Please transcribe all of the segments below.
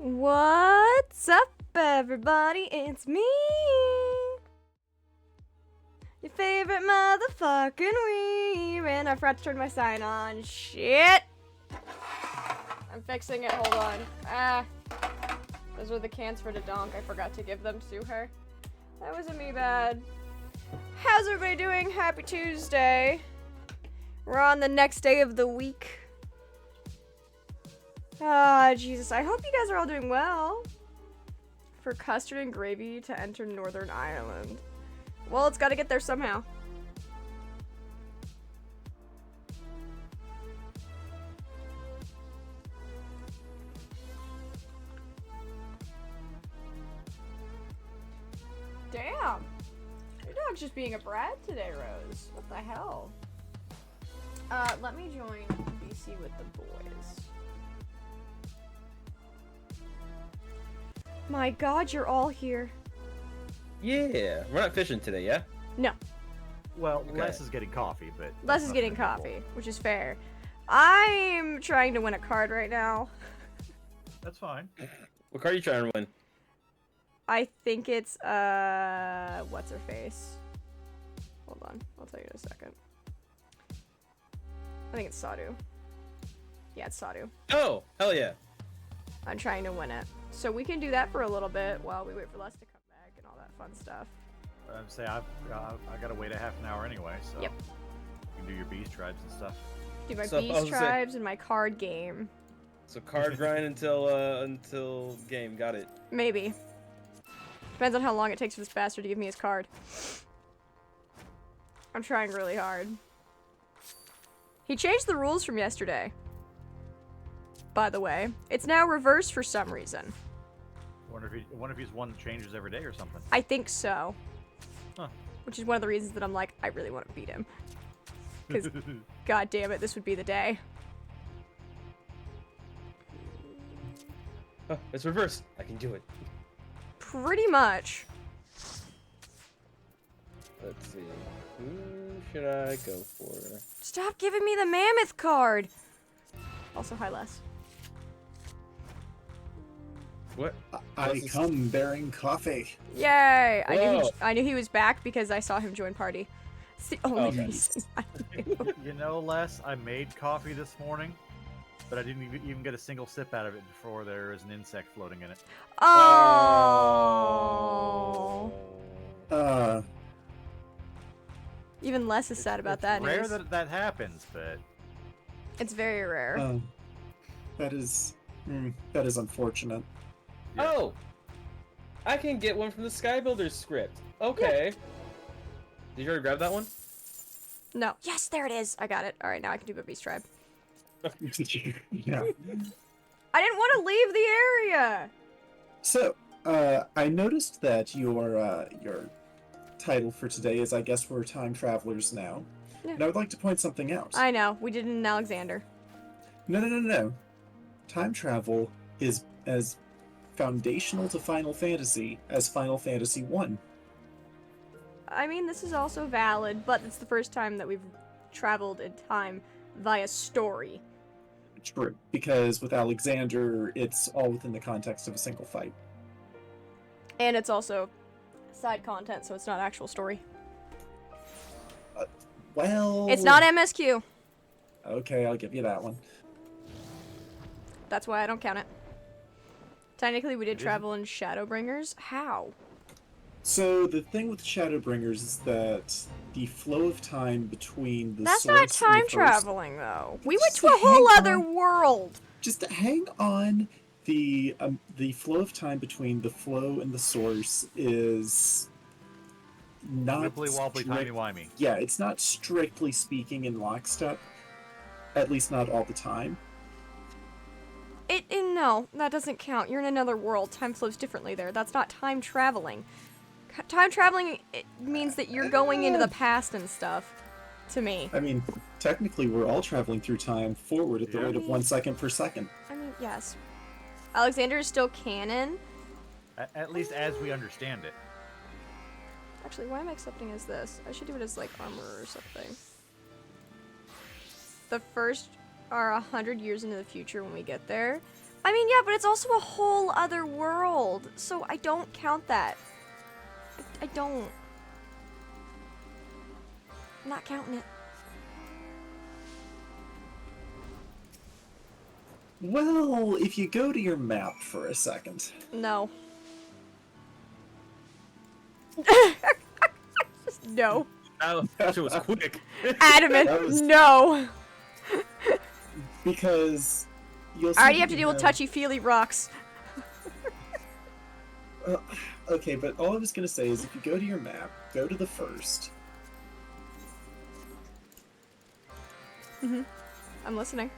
What's up, everybody? It's me, your favorite motherfucking weeb, and I forgot to turn my sign on. Shit! I'm fixing it, hold on. Those are the cans for the donk. I forgot to give them to her. That wasn't me bad. How's everybody doing? Happy Tuesday. We're on the next day of the week. Ah, Jesus. I hope you guys are all doing well. For custard and gravy to enter Northern Ireland. Well, it's gotta get there somehow. Damn. Your dog's just being a brat today, Rose. What the hell? Let me join BC with the boys. My god, you're all here. Yeah, we're not fishing today, yeah? No. Well, Okay. Les is getting coffee, but... Les is getting coffee, which is fair. I'm trying to win a card right now. That's fine. What card are you trying to win? I think it's, what's her face? Hold on, I'll tell you in a second. I think it's Sadu. Yeah, it's Sadu. Oh, hell yeah. I'm trying to win it. So we can do that for a little bit while we wait for Les to come back and all that fun stuff. I'd say I gotta wait a half an hour anyway, so... Yep. You can do your beast tribes and stuff. Do my So, I beast was gonna say- tribes and my card game. So card grind until game, got it. Maybe. Depends on how long it takes for this bastard to give me his card. I'm trying really hard. He changed the rules from yesterday. By the way. It's now reversed for some reason. I wonder if he's one that changes every day or something. I think so. Huh. Which is one of the reasons that I'm like, I really want to beat him. Because, god damn it, this would be the day. Oh, it's reversed. I can do it. Pretty much. Let's see. Who should I go for? Stop giving me the mammoth card! Also, hi, Les. What? I This is- come bearing coffee. Yay! Whoa. I knew he was back because I saw him join party. It's the only Oh, reason I knew. You know, Les, I made coffee this morning, but I didn't even get a single sip out of it before there was an insect floating in it. Oh. Even less is sad about It's that rare news. that happens, but... It's very rare. That is unfortunate. Yeah. Oh! I can get one from the Sky Builders script. Okay. Did you already grab that one? No. Yes, there it is. I got it. All right, now I can do my beast tribe. Yeah. I didn't want to leave the area. So, I noticed that your title for today is, I guess, we're time travelers now. Yeah. And I would like to point something out. I know. We did it in Alexander. No. Time travel is as foundational to Final Fantasy as Final Fantasy 1. I mean, this is also valid, but it's the first time that we've traveled in time via story. True, because with Alexander, it's all within the context of a single fight. And it's also side content, so it's not actual story. Well... It's not MSQ. Okay, I'll give you that one. That's why I don't count it. Technically, we did It travel in Shadowbringers. How? So the thing with Shadowbringers is that the flow of time between the That's source not and the time first- traveling, though. We went Just to a whole hang other on. world. Just to hang on. The flow of time between the flow and the source is not Wibbly wobbly strict- timey wimey. Yeah, it's not strictly speaking in lockstep. At least not all the time. No, that doesn't count. You're in another world. Time flows differently there. That's not time traveling. Time traveling, it means that you're going into the past and stuff. To me. I mean, technically, we're all traveling through time forward at the Yeah. rate of 1 second per second. I mean, yes. Alexander is still canon. At least as we understand it. Actually, why am I accepting as this? I should do it as, like, armor or something. The first are 100 years into the future when we get there. I mean, yeah, but it's also a whole other world, so I don't count that. I don't. I'm not counting it. Well, if you go to your map for a second. No. No. That shit was quick. Adamant. That was- No. Because you'll see I already that have to deal with touchy-feely rocks. Okay, but all I was gonna say is if you go to your map, go to the first. I'm listening.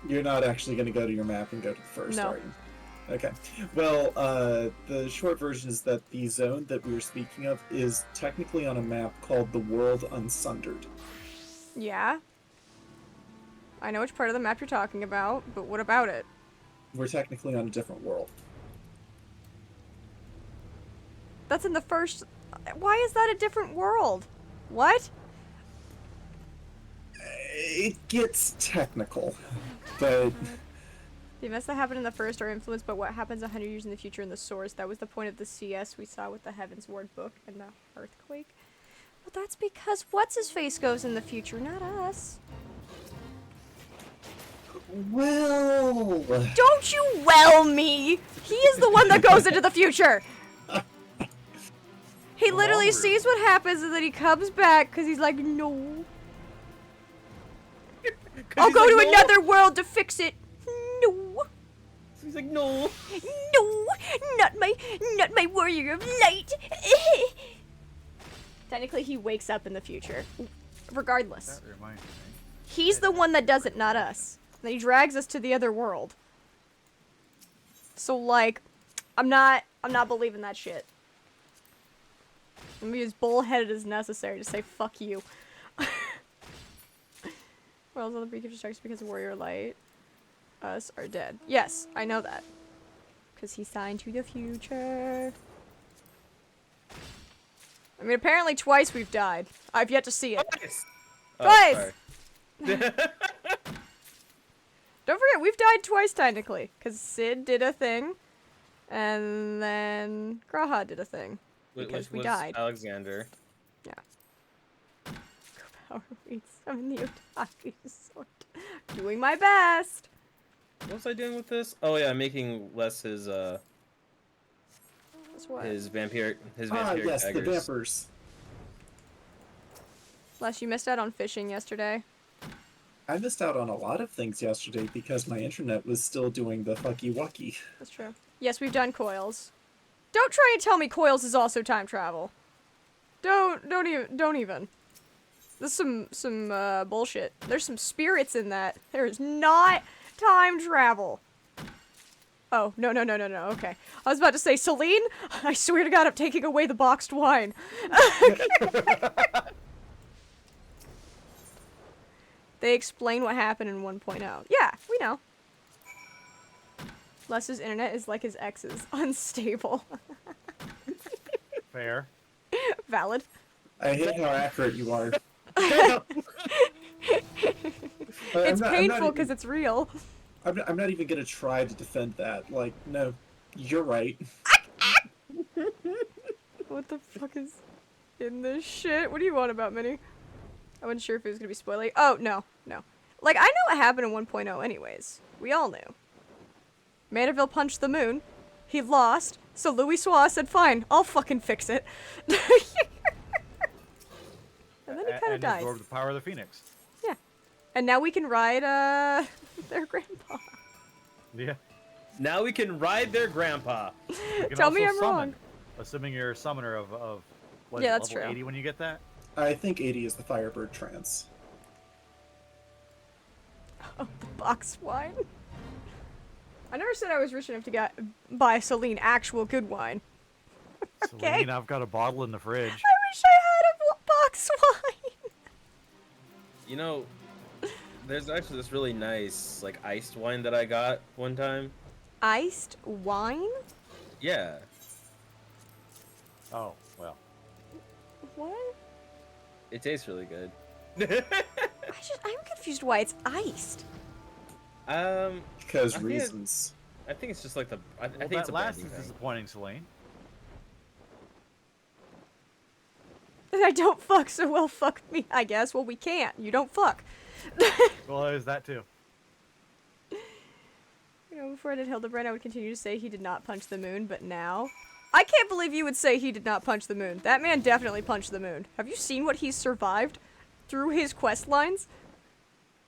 You're not actually gonna go to your map and go to the first, No. are you? Okay. Well, the short version is that the zone that we were speaking of is technically on a map called the World Unsundered. Yeah. I know which part of the map you're talking about, but what about it? We're technically on a different world. That's in the first... Why is that a different world? What? It gets technical, but The events that happened in the first are influenced by what happens 100 years in the future in the source. That was the point of the CS we saw with the Heaven's Ward book and the earthquake. Well, that's because what's-his-face goes in the future, not us. well, Don't you well me! He is the one that goes into the future! He literally Robert. sees what happens and then he comes back because he's like, no. I'll go to another world to fix it. No. He's like, no. No, not my warrior of light. Technically, he wakes up in the future. Regardless, That reminds me. he's the one that does it, not us. Then he drags us to the other world. So, like, I'm not believing that shit. I'm gonna be as bullheaded as necessary to say fuck you. Worlds on the brink of destruction because of warrior light. Us are dead. Yes, I know that. Because he signed to the future. I mean, apparently twice we've died. I've yet to see it. Twice. Twice! sorry. Don't forget, we've died twice technically. Because Sid did a thing. And then Graha did a thing. Because Which we was died. Alexander. Power weeks. I'm in the Otaki sort. Doing my best. What was I doing with this? Oh yeah, making less his That's what? vampire yes, the daggers. vampires. Les, you missed out on fishing yesterday. I missed out on a lot of things yesterday because my internet was still doing the fucky wucky. That's true. Yes, we've done coils. Don't try and tell me coils is also time travel. Don't even. This is some bullshit. There's some spirits in that. There is not time travel. Oh, no, okay. I was about to say, Celine, I swear to God, I'm taking away the boxed wine. They explain what happened in 1.0. Yeah, we know. Les's internet is like his ex's. Unstable. Fair. Valid. I hate how accurate you are. It's painful because it's real. I'm not even gonna try to defend that. Like, no, you're right. What the fuck is in this shit? What do you want about Minnie? I wasn't sure if it was gonna be spoiling. Oh, no. Like, I know what happened in 1.0 anyways. We all knew. Mandeville punched the moon. He lost. So Louis Soir said, fine, I'll fucking fix it. And then he kind of And died. absorbed the power of the Phoenix. Yeah. And now we can ride, their grandpa. Yeah. Now we can ride their grandpa. You can Tell me also I'm wrong. summon, assuming you're a summoner of what, Yeah, is it, that's level true. 80 when you get that? I think 80 is the Firebird trance. Oh, the box wine. I never said I was rich enough to buy Celine actual good wine. Okay. Celine, I've got a bottle in the fridge. I wish I had a box wine. You know, there's actually this really nice like iced wine that I got one time. Iced wine? Yeah. Oh, well. What? It tastes really good. I'm confused why it's iced. because I think it- reasons. I think it's just like the. I Well, think it's that a last branding is thing. disappointing, Celine. I don't fuck, so well, fuck me, I guess. Well, we can't. You don't fuck. Well, there's that too. You know, before I did Hildebrand, I would continue to say he did not punch the moon, but now... I can't believe you would say he did not punch the moon. That man definitely punched the moon. Have you seen what he's survived through his quest lines?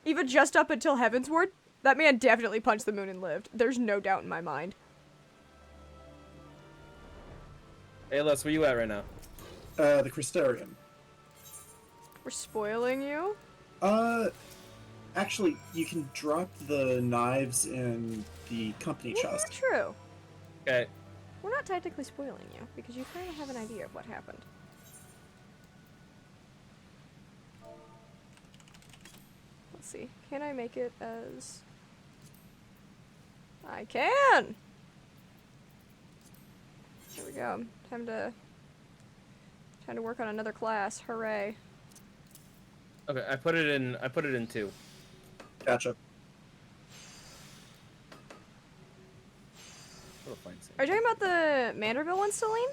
Even just up until Heavensward? That man definitely punched the moon and lived. There's no doubt in my mind. Hey, Les, where you at right now? The Crystarium. We're spoiling you? Actually, you can drop the knives in the company Yeah, chest. true. Okay. We're not technically spoiling you, because you kind of have an idea of what happened. Let's see. Can I make it as... I can! There we go. Time to work on another class. Hooray. Okay, I put it in. I put it in 2. Gotcha. What a fine scene. Are you talking about the Manderville ones, Celine?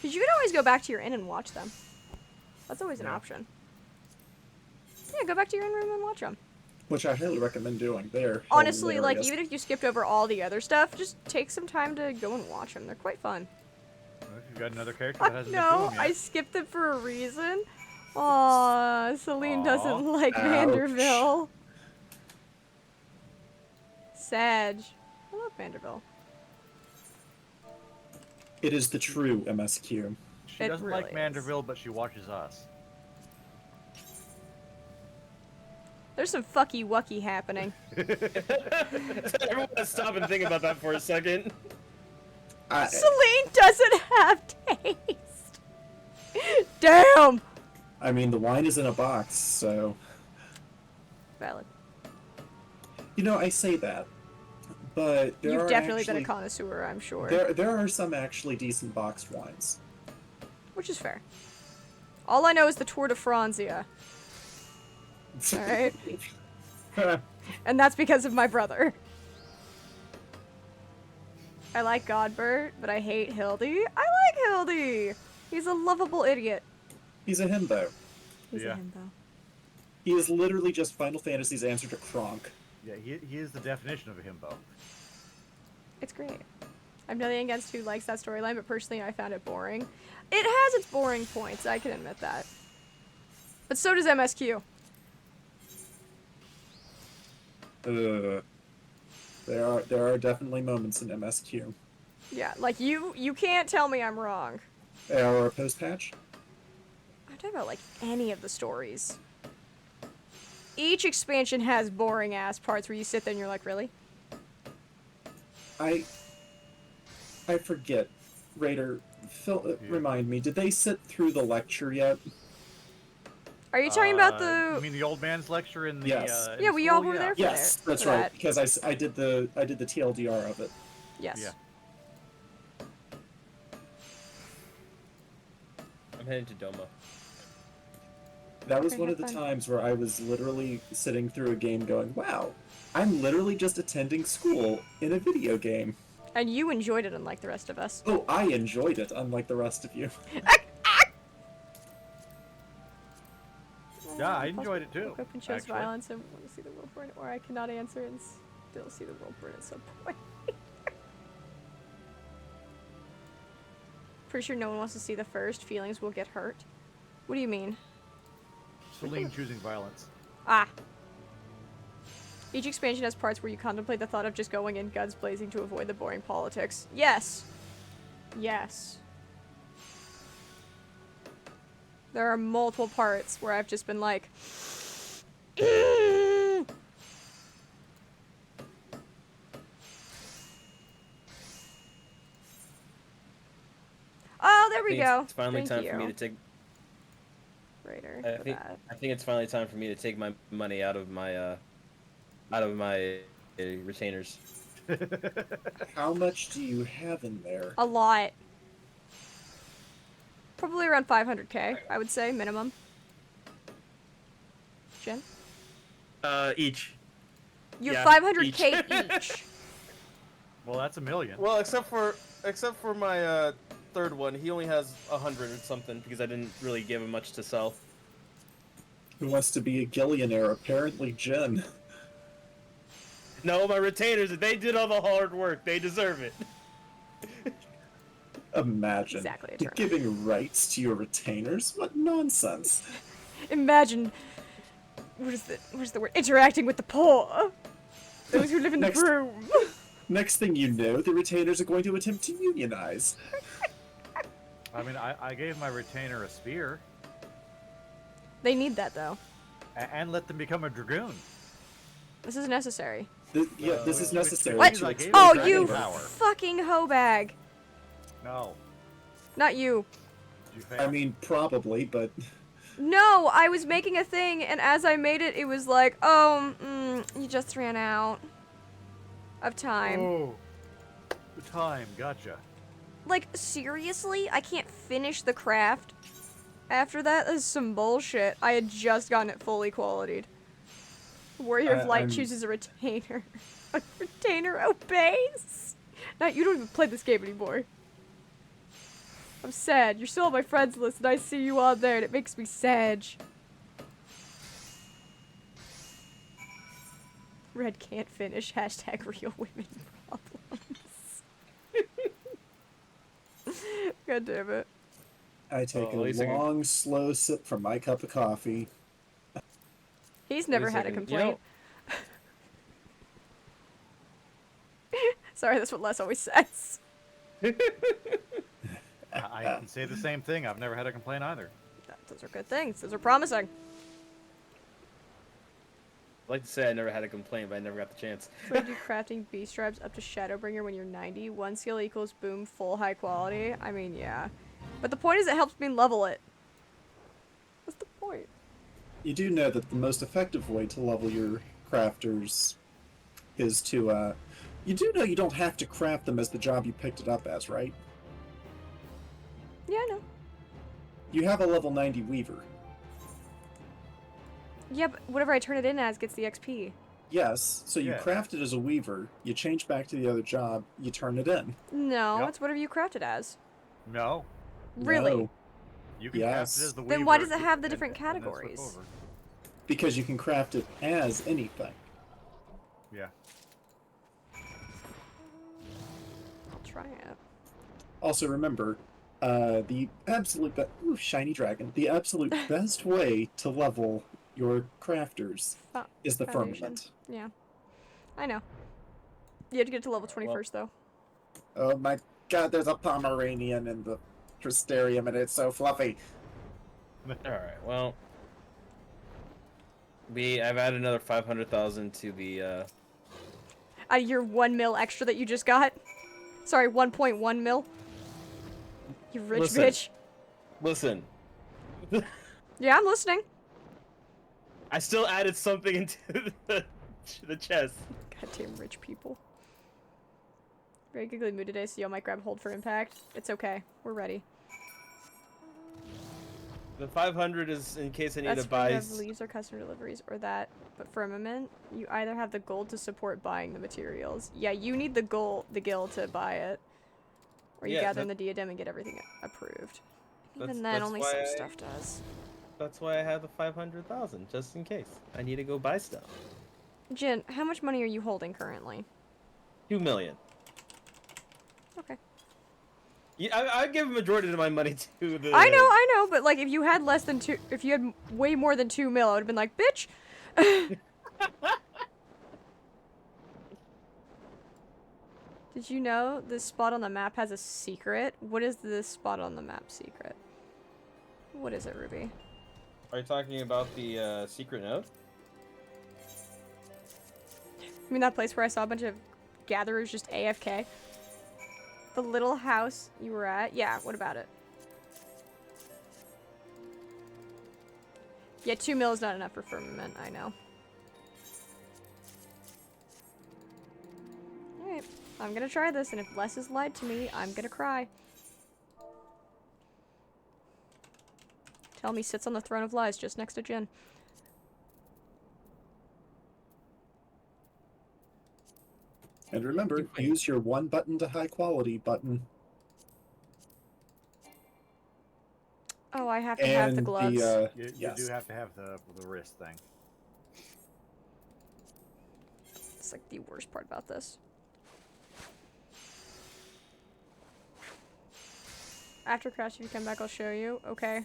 Because you can always go back to your inn and watch them. That's always an Yeah. option. Yeah, go back to your inn room and watch them. Which I highly recommend doing. They're Honestly, like, hilarious. even if you skipped over all the other stuff, just take some time to go and watch them. They're quite fun. Well, if you've got another character that hasn't been No, through 'em I yet. skipped them for a reason. Aw, Celine Aw. doesn't like Ouch. Vanderbilt. Sag. I love Vanderbilt. It is the true MSQ. She It doesn't really like is. Manderville, but she watches us. There's some fucky wucky happening. Everyone, stop and think about that for a second. Celine doesn't have taste. Damn. I mean, the wine is in a box, so Valid. you know I say that, but there You've are definitely actually, been a connoisseur, I'm sure. there are some actually decent boxed wines. Which is fair. All I know is the Tour de Franzia. Alright. And that's because of my brother. I like Godbert, but I hate Hildy. I like Hildy! He's a lovable idiot. He's a himbo. He's Yeah. a himbo. He is literally just Final Fantasy's answer to Kronk. Yeah, he is the definition of a himbo. It's great. I've nothing against who likes that storyline, but personally I found it boring. It has its boring points, I can admit that. But so does MSQ. There are definitely moments in MSQ. Yeah, like you can't tell me I'm wrong. Or a post patch. I'm talking about like any of the stories. Each expansion has boring ass parts where you sit there and you're like, really? I forget. Raider, remind me. Did they sit through the lecture yet? Are you talking about You the? mean the old man's lecture in the? Yes. In Yeah, we all school? were Yeah. there for Yes, that- that's for right. that. Because I did the TLDR of it. Yes. Yeah. I'm heading to Doma. That was Okay, one have of the fun. times where I was literally sitting through a game going, wow, I'm literally just attending school in a video game. And you enjoyed it, unlike the rest of us. Oh, I enjoyed it, unlike the rest of you. Yeah, I enjoyed it too, Woke up and chose actually. violence and want to see the world burn, or I cannot answer and still see the world burn at some point. Pretty sure no one wants to see the first. Feelings will get hurt. What do you mean? Celine choosing violence. Ah. Each expansion has parts where you contemplate the thought of just going in guns blazing to avoid the boring politics. Yes. Yes. There are multiple parts where I've just been like, oh, there we go. It's finally Thank time you. for me to take. Raider, I for think that. I think it's finally time for me to take my money out of my retainers. How much do you have in there? A lot. Probably around 500k, I would say, minimum. Jen? Each. You have Yeah, 500k each. Well, that's a million. Well, except for my third one, he only has 100 or something because I didn't really give him much to sell. Who wants to be a Gillionaire? Apparently, Jen. No, my retainers, they did all the hard work. They deserve it. Imagine. Exactly, Eternal. Giving rights to your retainers? What nonsense. Imagine. What is the word? Interacting with the poor. Those who live in the Next. room. Next thing you know, the retainers are going to attempt to unionize. I mean, I gave my retainer a spear They need that though. and let them become a dragoon. This is necessary. This is necessary What? to I expand gave Oh, dragon you power. fucking hoe bag. No. Not you. Did you fail? I mean, probably, but No, I was making a thing, and as I made it, it was like, oh, you just ran out of time. Oh. The time, gotcha. Like, seriously? I can't finish the craft after that? That's some bullshit. I had just gotten it fully qualityed. Warrior of Light I'm- chooses a retainer. A retainer obeys? Now, you don't even play this game anymore. I'm sad. You're still on my friends list, and I see you on there, and it makes me sad. Red can't finish. Hashtag real women problems. God damn it. I take at a least I can- long, slow sip from my cup of coffee. He's never Wait a had a second, complaint. Sorry, that's what Les always says. I can say the same thing. I've never had a complaint either. Those are good things. Those are promising. I'd like to say I never had a complaint, but I never got the chance. So you do crafting beast stripes up to Shadowbringer when you're 90. One skill equals boom, full high quality. I mean, yeah. But the point is it helps me level it. What's the point? You do know that the most effective way to level your crafters is to, you do know you don't have to craft them as the job you picked it up as, right? Yeah, I know. You have a level 90 Weaver. Yeah, but whatever I turn it in as gets the XP. Yes, so you Yeah. craft it as a Weaver, you change back to the other job, you turn it in. No, Yep. it's whatever you craft it as. No. Really? No, You can Yes. craft it as the Then why Weaver does it have the and- different and then flip categories? over. because you can craft it as anything. Yeah. I'll try it. Also remember, the absolute shiny dragon. The absolute best way to level your crafters Oh, is the foundation. firmament. Yeah. I know. You have to get to level 21st, though. Oh my god, there's a Pomeranian in the Trysterium and it's so fluffy. Alright, well. I've added another 500,000 to the, Out of your 1 mil extra that you just got? Sorry, 1.1 mil? You rich Listen. bitch. Listen. Yeah, I'm listening. I still added something into the chest. Goddamn rich people. Very giggly mood today, so y'all might grab hold for impact. It's okay. We're ready. The 500 is in case I need That's to when you buy. have leaves or customer deliveries or that. But firmament, you either have the gold to support buying the materials. Yeah, you need the gil to buy it. Or you Yeah, gather in that- the diadem and get everything approved. That's- Even then, that's only why some I- stuff does. That's why I have the 500,000, just in case. I need to go buy stuff. Jin, how much money are you holding currently? 2 million. Okay. Yeah, I give a majority of my money to the. I know, but like if you had less than if you had way more than 2 mil, I would have been like, bitch! Did you know this spot on the map has a secret? What is this spot on the map secret? What is it, Ruby? Are you talking about the secret note? You mean that place where I saw a bunch of gatherers just AFK? The little house you were at? Yeah, what about it? Yeah, 2 mil is not enough for firmament, I know. Alright, I'm gonna try this, and if Les has lied to me, I'm gonna cry. Tell me sits on the throne of lies just next to Jin. And remember, use your one button to high quality button. Oh, I have to have the gloves. You yes. do have to have the wrist thing. It's like the worst part about this. After Crash, if you come back, I'll show you. Okay.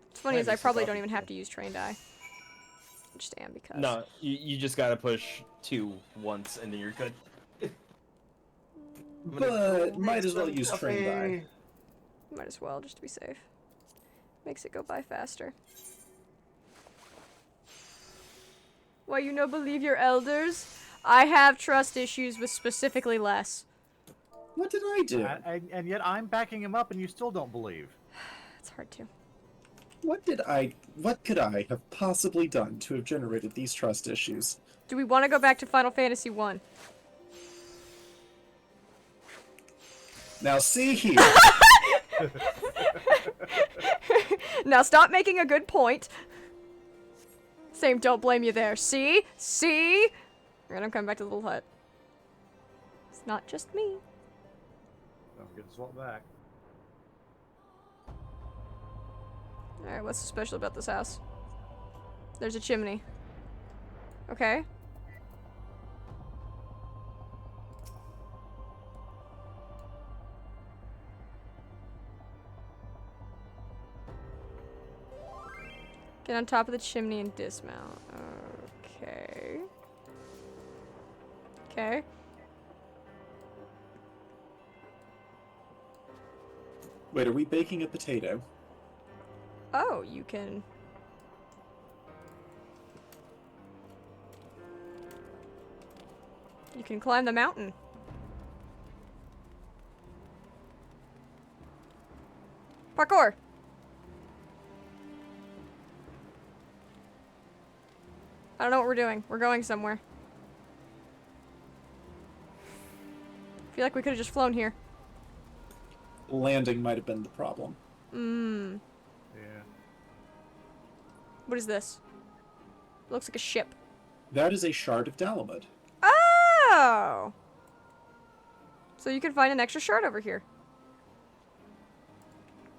What's funny is I probably don't even have to use trained eye. Understand because. No, you just gotta push 2 once and then you're good. But might as well use trained eye. Might as well, just to be safe. Makes it go by faster. Why you no believe your elders? I have trust issues with specifically Les. What did I do? And yet I'm backing him up and you still don't believe. It's hard to. What could I have possibly done to have generated these trust issues? Do we want to go back to Final Fantasy 1? Now see here. Now stop making a good point. Same, don't blame you there. See? See? Alright, I'm coming back to the little hut. It's not just me. Don't get swapped back. Alright, what's so special about this house? There's a chimney. Okay. Get on top of the chimney and dismount. Okay. Okay. Wait, are we baking a potato? Oh, you can... You can climb the mountain. Parkour! I don't know what we're doing. We're going somewhere. I feel like we could have just flown here. Landing might have been the problem. Mmm. Yeah. What is this? Looks like a ship. That is a shard of Dalamud. Oh! So you can find an extra shard over here.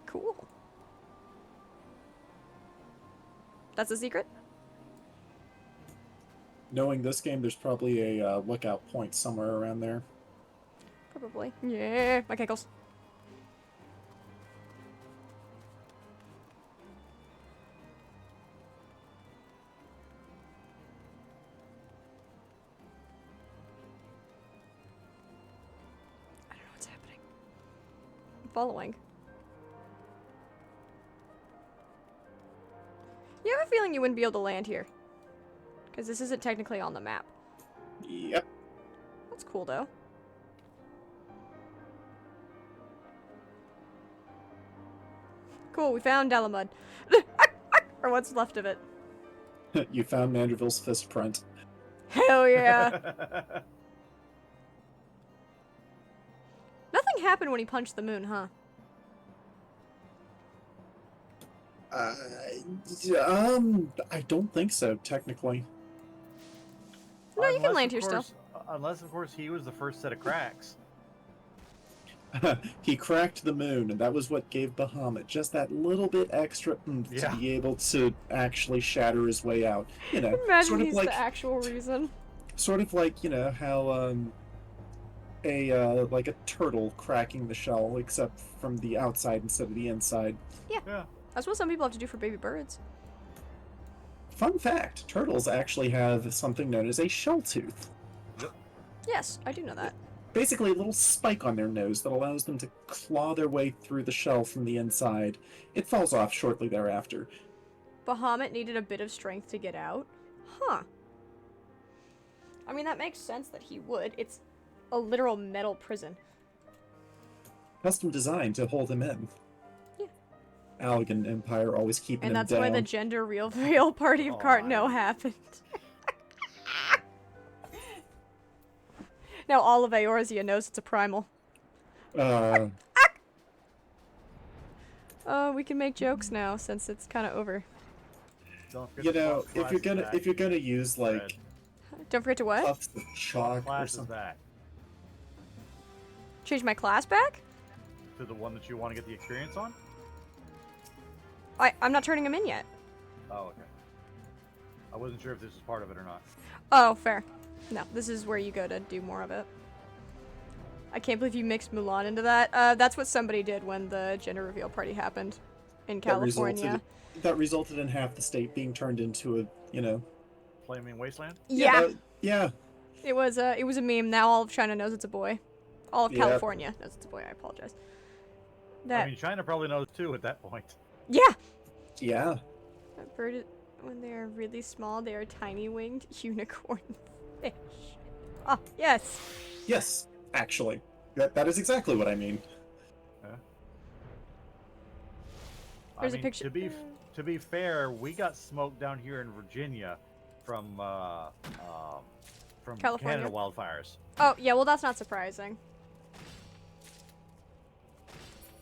Cool. That's a secret? Knowing this game, there's probably a lookout point somewhere around there. Probably. Yeah, my cackles. I don't know what's happening. I'm following. You have a feeling you wouldn't be able to land here. Because this isn't technically on the map. Yep. That's cool, though. Cool, we found Dalamud. Or what's left of it. You found Manderville's fist print. Hell yeah. Nothing happened when he punched the moon, huh? I don't think so, technically. No, you can Unless, land of here course, unless, of course, he was the first set of cracks. He cracked the moon, and that was what gave Bahamut just that little bit extra oomph Yeah. to be able to actually shatter his way out. You know, Imagine sort of he's like, the actual reason. sort of like, you know, how like a turtle cracking the shell, except from the outside instead of the inside. Yeah. That's what some people have to do for baby birds. Fun fact: turtles actually have something known as a shell tooth. Yes, I do know that. Basically, a little spike on their nose that allows them to claw their way through the shell from the inside. It falls off shortly thereafter. Bahamut needed a bit of strength to get out? Huh. I mean, that makes sense that he would. It's a literal metal prison. Custom designed to hold him in. Yeah. Allegan Empire always keeping And him that's down. why the gender real party of Aw. Cartno happened. Now all of Eorzea knows it's a primal. Uh, We can make jokes now since it's kind of over. Don't forget You to know, class that. if you're gonna use Red. like Don't forget to what? puffs of chalk or Class is something. that Change my class back? to the one that you want to get the experience on? I'm not turning him in yet. Oh, okay. I wasn't sure if this was part of it or not. Oh, fair. No, this is where you go to do more of it. I can't believe you mixed Mulan into that. That's what somebody did when the gender reveal party happened in California. That resulted in half the state being turned into a, you know. Flaming Wasteland? Yeah, Yeah. it was a meme. Now all of China knows it's a boy. All of Yeah. California knows it's a boy. I apologize. That I mean, China probably knows too at that point. yeah. Yeah. A bird, when they are really small, they are tiny winged unicorn fish. Ah, yes. Yes, actually. That is exactly what I mean. There's I a mean, picture. to be fair, we got smoked down here in Virginia from California? Canada wildfires. Oh, yeah, well, that's not surprising.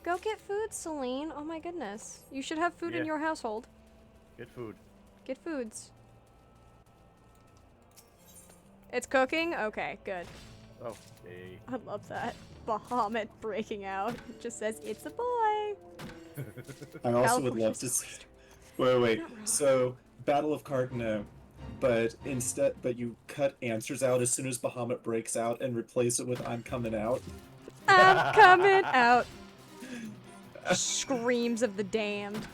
Go get food, Celine. Oh my goodness. You should have food in Yeah. your household. Get food. Get foods. It's cooking? Okay, good. Okay. I love that. Bahamut breaking out. It just says, it's a boy. I also would California's love to. so Wait. Not wrong. So, Battle of Cartano, but you cut answers out as soon as Bahamut breaks out and replace it with "I'm coming out." I'm coming out. Screams of the damned.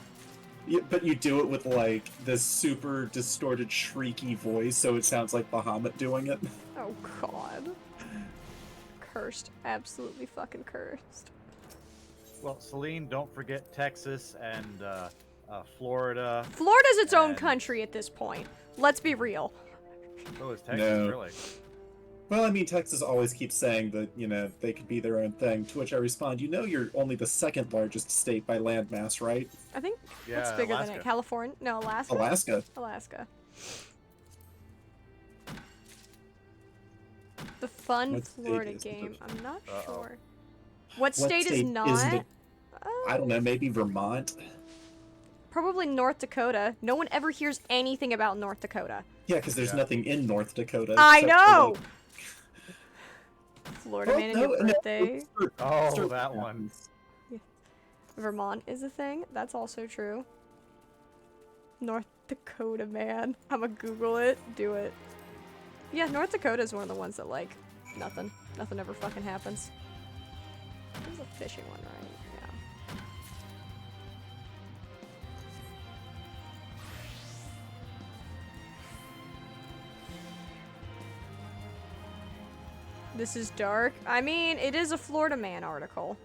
But you do it with like this super distorted, shrieky voice, so it sounds like Bahamut doing it. Oh god. Cursed. Absolutely fucking cursed. Well, Celine, don't forget Texas and Florida. Florida's its own And- country at this point. Let's be real. So is Texas, No. really. Well, I mean, Texas always keeps saying that, you know, they could be their own thing, to which I respond, you know you're only the second largest state by landmass, right? I think Yeah, what's bigger than Alaska. it? California? No, Alaska? Alaska. Alaska. The fun What state Florida is it? game. I'm not Uh-oh. sure. What state is not? isn't it? I don't know, maybe Vermont? Probably North Dakota. No one ever hears anything about North Dakota. Yeah, because there's Yeah. nothing in North Dakota. I except for, know! like- Florida Well, man and your birthday. Oh, Certain that one. mountains. Vermont is a thing. That's also true. North Dakota man. I'ma Google it. Do it. Yeah, North Dakota is one of the ones that like nothing. Nothing ever fucking happens. There's a fishing one, right? Yeah. This is dark. I mean, it is a Florida man article.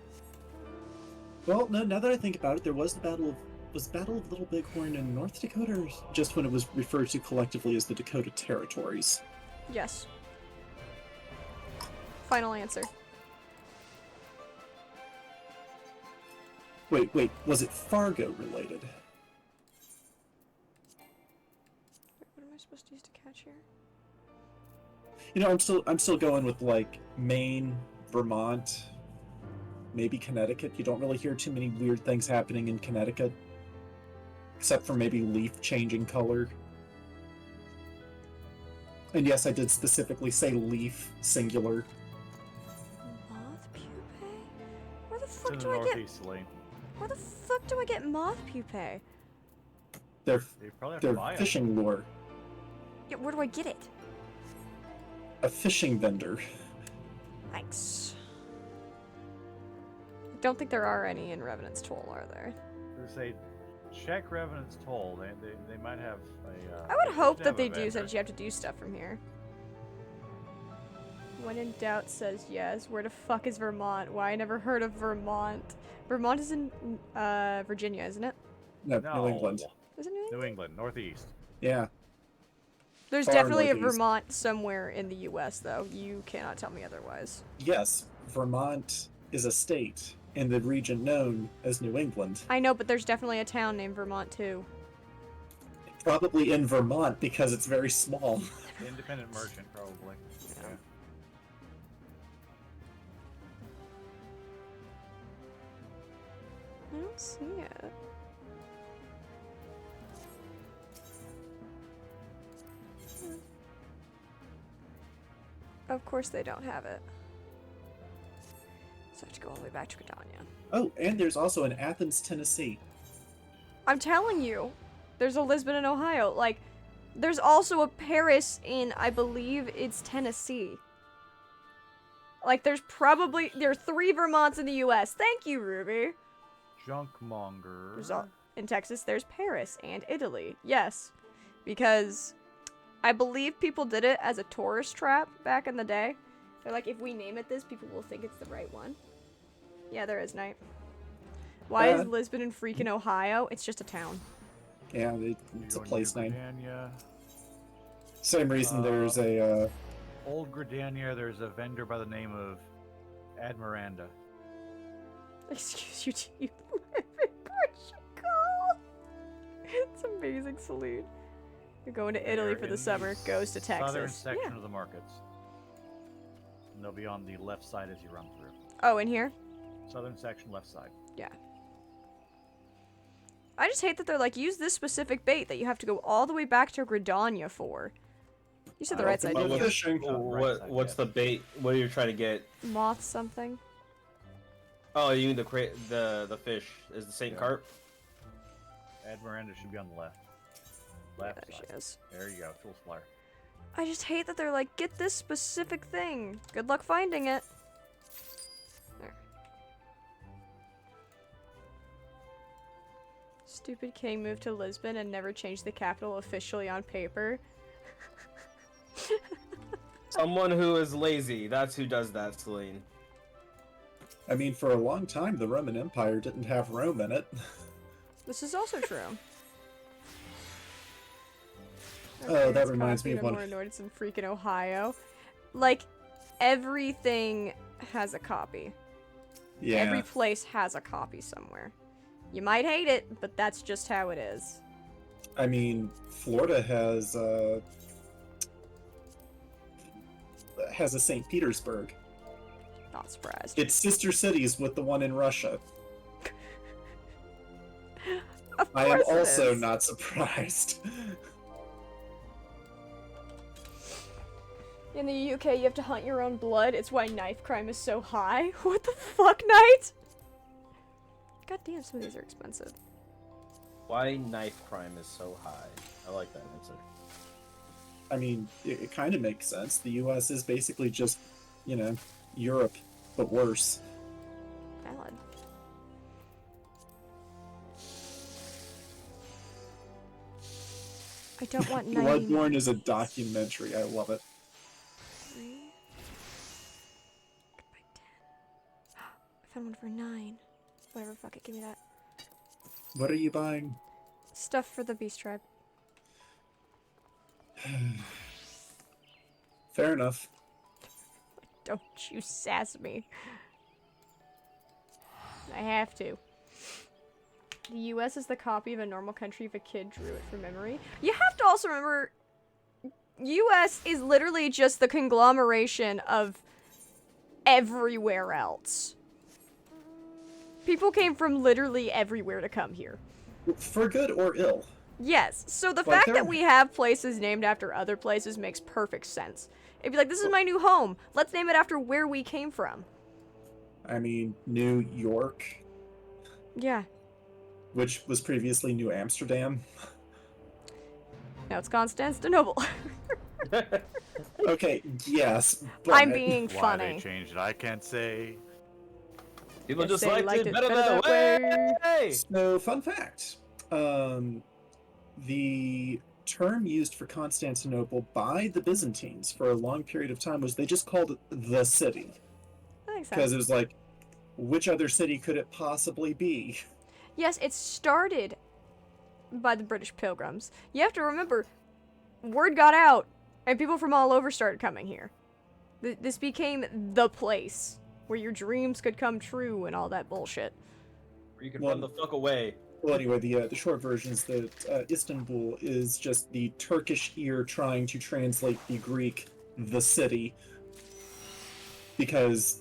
Well, no, now that I think about it, there was the Battle of Little Bighorn in North Dakota, or just when it was referred to collectively as the Dakota Territories? Yes. Final answer. Wait, was it Fargo related? What am I supposed to use to catch here? You know, I'm still going with like Maine, Vermont, maybe Connecticut. You don't really hear too many weird things happening in Connecticut, except for maybe leaf changing color. And yes, I did specifically say leaf, singular. Moth pupae? Where the It's fuck in the do I get? Northeast, Celine. Where the fuck do I get moth pupae? They're You probably have to they're buy it. fishing lure. Yeah, where do I get it? A fishing vendor. Thanks. I don't think there are any in Revenant's Toll, are there? They say, check Revenant's Toll. They might have a. I would hope that have a they do, vendor. since you have to do stuff from here. When in doubt, says yes. Where the fuck is Vermont? Why I never heard of Vermont? Vermont is in Virginia, isn't it? No, No. New England. Is it New England? New England, Northeast. Yeah. There's Far definitely a northeast. Vermont somewhere in the U.S., though. You cannot tell me otherwise. Yes, Vermont is a state in the region known as New England. I know, but there's definitely a town named Vermont, too. Probably in Vermont because it's very small. Independent merchant, probably. Yeah. I don't see it. Of course they don't have it. So I have to go all the way back to Gridania. Oh, and there's also an Athens, Tennessee. I'm telling you, there's a Lisbon in Ohio. Like, there's also a Paris in, I believe it's Tennessee. Like, there are 3 Vermonts in the U.S. Thank you, Ruby. Junkmonger. In Texas, there's Paris and Italy. Yes, because I believe people did it as a tourist trap back in the day. They're like, if we name it this, people will think it's the right one. Yeah, there is, Knight. Why is Lisbon in freaking Ohio? It's just a town. Yeah, it's a place name. Gridania. Same reason there's a. Old Gridania, there's a vendor by the name of Admiranda. Excuse you, do you live in Portugal? It's amazing, Celine. You're going to Italy They're for the in summer, goes to Texas. Southern section Yeah. of the markets. And they'll be on the left side as you run through. Oh, in here? Southern section, left side. Yeah. I just hate that they're like, use this specific bait that you have to go all the way back to Gridania for. You said the right side, didn't you? Fishing. What's the bait? What are you trying to get? Moth something. Oh, you mean the fish? Is the Saint Yeah. Carp? Admiranda should be on the left. Yeah, Left there side. she is. There you go, tool supplier. I just hate that they're like, get this specific thing. Good luck finding it. There. Stupid king moved to Lisbon and never changed the capital officially on paper. Someone who is lazy. That's who does that, Celine. I mean, for a long time, the Roman Empire didn't have Rome in it. This is also true. Oh, that reminds me of one. More annoyed it's in freaking Ohio. Like, everything has a copy. Yeah. Every place has a copy somewhere. You might hate it, but that's just how it is. I mean, Florida has a St. Petersburg. Not surprised. It's sister cities with the one in Russia. Of I am course it also is. not surprised. In the UK, you have to hunt your own blood. It's why knife crime is so high. What the fuck, Knight? God damn, some of these are expensive. Why knife crime is so high? I like that answer. I mean, it kind of makes sense. The U.S. is basically just, Europe, but worse. Valid. I don't want 90. Bloodborne is a documentary. I love it. 3. Goodbye, 10. I found one for 9. Whatever, fuck it, give me that. What are you buying? Stuff for the Beast Tribe. Fair enough. Don't you sass me. I have to. The US is the copy of a normal country if a kid drew it from memory. You have to also remember, US is literally just the conglomeration of everywhere else. People came from literally everywhere to come here. For good or ill. Yes, so the Like fact there- that we have places named after other places makes perfect sense. It'd be like, this is my new home. Let's name it after where we came from. I mean, New York, Yeah. which was previously New Amsterdam. Now it's Constantinople. Okay, yes, but I'm being Why funny. they changed it, I can't say. People Yes, just they liked it better that way. So, fun fact. The term used for Constantinople by the Byzantines for a long period of time was they just called it the city. That makes Because sense. it was like, which other city could it possibly be? Yes, it started by the British Pilgrims. You have to remember, word got out, and people from all over started coming here. This became the place where your dreams could come true and all that bullshit. Or you can run the fuck away. Well, anyway, the short version is that Istanbul is just the Turkish ear trying to translate the Greek the city. Because,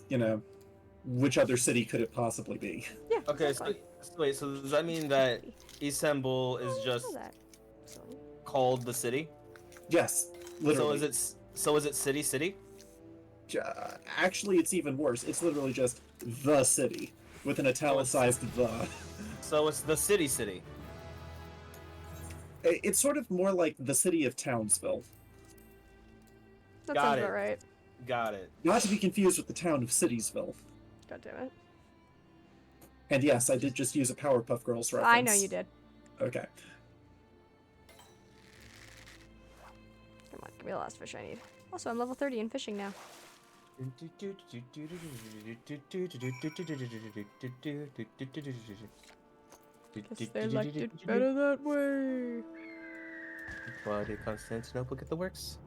which other city could it possibly be? Yeah. Okay, exactly. so wait, so does that mean that Istanbul is Oh, I just know that. So, called the city? Yes. Literally. So is it city city? Actually, it's even worse. It's literally just the city with an italicized the. So it's the city city. It's sort of more like the city of Townsville. That Got sounds it. about right. Got it. Not to be confused with the town of Citiesville. God damn it. And yes, I did just use a Powerpuff Girls reference. I know you did. Okay. Come on, give me the last fish I need. Also, I'm level 30 in fishing now. Guess they liked it better that way. Why did Constantinople get the works?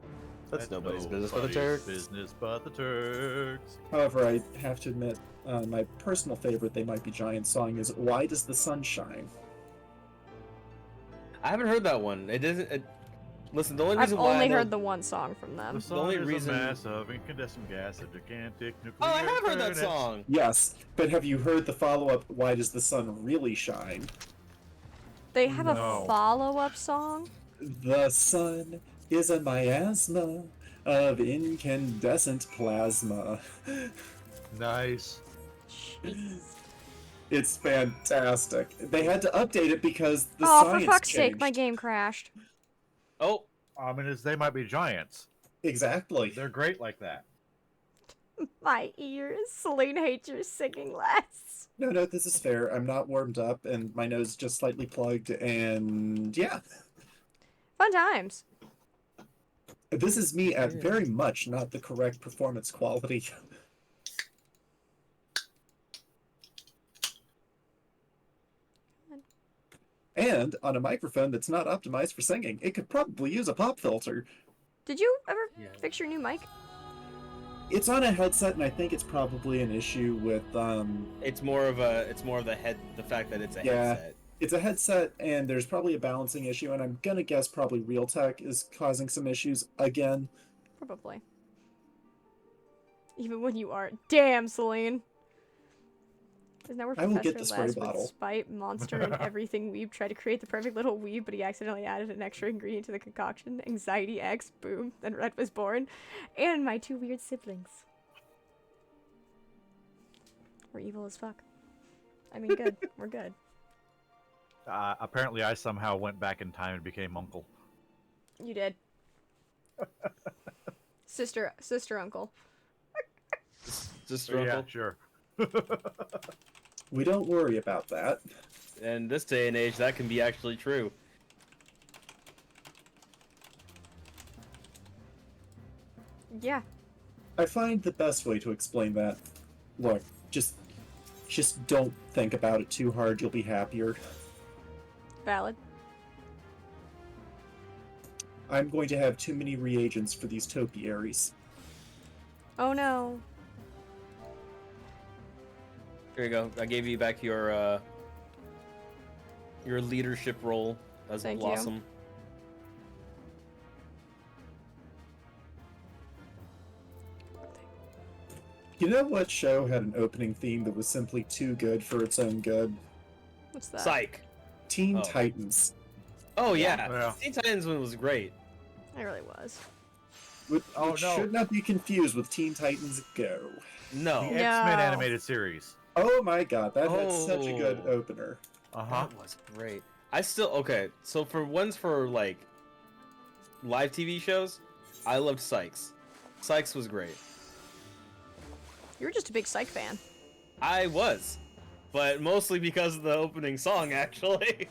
That's nobody's business but the Turks. Business but the Turks. However, I have to admit, my personal favorite They Might Be Giants song is Why Does the Sun Shine? I haven't heard that one. It doesn't. Listen, the only I've reason why I only know- heard the one song from them. The sun only is reason- a mass of incandescent gas, a gigantic nuclear Oh, I have heard that furnace. song. Yes, but have you heard the follow-up Why Does the Sun Really Shine? They have No. a follow-up song? The sun is a miasma of incandescent plasma. Nice. Jeez. It's fantastic. They had to update it because the Oh, for science fuck's changed. sake, my game crashed. Oh, I mean, they might be giants. Exactly. They're great like that. My ears. Celine hates your singing less. No, this is fair. I'm not warmed up, and my nose is just slightly plugged, and yeah. Fun times. This is me at very much not the correct performance quality. And on a microphone that's not optimized for singing, it could probably use a pop filter. Did you ever Yeah. fix your new mic? It's on a headset, and I think it's probably an issue with it's more of the fact that it's a Yeah. headset. it's a headset, and there's probably a balancing issue, and I'm gonna guess probably Realtek is causing some issues again. Probably. Even when you are. Damn, Celine. Isn't that where I will get Professor the spray Les bottle. with Spite, Monster, and everything weeb tried to create the perfect little weeb, but he accidentally added an extra ingredient to the concoction. Anxiety X, boom, then Red was born. And my two weird siblings. We're evil as fuck. I mean, good. We're good. Apparently, I somehow went back in time and became uncle. You did. Sister, uncle. Just So, yeah, uncle. sure. We don't worry about that. In this day and age, that can be actually true. Yeah. I find the best way to explain that, look, just don't think about it too hard, you'll be happier. Valid. I'm going to have too many reagents for these topiaries. Oh no. Here you go. I gave you back your leadership role as Thank you. Blossom. You know what show had an opening theme that was simply too good for its own good? What's that? Psych. Teen Oh. Titans. Oh Yeah. yeah. Yeah. Teen Titans one was great. It really was. Which Oh, no. should not be confused with Teen Titans Go. No. The No. X-Men animated series. Oh my god, that had such a good Oh. opener. Uh-huh. That was great. I still okay. So for like live TV shows, I loved Sykes. Sykes was great. You were just a big Psych fan. I was, but mostly because of the opening song, actually.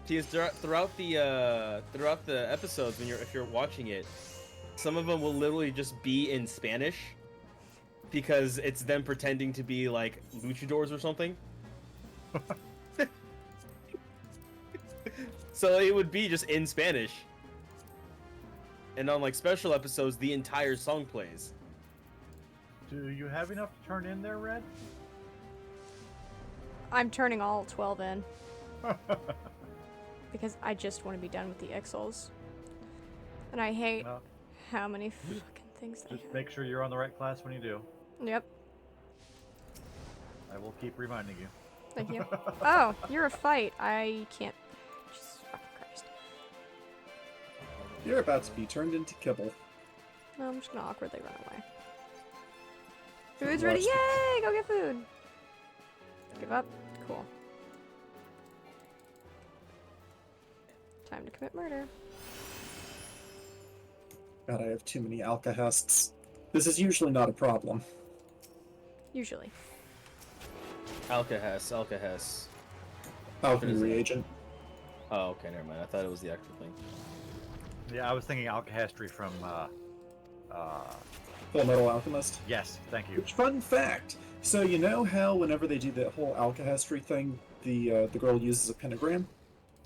Because throughout the episodes, if you're watching it, some of them will literally just be in Spanish, because it's them pretending to be like luchadors or something. So it would be just in Spanish. And on like special episodes, the entire song plays. Do you have enough to turn in there, Red? I'm turning all 12 in. Because I just want to be done with the Exils. And I hate Well, how many fucking things they just have. make sure you're on the right class when you do. Yep, I will keep reminding you. thank you. Oh, you're a fight. I can't. Jesus fucking Christ. You're about to be turned into kibble. No, I'm just gonna awkwardly run away. Food's Watch ready. the- Yay! Go get food. Give up. Cool. Time to commit murder. God, I have too many alkahests. This is usually not a problem. Usually. Alkahes. Alchemy is that? reagent. Oh, okay, never mind. I thought it was the actual thing. Yeah, I was thinking alkahestry from. Full Metal Alchemist. Yes, thank you. Which, fun fact. So you know how whenever they do the whole alkahestry thing, the girl uses a pentagram?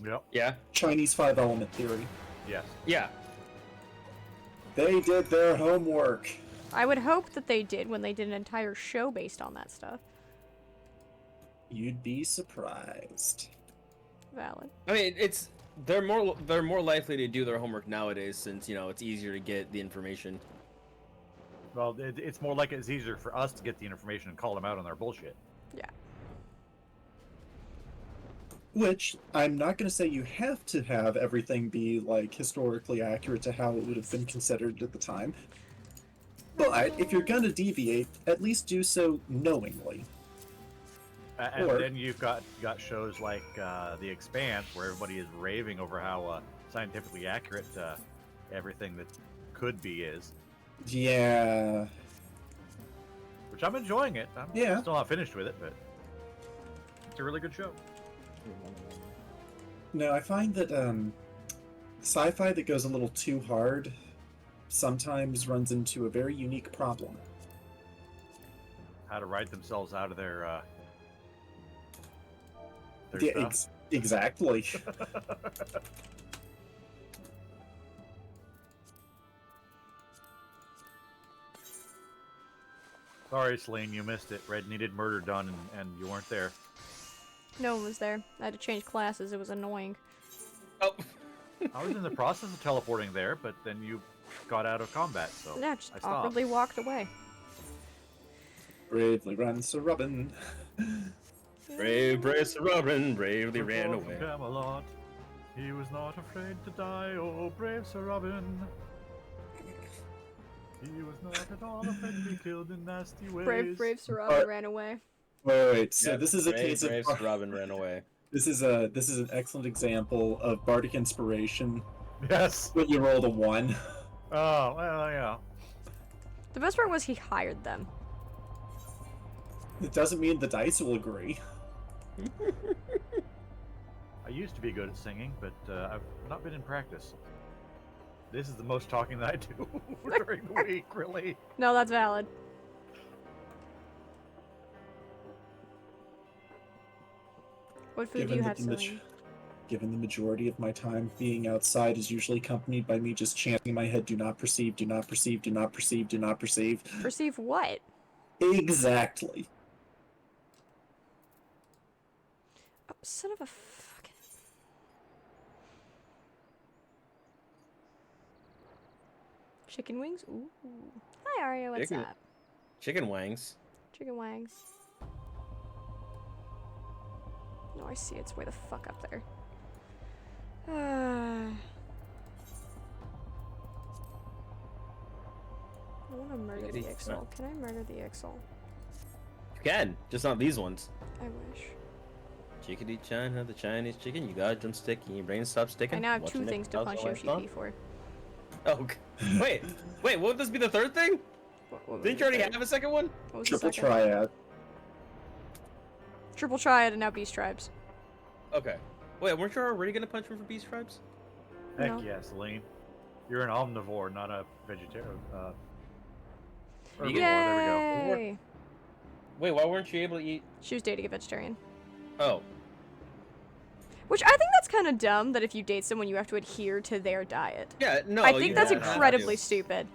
Yep. Yeah. Chinese 5-element theory. Yes. Yeah. They did their homework. I would hope that they did when they did an entire show based on that stuff. You'd be surprised. Valid. I mean, they're more likely to do their homework nowadays since it's easier to get the information. Well, it's more like it's easier for us to get the information and call them out on their bullshit. Yeah. Which, I'm not going to say you have to have everything be, like, historically accurate to how it would have been considered at the time. But, if you're going to deviate, at least do so knowingly. And Or- then you've got shows like The Expanse, where everybody is raving over how scientifically accurate everything that could be is. Yeah. Which I'm enjoying it. I'm Yeah. still not finished with it, but it's a really good show. No, I find that sci-fi that goes a little too hard sometimes runs into a very unique problem. How to write themselves out of their Yeah, stuff. exactly. Sorry, Celine, you missed it. Red needed murder done, and you weren't there. No one was there. I had to change classes. It was annoying. Oh. I was in the process of teleporting there, but then you got out of combat, so Yeah, just I stopped. awkwardly walked away. Bravely ran Sir Robin. Brave Sir Robin bravely ran From away. Camelot. He was not afraid to die, oh brave Sir Robin. He was not at all afraid to be killed in nasty ways. Brave Sir Robin ran away. Wait. So Yep, this is a brave, case brave of Sir Robin ran away. this is an excellent example of bardic inspiration Yes. when you roll the 1. Oh, well, yeah. The best part was he hired them. It doesn't mean the dice will agree. I used to be good at singing, but I've not been in practice. This is the most talking that I do during the week, really. No, that's valid. What food do you have, Celine? Given the majority of my time being outside is usually accompanied by me just chanting in my head, do not perceive, do not perceive, do not perceive, do not perceive. Perceive what? Exactly. Oh, son of a fucking... Chicken wings? Ooh. Hi, Arya. What's Chicken- up? Chicken wangs. Chicken wangs. No, I see. It's way the fuck up there. I want to murder the Chickadee. Ixal. Can I murder the Ixal? You can, just not these ones. I wish. Chickadee China, the Chinese chicken. You got a drumstick and your brain stops sticking. I now have Watching two Nick things to House punch all Yoshi night P for. long. Oh, wait, won't this be the third thing? What Didn't you already have a second one? What was the Triple second? triad. Triple Triad and now Beast Tribes. Okay. Wait, weren't you already gonna punch him for Beast Tribes? Heck No. yeah, Celine. You're an omnivore, not a vegetarian. Vegan. Herbivore, there we go. Yay! Wait, why weren't you able to eat? She was dating a vegetarian. Oh, Which I think that's kind of dumb that if you date someone, you have to adhere to their diet. yeah, no. I you think that's don't have incredibly to. stupid.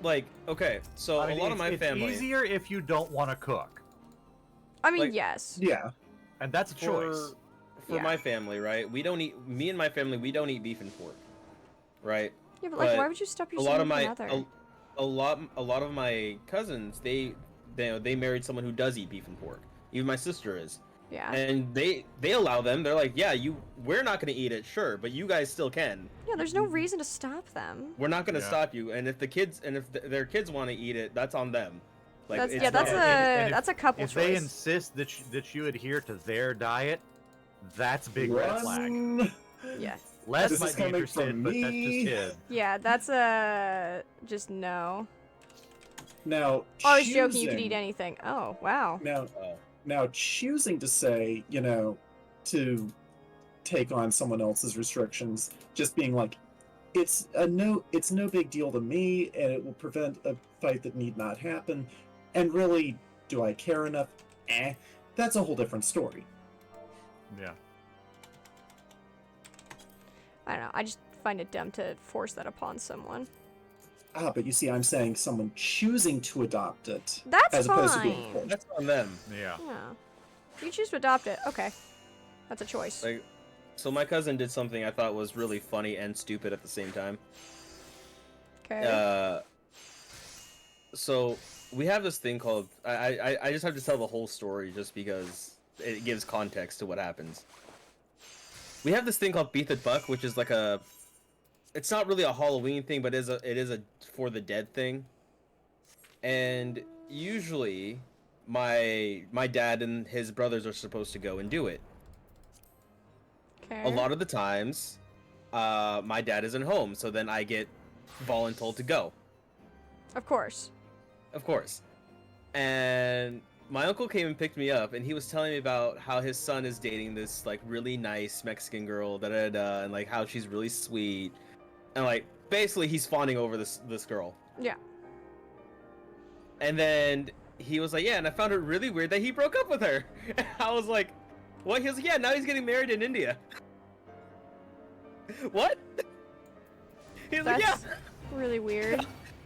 Like, okay, so I mean, a lot of my it's family. easier if you don't want to cook, I mean, Like- yes. Yeah. and that's a choice. For Yeah. my family, right? We don't eat. Me and my family, we don't eat beef and pork, right? Yeah, but like, but why would you stop your A lot of significant my other? a lot of my cousins, they married someone who does eat beef and pork. Even my sister is. Yeah. And they allow them. They're like, yeah, we're not gonna eat it, sure, but you guys still can. Yeah, there's no reason to stop them. We're not gonna Yeah. stop you. And if their kids want to eat it, that's on them. Like, That's it's yeah, that's not- and if- that's a couple If choice. they insist that you adhere to their diet, that's a big red flag. Run. Yeah. Les This is might be coming interested, from but that's me. just him. Yeah, that's a just no. Now, Oh, I was joking. You could choosing- eat anything. Oh, wow. Oh. Now, choosing to say, to take on someone else's restrictions, just being like, it's no big deal to me, and it will prevent a fight that need not happen. And really, do I care enough? That's a whole different story. Yeah. I don't know. I just find it dumb to force that upon someone. But you see, I'm saying someone choosing to adopt it, That's as opposed to being fine. forced. That's on them. Yeah. Yeah. You choose to adopt it. Okay. That's a choice. Like, so my cousin did something I thought was really funny and stupid at the same time. Okay. So we have this thing called I just have to tell the whole story just because it gives context to what happens. We have this thing called Beat the Buck, which is like it's not really a Halloween thing, but it is a for the dead thing. And usually my dad and his brothers are supposed to go and do it. Okay. A lot of the times, my dad isn't home, so then I get voluntold to go. Of course. Of course. And my uncle came and picked me up, and he was telling me about how his son is dating this like really nice Mexican girl, and like how she's really sweet, and like basically he's fawning over this girl. Yeah. And then he was like, yeah, and I found it really weird that he broke up with her. And I was like, what? He was like, yeah, now he's getting married in India. What? He was like, yeah. That's really weird.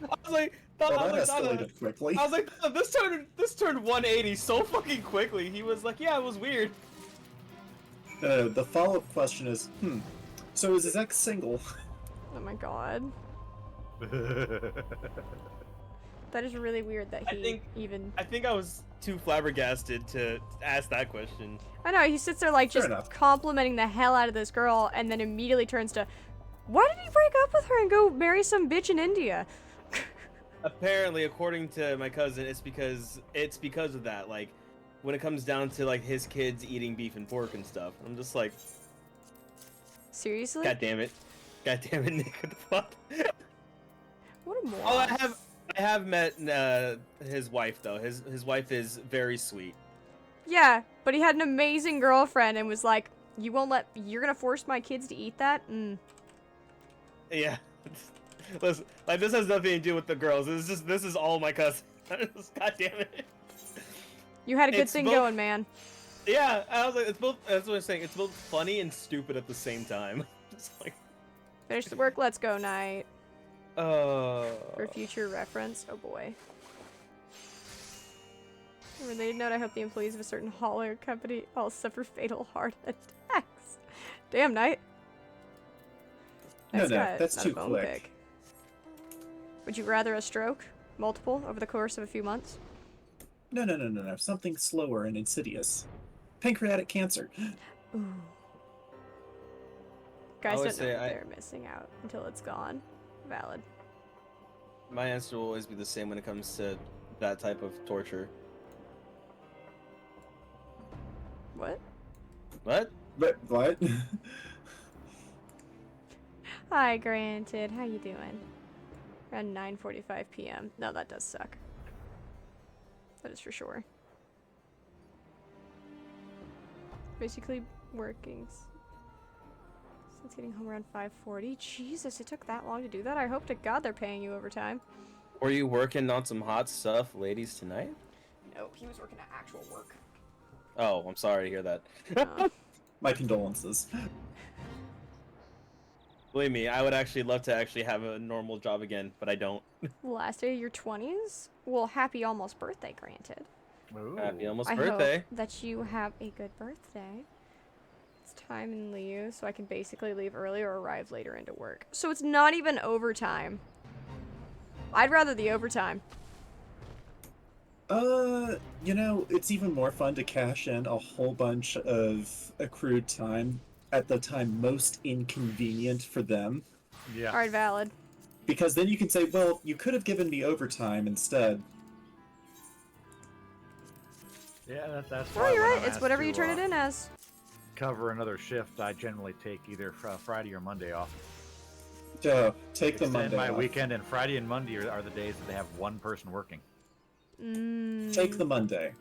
I was like, Well, I that was like, escalated quickly. I was like, this turned 180 so fucking quickly. He was like, yeah, it was weird. The follow-up question is, so is his ex single? Oh my god. That is really weird that I he think- even. I think I was too flabbergasted to ask that question. I know, he sits there like Fair just enough. complimenting the hell out of this girl and then immediately turns to, why did he break up with her and go marry some bitch in India? Apparently, according to my cousin, it's because of that. Like, when it comes down to like his kids eating beef and pork and stuff, I'm just like, Seriously? God damn it, Nick, what the fuck? What a moron. Oh, I have met his wife though. His wife is very sweet. Yeah, but he had an amazing girlfriend and was like, you're gonna force my kids to eat that? Yeah. Listen, like this has nothing to do with the girls. This is all my cousin. God damn it. You had a good It's thing both- going, man. Yeah, I was like, it's both. That's what I'm saying. It's both funny and stupid at the same time. Just like, Finish the work, let's go night. uh. For future reference, oh boy. A related note, I hope the employees of a certain hauler company all suffer fatal heart attacks. Damn, Knight. No, Nice no, got that's another too bone quick. pick. Would you rather a stroke? Multiple over the course of a few months? No. Something slower and insidious. Pancreatic cancer. Ooh. Guys would don't know say what I- they're missing out until it's gone. Valid. My answer will always be the same when it comes to that type of torture. What? What? But what? Hi, Granted. How you doing? Around 9:45 p.m. No, that does suck. That is for sure. Basically working since getting home around 5:40. Jesus, it took that long to do that. I hope to God they're paying you overtime. Were you working on some hot stuff, ladies, tonight? No, he was working at actual work. Oh, I'm sorry to hear that. My condolences. Believe me, I would actually love to actually have a normal job again, but I don't. Last day of your 20s? Well, happy almost birthday, Granted. Ooh. Happy almost I birthday. hope that you have a good birthday. It's time in lieu, so I can basically leave early or arrive later into work. So it's not even overtime. I'd rather the overtime. You know, it's even more fun to cash in a whole bunch of accrued time at the time most inconvenient for them. Yeah. Alright, valid. Because then you can say, well, you could have given me overtime instead. Yeah, that's Oh, why you're when right. I'm It's asked whatever to, you turn it in as. cover another shift, I generally take either Friday or Monday off. Take the Extend Monday my off. weekend, and Friday and Monday are the days that they have one person working. Take the Monday.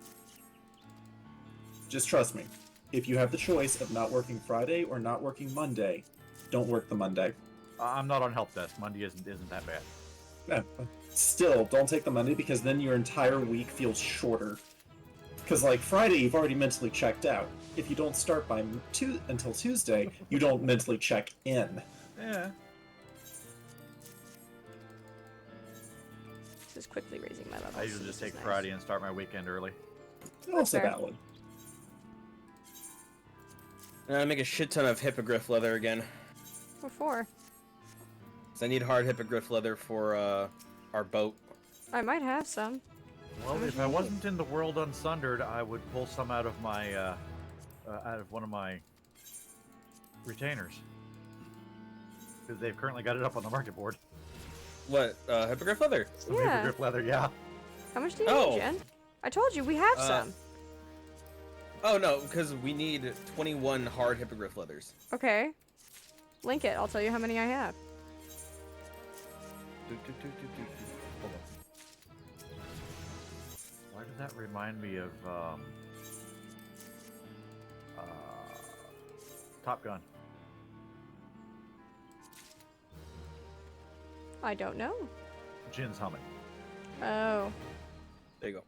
Just trust me. If you have the choice of not working Friday or not working Monday, don't work the Monday. I'm not on help desk. Monday isn't that bad. Still, don't take the Monday because then your entire week feels shorter. Because, like, Friday, you've already mentally checked out. If you don't start by until Tuesday, you don't mentally check in. Yeah. Just quickly raising my level. I usually just take Friday and start my weekend early. Also fair. valid. And I make a shit ton of hippogriff leather again. What for? 'Cause I need hard hippogriff leather for our boat. I might have some. Well, if I wasn't in the world unsundered, I would pull some out of my out of one of my retainers, because they've currently got it up on the market board. What? Hippogriff leather? Some Yeah. hippogriff leather, yeah. How much do you Oh. need, Jen? I told you, we have some. Oh no, because we need 21 hard hippogriff leathers. Okay. Link it. I'll tell you how many I have. Hold on. Why did that remind me of Top Gun? I don't know. Jin's humming. Oh. There you go.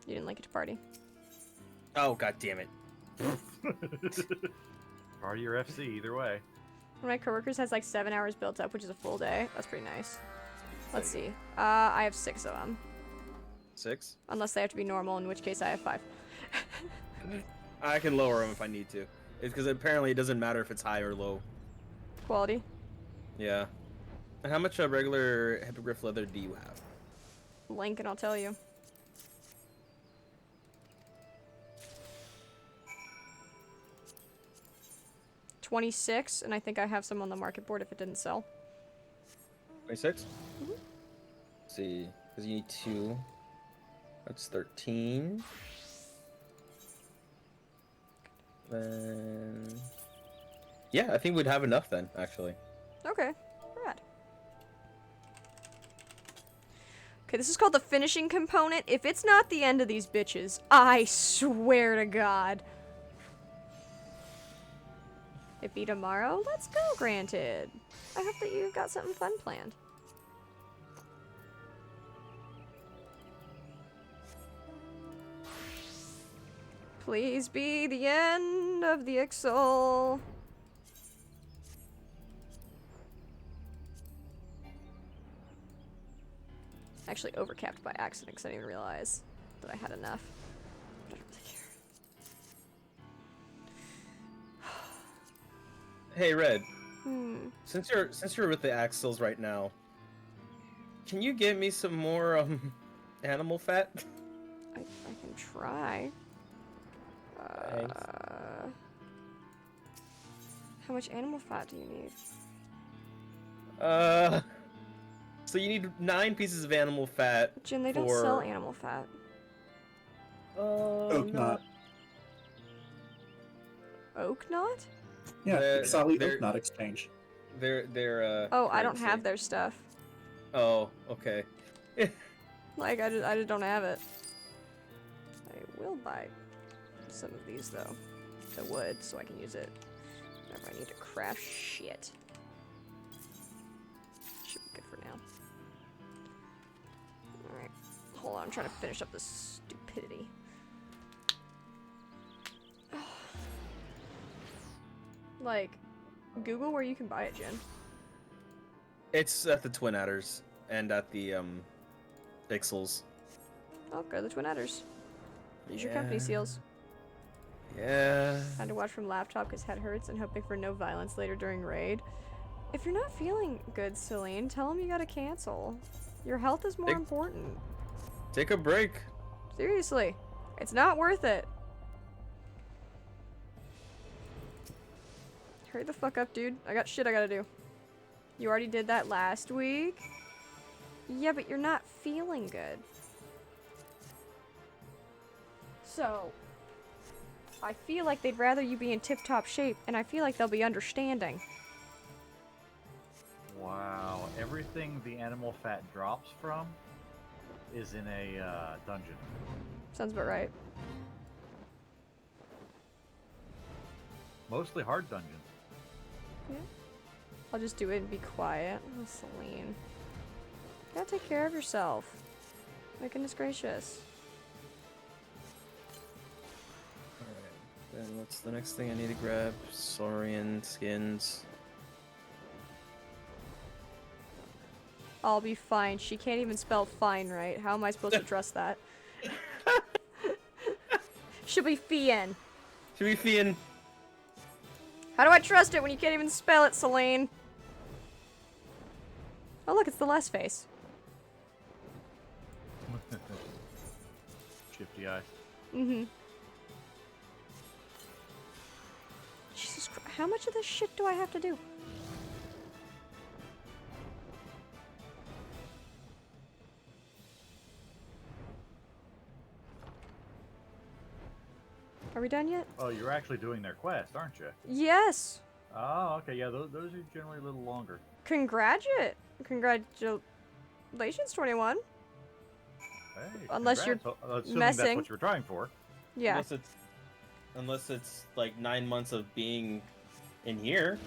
You didn't like it to party. Oh god damn it. Party or FC, either way. One of my coworkers has like 7 hours built up, which is a full day. That's pretty nice. Let's see. I have 6 of them. 6? Unless they have to be normal, in which case I have 5. I can lower them if I need to. It's because apparently it doesn't matter if it's high or low. Quality. Yeah. And how much regular hippogriff leather do you have? Link and I'll tell you. $26, and I think I have some on the market board if it didn't sell. 26? Let's see. Because you need 2. That's 13. Then... Yeah, I think we'd have enough then, actually. Okay, rad. Okay, this is called the finishing component. If it's not the end of these bitches, I swear to God. It be tomorrow? Let's go, granted. I hope that you've got something fun planned. Please be the end of the Ixal. Actually overcapped by accident because I didn't even realize that I had enough. But I don't really care. Hey, Red. Hmm. Since you're with the Axles right now, can you get me some more animal fat? I can try. Thanks. How much animal fat do you need? So you need 9 pieces of animal fat. Jin, they don't for... sell animal fat. Oak knot. Oak knot? Yeah, They're- Ixali they're- Oak Knot Exchange. They're Oh, I don't currency. have their stuff. Oh, okay. Like, I just don't have it. I will buy some of these, though. The wood, so I can use it whenever I need to craft shit. Should be good for now. Alright. Hold on, I'm trying to finish up this stupidity. Like, Google where you can buy it, Jen. It's at the Twin Adders and at the Ixals. Oh, go to the Twin Adders. Use your company Yeah. seals. Yeah. Time to watch from laptop because head hurts and hoping for no violence later during raid. If you're not feeling good, Celine, tell him you gotta cancel. Your health is more Big- important. Take a break. Seriously. It's not worth it. Hurry the fuck up, dude. I got shit I gotta do. You already did that last week? Yeah, but you're not feeling good. So, I feel like they'd rather you be in tip-top shape, and I feel like they'll be understanding. Wow, everything the animal fat drops from is in a dungeon. Sounds about right. Mostly hard dungeons. Yeah. I'll just do it and be quiet. Oh, Celine. You gotta take care of yourself. My goodness gracious. Alright. Then what's the next thing I need to grab? Saurian skins. I'll be fine. She can't even spell fine right. How am I supposed to trust that? She'll be Fian. Should we Fian? How do I trust it when you can't even spell it, Celine? Oh look, it's the last face. Shifty eye. Mm-hmm. Jesus Christ, how much of this shit do I have to do? Are we done yet? Oh, you're actually doing their quest, aren't you? Yes! Oh, okay. Yeah, those are generally a little longer. Congratulations, 21. Hey, Unless you're congrats. Assuming messing. that's what you were trying for. Yeah. Unless it's like 9 months of being in here.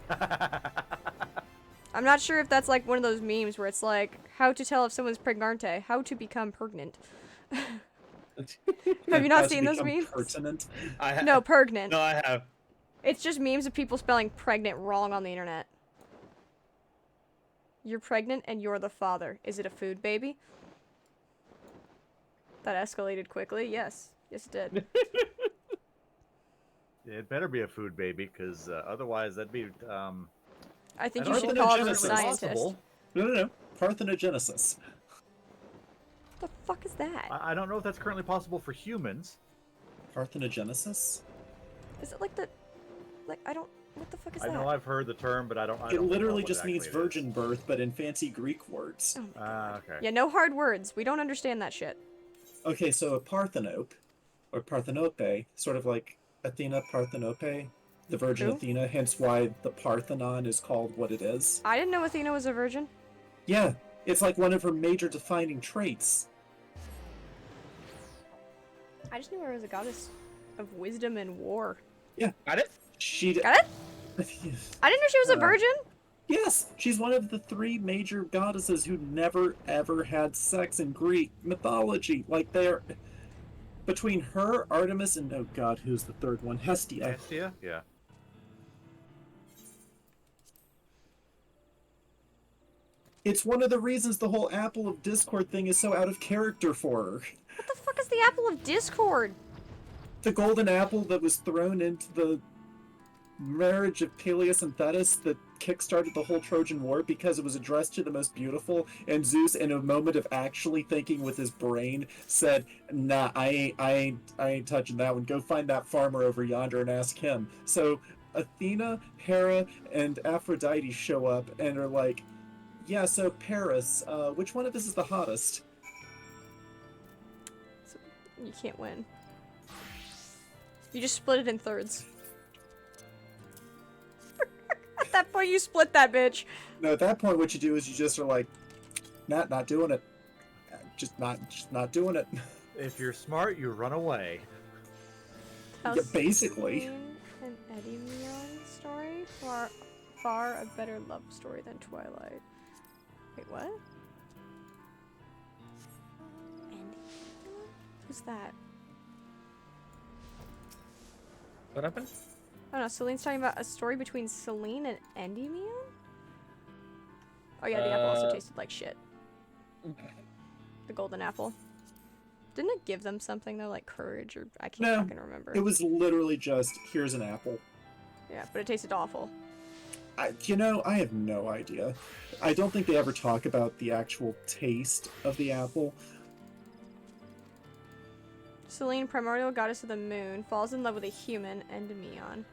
I'm not sure if that's like one of those memes where it's like, how to tell if someone's pregnante, how to become pregnant. Have you not Has seen those become memes? Pertinent. No, pregnant. No, I have. It's just memes of people spelling pregnant wrong on the internet. You're pregnant and you're the father. Is it a food baby? That escalated quickly. Yes. Yes, it did. It better be a food baby, because otherwise that'd be. I think I you don't should think call it a it's scientist. possible. No. Parthenogenesis. What the fuck is that? I don't know if that's currently possible for humans. Parthenogenesis? Is it like the... Like, I don't... What the fuck is I that? know I've heard the term, but I don't. It literally know what just means exactly it is. virgin birth, but in fancy Greek words. Oh my God. Okay. Yeah, no hard words. We don't understand that shit. Okay, so a Parthenope, or Parthenope, sort of like Athena Parthenope, the Virgin Who? Athena, hence why the Parthenon is called what it is. I didn't know Athena was a virgin. Yeah, it's like one of her major defining traits. I just knew her as a goddess of wisdom and war. Got it? She Got it? I didn't know she was a virgin. Yes, she's one of the 3 major goddesses who never ever had sex in Greek mythology. Like they're between her, Artemis, and oh god, who's the third one? Hestia. Hestia? Yeah. It's one of the reasons the whole Apple of Discord thing is so out of character for her. What the fuck is the apple of discord? The golden apple that was thrown into the marriage of Peleus and Thetis that kickstarted the whole Trojan War because it was addressed to the most beautiful, and Zeus, in a moment of actually thinking with his brain, said, "Nah, I ain't touching that one. Go find that farmer over yonder and ask him." So Athena, Hera, and Aphrodite show up and are like, "Yeah, so Paris, which one of us is the hottest?" So, you can't win. You just split it in thirds. At that point, you split that bitch. No, at that point, what you do is you just are like, not doing it. Just not doing it. If you're smart, you run away. Yeah, basically. An Eddie Mion story? Far a better love story than Twilight. Wait, what? Who's that? What happened? Oh no, Celine's talking about a story between Celine and Endymion? Oh yeah, the apple also tasted like shit. The golden apple. Didn't it give them something though, like courage or I can't No, fucking remember. It was literally just, here's an apple. Yeah, but it tasted awful. I have no idea. I don't think they ever talk about the actual taste of the apple. Selene, primordial goddess of the moon, falls in love with a human, Endymion.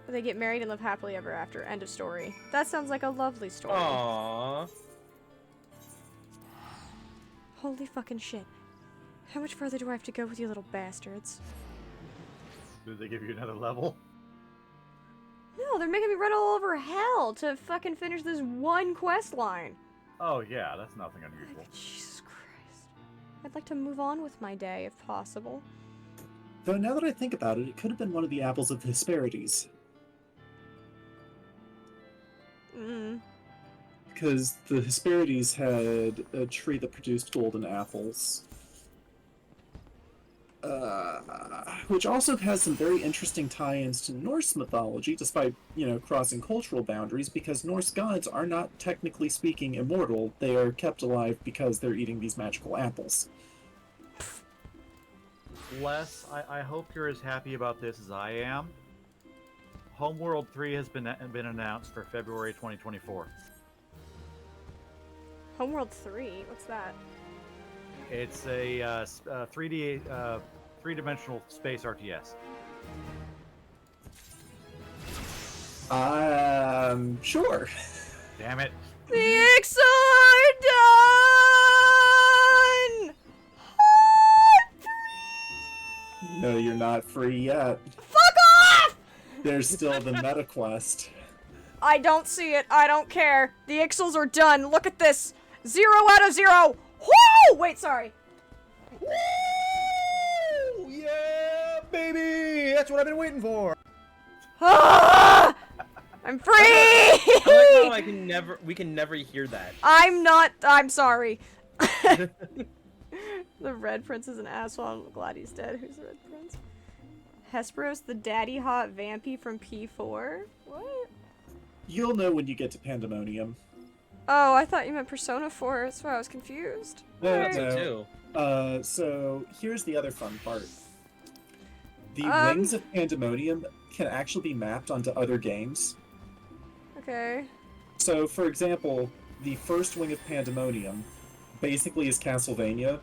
They get married and live happily ever after. End of story. That sounds like a lovely story. Aww. Holy fucking shit. How much further do I have to go with you little bastards? Did they give you another level? No, they're making me run all over hell to fucking finish this one quest line. Oh yeah, that's nothing unusual. Jesus Christ. I'd like to move on with my day if possible. Though now that I think about it, it could have been one of the apples of the Hesperides. Because the Hesperides had a tree that produced golden apples. Which also has some very interesting tie-ins to Norse mythology, despite, crossing cultural boundaries, because Norse gods are not, technically speaking, immortal. They are kept alive because they're eating these magical apples. Les, I hope you're as happy about this as I am. Homeworld 3 has been announced for February 2024. Homeworld 3? What's that? It's a 3D, three-dimensional space RTS. Sure. Damn it. The Ixal are done! No, you're not free yet. Fuck off! There's still the meta quest. I don't see it. I don't care. The Ixals are done. Look at this. 0 out of 0. Woo! Wait, sorry. Woo! Yeah, baby! That's what I've been waiting for. Ah! I'm free! I like how we can never hear that. I'm sorry. The Red Prince is an asshole. I'm glad he's dead. Who's the Red Prince? Hesperos, the daddy hot vampy from P4? What? You'll know when you get to Pandemonium. Oh, I thought you meant Persona 4. That's why I was confused. No, Alright. That's it too. So here's the other fun part. The Um, wings of Pandemonium can actually be mapped onto other games. Okay. So, for example, the first wing of Pandemonium basically is Castlevania,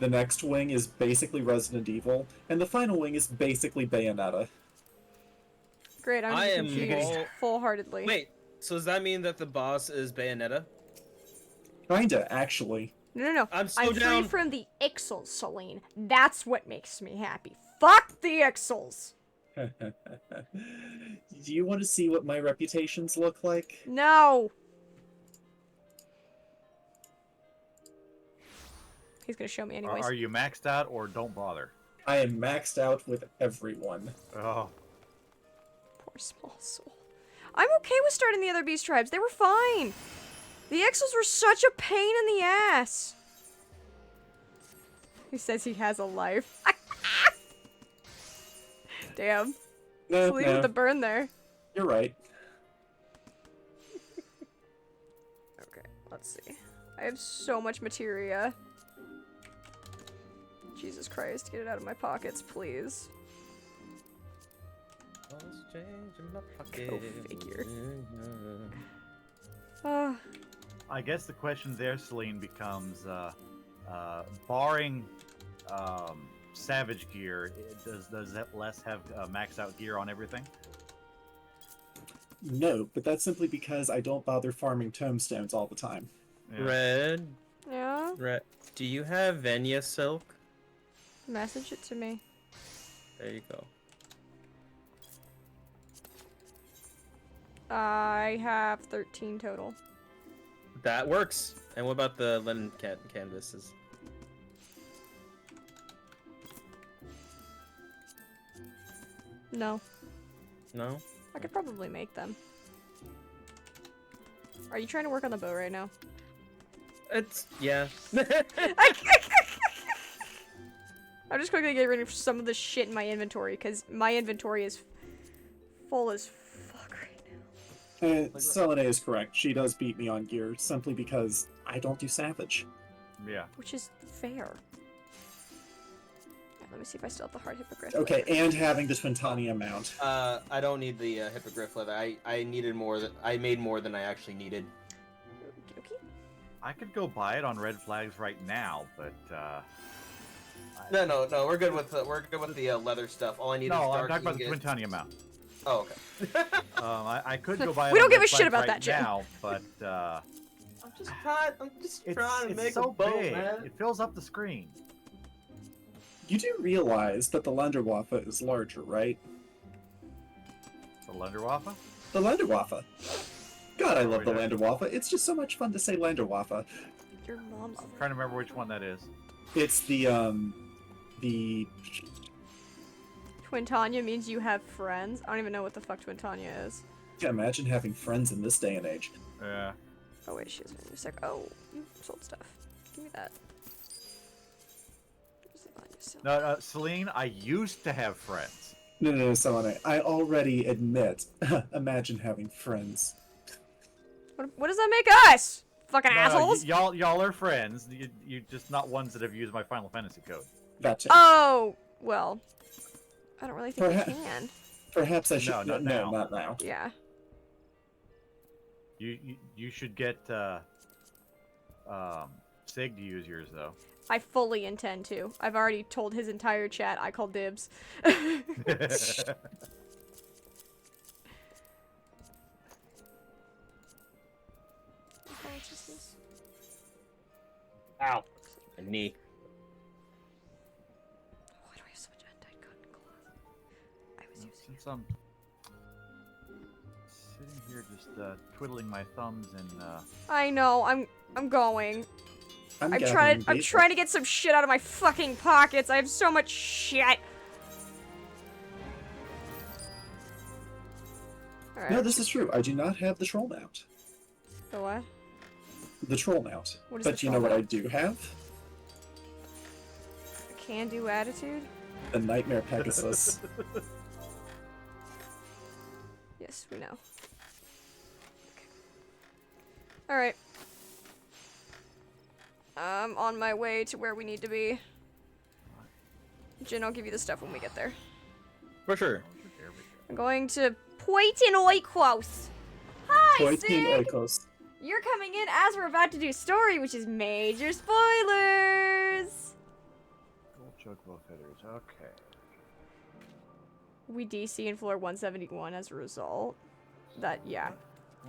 the next wing is basically Resident Evil, and the final wing is basically Bayonetta. Great, I'm I am confused all- full-heartedly. Wait, so does that mean that the boss is Bayonetta? Kinda, actually. No. I'm so I'm down. free from the Ixals, Celine. That's what makes me happy. Fuck the Ixals! Do you want to see what my reputations look like? No! He's gonna show me anyways. Are you maxed out or don't bother? I am maxed out with everyone. Oh. Poor small soul. I'm okay with starting the other beast tribes. They were fine. The Ixals were such a pain in the ass. He says he has a life. Damn. No, Celine with the burn there. you're right. Okay, let's see. I have so much materia. Jesus Christ, get it out of my pockets, please. Go figure. Oh, I guess the question there, Celine, becomes, barring Savage gear, does that Les have maxed out gear on everything? No, but that's simply because I don't bother farming tombstones all the time. Yeah. Red, yeah? do you have Venya silk? Message it to me. There you go. I have 13 total. That works. And what about the linen canvases? No. No? I could probably make them. Are you trying to work on the bow right now? It's, yeah. I'm just quickly getting rid of some of the shit in my inventory, because my inventory is full as fuck right now. Selene is correct. She does beat me on gear simply because I don't do Savage. Yeah. Which is fair. Let me see if I still have the hard hippogriff. Okay, leather. and having the Twintania mount. I don't need the hippogriff leather. I needed more than I made more than I actually needed. Okay. I could go buy it on Red Flags right now, but No, we're good with the leather stuff. All I need is no, I'm dark talking about the ingots. Twintania mount. Oh, okay. I could go buy it. We don't on give Red a shit Flags about right that, Jim. now, but I'm just trying to it's make so a boat, big. man. It fills up the screen. You do realize that the Landerwaffe is larger, right? The Lunderwaffe? The Landerwaffe. God, I love the yeah. Landerwaffe. It's just so much fun to say Landerwaffe. Your mom's. I'm trying to remember which one that is. It's the Twintania means you have friends. I don't even know what the fuck Twintania is. yeah, imagine having friends in this day and age. Yeah. Oh wait, she has a sec. Oh, you sold stuff. Give me that. Where's the line you sell? No, Celine, I used to have friends. No, Selene, I already admit, imagine having friends. What does that make us? Fucking No, assholes. y'all are friends. You just not ones that have used my Final Fantasy code. Gotcha. Oh well. I don't really think I Perhaps- can. Perhaps I should. No, not now. not now. Yeah. You should get Sig to use yours though. I fully intend to. I've already told his entire chat I call dibs. Oh, it's just this. Ow. My knee. Why do I have so much undyed cotton cloth? I was using Since I'm sitting here just twiddling my thumbs and I know, I'm going. I'm gathering basil. trying to get some shit out of my fucking pockets. I have so much shit. Alright. No, this is true. I do not have the troll mount. The what? The troll mount. What is But the you know troll what I mount? do have? A can-do attitude? The Nightmare Pegasus. Yes, we know. Okay. Alright. I'm on my way to where we need to be. Jin, I'll give you the stuff when we get there. For sure. I'm going to Poitin Oikos. Hi, Poitin Sig! Oikos. You're coming in as we're about to do story, which is major spoilers! Gold chocobo feathers. Okay. We DC in floor 171 as a result. Yeah.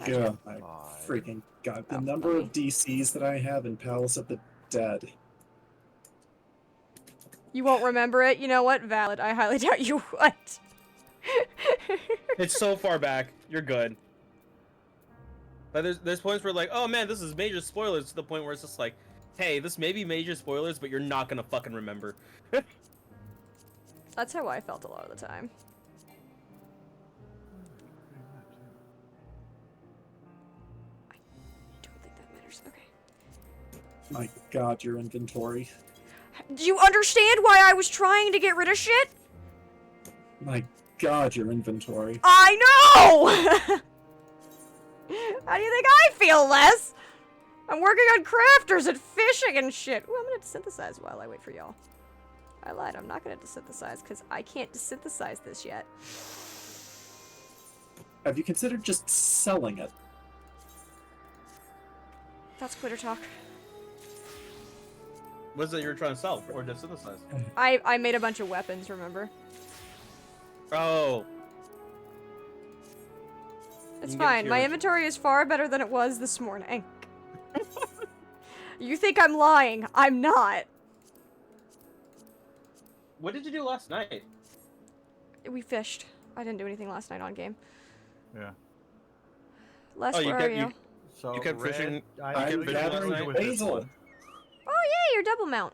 God, my Five. freaking god. The Oh, number funny. of DCs that I have in Palace of the Dead. You won't remember it? You know what? Valid. I highly doubt you would. It's so far back. You're good. But there's points where like, oh man, this is major spoilers to the point where it's just like, hey, this may be major spoilers, but you're not gonna fucking remember. That's how I felt a lot of the time. I don't think that matters. Okay. My god, your inventory. Do you understand why I was trying to get rid of shit? My god, your inventory. I know! How do you think I feel, Les? I'm working on crafters and fishing and shit. Ooh, I'm gonna desynthesize while I wait for y'all. I lied, I'm not gonna desynthesize because I can't desynthesize this yet. Have you considered just selling it? That's quitter talk. What is it you're trying to sell or just synthesize? I made a bunch of weapons, remember? Oh. It's You can get fine. My your- inventory is far better than it was this morning. You think I'm lying? I'm not. What did you do last night? We fished. I didn't do anything last night on game. Yeah. Les, Oh, you where kept- are you? you- So You kept red, fishing- I I'm kept gathering fishing with this basil. one. Oh, yeah, your double mount.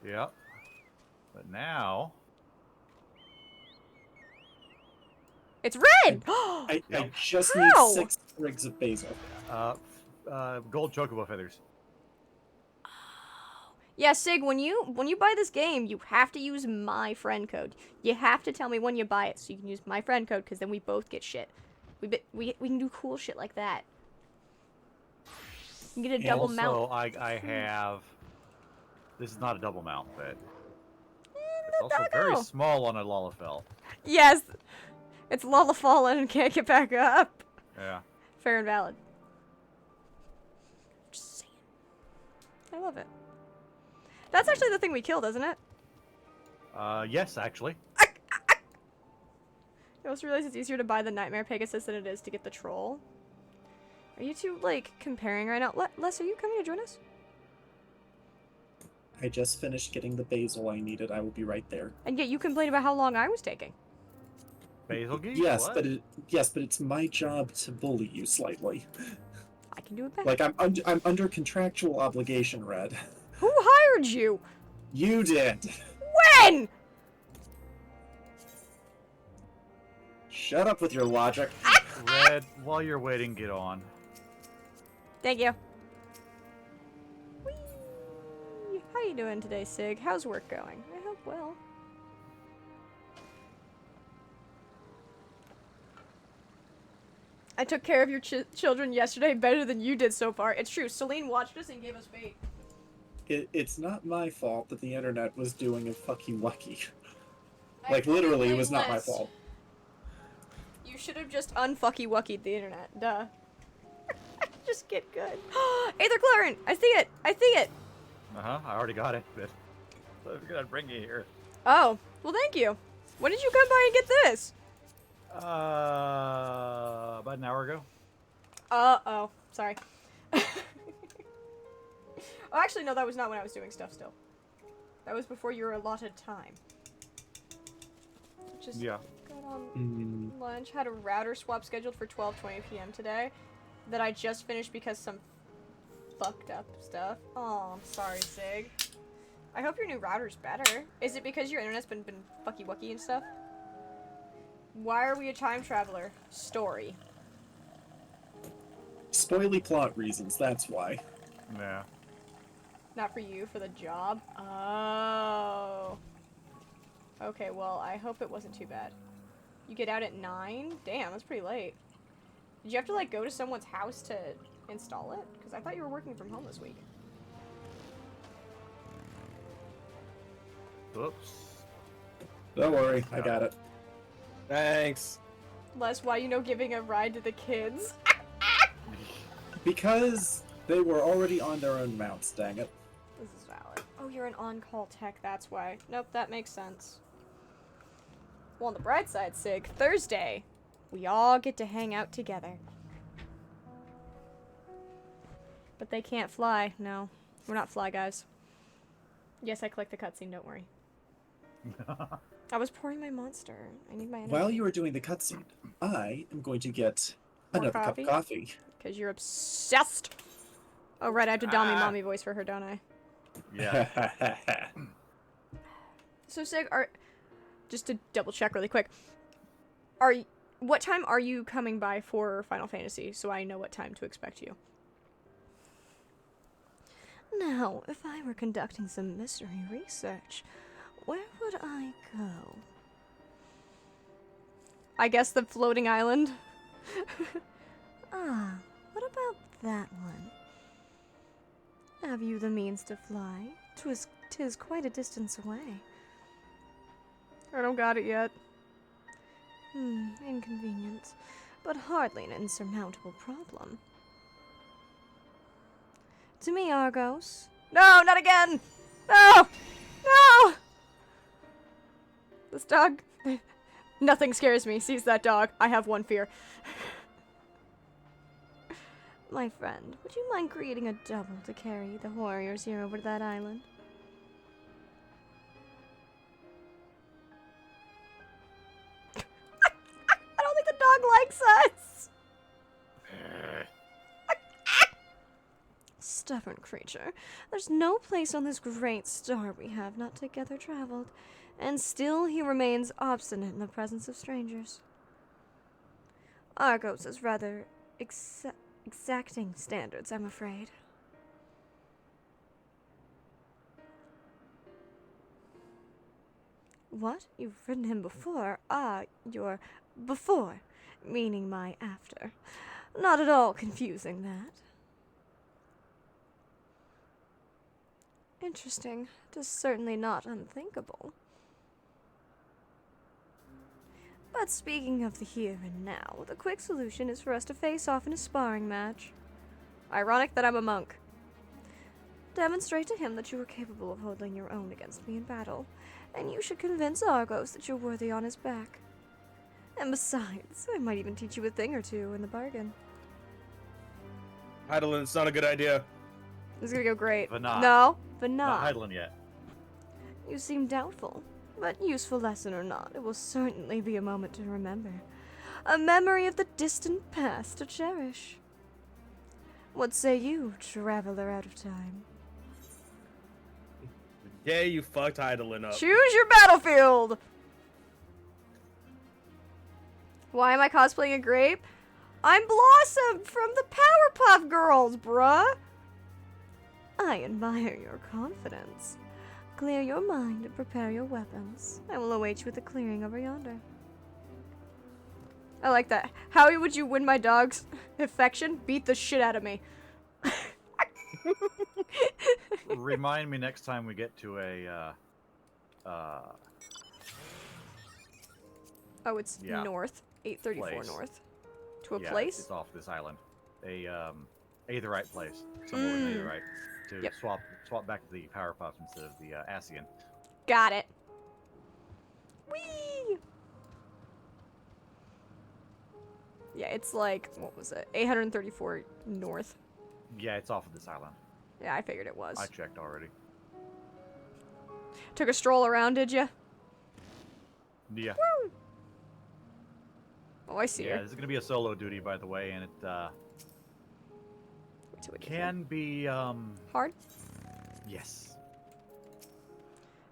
Yep. But now, It's red! I Yep. just How? need 6 sprigs of basil. gold chocobo feathers. Yeah, Sig, when you buy this game, you have to use my friend code. You have to tell me when you buy it so you can use my friend code, because then we both get shit. We can do cool shit like that. You can get a double mount. Also, I have. This is not a double mount, but Also very small on a Lalafell. Yes, it's Lola fallen and can't get back up. Yeah. Fair and valid. Just saying. I love it. That's actually the thing we killed, isn't it? Yes, actually. I also realize it's easier to buy the Nightmare Pegasus than it is to get the Troll. Are you two, like, comparing right now? Les, are you coming to join us? I just finished getting the basil I needed. I will be right there. And yet you complained about how long I was taking. Basil geese? Yes, What? but it's my job to bully you slightly. I can do it better. Like I'm under contractual obligation, Red. Who hired you? You did. When? Shut up with your logic. Red, while you're waiting, get on. Thank you. Whee! How you doing today, Sig? How's work going? I hope well. I took care of your children yesterday better than you did so far. It's true. Celine watched us and gave us bait. It's not my fault that the internet was doing a fucky wucky. I Like literally, it was blame not my Les. fault. You should have just unfucky wuckied the internet. Duh. Just get good. Aether Clarent! I see it! I see it! Uh-huh, I already got it, but I figured I'd bring you here. Oh, well thank you. When did you come by and get this? About an hour ago. Oh, sorry. Oh, actually, no, that was not when I was doing stuff still. That was before your allotted time. Just Yeah. got on lunch, had a router swap scheduled for 12:20 p.m. today that I just finished because some fucked up stuff. Oh, I'm sorry, Sig. I hope your new router's better. Is it because your internet's been fucky wucky and stuff? Why are we a time traveler? Story. Spoily plot reasons, that's why. Yeah. Not for you, for the job? Oh. Okay, well, I hope it wasn't too bad. You get out at 9? Damn, that's pretty late. Did you have to, like, go to someone's house to install it? Because I thought you were working from home this week. Oops. Don't worry, I Yeah. got it. Thanks. Les, why you know giving a ride to the kids? Because they were already on their own mounts, dang it. This is valid. Oh, you're an on-call tech, that's why. Nope, that makes sense. Well, on the bright side, Sig, Thursday, we all get to hang out together. But they can't fly. No, we're not fly guys. Yes, I clicked the cutscene, don't worry. I was pouring my monster. I need my energy. While you are doing the cutscene, I am going to get More another cup coffee? of coffee. Because you're obsessed. Oh, right, I have to dummy mommy voice for her, don't I? Yeah. So, Sig, just to double check really quick, what time are you coming by for Final Fantasy, so I know what time to expect you? Now, if I were conducting some mystery research, where would I go? I guess the floating island. What about that one? Have you the means to fly? 'Tis quite a distance away. I don't got it yet. Inconvenience, but hardly an insurmountable problem. To me, Argos. No, not again! No! No! This dog. Nothing scares me. Seize that dog. I have one fear. My friend, would you mind creating a double to carry the warriors here over to that island? I don't think the dog likes us! Stubborn creature. There's no place on this great star we have not together traveled, and still he remains obstinate in the presence of strangers. Argos is rather exacting standards, I'm afraid. What? You've ridden him before? Ah, your before, meaning my after. Not at all confusing, that. Interesting. It is certainly not unthinkable. But speaking of the here and now, the quick solution is for us to face off in a sparring match. Ironic that I'm a monk. Demonstrate to him that you are capable of holding your own against me in battle, and you should convince Argos that you're worthy on his back. And besides, I might even teach you a thing or two in the bargain. Heidelin, it's not a good idea. This is gonna go great. Vanat. No, but Not Heidelin yet. You seem doubtful, but useful lesson or not, it will certainly be a moment to remember. A memory of the distant past to cherish. What say you, traveler out of time? Yeah, you fucked Heidelin up. Choose your battlefield! Why am I cosplaying a grape? I'm Blossom from the Powerpuff Girls, bruh! I admire your confidence. Clear your mind and prepare your weapons. I will await you at the clearing over yonder. I like that. How would you win my dog's affection? Beat the shit out of me. Remind me next time we get to a Oh, it's Yeah. north. 834 Place. north. To a yeah, place? It's off this island. A Aetheryte place. Somewhere in Aetheryte. To Yep. swap back to the Powerpuffs instead of the Asian. Got it. Whee! Yeah, it's like, what was it? 834 north. Yeah, it's off of this island. Yeah, I figured it was. I checked already. Took a stroll around, did ya? Yeah. Oh, I see Yeah, her. this is gonna be a solo duty, by the way, and it Wait till we get can be there. Hard? yes.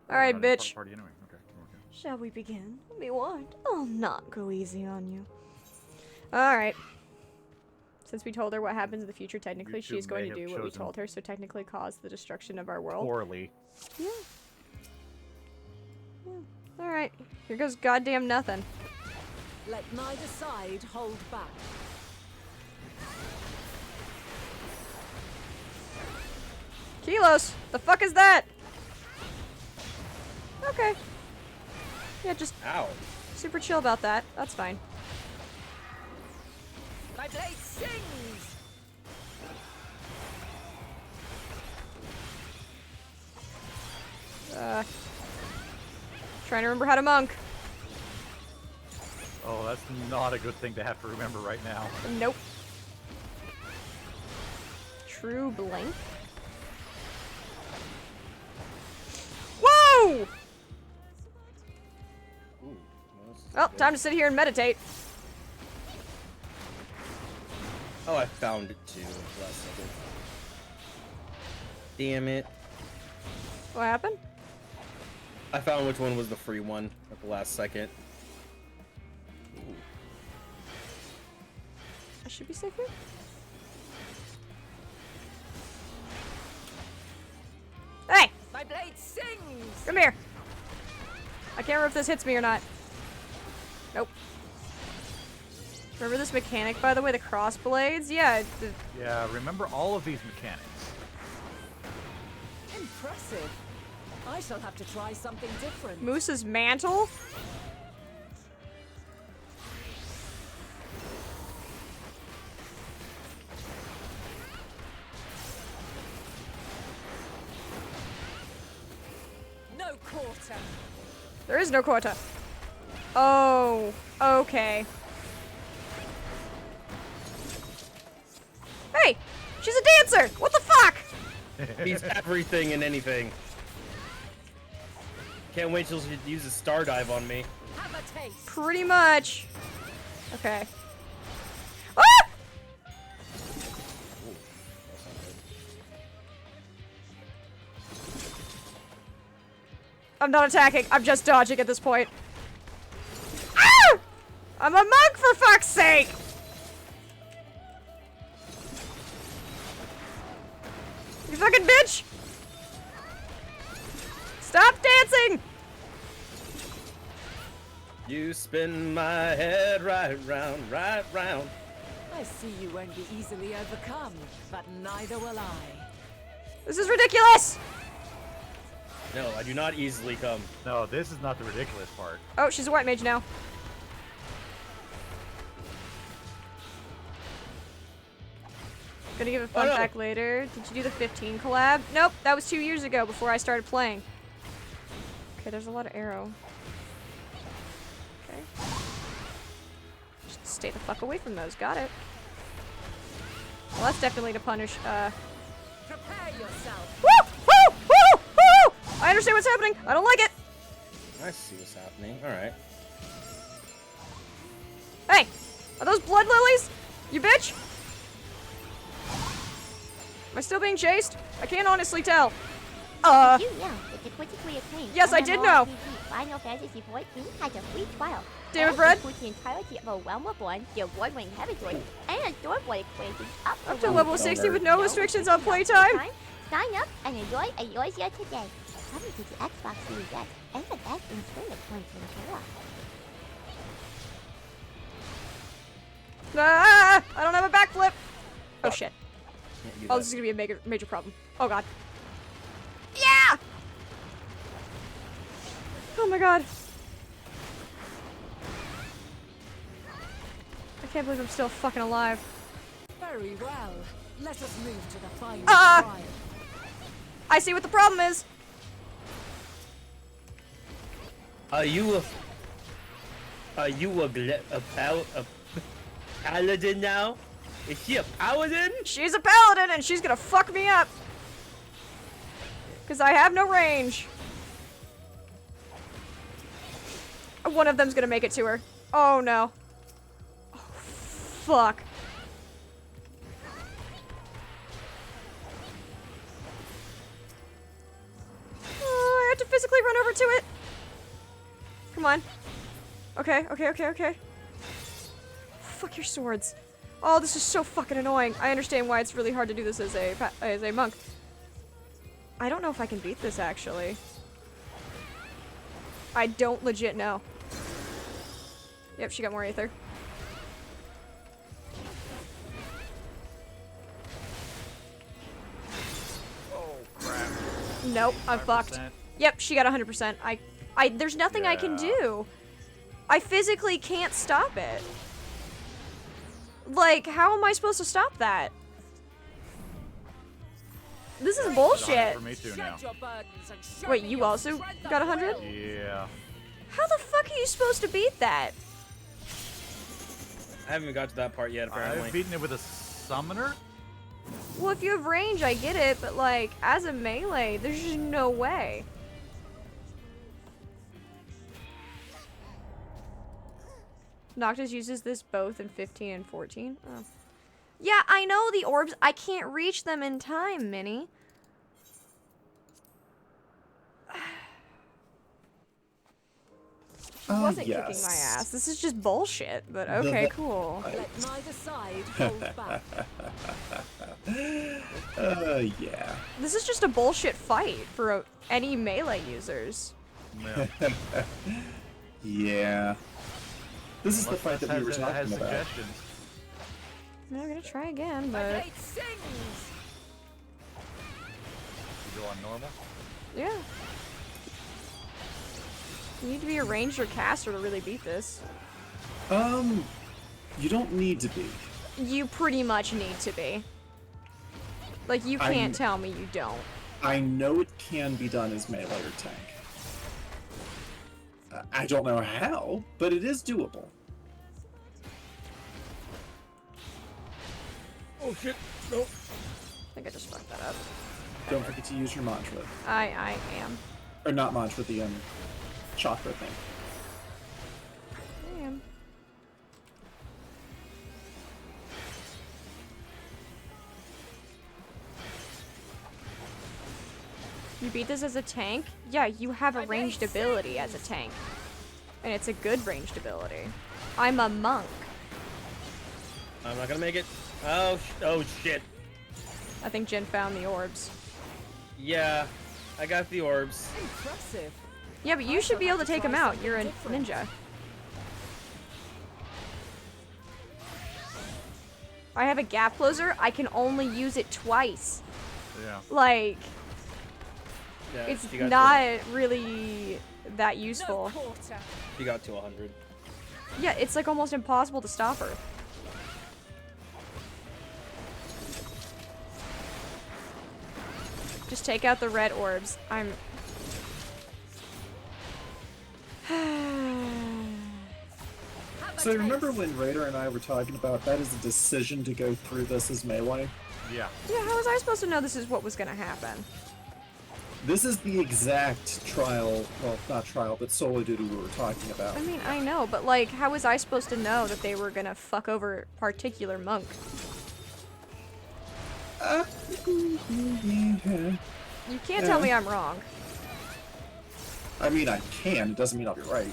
Alright, Not in bitch. Party anyway. Okay. Shall we begin? Be warned, I'll not go easy on you. Alright. Since we told her what happens in the future, technically You two she's going may to do have what we chosen told her, so technically cause the destruction of our world. Poorly. Yeah. Alright, here goes goddamn nothing. Let neither side hold back. Kilos! The fuck is that? Okay. Yeah, just Ow. super chill about that. That's fine. My blade sings! Trying to remember how to monk. Oh, that's not a good thing to have to remember right now. Nope. True blink. Whoa! Ooh, well, this is Oh, good. time to sit here and meditate. Oh, I found it too. Last second. Damn it. What happened? I found which one was the free one at the last second. Ooh. I should be safe here. Hey! My blade sings! Come here! I can't remember if this hits me or not. Nope. Remember this mechanic, by the way? The cross blades? Yeah. Yeah, remember all of these mechanics. Impressive. I shall have to try something different. Moose's mantle? No quarter. There is no quota. Oh, okay. Hey! She's a dancer! What the fuck? He's everything and anything. Can't wait till she uses star dive on me. Have a taste. Pretty much. Okay. Ah! Ooh, that's not good. I'm not attacking. I'm just dodging at this point. Ah! I'm a monk, for fuck's sake! You fucking bitch! Stop dancing! You spin my head right round, right round. I see you won't be easily overcome, but neither will I. This is ridiculous! No, I do not easily come. No, this is not the ridiculous part. Oh, she's a white mage now. Gonna give a fun no. fact later. Did you do the 15 collab? Nope, that was 2 years ago before I started playing. Okay, there's a lot of arrow. Okay. Just stay the fuck away from those. Got it. Well, that's definitely to punish, Prepare yourself. Woo! Woo! Woo! Woo! I understand what's happening. I don't like it. I see what's happening. All right. Hey! Are those blood lilies? You bitch! Am I still being chased? I can't honestly tell. Did you know that the critically acclaimed Yes, I did know. MMORPG Final Fantasy XIV has a free trial? Damn it, And Brett. includes the entirety of A Realm Reborn, the award-winning Heavenwood, and Stormwood expansion up Up to Realm level Reborn. 60 with no restrictions on playtime. Sign up and enjoy a Eorzea today. Coming to the Xbox Series X and the best in spring of 2024. Ah! I don't have a backflip. Oh shit. Can't do Oh, that. this is gonna be a major problem. Oh god. Yeah! Oh my god. I can't believe I'm still fucking alive. Very well. Let us move to the final Ah! trial. I see what the problem is. Are you a paladin now? Is she a paladin? She's a paladin and she's gonna fuck me up. Cause I have no range. One of them's gonna make it to her. Oh no. Oh, fuck. Oh, I have to physically run over to it. Come on. Okay, okay, okay, okay. Fuck your swords. Oh, this is so fucking annoying. I understand why it's really hard to do this as a monk. I don't know if I can beat this, actually. I don't legit know. Yep, she got more aether. Oh crap. Nope, I'm fucked. 5%. Yep, she got 100%. There's nothing I can Yeah. do. I physically can't stop it. Like, how am I supposed to stop that? This is bullshit. For me too now. Shed your burdens and show Wait, me you your also strength got of 100? will. Yeah. How the fuck are you supposed to beat that? I haven't even got to that part yet, apparently. I've beaten it with a summoner. Well, if you have range, I get it, but like, as a melee, there's just no way. Noctis uses this both in 15 and 14. Oh. Yeah, I know the orbs. I can't reach them in time, Minnie. She wasn't kicking my ass. This is just bullshit, but okay, cool. Let neither side hold back. Yeah. This is just a bullshit fight for any melee users. Yeah. Yeah. This is the Unless fight that we were has talking about. suggestions. I'm gonna try again, The but gate sings. You go on normal. yeah. You need to be a ranger caster to really beat this. You don't need to be. You pretty much need to be. Like, you I'm- can't tell me you don't. I know it can be done as melee or tank. I don't know how, but it is doable. Oh shit! No. I think I just fucked that up. Don't forget to use your mantra. I am. Or not mantra, the chakra thing. I am. You beat this as a tank? Yeah, you have a ranged ability as a tank. And it's a good ranged ability. I'm a monk. I'm not gonna make it. Oh, oh shit. I think Jin found the orbs. Yeah, I got the orbs. Impressive. Yeah, but you should be able to take him out. You're a ninja. I have a gap closer. I can only use it twice. Yeah. Like, Yeah, it's she got not really that No useful. quarter. She got to 100. Yeah, it's like almost impossible to stop her. Just take out the red orbs. I'm... So remember when Raider and I were talking about that as a decision to go through this as melee? Yeah. Yeah, how was I supposed to know this is what was gonna happen? This is the exact trial, well, not trial, but solo duty we were talking about. I mean, I know, but like, how was I supposed to know that they were gonna fuck over particular monk? Yeah. You can't tell me I'm wrong. I mean, I can. It doesn't mean I'll be right.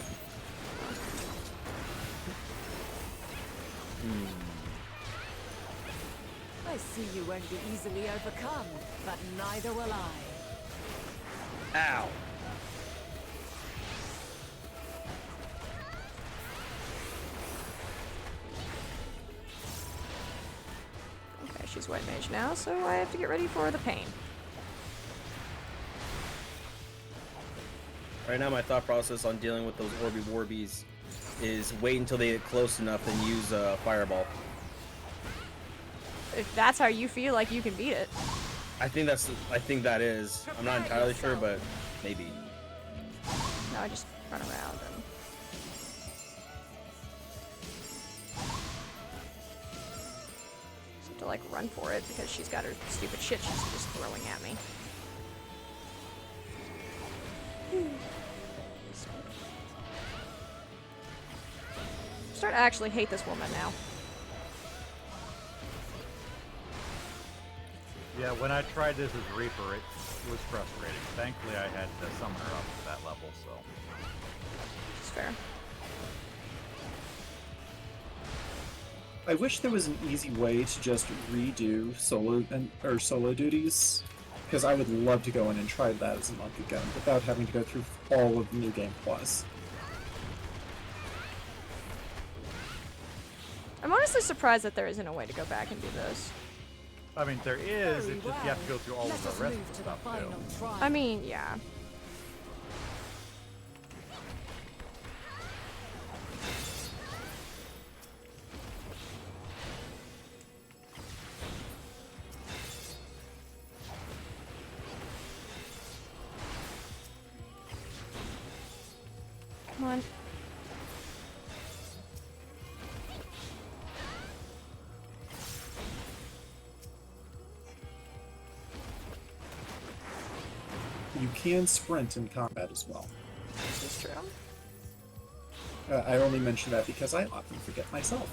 I see you won't be easily overcome, but neither will I. Ow. Okay, she's white mage now, so I have to get ready for the pain. Right now, my thought process on dealing with those Orby Warbies is wait until they get close enough and use a Fireball. If that's how you feel like you can beat it. I think that is. I'm not entirely sure, but maybe. No, I just run around and... Just have to like run for it because she's got her stupid shit she's just throwing at me. I'm starting to actually hate this woman now. Yeah, when I tried this as Reaper, it was frustrating. Thankfully, I had to summon her up to that level, so... It's fair. I wish there was an easy way to just redo solo duties, because I would love to go in and try that as a monk again without having to go through all of the New Game Plus. I'm honestly surprised that there isn't a way to go back and do those. I mean, there is, Very it's just you have to go through all Let of us the rest move of to the the stuff, final too. trial. I mean, yeah. Come on. You can sprint in combat as well. This is true. I only mention that because I often forget myself.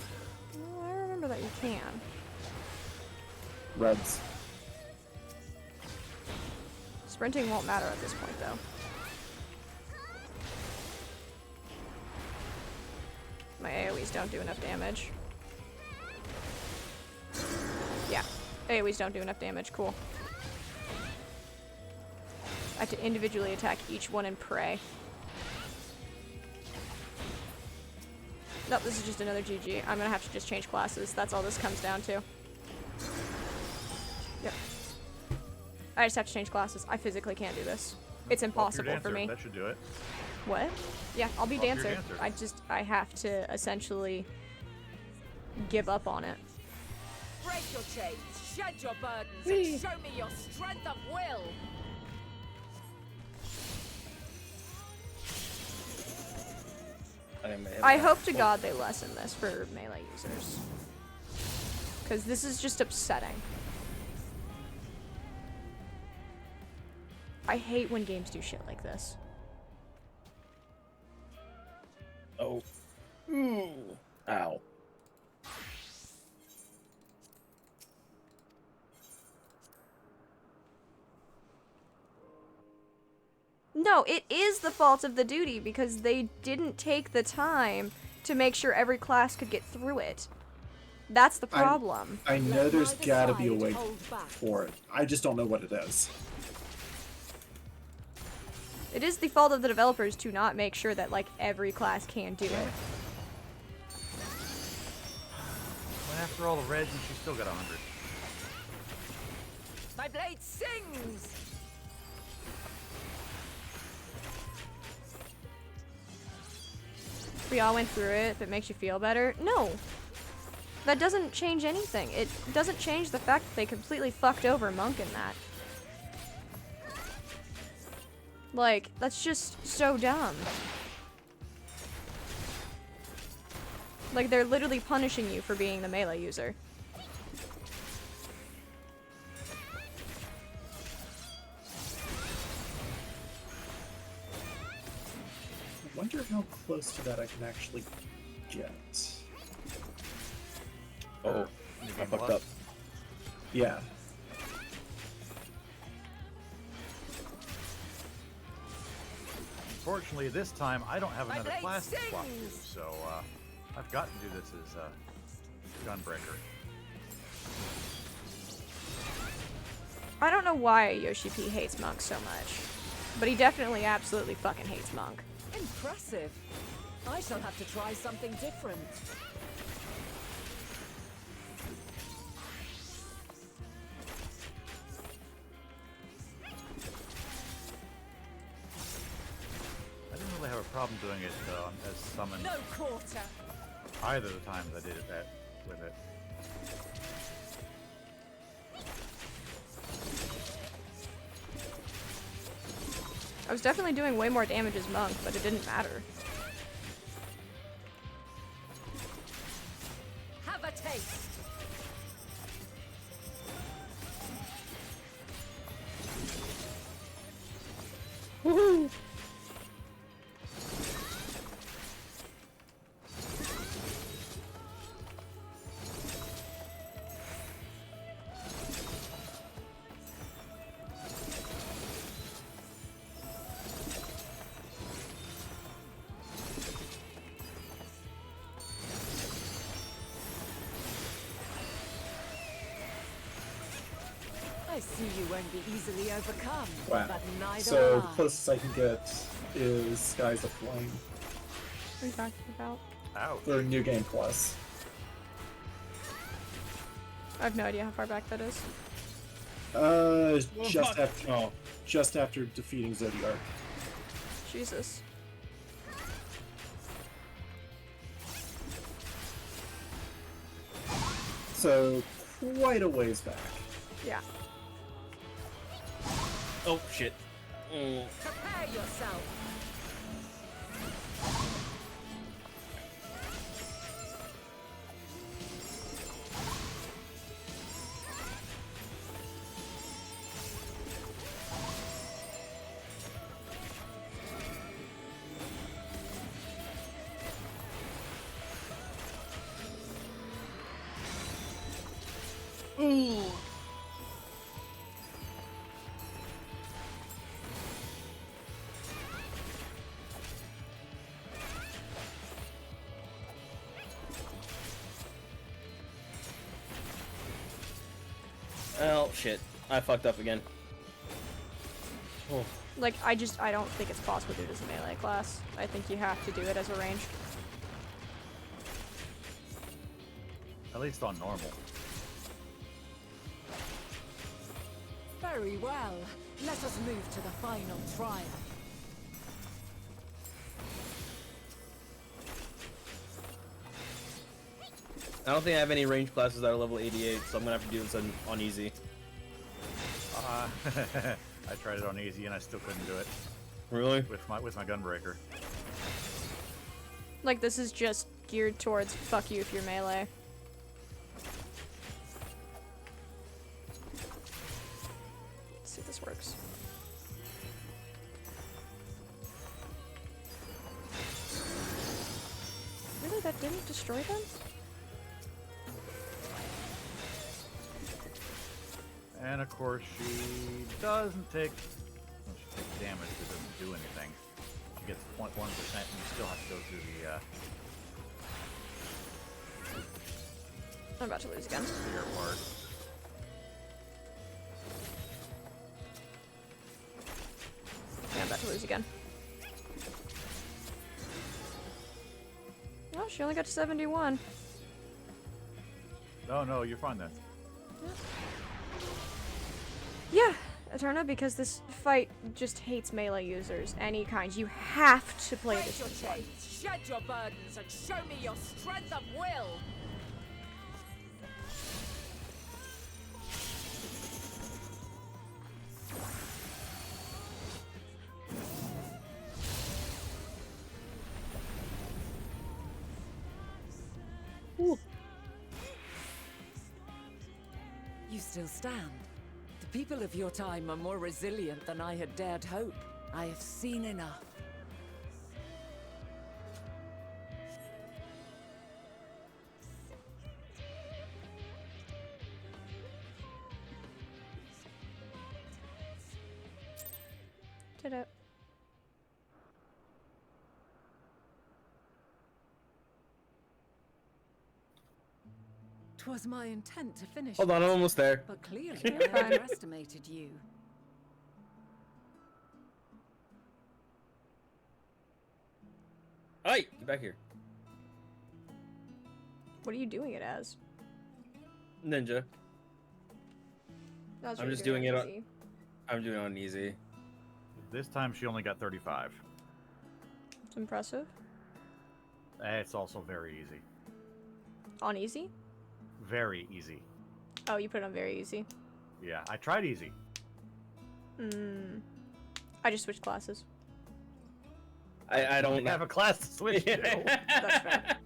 Well, I remember that you can. Reds. Sprinting won't matter at this point, though. My AoEs don't do enough damage. Yeah, AoEs don't do enough damage. Cool. I have to individually attack each one and pray. Nope, this is just another GG. I'm gonna have to just change classes. That's all this comes down to. Yep. I just have to change classes. I physically can't do this. It's impossible Dancer, for me. That should do it. What? Yeah, I'll be Up your dancer. dancer. I have to essentially give up on it. Break your chains, shed your burdens, and show me your strength of will. I hope to God they lessen this for melee users. Because this is just upsetting. I hate when games do shit like this. Oh. Ooh. Ow. No, it is the fault of the duty because they didn't take the time to make sure every class could get through it. That's the problem. I know there's neither gotta be a side way hold back. for it. I just don't know what it is. It is the fault of the developers to not make sure that, like, every class can do it. Went after all the reds and she still got 100. My blade sings! We all went through it. If it makes you feel better. No. That doesn't change anything. It doesn't change the fact that they completely fucked over Monk in that. Like, that's just so dumb. Like, they're literally punishing you for being the melee user. I wonder how close to that I can actually get. Oh, New I game fucked plus? up. Yeah. Fortunately, this time I don't have My another blade class to swap to, sings! so I've got to do this as Gunbreaker. I don't know why Yoshi P hates Monk so much, but he definitely absolutely fucking hates Monk. Impressive. I shall have to try something different. I didn't really have a problem doing it as summon No quarter. either of the times I did it with it. I was definitely doing way more damage as Monk, but it didn't matter. Have a taste. Woohoo! I see you won't be easily overcome, Wow. but neither So am the I. closest I can get is Skies of Flame What are you talking about? Ouch. for New Game Plus. I have no idea how far back that is. Just after defeating Zodiark. Jesus. So quite a ways back. Yeah. Oh shit. Mm. Prepare yourself. Ooh. Oh shit. I fucked up again. Oh. Like, I don't think it's possible to do it as a melee class. I think you have to do it as a ranged. At least on normal. Very well. Let us move to the final trial. I don't think I have any range classes that are level 88, so I'm gonna have to do this on easy. I tried it on easy and I still couldn't do it Really? with my Gunbreaker. Like, this is just geared towards fuck you if you're melee. Let's see if this works. Really? That didn't destroy them? And of course she doesn't take, well, she takes damage but doesn't do anything. She gets 0.1% and you still have to go through the I'm about to lose again. severe part. Yeah, I'm about to lose again. Oh, she only got to 71. No, you're fine then. Yeah, Eterna, because this fight just hates melee users, any kind. You have to play Break this your one. chains, shed your burdens, and show me your strength of will. You still stand. The people of your time are more resilient than I had dared hope. I have seen enough. Did it? 'Twas my intent to finish Hold on, I'm it, almost there. but clearly You're I fine. underestimated you. Hey, get back here. What are you doing it as? Ninja. That's I'm what just you're doing it on- easy. I'm doing it on easy. This time she only got 35. It's impressive. It's also very easy. On easy? Very easy. Oh, you put it on very easy. Yeah, I tried easy. I just switched classes. I don't have a class to switch to. That's fair.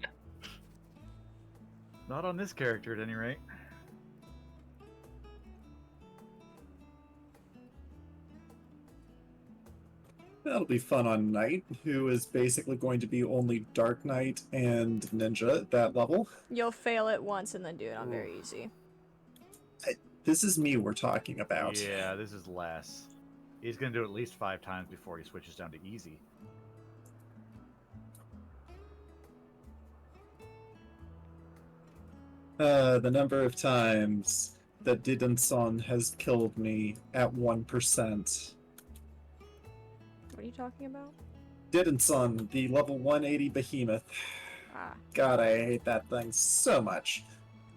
Not on this character, at any rate. That'll be fun on Knight, who is basically going to be only Dark Knight and Ninja at that level. You'll fail it once and then do it on very easy. This is me we're talking about. Yeah, this is less. He's gonna do it at least 5 times before he switches down to easy. The number of times that Didinson has killed me at 1%. What are you talking about? Didinson, the level 180 behemoth. Ah, God, I hate that thing so much.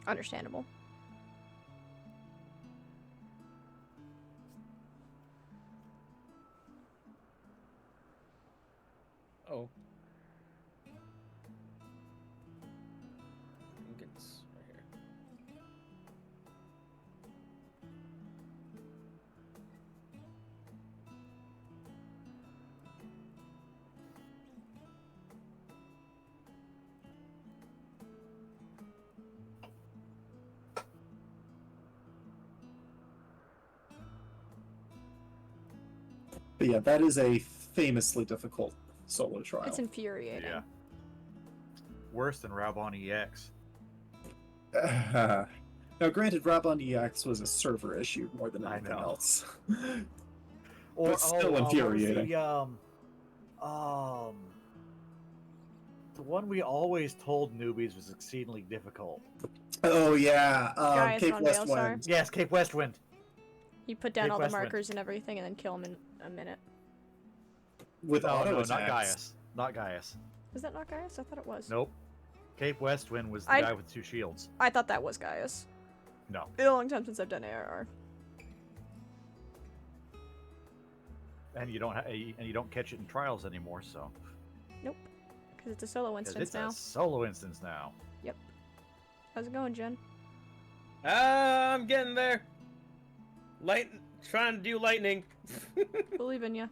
understandable. Oh. I think it's right here. But yeah, that is a famously difficult solo trial. It's infuriating. Yeah. Worse than Raubon EX. Now, granted, Rabon EX was a server issue more than I anything know. else. Or But still what was infuriating. The one we always told newbies was exceedingly difficult. Oh yeah, Gaius Cape von West Baelsar. Wind. Yes, Cape Westwind. You put down Cape all the Westwind. markers and everything and then kill him in a minute. With No, auto no, attacks. not Gaius. Not Gaius. Was that not Gaius? I thought it was. Nope. Cape Westwind was the I- guy with 2 shields. I thought that was Gaius. No. Been a long time since I've done ARR. And you don't catch it in trials anymore, so. Because it's a solo 'Cause instance it's now. a solo instance now. How's it going, Jen? I'm getting there. Trying to do lightning. Believe in ya.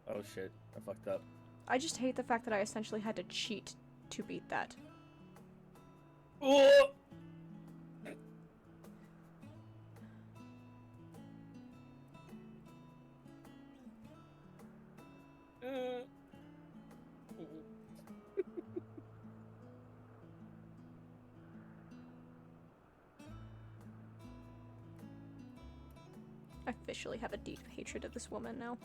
Oh shit, I fucked up. I just hate the fact that I essentially had to cheat to beat that. Oh! I officially have a deep hatred of this woman now.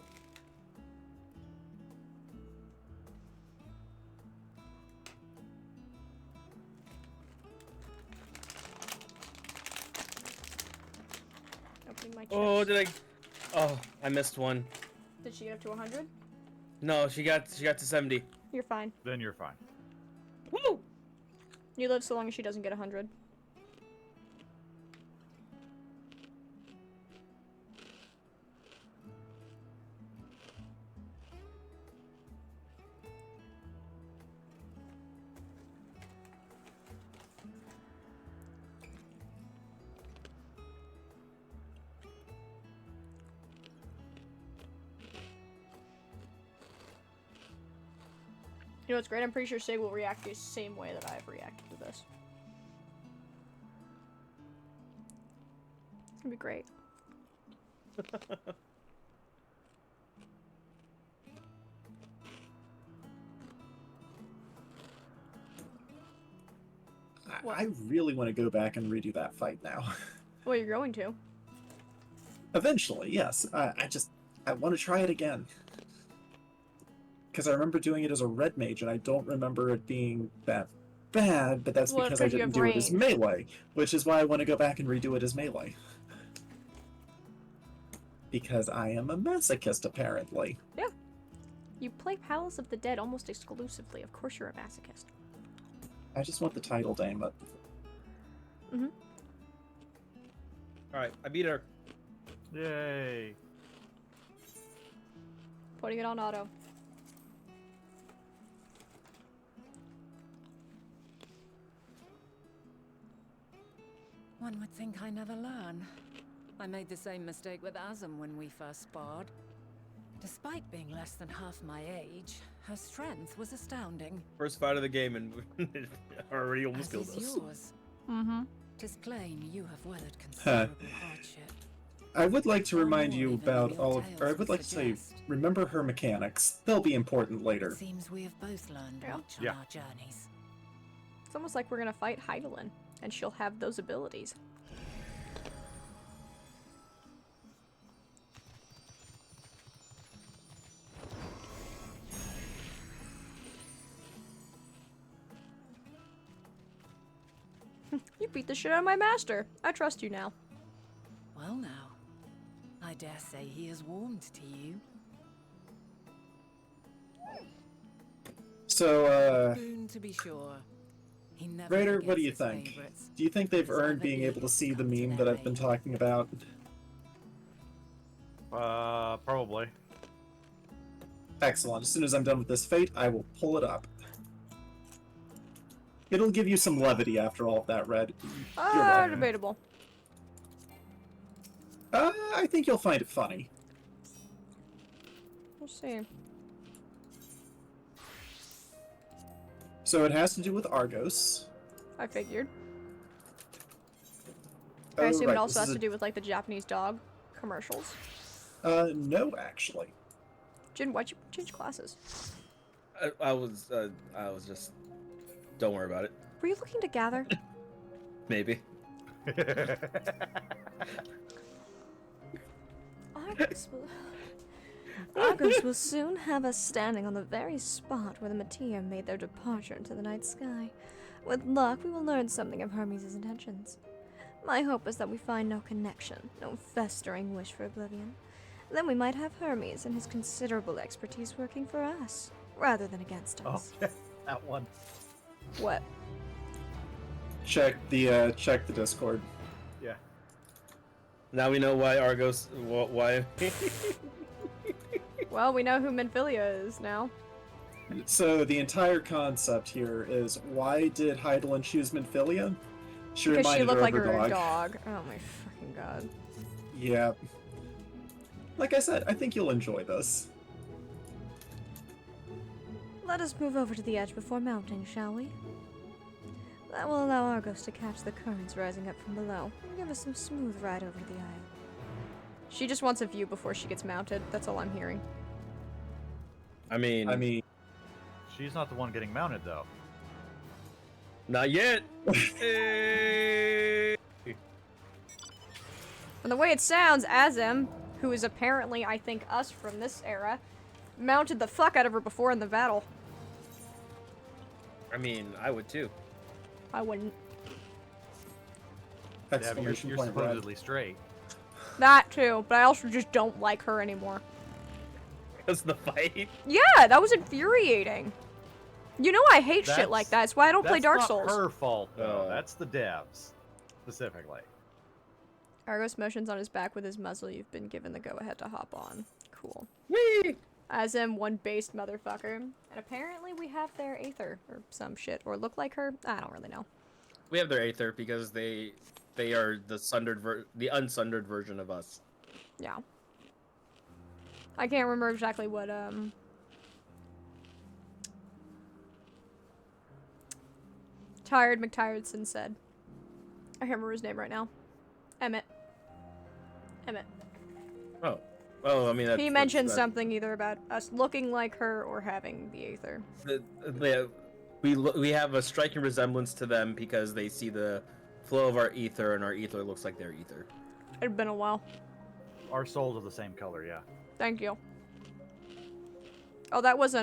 Opening my chest. Oh, did I? Oh, I missed one. Did she get up to 100? No, she got to 70. You're fine. Then you're fine. Woo! You live so long as she doesn't get 100. You know what's great? I'm pretty sure Sig will react the same way that I've reacted to this. It's gonna be great. What? I really want to go back and redo that fight now. Well, you're going to. Eventually, yes. I want to try it again. Because I remember doing it as a red mage, and I don't remember it being that bad, but that's Well, because I 'cause you didn't have do it as range. melee, which is why I want to go back and redo it as melee. Because I am a masochist, apparently. You play Palace of the Dead almost exclusively. Of course you're a masochist. I just want the title, damn it. Alright, I beat her. Yay. Putting it on auto. One would think I never learn. I made the same mistake with Azem when we first sparred. Despite being less than half my age, her strength was astounding. First fight of the game and already almost As killed is us. yours. Mm-hmm. Tis plain you have weathered considerable hardship. I would like to Far remind more you even about than all your of, tales or I would would like to say, suggest. remember her mechanics. They'll be important later. It seems we have both learned Yeah. much on Yeah. our journeys. It's almost like we're gonna fight Heidelin, and she'll have those abilities. You beat the shit out of my master. I trust you now. Well now, I dare say he has warmed to you. So, Boon to be sure. He never Raider, what do forgets you his think? favorites. Do you think they've Does earned either being able to evil see the come to meme their that I've been aid? talking about? Probably. Excellent. As soon as I'm done with this fate, I will pull it up. It'll give you some levity after all of that, Red. You're welcome. Debatable. I think you'll find it funny. We'll see. So it has to do with Argos. I figured. Oh, I assume right, it also this has is to do with like the Japanese dog commercials. No, actually. Jin, why'd you change classes? I was just. Don't worry about it. Were you looking to gather? Maybe. Argos will soon have us standing on the very spot where the Matia made their departure into the night sky. With luck, we will learn something of Hermes' intentions. My hope is that we find no connection, no festering wish for oblivion. Then we might have Hermes and his considerable expertise working for us, rather than against Oh, us. that one. What? Check the Discord. Yeah. Now we know why Argos. Why? Well, we know who Menphilia is now. So the entire concept here is, why did Heidelin choose Menphilia? She Because she reminded looked her like of her her dog. dog. Oh my fucking god. Yeah. Like I said, I think you'll enjoy this. Let us move over to the edge before mounting, shall we? That will allow Argos to catch the currents rising up from below and give us some smooth ride over the isle. She just wants a view before she gets mounted. That's all I'm hearing. I mean, She's not the one getting mounted, though. not yet. Hey. From the way it sounds, Azem, who is apparently, I think, us from this era, mounted the fuck out of her before in the battle. I mean, I would too. I wouldn't. Yeah, but Exclamation you're point, Red. supposedly straight. That too, but I also just don't like her anymore. Because the fight. Yeah, that was infuriating. You know I hate shit like that. It's why I don't play Dark That's Souls. not her fault, though. Oh. That's the devs, specifically. Argos motions on his back with his muzzle. You've been given the go-ahead to hop on. Cool. Whee! Azem, one based motherfucker. And apparently we have their Aether, or some shit, or look like her. I don't really know. We have their Aether because they are the unsundered version of us. Yeah. I can't remember exactly what, Tired McTiredson said. I can't remember his name right now. Emmett. Oh. Well, I mean, He mentioned something either about us looking like her or having the Aether. We have a striking resemblance to them because they see the flow of our ether, and our ether looks like their ether. It'd been a while. Our souls are the same color, yeah. Thank you. Oh, that was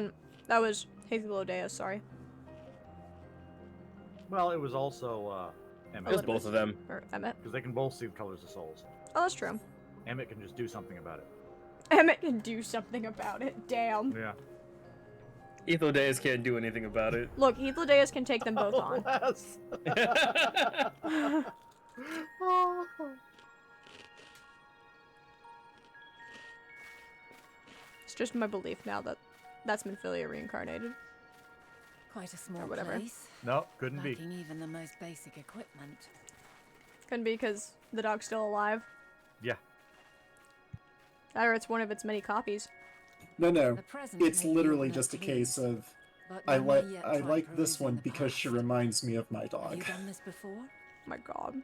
Hazelodea, sorry. Well, it was also Emmett. It was both of them. Or Emmett. Because they can both see the colors of souls. Oh, that's true. Emmett can just do something about it. Emmett can do something about it. Damn. Yeah. Ethodeus can't do anything about it. Look, Heathlodeus can take them both on. Alas. It's just my belief now that that's Minfilia reincarnated. Quite a small Or whatever. place. No, couldn't be. Lacking even the most basic equipment. Couldn't be because the dog's still alive. Yeah. Or it's one of its many copies. No, no. The present It's may be literally not just a his, case of but I one like may yet I try like this perusing one the because she past. reminds me of my Have dog. you done this before? My god.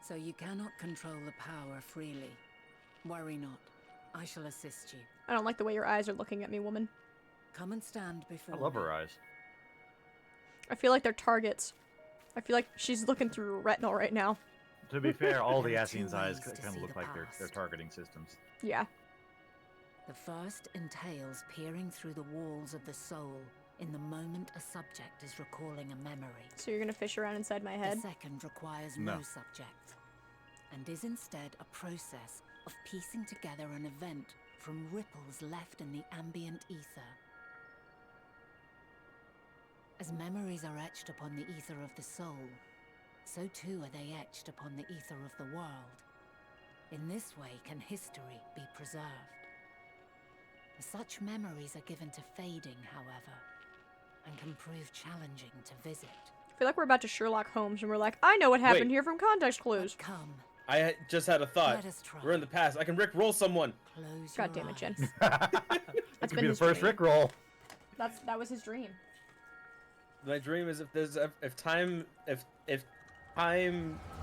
So you cannot control the power freely. Worry not. I shall assist you. I don't like the way your eyes are looking at me, woman. Come and stand I before love me. her eyes. I feel like they're targets. I feel like she's looking through a retinal right now. To be fair, all the There are two Asians' eyes ways to kind see of look the like their past. targeting systems. Yeah. The first entails peering through the walls of the soul in the moment a subject is recalling a memory. So you're gonna fish around inside my head? The second requires No. no subject, and is instead a process of piecing together an event from ripples left in the ambient ether. As memories are etched upon the ether of the soul, so too are they etched upon the ether of the world. In this way can history be preserved. Such memories are given to fading, however, and can prove challenging to visit. I feel like we're about to Sherlock Holmes and we're like, I know what happened Wait. here from context clues. But come, I just had a thought. let us try. We're in the past. I can Rick roll someone. Close God your damn it, Jen. eyes. That could been be the his first dream. Rick roll. That was his dream. My dream is if time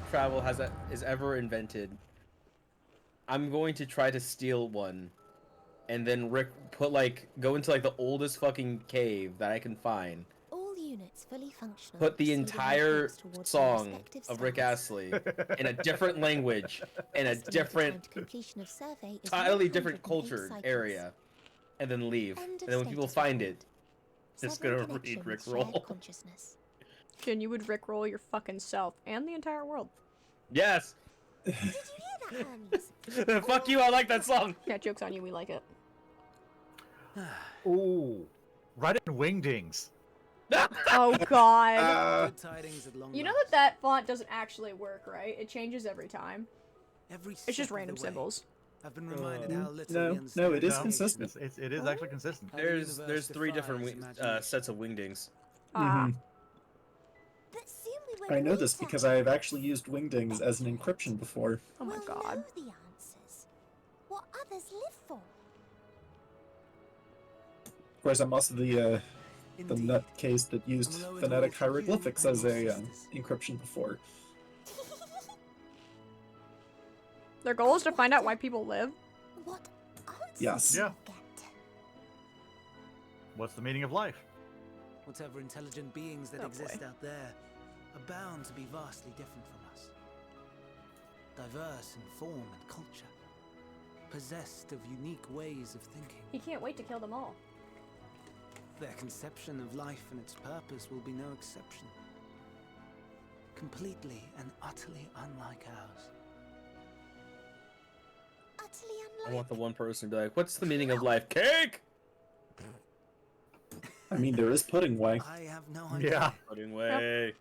travel is ever invented, I'm going to try to steal one, and then Rick go into the oldest fucking cave that I can find. All units fully functional. Put the proceeding entire upwards towards their song respective of Rick stars. Astley in a different language, in a Estimated different, time to completion of survey is entirely different 108 culture cycles. area, and then leave. End And of then when people status find report. it, just Severing gonna read connection Rick with shared roll. consciousness. Jen, you would Rickroll your fucking self and the entire world. Yes. Did you hear that, Hermes? Fuck you! I like that song. Yeah, joke's on you, we like it. Ooh. Right in Wingdings. Oh god. Uh, Tidings at long You know last. that font doesn't actually work, right? It changes every time. Every It's just step of random the way, symbols. I've been reminded how little no, we no, understand it is about consistent. It is actually consistent. how the There's universe three different defies imagination. sets of wingdings. Ah. But soon we won't I know need this to. because I have actually used Wingdings as an encryption before. Oh my We'll god. know the answers. What others live for. Of course, I'm also the Indeed. nutcase that used I'm low in phonetic all for you hieroglyphics and as your a sisters. encryption before. Their goal is to find out why people live. What answers Yes. Yeah. we'll get. What's the meaning of life? Whatever intelligent beings that Oh, exist boy. out there are bound to be vastly different from us. Diverse in form and culture. Possessed of unique ways of thinking. He can't wait to kill them all. Their conception of life and its purpose will be no exception. Completely and utterly unlike ours. Utterly I unlike. want the one person to be like, "What's the meaning of life? Cake." I mean, there is Pudding Way. I have no idea. Yeah. Pudding way.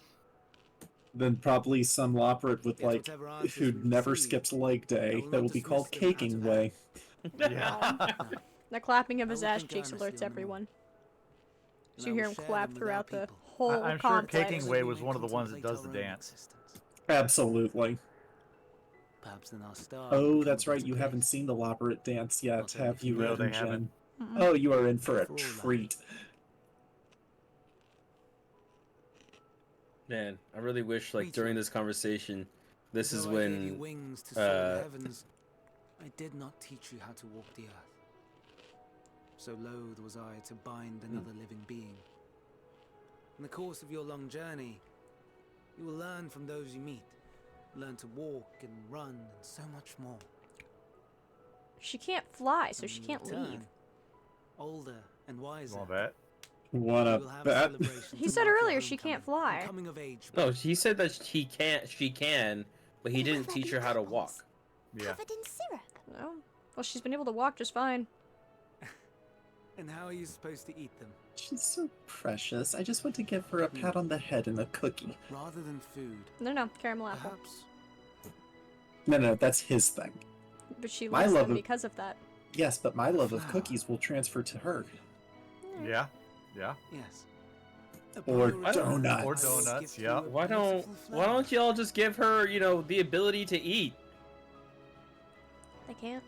Then probably some loperet with Yet like whatever answers who we never receive, skips leg day I will that not will be called dismiss them out Caking of Way. Yeah. No. The clapping of his I will ass think cheeks earnestly alerts on the everyone. And So I you hear will him share clap them with throughout our the people. whole I'm sure complex. Caking Way was one of the ones that does the Contemplate our own dance. existence. Absolutely. Perhaps in our star. Oh, we that's come right. You haven't contemplate seen the loperet dance yet, Not only have you, No, Red they and Jen? haven't. Oh, you are in for a For all that. treat. Man, I really wish like during this conversation, this is Though I gave you when wings to soar the heavens, I did not teach you how to walk the earth. So loath was I to bind another living being. In the course of your long journey, you will learn from those you meet. Learn to walk and run and so much more. She can't fly, so And she in can't return, leave. Older and wiser. Want that? Wanna we will have a bet? celebration He to said mark your earlier she can't homecoming and fly. Coming of age. no, he said that she can, but he Will didn't there teach be her how to apples? walk. Yeah. Covered in syrup. No. Well, she's been able to walk just fine. And how are you supposed to eat them? She's so precious. I just want to give her a pat on the head and a cookie. Rather than food, No, caramel apple. perhaps. No, that's his thing. But she My likes love them of- because of that. Yes, but my love of Flower. cookies will transfer to her. Yeah. Yeah. Yes. Or Upon your return, donuts. I Or will donuts, gift you yeah. a Why beautiful flower. don't y'all just give her, you know, the ability to eat? They can't.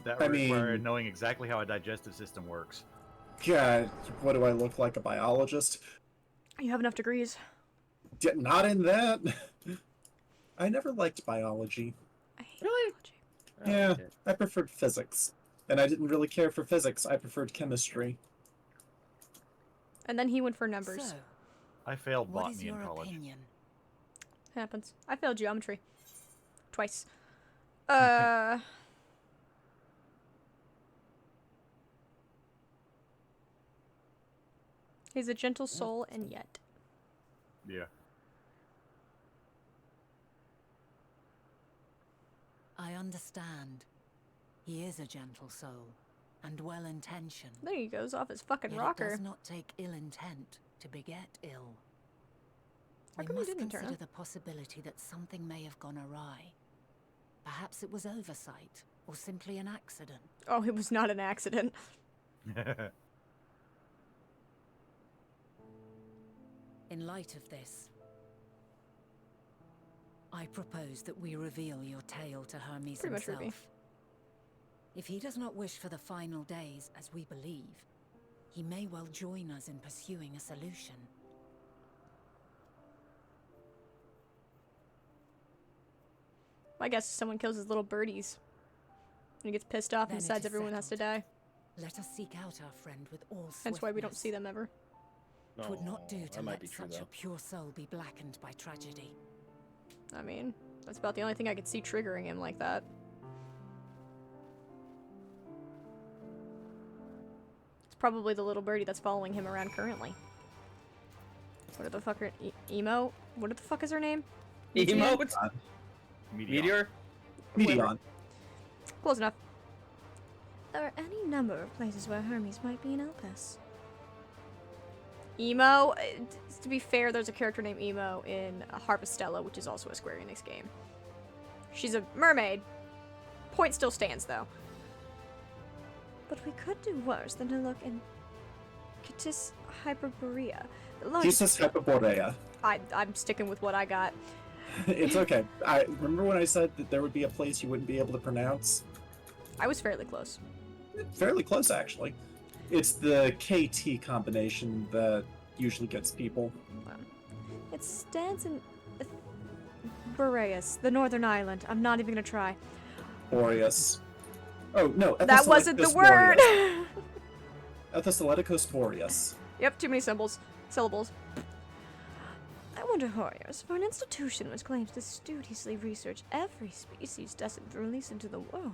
That I would require mean- knowing exactly how a digestive system works. God, what do I look like, a biologist? You have enough degrees. Not in that. I never liked biology. I hate Really? biology. Yeah. Okay. I preferred physics. And I didn't really care for physics. I preferred chemistry. And then he went for numbers. So, I failed what is botany in your college. opinion? Happens. I failed geometry. Twice. He's a gentle soul, and yet. Yeah. I understand. He is a gentle soul, and well-intentioned. There he goes off his fucking Yet rocker. It does not take ill intent to beget ill. How We come he must didn't turn consider up? the possibility that something may have gone awry. Perhaps it was oversight, or simply an accident. Oh, it was not an accident. In light of this, I propose that we reveal your tale to Hermes Pretty much himself. Ruby. If he does not wish for the final days, as we believe, he may well join us in pursuing a solution. My guess is someone kills his little birdies. And he gets pissed off and Then it decides is everyone has to die. Let us seek out our friend with all swiftness. Hence why we don't see them ever. It would not do that to might let be true, such a though. pure soul be blackened by tragedy. I mean, that's about the only thing I could see triggering him like that. It's probably the little birdie that's following him around currently. What the fuck are... Emo? What the fuck is her name? Meteor? Emote? Meteor. Meteor? Medion. Close enough. There are any number of places where Hermes might be in Elpis. Emo? To be fair, there's a character named Emo in Harvestella, which is also a Square Enix game. She's a mermaid. Point still stands, though. But we could do worse than to look in Kittis Hyperborea. The largest... Jesus Hyperborea. I'm sticking with what I got. It's okay. I remember when I said that there would be a place you wouldn't be able to pronounce? I was fairly close. Fairly close, actually. It's the KT combination that usually gets people. It stands in Boreas, the northern island. I'm not even gonna try. Boreas. Oh, no. That wasn't the Ethysaleticus word! Boreas. Ethysaleticus Boreas. Yep, too many syllables. I wonder, Horiers, for an institution which claims to studiously research every species destined for release into the world,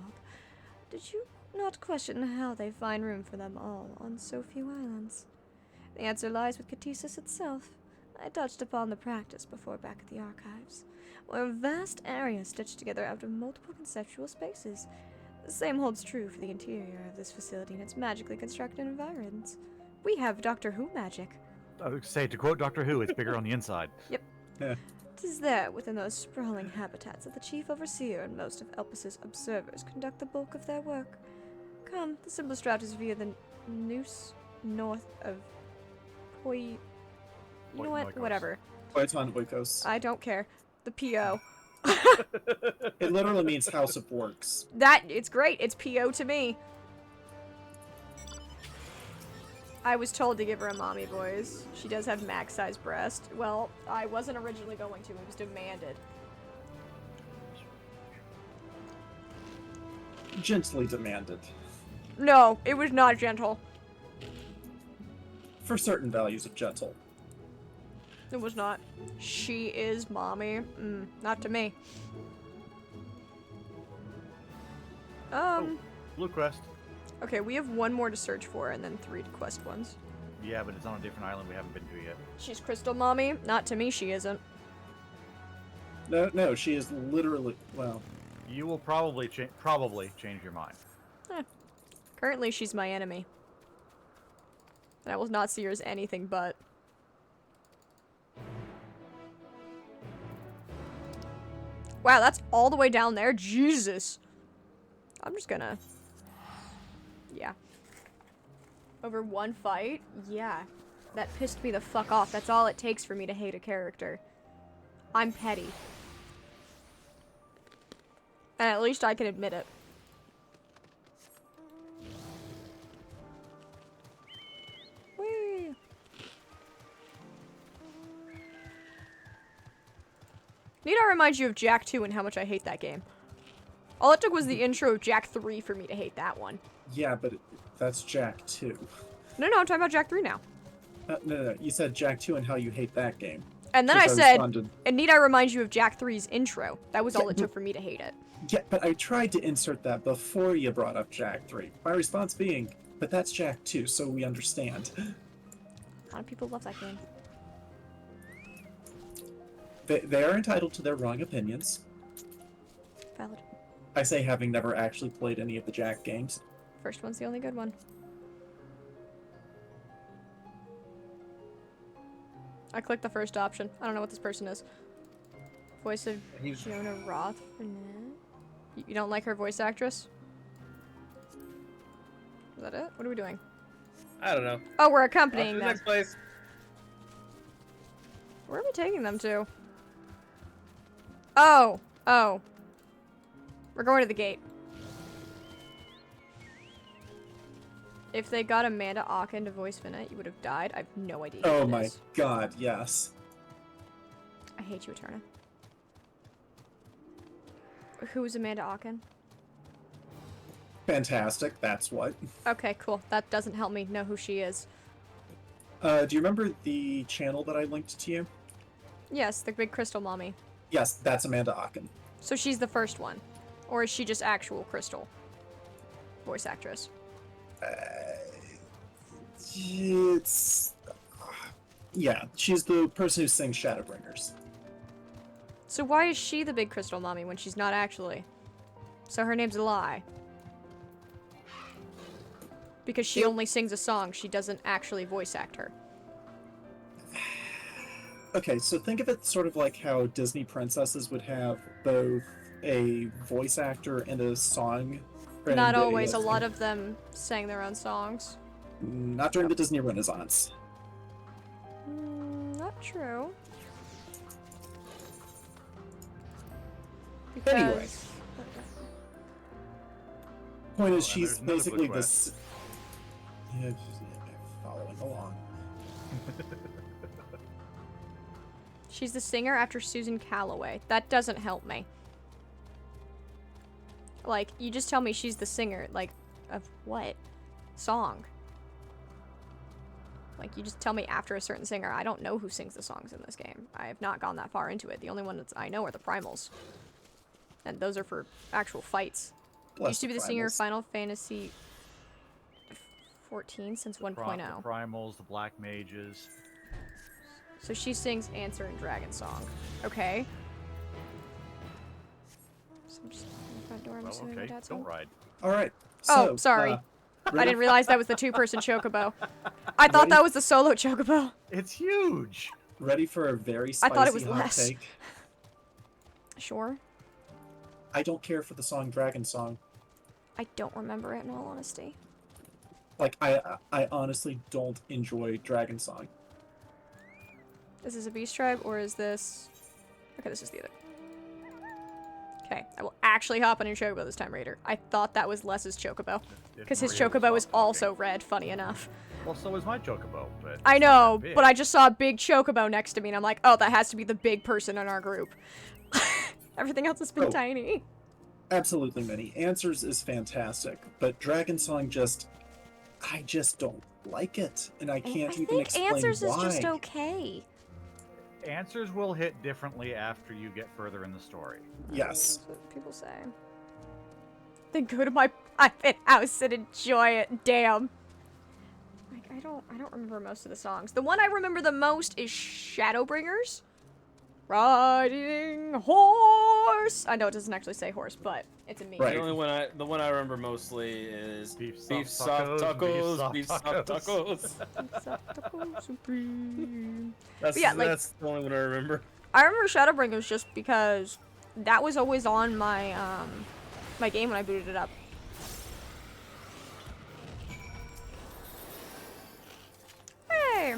did you not question how they find room for them all on so few islands? The answer lies with Catesis itself. I touched upon the practice before back at the archives, where vast areas stitched together out of multiple conceptual spaces. The same holds true for the interior of this facility and its magically constructed environs. We have Doctor Who magic. I would say, to quote Doctor Who, it's bigger on the inside. Tis there, within those sprawling habitats, that the chief overseer and most of Elpis's observers conduct the bulk of their work. Come, the simplest route is via the noose north of Poi... You know what? Poitonikos. Whatever. Poiton Oikos. I don't care. The P.O. It literally means House of Works. That, it's great. It's P.O. to me. I was told to give her a mommy voice. She does have max size breast. Well, I wasn't originally going to. It was demanded. Gently demanded. No, it was not gentle. For certain values of gentle. It was not. She is mommy. Not to me. Blue Crest. Okay, we have one more to search for and then 3 quest ones. Yeah, but it's on a different island we haven't been to yet. She's crystal mommy? Not to me, she isn't. No, she is literally, well, You will probably change your mind. Currently, she's my enemy. And I will not see her as anything but. Wow, that's all the way down there? Jesus. I'm just gonna... Yeah. Over one fight? Yeah. That pissed me the fuck off. That's all it takes for me to hate a character. I'm petty. And at least I can admit it. Whee! Need I remind you of Jak 2 and how much I hate that game. All it took was the intro of Jak 3 for me to hate that one. yeah, but that's Jak 2. No, I'm talking about Jak 3 now. No, you said Jak 2 and how you hate that game. And then I Because said, responded- and need I remind you of Jak 3's intro. That was all it took for me to hate it. Yeah, but I tried to insert that before you brought up Jak 3. My response being, but that's Jak 2, so we understand. A lot of people love that game. They are entitled to their wrong opinions. Valid. I say having never actually played any of the Jak games. First one's the only good one. I clicked the first option. I don't know what this person is. Voice of He's- Jonah Roth. You don't like her voice actress? Is that it? What are we doing? I don't know. Oh, we're On to accompanying the them. next place. Where are we taking them to? Oh. We're going to the gate. If they got Amanda Aachen to voice Finette, you would have died. I have no idea who Oh that my is. god, yes. I hate you, Eterna. Who's Amanda Aachen? Fantastic, that's what. Okay, cool. That doesn't help me know who she is. Do you remember the channel that I linked to you? Yes, the big crystal mommy. Yes, that's Amanda Aachen. So she's the first one. Or is she just actual crystal? Voice actress. It's... Yeah, she's the person who sings Shadowbringers. So why is she the big crystal mommy when she's not actually? So her name's a lie. Because she Yep. only sings a song, she doesn't actually voice act her. Okay, so think of it sort of like how Disney princesses would have both a voice actor and a song. and Not always, a lot of them sang their own songs. Not during the Disney Renaissance. Not true. Anyway. Because- Point is, Oh, and she's there's another basically book this. Yeah, following along. She's the singer after Susan Calloway. That doesn't help me. Like, you just tell me she's the singer, like, of what? Song. Like, you just tell me after a certain singer. I don't know who sings the songs in this game. I have not gone that far into it. The only ones I know are the primals. And those are for actual fights. Bless Used to be the the singer of primals. Final Fantasy 14 since 1.0. The primals, the black mages. So she sings Answer and Dragon Song. Okay. So I'm just in the front door. I'm Well, assuming my okay, dad's don't home. ride. All right. Oh, So, sorry. I ready didn't realize that was the two-person chocobo. I thought Ready? that was the solo chocobo. It's huge. Ready for a very I spicy thought it was hot less. take? Sure. I don't care for the song Dragon Song. I don't remember it in all honesty. Like, I honestly don't enjoy Dragon Song. Is this a beast tribe or is this... Okay, this is the other. Okay, I will actually hop on a chocobo this time, Raider. I thought that was Les's chocobo. If Because his Maria will chocobo is stop talking. also red, funny enough. Well, so is my chocobo, but I it's not know, that big. but I just saw a big chocobo next to me, and I'm like, oh, that has to be the big person in our group. Everything else has been Oh. tiny. Absolutely, Minnie. Answers is fantastic, but Dragon Song I just don't like it, and I can't even think explain Answers why. is just okay. Answers will hit differently after you get further in the story. Yes. That's what people say. Then go to my private house and enjoy it. Damn. Like I don't remember most of the songs. The one I remember the most is Shadowbringers. Riding horse. I know it doesn't actually say horse, but it's a meme. Right. The one I remember mostly is Beef soft soft tacos, tacos, beef beef soft soft tacos. Taco Supreme. That's But yeah, like- that's the only one I remember. I remember Shadowbringers just because that was always on my my game when I booted it up. Hey!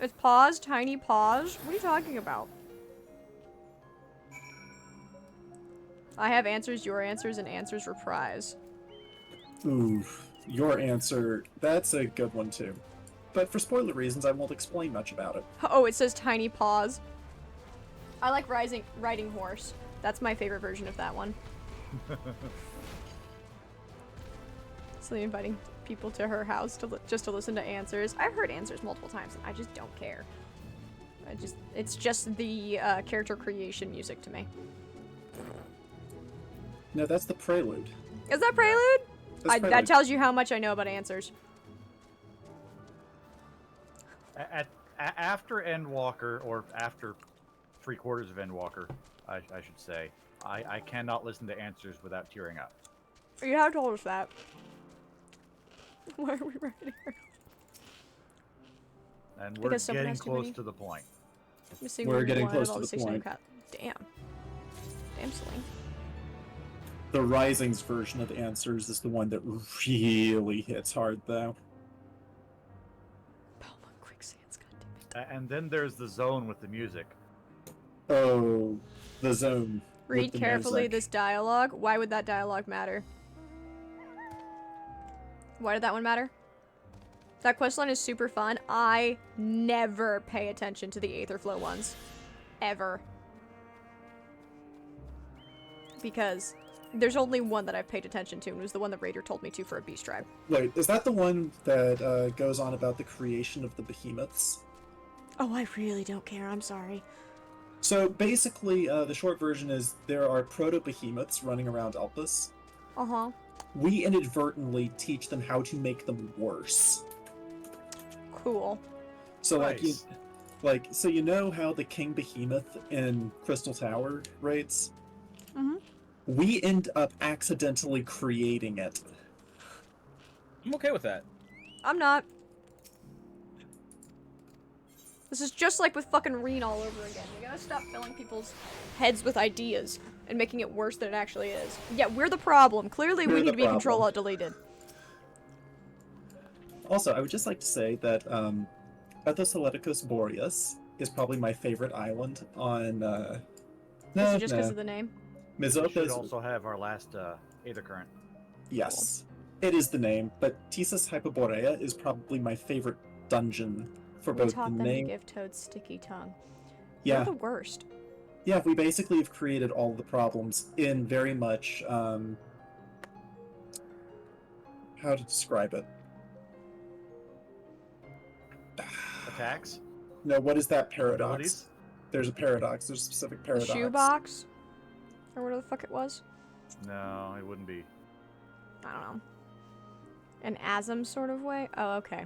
It's pause, tiny pause. What are you talking about? I have answers, your answers, and answers reprise. Ooh, your answer, that's a good one too. But for spoiler reasons, I won't explain much about it. Oh, it says tiny pause. I like riding horse. That's my favorite version of that one. So inviting people to her house to just to listen to answers. I've heard answers multiple times, and I just don't care. It's just the character creation music to me. No, that's the prelude. Is that Prelude? That's That prelude. tells you how much I know about answers. After Endwalker, or after 3/4 of Endwalker, I should say, I cannot listen to Answers without tearing up. You have told us that. Why are we writing her? And we're Because someone getting has too close many? to the point. Missing We're getting one close of all to the 600 point. Damn. Damn, Celine. The Risings version of Answers is the one that really hits hard, though. Belmont Quicksands, goddammit. And then there's the zone with the music. Oh, the zone. with Read the carefully music. this dialogue. Why would that dialogue matter? Why did that one matter? That questline is super fun. I never pay attention to the Aetherflow ones. Ever. Because there's only one that I've paid attention to, and it was the one that Raider told me to for a beast tribe. Wait, is that the one that goes on about the creation of the behemoths? Oh, I really don't care. I'm sorry. So basically, the short version is there are proto-behemoths running around Elpis. Uh-huh. We inadvertently teach them how to make them worse. Cool. So Nice. so you know how the King Behemoth in Crystal Tower raids? Mhm. We end up accidentally creating it. I'm okay with that. I'm not. This is just like with fucking Reen all over again. We gotta stop filling people's heads with ideas and making it worse than it actually is. Yeah, we're the problem. Clearly, we We're need the to be control problem. alt deleted. Also, I would just like to say that Ethos Boreas is probably my favorite island on. Is No, it just because no. of the name? We Mizoka should is also have our last Aether Current. yes, it is the name, but Tisas Hyperborea is probably my favorite dungeon for We both the taught them name. to give Toad sticky tongue. Yeah, You're the worst. yeah. We basically have created all the problems in very much how to describe it. Attacks? No, what is that paradox? Abilities? There's a paradox. There's a specific The paradox. shoebox? Or whatever the fuck it was? No, it wouldn't be. I don't know. An Azim sort of way? Oh, okay.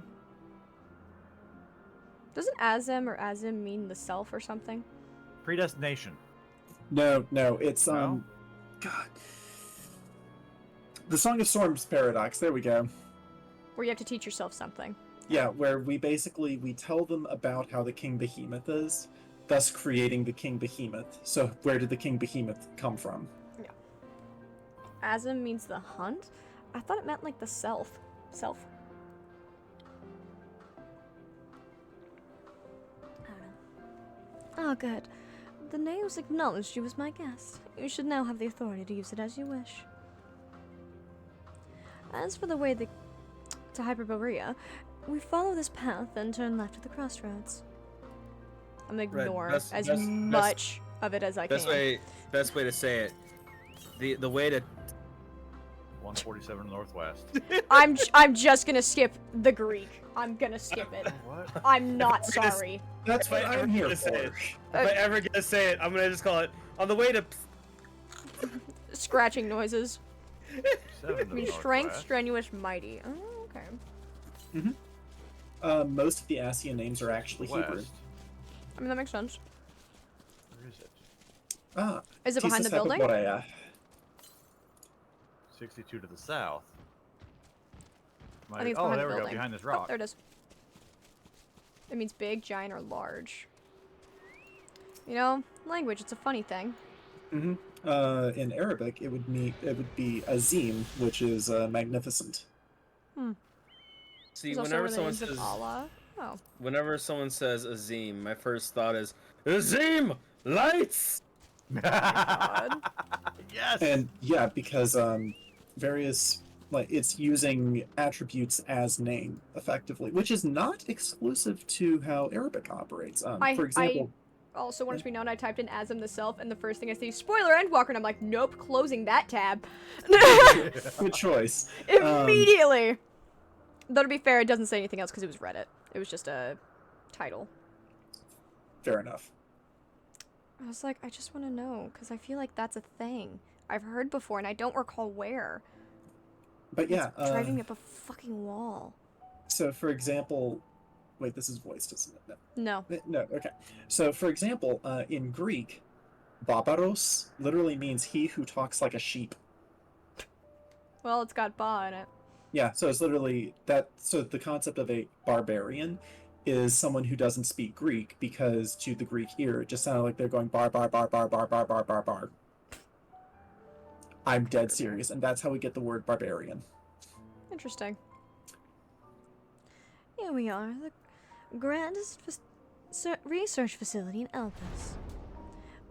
Doesn't Azim or Azim mean the self or something? Predestination. No, it's No? God. The Song of Storms paradox. There we go. Where you have to teach yourself something. Yeah, where we tell them about how the King Behemoth is, thus creating the King Behemoth. So where did the King Behemoth come from? Azim means the hunt? I thought it meant like the self. Self. I don't know. Oh, good. The Naos acknowledged you as my guest. You should now have the authority to use it as you wish. As for the way to Hyperborea, we follow this path and turn left at the crossroads. I'm gonna ignore as much of it as I can. Best way to say it. The way to 147 Northwest. I'm just gonna skip the Greek. I'm gonna skip it. What? I'm not sorry. That's If what I ever I'm here gonna say for. it. If I ever gonna say it, I'm gonna just call it on the way to. Scratching noises. 7 I to the mean, strength, northwest. strenuous, mighty. Oh, okay. Most of the ASEAN names are actually Hebrew. West. I mean, that makes sense. Where is it? Ah, Is it behind the Tisas building? Hyperborea. 62 to the south. I think it's Oh, behind there the we go, building. behind this Oh, rock. there it is. It means big, giant, or large. You know, language, it's a funny thing. In Arabic, it would be azim, which is magnificent. See, There's also whenever one that someone ends with says Allah. Oh. whenever someone says Azim, my first thought is Azim lights. God. Yes. And yeah, because various it's using attributes as name effectively, which is not exclusive to how Arabic operates. For example, Also wanted to be known, I typed in Azim the Self, and the first thing I see, spoiler Endwalker, and I'm like, nope, closing that tab. good choice. Immediately! Though to be fair, it doesn't say anything else because it was Reddit. It was just a title. Fair enough. I was like, I just want to know, because I feel like that's a thing I've heard before, and I don't recall where. But yeah, It's driving me up a fucking wall. so for example, wait, this is voiced, isn't it? No. No, okay. So for example, in Greek, Barbaros literally means he who talks like a sheep. Well, it's got ba in it. Yeah, so it's literally that. So the concept of a barbarian is someone who doesn't speak Greek, because to the Greek ear, it just sounded like they're going bar, bar, bar, bar, bar, bar, bar, bar, bar. I'm dead serious, and that's how we get the word barbarian. Interesting. Here we are, the grandest research facility in Elpis.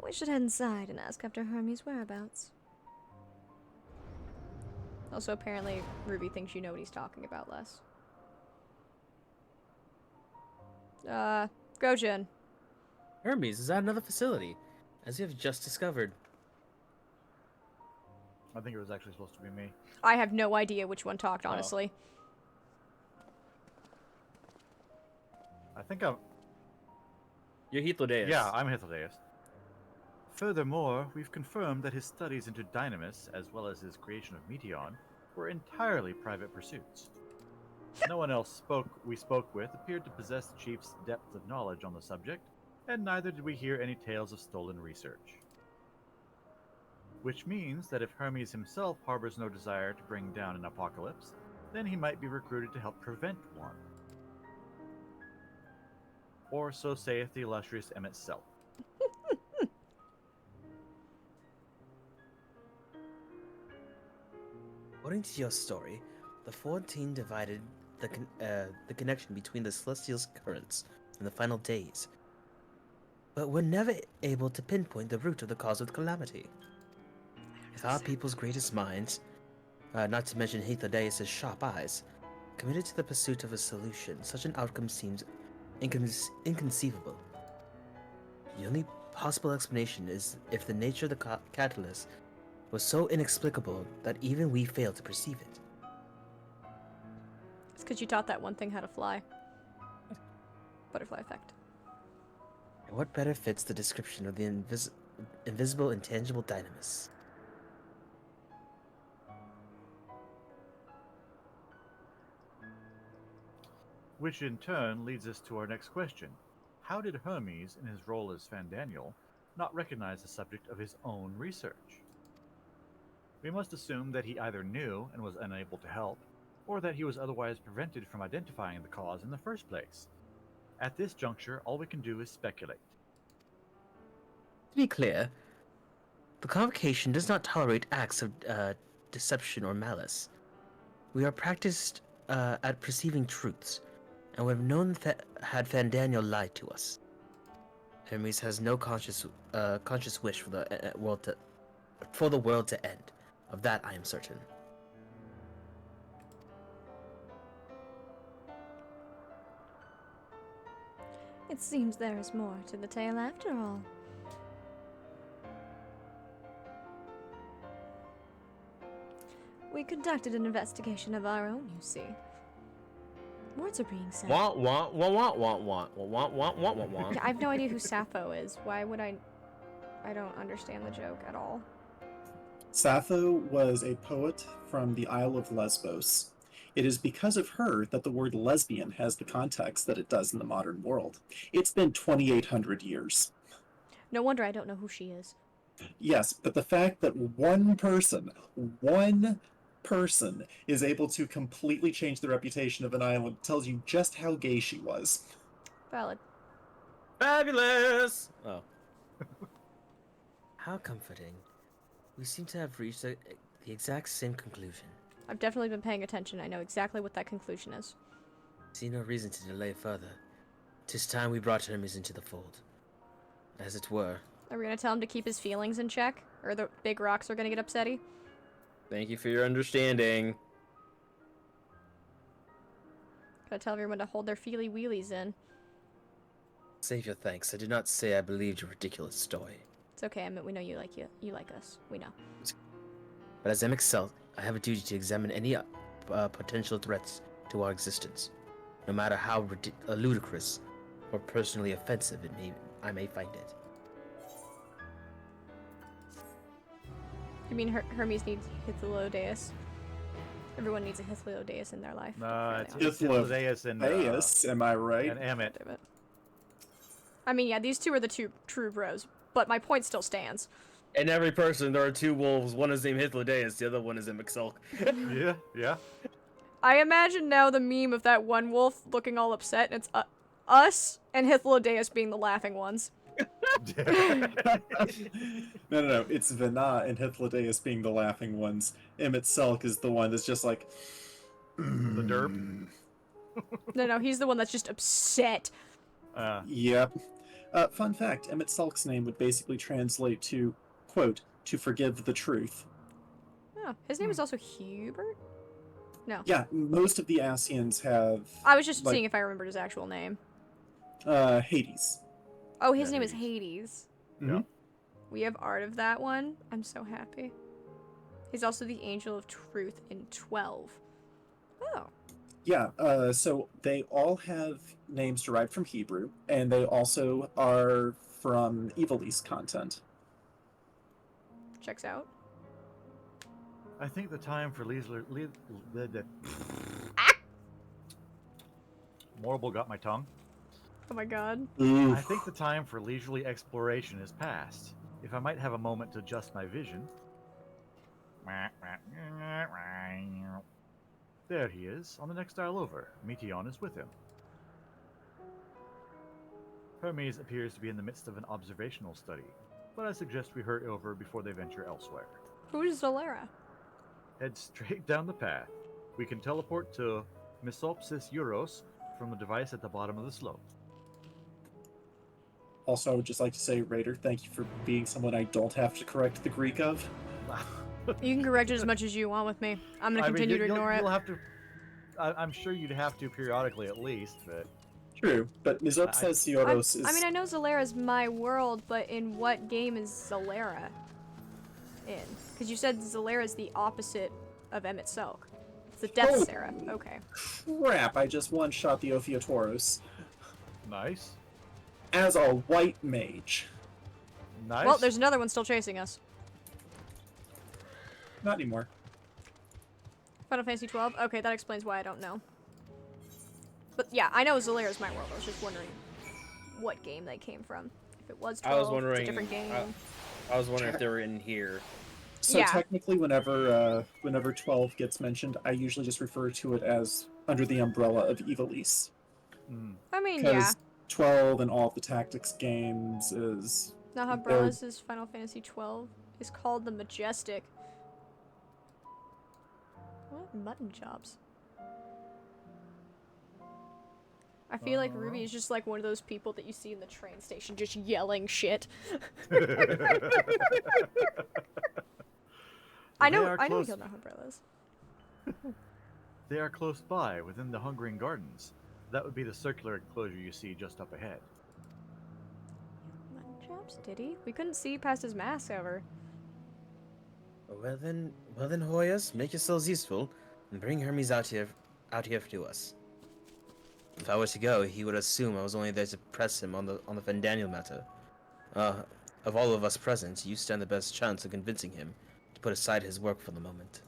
We should head inside and ask after Hermes' whereabouts. Also, apparently, Ruby thinks you know what he's talking about, Les. Gojin. Hermes, is that another facility? As you have just discovered. I think it was actually supposed to be me. I have no idea which one talked, honestly. I think I'm... You're Heathlodeus. Yeah, I'm Hythlodeus. Furthermore, we've confirmed that his studies into Dynamis, as well as his creation of Meteon, were entirely private pursuits. No one else we spoke with appeared to possess the chief's depth of knowledge on the subject, and neither did we hear any tales of stolen research. Which means that if Hermes himself harbors no desire to bring down an apocalypse, then he might be recruited to help prevent one. Or so saith the illustrious Emmett Self. According to your story, the 14 divided the connection between the Celestial's currents in the final days, but were never able to pinpoint the root of the cause of the calamity. If our people's greatest minds, not to mention Heathlodeus' sharp eyes, committed to the pursuit of a solution, such an outcome seems inconceivable. The only possible explanation is if the nature of the catalyst was so inexplicable that even we fail to perceive it. It's because you taught that one thing how to fly. Butterfly effect. And what better fits the description of the invisible, intangible dynamis? Which in turn leads us to our next question. How did Hermes, in his role as Fandaniel, not recognize the subject of his own research? We must assume that he either knew and was unable to help, or that he was otherwise prevented from identifying the cause in the first place. At this juncture, all we can do is speculate. To be clear, the Convocation does not tolerate acts of deception or malice. We are practiced at perceiving truths, and would have known had Fandaniel lied to us. Hermes has no conscious wish for the world to end. Of that I am certain. It seems there is more to the tale after all. We conducted an investigation of our own, you see. Words are being said. Want, want, want, want, want, want, want, want, want, want, want. I have no idea who Sappho is. Why would I don't understand the joke at all. Sappho was a poet from the Isle of Lesbos. It is because of her that the word lesbian has the context that it does in the modern world. It's been 2,800 years. No wonder I don't know who she is. Yes, but the fact that one person is able to completely change the reputation of an island tells you just how gay she was. Valid. Fabulous! Oh. How comforting. We seem to have reached the exact same conclusion. I've definitely been paying attention. I know exactly what that conclusion is. See no reason to delay further. 'Tis time we brought Hermes into the fold. As it were. Are we gonna tell him to keep his feelings in check? Or the big rocks are gonna get upsetty? Thank you for your understanding. Gotta tell everyone to hold their feely wheelies in. Save your thanks. I did not say I believed your ridiculous story. It's okay, Emmett. We know you like us. We know. But as Emmett Selk, I have a duty to examine any potential threats to our existence, no matter how ludicrous or personally offensive I may find it. You mean Hermes needs Hythlodaeus? Everyone needs a Hythlodaeus in their life. No, it's Hythlodaeus Hythlodaeus and am I right? and Emmett. Damn it. I mean, yeah, these two are the two true bros, but my point still stands. In every person, there are two wolves. One is named Hythlodaeus, the other one is named McSulk. Yeah, yeah. I imagine now the meme of that one wolf looking all upset, and it's us and Hythlodaeus being the laughing ones. No. It's Vena and Hythlodaeus being the laughing ones. Emmett Selk is the one that's just like... The derp. No, he's the one that's just upset. Yep. Fun fact, Emmett Selk's name would basically translate to, quote, to forgive the truth. Oh, his name is also Hubert? No. Yeah, most of the Asians have... I was just like, seeing if I remembered his actual name. Hades. Oh, his Yeah, name is Hades. Hades. Mhm. We have art of that one. I'm so happy. He's also the Angel of Truth in 12. Oh. Yeah, so they all have names derived from Hebrew, and they also are from Ivalice content. Checks out. I think the time for Morble got my tongue. Oh my god. I think the time for leisurely exploration is past. If I might have a moment to adjust my vision. There he is, on the next dial over. Meteon is with him. Hermes appears to be in the midst of an observational study, but I suggest we hurry over before they venture elsewhere. Who's Zolera? Head straight down the path. We can teleport to Misopsis Euros from the device at the bottom of the slope. Also, I would just like to say, Raider, thank you for being someone I don't have to correct the Greek of. You can correct it as much as you want with me. I'm gonna continue to ignore it. You'll have to. I'm sure you'd have to periodically at least, but. True, but Misopsis Euros is... I mean, I know Zolera's my world, but in what game is Zolera in? Because you said Zolera's the opposite of Emmett Selk. It's the Death Oh. Seraph. Okay. Crap, I just one-shot the Ophiotauros Nice. as a white mage. Nice. Well, there's another one still chasing us. Not anymore. Final Fantasy 12? Okay, that explains why I don't know. But yeah, I know Zolera's my world. I was just wondering what game they came from. If it was 12, I was wondering. it's a different game. I was wondering if they were in here. So Yeah. technically, whenever 12 gets mentioned, I usually just refer to it as under the umbrella of Ivalice. I mean, Because yeah. 12 and all of the tactics games is... Naha they're- Bros' Final Fantasy 12 is called the Majestic. What? Mutton chops. I feel like Ruby is just like one of those people that you see in the train station just yelling shit. I know we killed our umbrellas. They are close by, within the Hungering Gardens. That would be the circular enclosure you see just up ahead. Mutton chops, did he? We couldn't see past his mask ever. Well then, Hoyas, make yourselves useful and bring Hermes out here to us. If I were to go, he would assume I was only there to press him on the Fandaniel matter. Of all of us present, you stand the best chance of convincing him to put aside his work for the moment.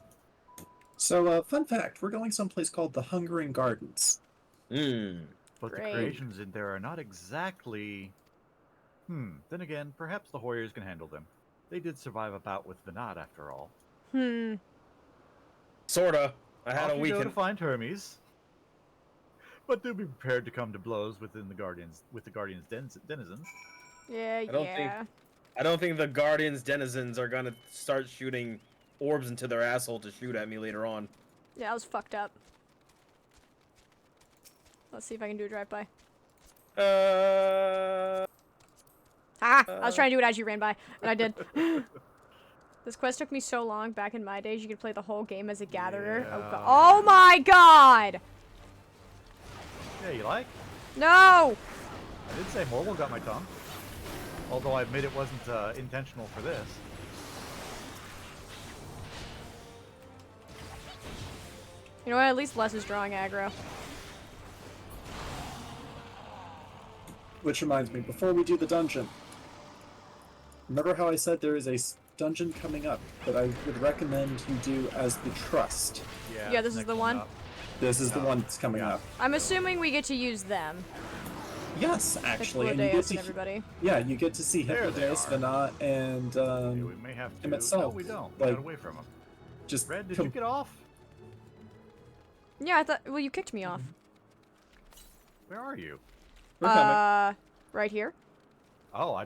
So, fun fact, we're going someplace called the Hungering Gardens. But Great. the creations in there are not exactly... Then again, perhaps the Hoyers can handle them. They did survive a bout with Venat, after all. Sorta. I had Off a you go to weekend. find Hermes. But do be prepared to come to blows with the Guardians' denizens. Yeah, I don't think the Guardians denizens are gonna start shooting orbs into their asshole to shoot at me later on. Yeah, that was fucked up. Let's see if I can do a drive-by. I was trying to do it as you ran by, and I did. This quest took me so long. Back in my days, you could play the whole game as a gatherer. Yeah. Oh my god! Yeah, you like? No! I did say mobile got my tongue. Although I admit it wasn't intentional for this. You know what? At least Les is drawing aggro. Which reminds me, before we do the dungeon, remember how I said there is a dungeon coming up that I would recommend you do as the Trust? Yeah, this is next the one? up. This is the one that's coming up. I'm assuming we get to use them. Yes, actually. And you get Hypnodeus to, and everybody. yeah, you get to see There they Hypnodeus, are. Venat, and Okay, we may have to. Emmett No, Salt. we don't. We Like, got away from him. just Red, did you get off? Yeah, I thought. Well, you kicked me off. Where are you? We're coming. Right here. Oh, I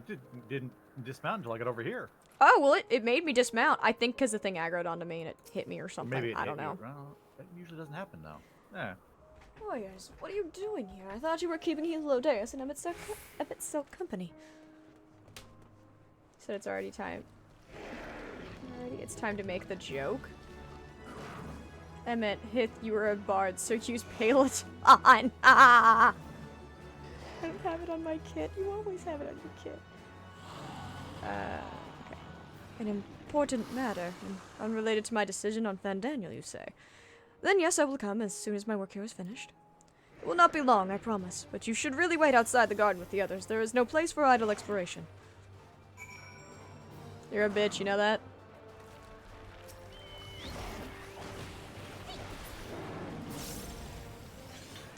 didn't dismount until I got over here. Oh, well, it made me dismount. I think because the thing aggroed onto me and it hit me or something. Maybe it I hit don't know. you. Well, that usually doesn't happen though. Yeah. Warriors, what are you doing here? I thought you were keeping Hypnodeus and Emmett Silk company. Said it's already time. Alrighty, it's time to make the joke. Emmett, Hith, you were a bard, so use Peloton. Ah! I don't have it on my kit. You always have it on your kit. Okay. An important matter, and unrelated to my decision on Fandaniel, you say? Then yes, I will come as soon as my work here is finished. It will not be long, I promise, but you should really wait outside the garden with the others. There is no place for idle exploration. You're a bitch, you know that?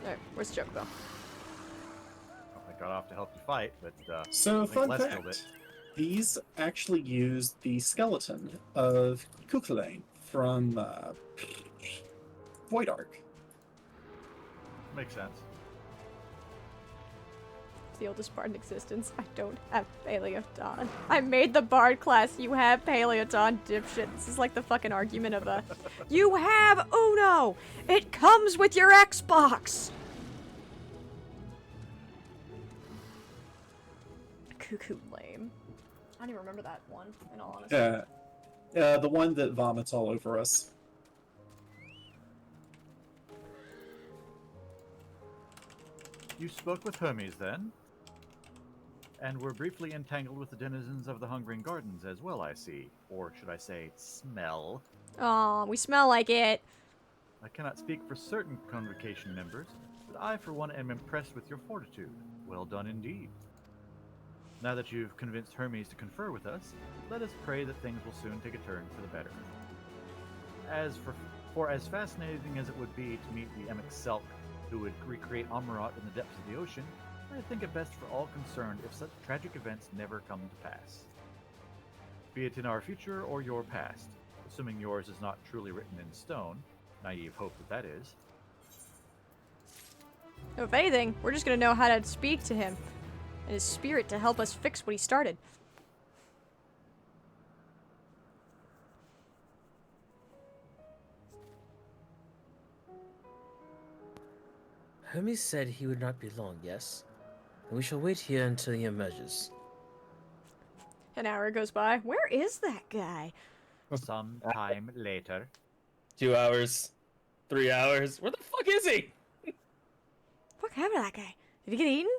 Alright, where's Chocobo? Well, I got off to help you fight, but So, I think fun Les killed it. fact, these actually use the skeleton of Cuchulainn from Void Ark. Makes sense. It's the oldest bard in existence. I don't have Paleoton. I made the bard class. You have Paleoton, dipshit. This is like the fucking argument of a... You have Uno! It comes with your Xbox! Cuckoo lame. I don't even remember that one, in all honesty. Yeah, the one that vomits all over us. You spoke with Hermes then? And were briefly entangled with the denizens of the Hungering Gardens as well, I see. Or should I say, smell. Aw, we smell like it. I cannot speak for certain convocation members, but I for one am impressed with your fortitude. Well done indeed. Now that you've convinced Hermes to confer with us, let us pray that things will soon take a turn for the better. As for as fascinating as it would be to meet the Emmett Selk who would recreate Amarat in the depths of the ocean, I think it best for all concerned if such tragic events never come to pass. Be it in our future or your past, assuming yours is not truly written in stone, naive hope that is. If anything, we're just gonna know how to speak to him and his spirit to help us fix what he started. Hermes said he would not be long, yes? And we shall wait here until he emerges. An hour goes by. Where is that guy? Sometime later. 2 hours. 3 hours. Where the fuck is he? What happened to that guy? Did he get eaten?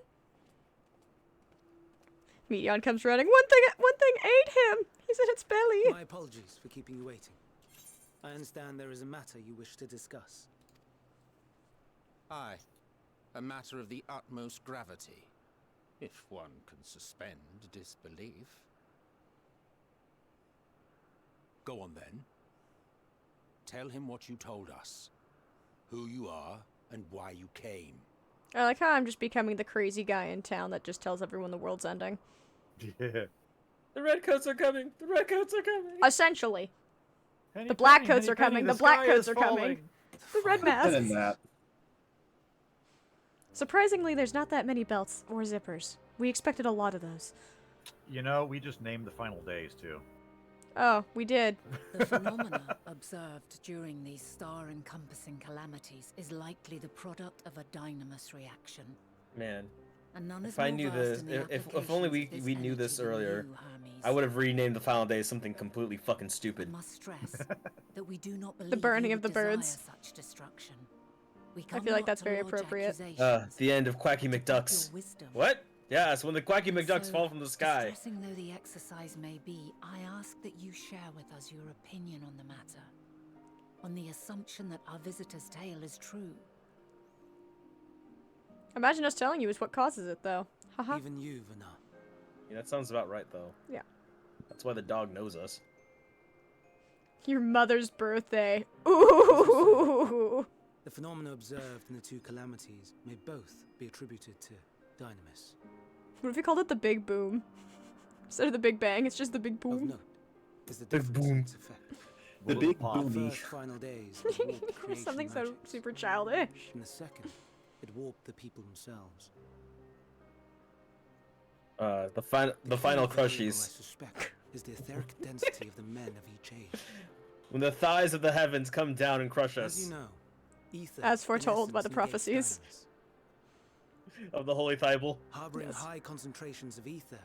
Meteon comes running. One thing ate him. He's in its belly. My apologies for keeping you waiting. I understand there is a matter you wish to discuss. Aye. A matter of the utmost gravity, if one can suspend disbelief. Go on then. Tell him what you told us. Who you are and why you came. I like how I'm just becoming the crazy guy in town that just tells everyone the world's ending. Yeah. The redcoats are coming. The redcoats are coming. Essentially. Henny The black penny, coats henny are coming, penny, the black sky coats is are coming. falling. The red And masks. in that. Surprisingly, there's not that many belts or zippers. We expected a lot of those. You know, we just named the final days too. Oh, we did. The phenomena observed during these star-encompassing calamities is likely the product of a dynamis reaction. Man, And none is if I more knew versed this, in the if only applications of we this knew this energy than earlier, you, Hermes. I would have renamed the final day something completely fucking I stupid. must stress that we do not believe burning you of the would desire birds. such destruction. We I feel come like not that's to very lodge appropriate. accusations, The end of Quacky but to tap McDucks. your wisdom. What? Yeah, it's when the Quacky McDucks So, fall from the sky. distressing though the exercise may be, I ask that you share with us your opinion on the matter, on the assumption that our visitor's tale is true. Imagine us telling you is what causes it, though. Haha. Even you, Vana. Yeah, that sounds about right, though. Yeah. That's why the dog knows us. Your mother's birthday. Ooh. The phenomena observed in the two calamities may both be attributed to Dynamis. What if we called it the Big Boom? Instead of the Big Bang, it's just the Big Of Boom. note is the Big difference in boom. its effect. The Bullet big pop. The boomy. first final days it warped creation Something so magics. super childish. In the second, it warped the people themselves. The final key final variable, I crushies. suspect, is the etheric density of the men of each age. When the thighs of the heavens come down and crush As us. you know, ether, As in foretold by essence, the negates prophecies. Dynamis. Of the Holy Thibault. Harboring Yes. high concentrations of ether,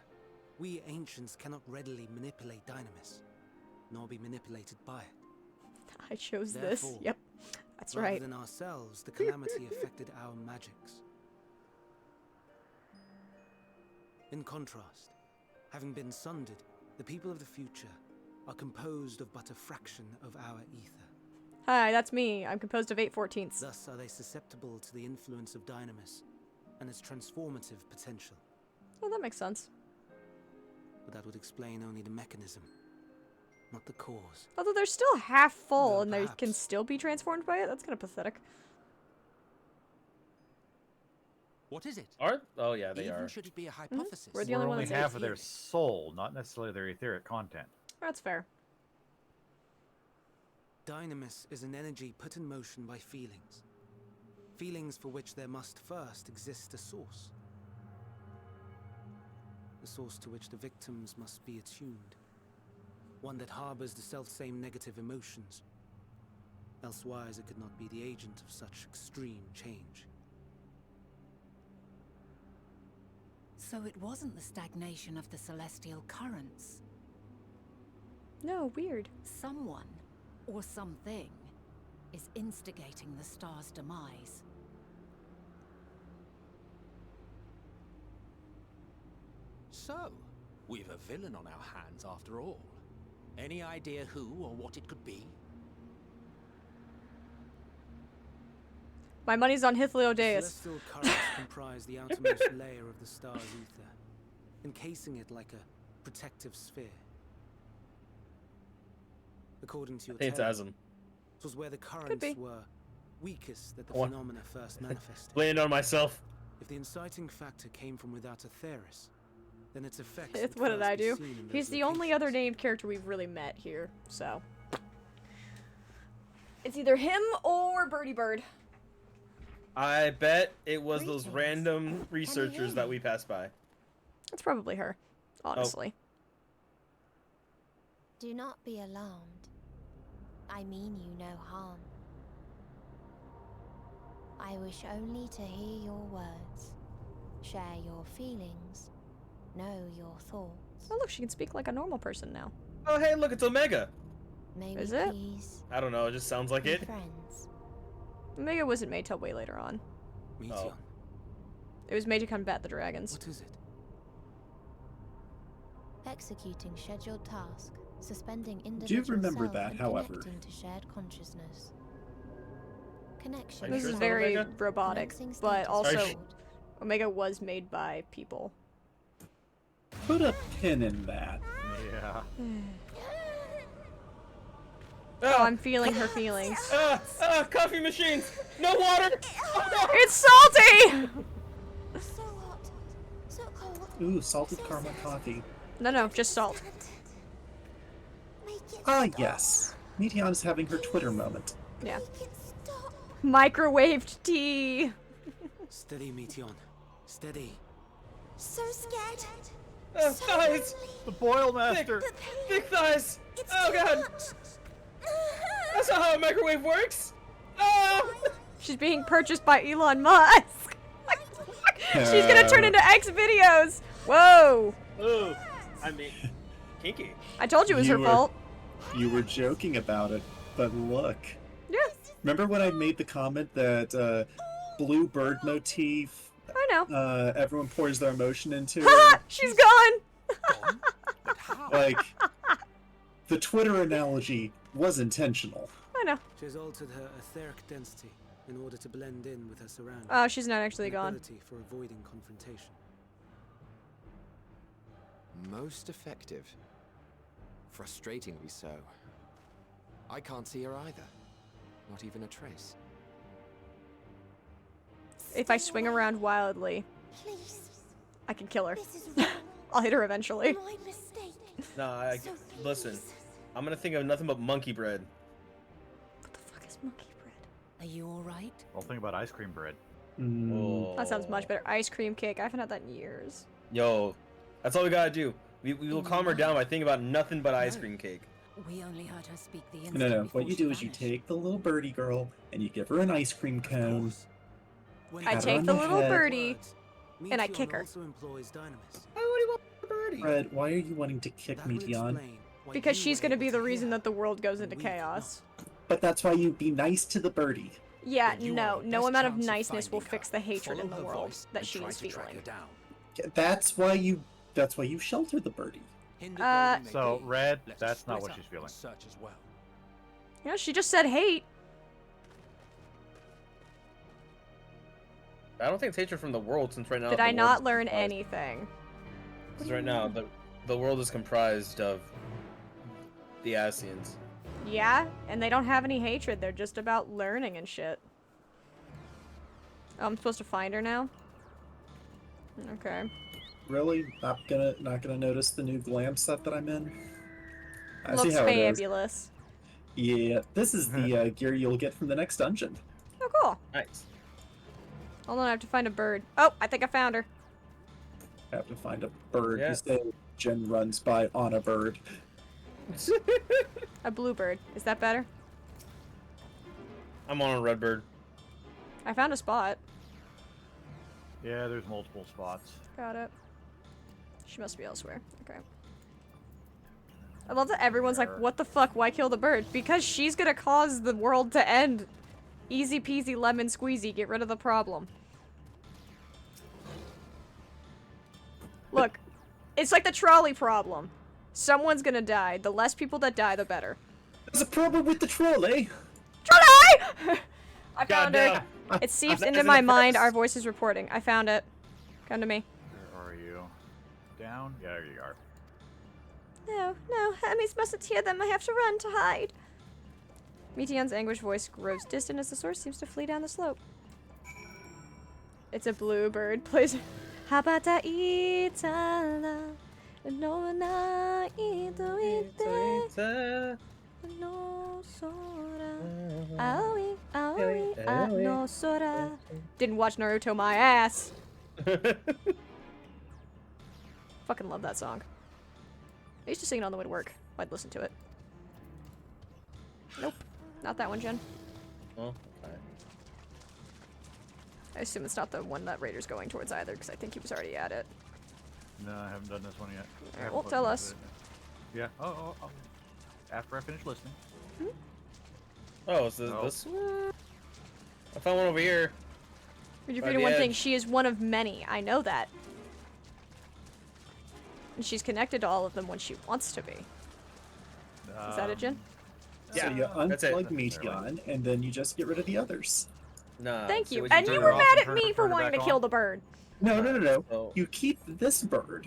we ancients cannot readily manipulate Dynamis, nor be manipulated by it. I chose this. Therefore, Yep. That's Rather right. than ourselves, the calamity affected our magics. In contrast, having been sundered, the people of the future are composed of but a fraction of our ether. Hi, that's me. I'm composed of 8/14ths. Thus are they susceptible to the influence of Dynamis and its transformative potential. Well, that makes sense. But that would explain only the mechanism, not the cause. Although they're still half full Though and they can perhaps- still be transformed by it. That's kind of pathetic. What is it? Oh yeah, they Even are. should it be a hypothesis? We're the We're only one only that's half of their etheric. soul, not necessarily their etheric content. That's fair. Dynamis is an energy put in motion by feelings. Feelings for which there must first exist a source. A source to which the victims must be attuned. One that harbors the self-same negative emotions. Elsewise it could not be the agent of such extreme change. So it wasn't the stagnation of the celestial currents. No, weird. Someone, or something, is instigating the star's demise. So, we've a villain on our hands after all. Any idea who or what it could be? My money's on Hythlodaeus. Celestial currents comprise the outermost layer of the star's ether, encasing it like a protective sphere. According to your I think it's tale, Asm. it was where the be. currents were weakest that the What? phenomena first manifested. Blame it on myself. If the inciting factor came from without Atheris, then its effects It's would what did first I be do? seen in He's those the only other locations. named character we've really met here, so. It's either him or Birdie Bird. I bet it was those Greetings. random researchers that hear we passed by. It's probably her, honestly. Do not be alarmed. I mean you no harm. I wish only to hear your words, share your feelings, know your thoughts. Oh look, she can speak like a normal person now. Oh hey, look, it's Omega. May Is we it? please I don't know, it just sounds like be it. friends. Omega wasn't made till way later on. Meteon, It was made to combat the dragons. what is it? Executing scheduled task, suspending Do you individual remember self that, and however? connecting to shared consciousnness. Connection. Are you This sure is it's not very Omega? robotic, Commencing but status also Are you- Omega was made by people. Put a pin in that. Yeah. Oh, I'm feeling her feelings. Coffee machines! No water! It's salty! So hot, so cold. Ooh, salted caramel coffee. No, just salt. Make it Ah, stop. yes. Meteon is having her Twitter moment. Yeah. Make it stop. Microwaved tea. Steady, Meteon. Steady. So scared. Thighs! The Boil Master! Thick thighs! It's Oh too god! much. That's not how a microwave works! Oh! She's being purchased by Elon Musk. She's gonna turn into X videos. Whoa! Ooh. I mean, kinky. I told you it was her You were- fault. You were joking about it, but look. Yeah, Remember when I made the comment that blue bird motif, I know. everyone pours their emotion into Haha, it? she's gone. Gone? But how? Like, the Twitter analogy was intentional. I know. She has altered her etheric density in order to blend in with her surroundings. Oh, she's not actually An gone. ability for avoiding confrontation. Most effective. Frustratingly so. I can't see her either. Not even a trace. If I swing around wildly, Please. I can kill her. This is wrong. I'll hit her eventually. My mistake. No, So listen. please. I'm gonna think of nothing but monkey bread. What the fuck is monkey bread? Are you alright? Well, think about ice cream bread. Mm. That sounds much better. Ice cream cake. I haven't had that in years. Yo, that's all we gotta do. We will calm her down by thinking about nothing but ice cream cake. We only heard her speak the instant No. before What you she do is you vanished. take the little birdie girl and you give her an ice cream Of cone. course. When I Pat her take on the the little head. birdie. Words, and I Meteon kick her. also employs Dynamis. Why would he want a birdie? Fred, why are you wanting to kick That will Meteon? explain why Because you she's were gonna able be to the hear reason her, that the world goes and into we could chaos. But that's why you be nice to the birdie. Yeah, But you are no. our No best amount of chance niceness will finding fix her. the hatred in Follow the her world voice that and she try is to track feeling. her down. That's why you shelter the birdie. Hinder Uh, Golem may So, be. Red, Let's that's not split what up she's feeling. and Search as well. You know, she just said hate. I don't think it's hatred from the world since right now. Did the I world not is learn comprised- anything? Since right now the world is comprised of the Asians. Yeah, and they don't have any hatred. They're just about learning and shit. Oh, I'm supposed to find her now? Okay. Really? Not gonna notice the new glam set that I'm in? I see Looks how it is. fabulous. Yeah, this is the gear you'll get from the next dungeon. Oh, cool. Nice. Hold on, I have to find a bird. Oh, I think I found her. Have to find a bird. Yeah. You say Jen runs by on a bird. A bluebird. Is that better? I'm on a red bird. I found a spot. Yeah, there's multiple spots. Got it. She must be elsewhere. Okay. I love that everyone's like, what the fuck? Why kill the bird? Because she's gonna cause the world to end. Easy peasy lemon squeezy. Get rid of the problem. Look, it's like the trolley problem. Someone's gonna die. The less people that die, the better. There's a problem with the trolley. Trolley! I found her. Goddamn. It seeps I'm into in my the mind. first. Our voice is reporting. I found it. Come to me. Where are you? Down? Yeah, there you are. No, Hermes mustn't hear them. I have to run to hide. Meteon's anguished voice grows distant as the source seems to flee down the slope. It's a bluebird. Plays. Habata itala. No na ito ite. No sora. Aoi, aoi, no sora. Didn't watch Naruto my ass. Fucking love that song. I used to sing it on the way to work. I'd listen to it. Nope. Not that one, Jen. Oh, okay. I assume it's not the one that Raider's going towards either, because I think he was already at it. No, I haven't done this one yet. Alright, well, tell us. Yeah. Oh. After I finish listening. Oh, is this one? I found one over here. But you're By forgetting the one thing, edge. she is one of many. I know that. And she's connected to all of them when she wants to be. Is that it, Jin? So you that's it. unplug Meteon, and then you just get rid of the others. Nah. Thank so you. what And turn you it were off mad and at turn me it for back wanting to on? kill the bird. No. So- You keep this bird.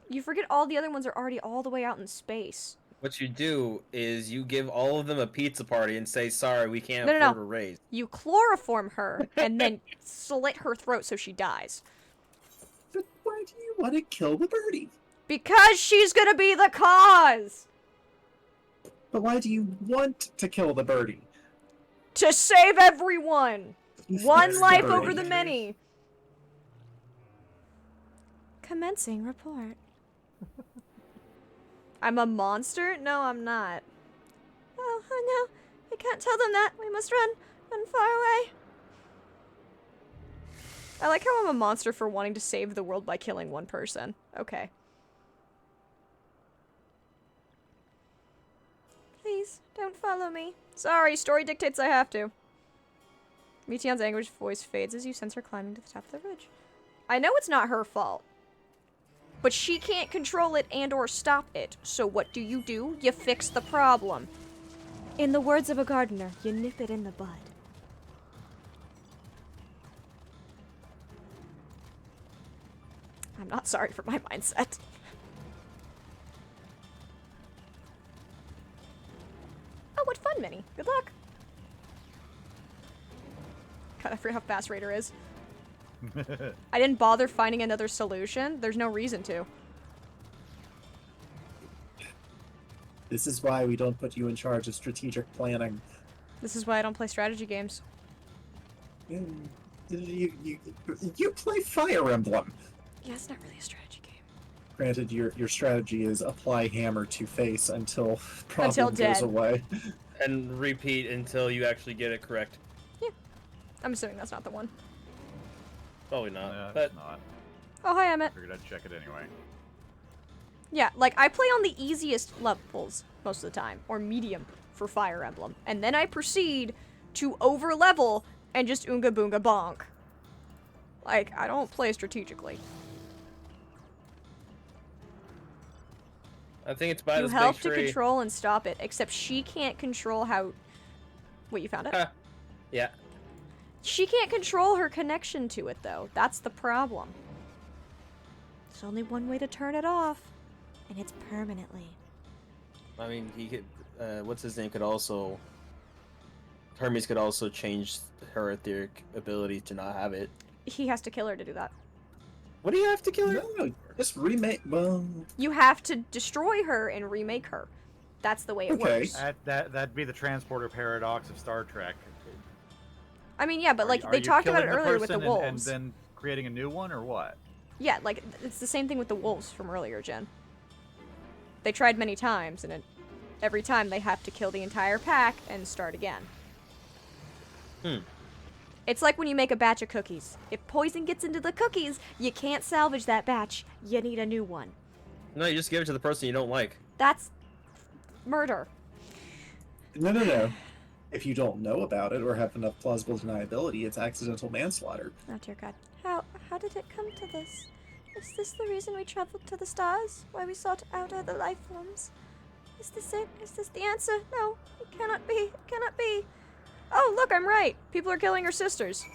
You forget all the other ones are already all the way out in space. What you do is you give all of them a pizza party and say, sorry, we can't No. afford a raise. You chloroform her and then slit her throat so she dies. But why do you want to kill the birdie? Because she's gonna be the cause! But why do you want to kill the birdie? To save everyone! One It's life the over birdie. the many! Commencing report. I'm a monster? No, I'm not. Oh no. I can't tell them that. We must run. Run far away. I like how I'm a monster for wanting to save the world by killing one person. Okay. Please, don't follow me. Sorry, story dictates I have to. Meteon's anguished voice fades as you sense her climbing to the top of the ridge. I know it's not her fault. But she can't control it and or stop it. So what do? You fix the problem. In the words of a gardener, you nip it in the bud. I'm not sorry for my mindset. Oh, what fun, Minnie. Good luck. God, I forget how fast Raider is. I didn't bother finding another solution. There's no reason to. This is why we don't put you in charge of strategic planning. This is why I don't play strategy games. You play Fire Emblem. Yeah, it's not really a strategy game. Granted, your strategy is apply hammer to face until problem dead. goes away. And repeat until you actually get it correct. I'm assuming that's not the one. Probably not. Yeah, but it's not. Oh, hi, Emmett. Figured I'd check it anyway. Yeah, like, I play on the easiest levels most of the time, or medium for Fire Emblem, and then I proceed to over-level and just Oonga Boonga Bonk. Like, I don't play strategically. I think it's about You as help big to tree. control and stop it, except she can't control how... Wait, you found it? Yeah. She can't control her connection to it, though. That's the problem. There's only one way to turn it off, and it's permanently. I mean, he could. What's his name? Could also. Hermes could also change her etheric ability to not have it. He has to kill her to do that. What do you have to kill her? No, just remake. Well, You have to destroy her and remake her. That's the way it Okay. works. That'd be the transporter paradox of Star Trek. I mean, yeah, but like Are they you talked about it killing the earlier with the person wolves. and then creating a new one, or what? Yeah, like it's the same thing with the wolves from earlier, Jen. They tried many times, and every time they have to kill the entire pack and start again. It's like when you make a batch of cookies. If poison gets into the cookies, you can't salvage that batch. You need a new one. No, you just give it to the person you don't like. That's murder. no. If you don't know about it or have enough plausible deniability, it's accidental manslaughter. Oh dear God. How did it come to this? Is this the reason we traveled to the stars? Why we sought out other life forms? Is this it? Is this the answer? No, it cannot be. It cannot be. Oh, look, I'm right. People are killing her sisters.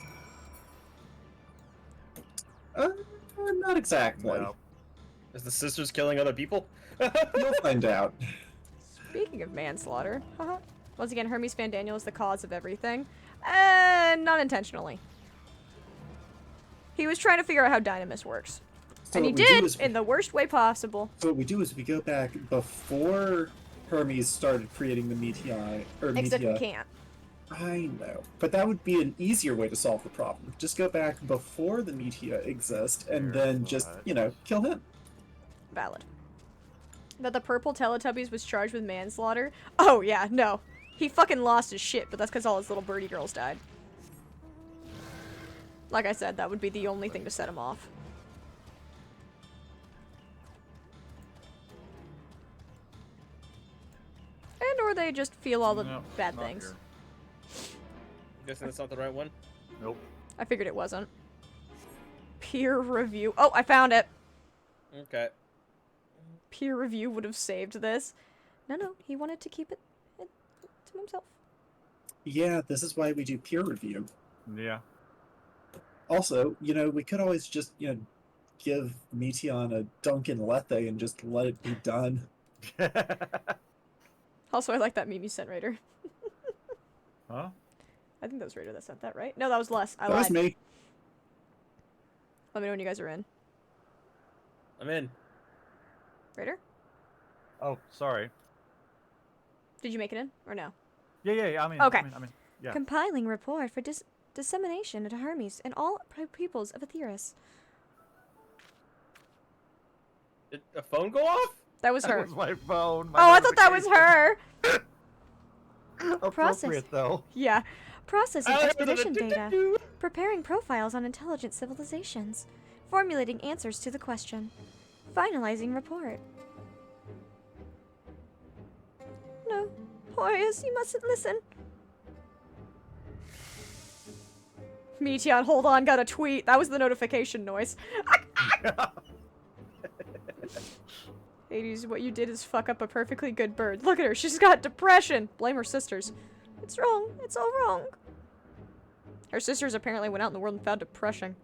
Not exactly. No. Is the sisters killing other people? You'll find out. Speaking of manslaughter, once again, Hermes Van Daniel is the cause of everything. Not intentionally. He was trying to figure out how Dynamis works. So And he what we do did is- in the worst way possible. So what we do is we go back before Hermes started creating the Meteor, Except we Meteor. can't. I know, but that would be an easier way to solve the problem. Just go back before the Meteor exists, and then just, kill him. Valid. That the purple Teletubbies was charged with manslaughter? Oh, yeah, no. He fucking lost his shit, but that's because all his little birdie girls died. Like I said, that would be the only thing to set him off. And or they just feel all the No, bad not things. here. Guessing that's not the right one. Nope. I figured it wasn't. Peer review. Oh, I found it. Okay. Peer review would have saved this. No, he wanted to keep it to himself. Yeah, this is why we do peer review. Yeah. Also, you know, we could always just, you know, give Meteon a Duncan Lethe and just let it be done. Also, I like that meme you sent, Raider. Huh? I think that was Raider that sent that, right? No, that was Les. I That was lied. me. Let me know when you guys are in. I'm in. Raider? Oh, sorry. Did you make it in? Or no? Yeah. I mean, Okay. I mean, yeah. Compiling report for dissemination to Hermes and all pupils of Aetheris. Did a phone go off? That was her. That was my phone. Oh, I thought that was her! Appropriate, though. Yeah. Processing I was expedition like, data. Preparing profiles on intelligent civilizations. Formulating answers to the question. Finalizing report. No. Horus, you mustn't listen. Meteon, hold on, got a tweet. That was the notification noise. Hades, what you did is fuck up a perfectly good bird. Look at her, she's got depression. Blame her sisters. It's wrong. It's all wrong. Her sisters apparently went out in the world and found depression.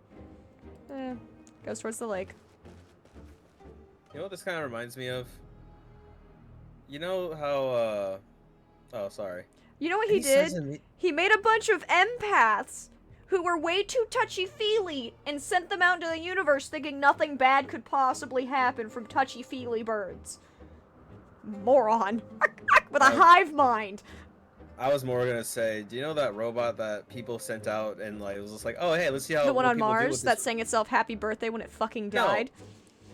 Goes towards the lake. You know what this kind of reminds me of? You know how, oh, sorry. You know what he did? He made a bunch of empaths who were way too touchy-feely and sent them out into the universe thinking nothing bad could possibly happen from touchy-feely birds. Moron. With a hive mind. I was more gonna say, do you know that robot that people sent out and like it was just like, oh hey, let's see how The one what on people do with Mars this- that sang itself happy birthday when it fucking died.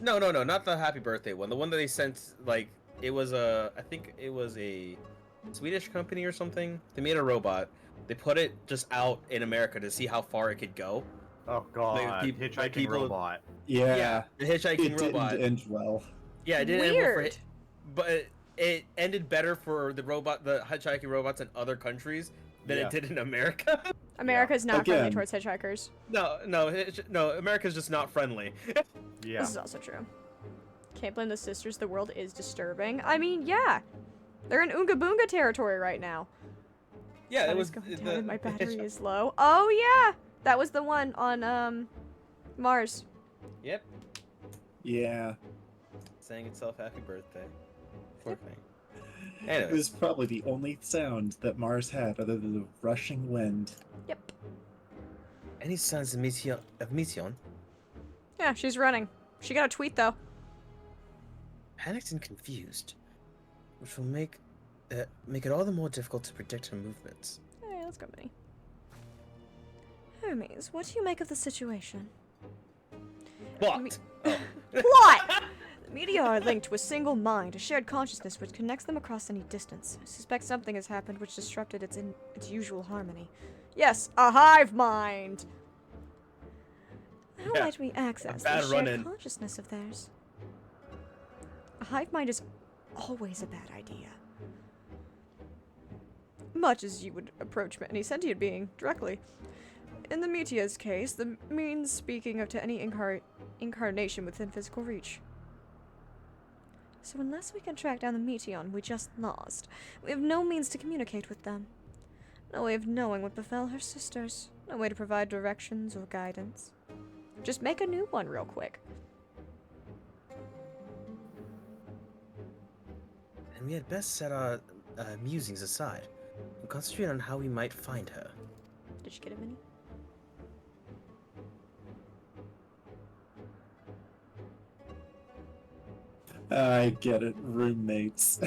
No, not the happy birthday one. The one that they sent, like, it was I think it was a Swedish company or something. They made a robot. They put it just out in America to see how far it could go. Oh god, hitchhiking people- robot. Yeah. The hitchhiking It robot. didn't end well. Yeah, it didn't end well for Weird. but it ended better for the hitchhiking robots in other countries than Yeah. it did in America. America's not friendly Again. towards hitchhikers. No, America's just not friendly. Yeah. This is also true. Can't blame the sisters, the world is disturbing. I mean, yeah. They're in Oonga Boonga territory right now. Yeah, Sun it is was going the, down and my the battery hitchhik- is low. Oh yeah! That was the one on, Mars. Yep, Yeah. sang itself happy birthday. Poor Yep. thing. It Anyway, was probably the only sound that Mars had other than the rushing wind. Yep. Any signs of Meteon? Yeah, she's running. She got a tweet, though. Panicked and confused, which will make it all the more difficult to predict her movements. Hey, let's go, Minnie. Hermes, what do you make of the situation? blocked. Oh. Plot! The media are linked to a single mind, a shared consciousness which connects them across any distance. I suspect something has happened which disrupted its usual harmony. Yes, a hive mind! How Yeah, might we access bad the shared run-in. consciousness of theirs? A hive mind is always a bad idea. Much as you would approach any sentient being directly. In the Metia's case, the means speaking of to any incarnation within physical reach. So unless we can track down the Meteon we just lost, we have no means to communicate with them. No way of knowing what befell her sisters. No way to provide directions or guidance. Just make a new one real quick. And we had best set our musings aside and concentrate on how we might find her. Did you get it, Minnie? I get it, roommates.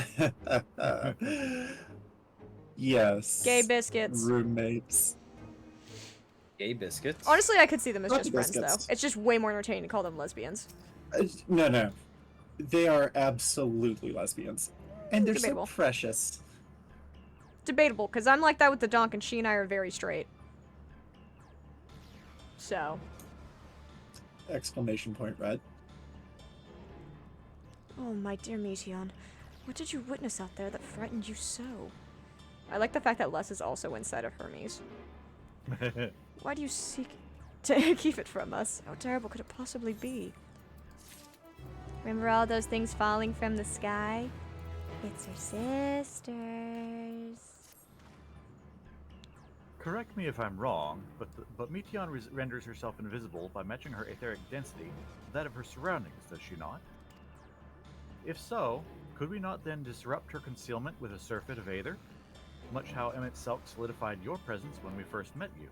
Yes. Gay biscuits. Roommates. Gay biscuits. Honestly, I could see them as Not just the friends, biscuits. though. It's just way more entertaining to call them lesbians. No. They are absolutely lesbians. And they're Debatable. so precious. Debatable, because I'm like that with the Donk, and she and I are very straight. so. Exclamation point, Red. Oh, my dear Meteon. What did you witness out there that frightened you so? I like the fact that Les is also inside of Hermes. Why do you seek to keep it from us? How terrible could it possibly be? Remember all those things falling from the sky? It's her sisters. Correct me if I'm wrong, but Meteon renders herself invisible by matching her etheric density to that of her surroundings, does she not? If so, could we not then disrupt her concealment with a surfeit of Aether? Much how Emmett Selk solidified your presence when we first met you.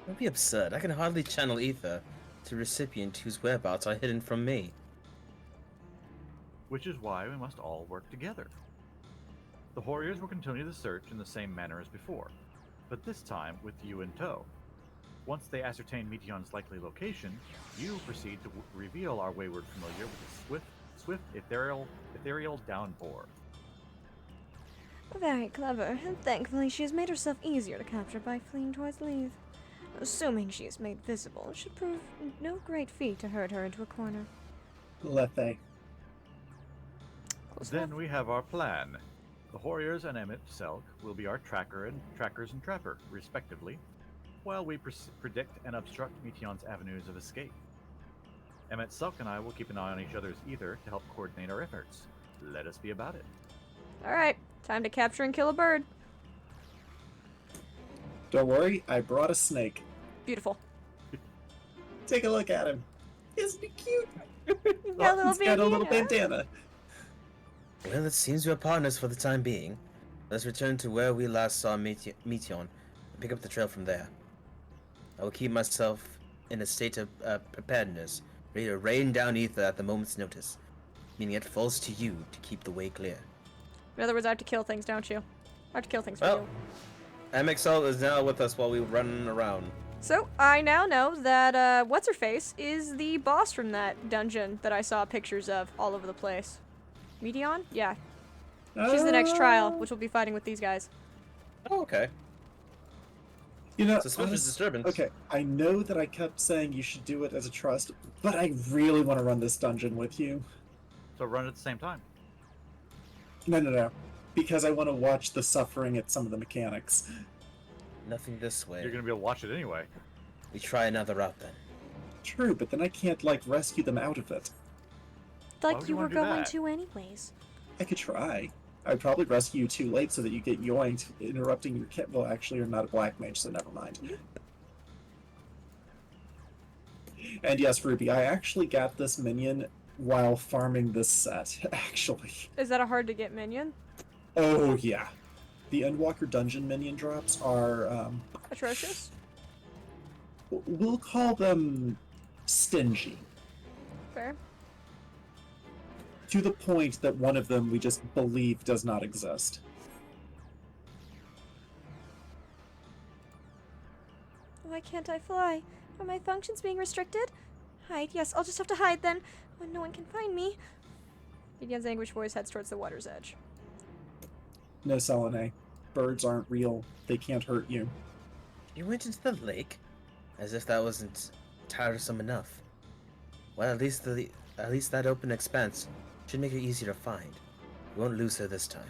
Don't be absurd. I can hardly channel ether to a recipient whose whereabouts are hidden from me. Which is why we must all work together. The Warriors will continue the search in the same manner as before, but this time with you in tow. Once they ascertain Meteon's likely location, you proceed to reveal our wayward familiar with a swift ethereal downpour. Very clever, and thankfully she has made herself easier to capture by fleeing towards Leith. Assuming she is made visible, it should prove no great feat to herd her into a corner. Lethe. Then we have our plan. The Warriors and Emmett Selk will be our trackers and trapper, respectively, while we predict and obstruct Meteon's avenues of escape. Emmett Selk and I will keep an eye on each other's ether to help coordinate our efforts. Let us be about it. Alright, time to capture and kill a bird. Don't worry, I brought a snake. Beautiful. Take a look at him. Isn't he cute? He's got a little bandana. Well, it seems we are partners for the time being. Let's return to where we last saw Meteon and pick up the trail from there. I will keep myself in a state of preparedness, ready to rain down ether at the moment's notice, meaning it falls to you to keep the way clear. In other words, I have to kill things, don't you? I have to kill things for you. MXL is now with us while we run around. So, I now know that, What's-Her-Face is the boss from that dungeon that I saw pictures of all over the place. Meteon? Yeah. She's the next trial, which will be fighting with these guys. Oh, okay. You know, Suspicious disturbance. Okay, I know that I kept saying you should do it as a trust, but I really want to run this dungeon with you. So run at the same time. No. Because I want to watch the suffering at some of the mechanics. Nothing this way. You're gonna be able to watch it anyway. We try another route then. True, but then I can't, like, rescue them out of it. Like you were going to anyways. I could try. I'd probably rescue you too late so that you get yoinked, interrupting your kit. Well, actually, you're not a black mage, so never mind. And yes, Ruby, I actually got this minion while farming this set, actually. Is that a hard to get minion? Oh, yeah. The Endwalker dungeon minion drops are, Atrocious? we'll call them stingy. Fair. To the point that one of them we just believe does not exist. Why can't I fly? Are my functions being restricted? Hide? Yes, I'll just have to hide then, when no one can find me. Gideon's anguished voice heads towards the water's edge. No, Selene. Birds aren't real. They can't hurt you. You went into the lake? As if that wasn't tiresome enough. Well, at least that open expanse should make it easier to find. We won't lose her this time.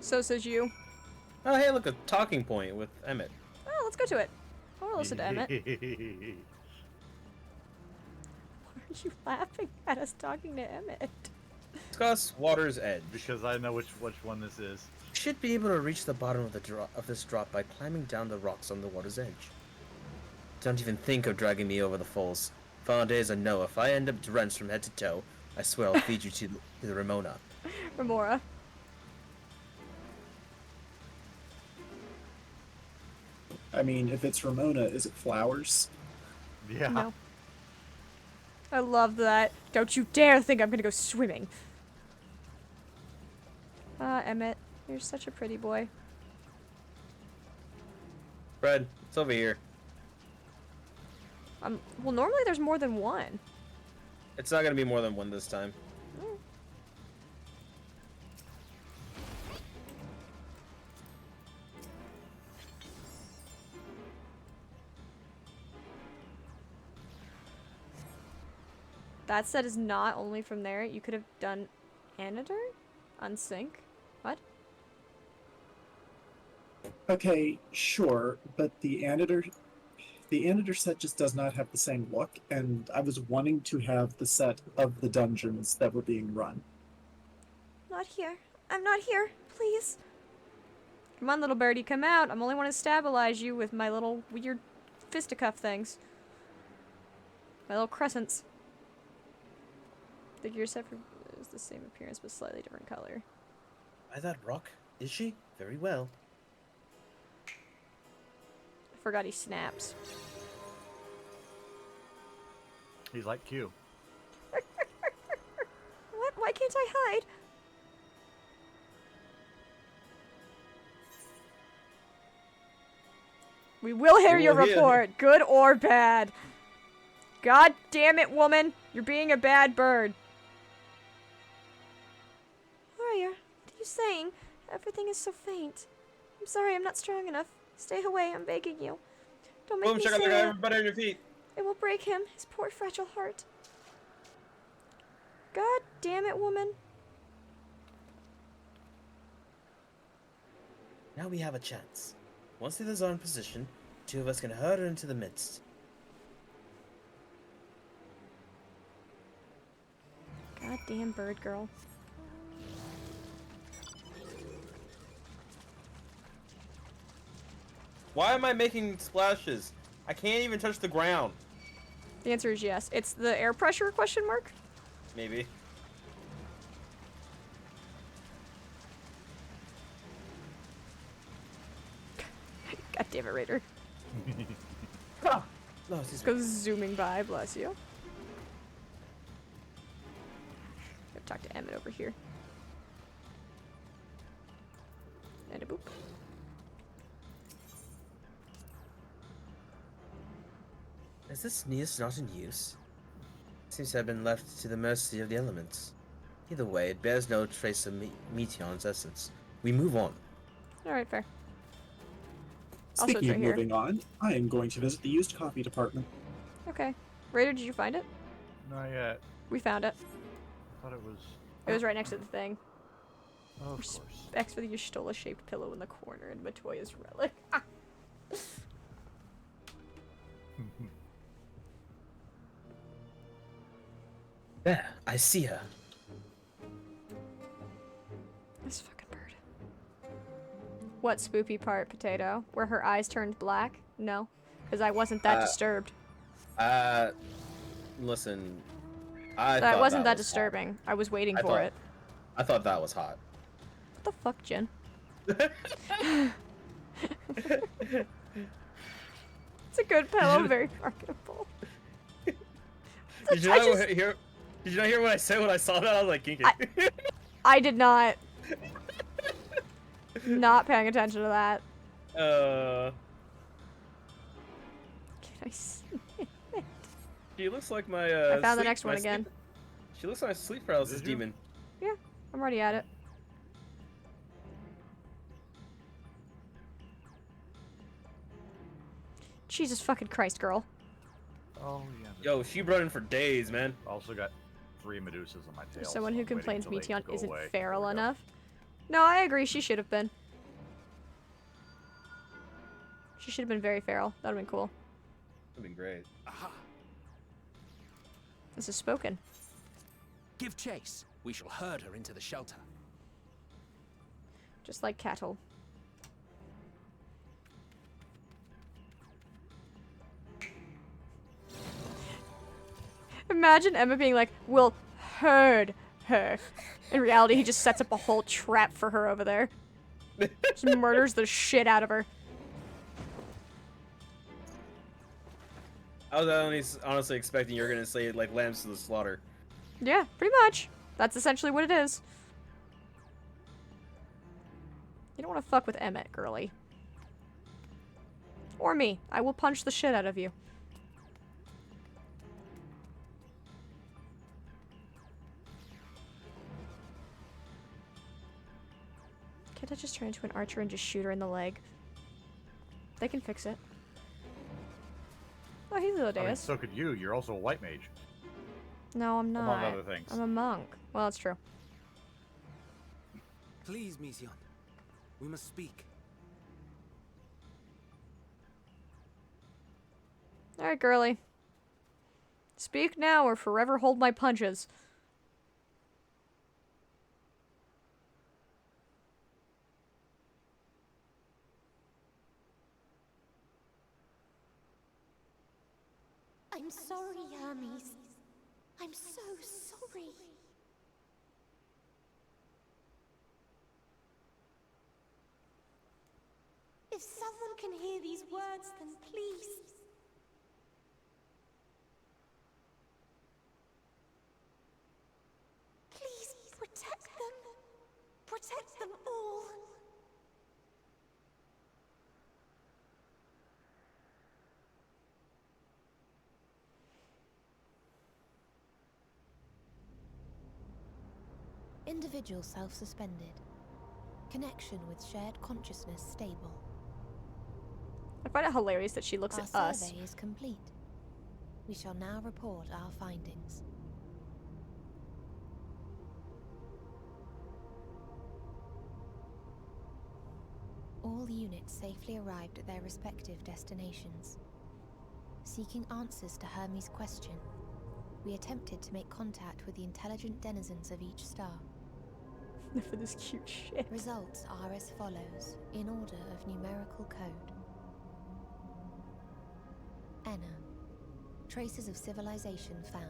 So says you. Oh, hey, look, a talking point with Emmett. Oh, let's go to it. I want to listen to Emmett. Why are you laughing at us talking to Emmett? Discuss Water's Edge. Because I know which one this is. You should be able to reach the bottom of this drop by climbing down the rocks on the water's edge. Don't even think of dragging me over the falls. Days I know if I end up drenched from head to toe, I swear I'll feed you to the Ramona. Remora. I mean, if it's Ramona, is it flowers? Yeah. No. I love that. Don't you dare think I'm gonna go swimming. Emmett, you're such a pretty boy. Fred, it's over here. Well, normally there's more than one. It's not gonna be more than one this time. That set is not only from there. You could have done Anador on Sync. What? Okay, sure, but the Anador set just does not have the same look, and I was wanting to have the set of the dungeons that were being run. Not here. I'm not here. Please. Come on, little birdie, come out. I'm only want to stabilize you with my little weird fisticuff things. My little crescents. The gear set is the same appearance but slightly different color. By that rock, is she? Very well. I forgot he snaps. He's like Q. What? Why can't I hide? We will hear your report, good or bad. God damn it, woman. You're being a bad bird. Warrior, what are you saying? Everything is so faint. I'm sorry, I'm not strong enough. Stay away, I'm begging you. Don't make me check out the say guy it. better on your feet. It will break him, his poor fragile heart. God damn it, woman. Now we have a chance. Once the others are in position, two of us can herd her into the midst. Goddamn bird girl. Why am I making splashes? I can't even touch the ground. The answer is yes. It's the air pressure question mark? Maybe. God damn it, Raider. No, Just goes zooming by, bless you. Gotta talk to Emmett over here. And a boop. Is this Neos not in use? Seems to have been left to the mercy of the elements. Either way, it bears no trace of Meteon's essence. We move on. Alright, fair. Also, Speaking it's of right here. moving on, I am going to visit the used copy department. Okay. Raider, did you find it? Not yet. We found it. I thought it was. It was right next to the thing. Oh, of course. X for the Y'shtola-shaped pillow in the corner and Matoya's relic. There, I see her. This fucking bird. What spoopy part, Potato? Where her eyes turned black? No. Because I wasn't that disturbed. Listen. That wasn't that was disturbing. hot. I was waiting for it. I thought that was hot. What the fuck, Jen? It's a good pillow, very marketable. Did you not hear what I said when I saw that? I was like, kinky. I did not. Not paying attention to that. Can I see it? She looks like my. I found the next one again. She looks like my sleep paralysis Did you? demon. Yeah, I'm already at it. Jesus fucking Christ, girl. Oh yeah. Yo, she running for days, man. Also got 3 Medusas on my tail. Someone so who I'm waiting complains till they Meteon go isn't away. feral There we go. enough. No, I agree. She should have been. She should have been very feral. That would have been cool. That'd been great. Aha! This is spoken. Give chase. We shall herd her into the shelter. Just like cattle. Imagine Emma being like, we'll herd her. In reality, he just sets up a whole trap for her over there. Just murders the shit out of her. I was honestly expecting you were gonna say like lambs to the slaughter. Yeah, pretty much. That's essentially what it is. You don't want to fuck with Emmett, girly. Or me. I will punch the shit out of you. Can't I just turn into an archer and just shoot her in the leg? They can fix it. Oh, he's I mean, Leodeus. so could you. You're also a white mage. No, I'm not. Among other things. I'm a monk. Well, that's true. Please, Mission. We must speak. Alright, girly. Speak now or forever hold my punches. I'm sorry, Hermes. I'm so sorry. If someone can hear these words, then please. Please protect them. Protect them all. Individual self-suspended. Connection with shared consciousness stable. I find it hilarious that she looks Our at us. survey is complete. We shall now report our findings. All units safely arrived at their respective destinations. Seeking answers to Hermes' question, we attempted to make contact with the intelligent denizens of each star. For this cute shit. Results are as follows, in order of numerical code. Enna. Traces of civilization found.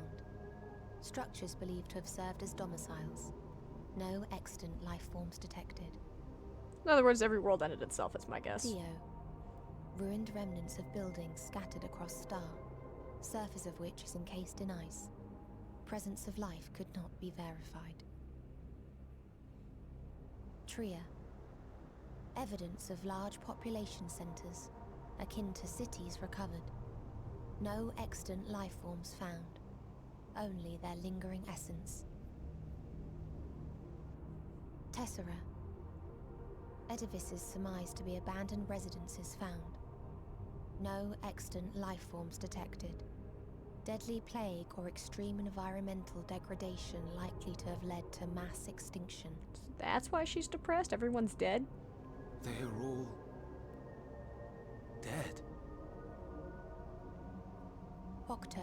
Structures believed to have served as domiciles. No extant life forms detected. In other words, every world ended itself, that's my guess. Theo. Ruined remnants of buildings scattered across star, surface of which is encased in ice. Presence of life could not be verified. Tria. Evidence of large population centers, akin to cities recovered. No extant life forms found, only their lingering essence. Tessera. Edifices surmised to be abandoned residences found. No extant life forms detected. Deadly plague or extreme environmental degradation likely to have led to mass extinction. That's why she's depressed? Everyone's dead? They are all dead. Octo.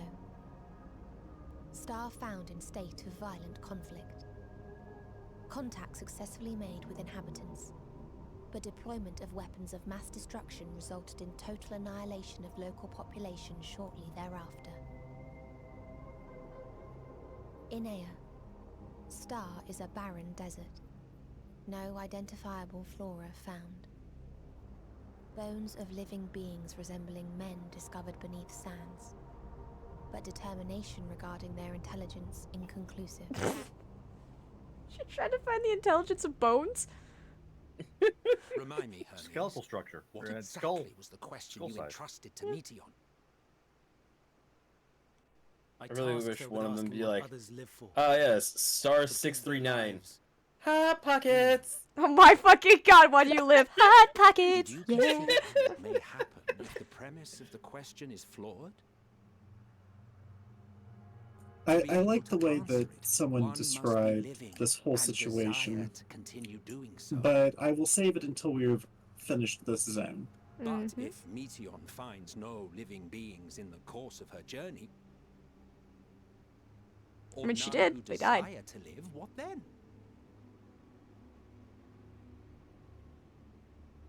Star found in state of violent conflict. Contact successfully made with inhabitants, but deployment of weapons of mass destruction resulted in total annihilation of local population shortly thereafter. Inea. Star is a barren desert. No identifiable flora found. Bones of living beings resembling men discovered beneath sands, but determination regarding their intelligence inconclusive. She tried to find the intelligence of bones? Remind me, Hermes. Skeletal structure. What Or, exactly was the question skull you size. entrusted to Meteon? I really tasked wish her one with of them asking be what like, others live for. ah yes, star To give them 639. lives. Hot pockets. Oh my fucking god, why do you live? Hot Did pockets! you Yeah. consider what may happen if the premise of the question is flawed? To be I able like to the way answer that it, someone one must be described living this whole and desire situation, to continue doing so. but I will save it until we've finished this zone. But if Meteon finds no living beings in the course of her journey, or I mean, she none did. who They died. desire to live, what then?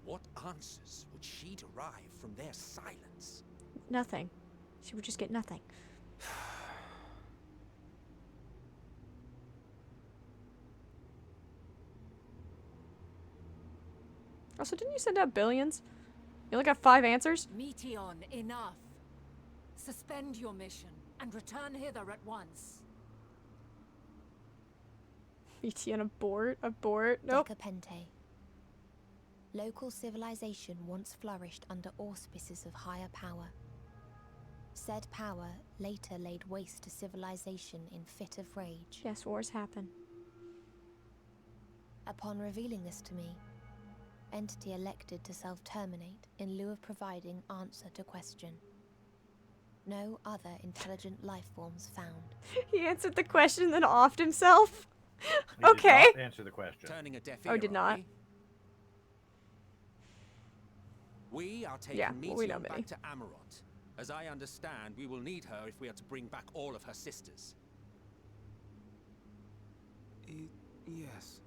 What answers would she derive from their silence? Nothing. She would just get nothing. Also, didn't you send out billions? You only got 5 answers? Meteon, enough. Suspend your mission and return hither at once. ETN abort? Abort? Nope. Decapente. Local civilization once flourished under auspices of higher power. Said power later laid waste to civilization in fit of rage. Yes, wars happen. Upon revealing this to me, entity elected to self-terminate in lieu of providing answer to question. No other intelligent life forms found. He answered the question, then offed himself. He did Okay. not answer the question. Turning a deaf Oh, ear, did are not. We are taking Yeah, well, we know Meteor Minnie. back to Amarant. As I understand, we will need her if we are to bring back all of her sisters. Yes.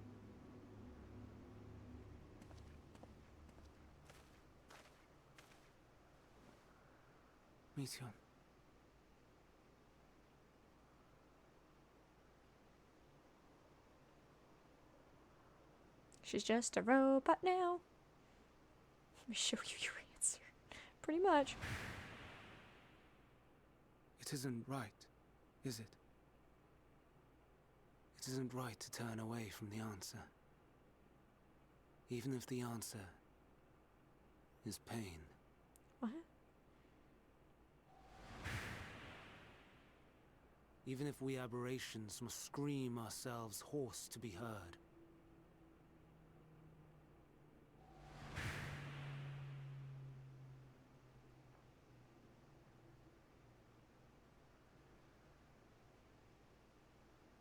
Meteor. She's just a robot now. Let me show you your answer. Pretty much. It isn't right, is it? It isn't right to turn away from the answer. Even if the answer is pain. What? Even if we aberrations must scream ourselves hoarse to be heard.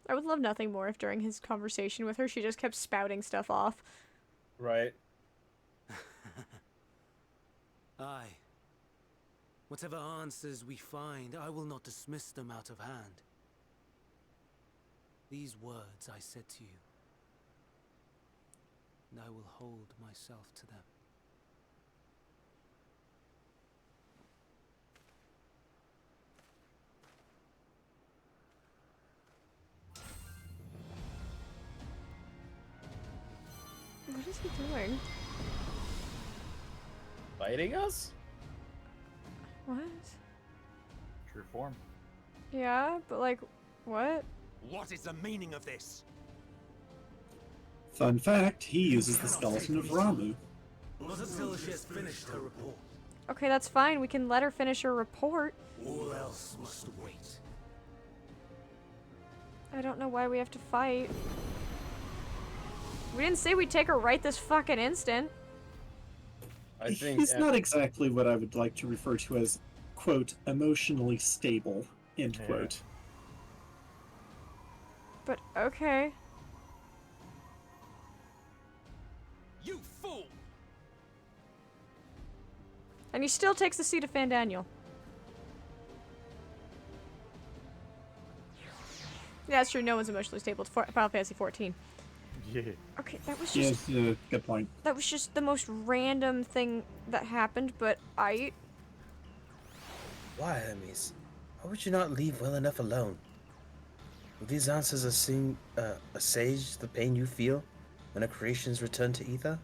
I would love nothing more if during his conversation with her she just kept spouting stuff off. Right. Aye. Whatever answers we find, I will not dismiss them out of hand. These words I said to you, and I will hold myself to them. What is he doing? Fighting us? What? True form. Yeah, but like, what? What is the meaning of this? Fun fact, he uses the skeleton of Ramu. Not until she has finished her report. Okay, that's fine. We can let her finish her report. All else must wait. I don't know why we have to fight. We didn't say we'd take her right this fucking instant. I think He's not exactly what I would like to refer to as, quote, emotionally stable, end Yeah. quote. But okay. You fool! And he still takes the seat of Fandaniel. Yeah, that's true. No one's emotionally stable. It's Final Fantasy 14. Yeah. Okay, that was just Good point. that was just the most random thing that happened, but Why, Hermes? Why would you not leave well enough alone? Will these answers assuage the pain you feel when our creations return to Ether?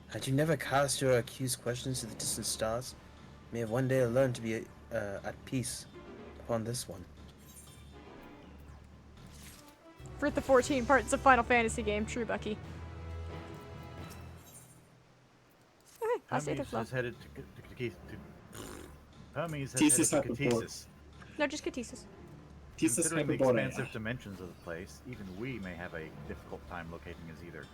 Had you never cast your accused questions to the distant stars, may have one day learned to be at peace upon this one. for the 14 parts of Final Fantasy game, true, Bucky. Okay, I say the Hermes flow. has headed to Hermes has Thesis headed to Hyperborea. Catesis. No, just Catesis. Thesis Considering the Hyperborea. expansive dimensions of the place, even we may have a difficult time locating his either.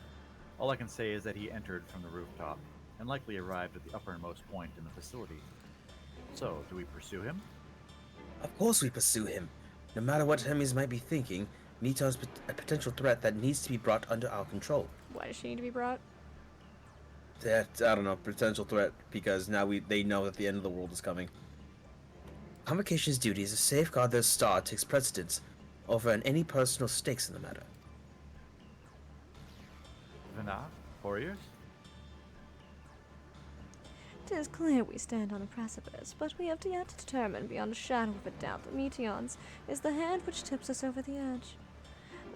All I can say is that he entered from the rooftop, and likely arrived at the uppermost point in the facility. So, do we pursue him? Of course we pursue him. No matter what Hermes might be thinking, Meton's a potential threat that needs to be brought under our control. Why does she need to be brought? That, I don't know, potential threat, because now they know that the end of the world is coming. Convocation's duty is to safeguard their star takes precedence over any personal stakes in the matter. Vana? Warriors? It is clear we stand on a precipice, but we have yet to determine beyond a shadow of a doubt that Meteons is the hand which tips us over the edge.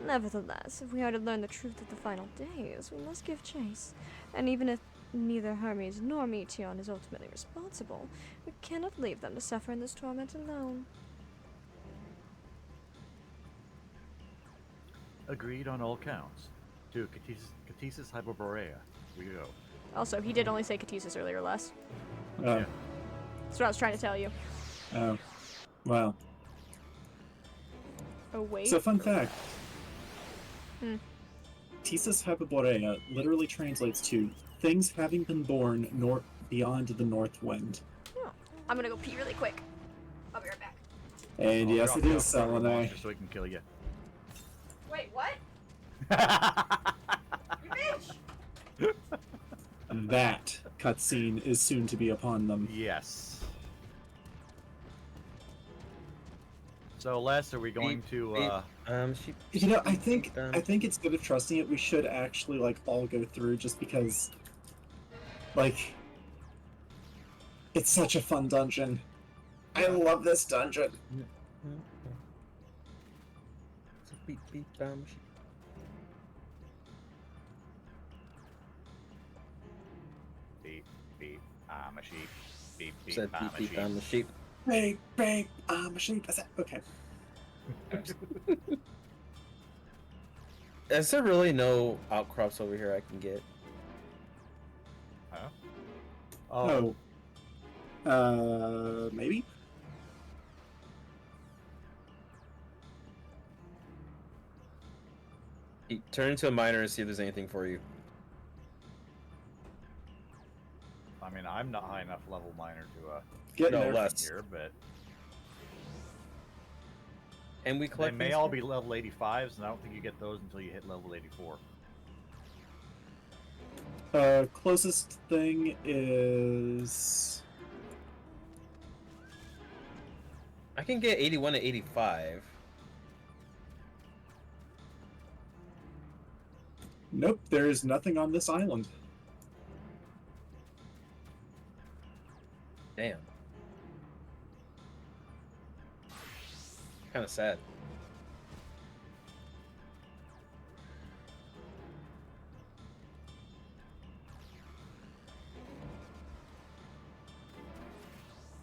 Nevertheless, if we are to learn the truth of the final days, we must give chase. And even if neither Hermes nor Meteon is ultimately responsible, we cannot leave them to suffer in this torment alone. Agreed on all counts. To Catesis Hyperborea, we go. Also, he did only say Catesis earlier, Les. Yeah. That's what I was trying to tell you. Wow. Oh, wait. So, fun fact. Thesis Hyperborea literally translates to things having been born beyond the north wind. Oh, I'm gonna go pee really quick. I'll be right back. And I'll yes, drop it you is off wherever you want, Selenite. just so we can kill you. Wait, what? You bitch! That cutscene is soon to be upon them. Yes. So, Les, are we going to? You know, I think instead of trusting it, we should actually like all go through, just because, like, it's such a fun dungeon. I love this dungeon. Beep, beep, sheep. Beep, beep, I'm a sheep. Beep, beep, Said I'm beep, a beep, sheep. I'm a sheep. Beep, beep, I'm a sheep. I said, okay. Is there really no outcrops over here I can get? Huh? Oh. Maybe? Turn into a miner and see if there's anything for you. I mean, I'm not high enough level miner to Get no there. less. here, but And we they collect. may these all here? be level 85s, and I don't think you get those until you hit level 84. Closest thing is... I can get 81 to 85. Nope, there is nothing on this island. Damn. Kind of sad.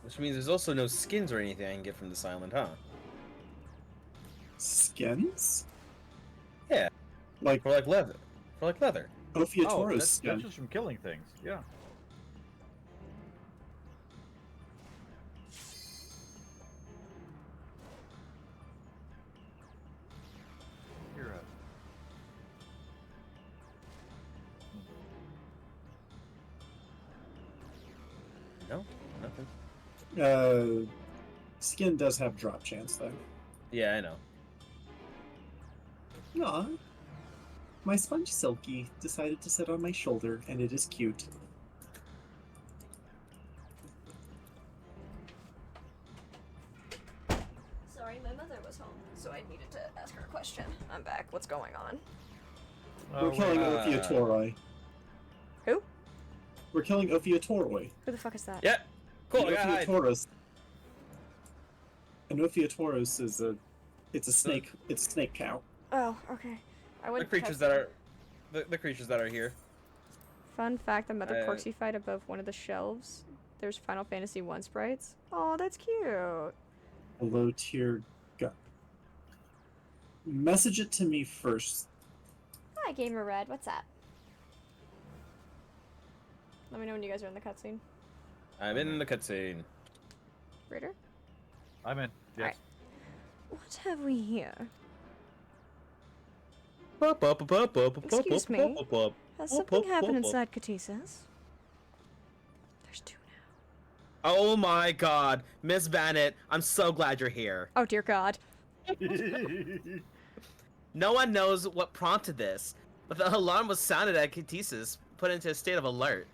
Which means there's also no skins or anything I can get from this island, huh? Skins? Yeah. Like For like leather. For like leather. Ophiatora's that's skin. just from killing things. Yeah. You're a... No, nothing. Skin does have drop chance, though. Yeah, I know. Aw. My sponge Silky decided to sit on my shoulder, and it is cute. Sorry, my mother was home, so I needed to ask her a question. I'm back. What's going on? We're killing Ophiatoroi. Who? We're killing Ophiatoroi. Who the fuck is that? Yeah. Cool, I An got hide. Ophiatoros. An Ophiatoros is a... It's a snake. It's a snake cow. Oh, okay. I The wouldn't creatures touch that are... The creatures that are here. Fun fact, the Mother Corksy fight above one of the shelves. There's Final Fantasy 1 sprites. Oh, that's cute. Low tier gun. Message it to me first. Hi, Gamer Red. What's up? Let me know when you guys are in the cutscene. I'm in the cutscene. Ritter? I'm in. Yes. Alright. What have we here? Excuse me. Has something happened inside Katisa's? There's two now. Oh my god. Miss Bennett, I'm so glad you're here. Oh dear god. No one knows what prompted this, but the alarm was sounded at Katisa's, put into a state of alert.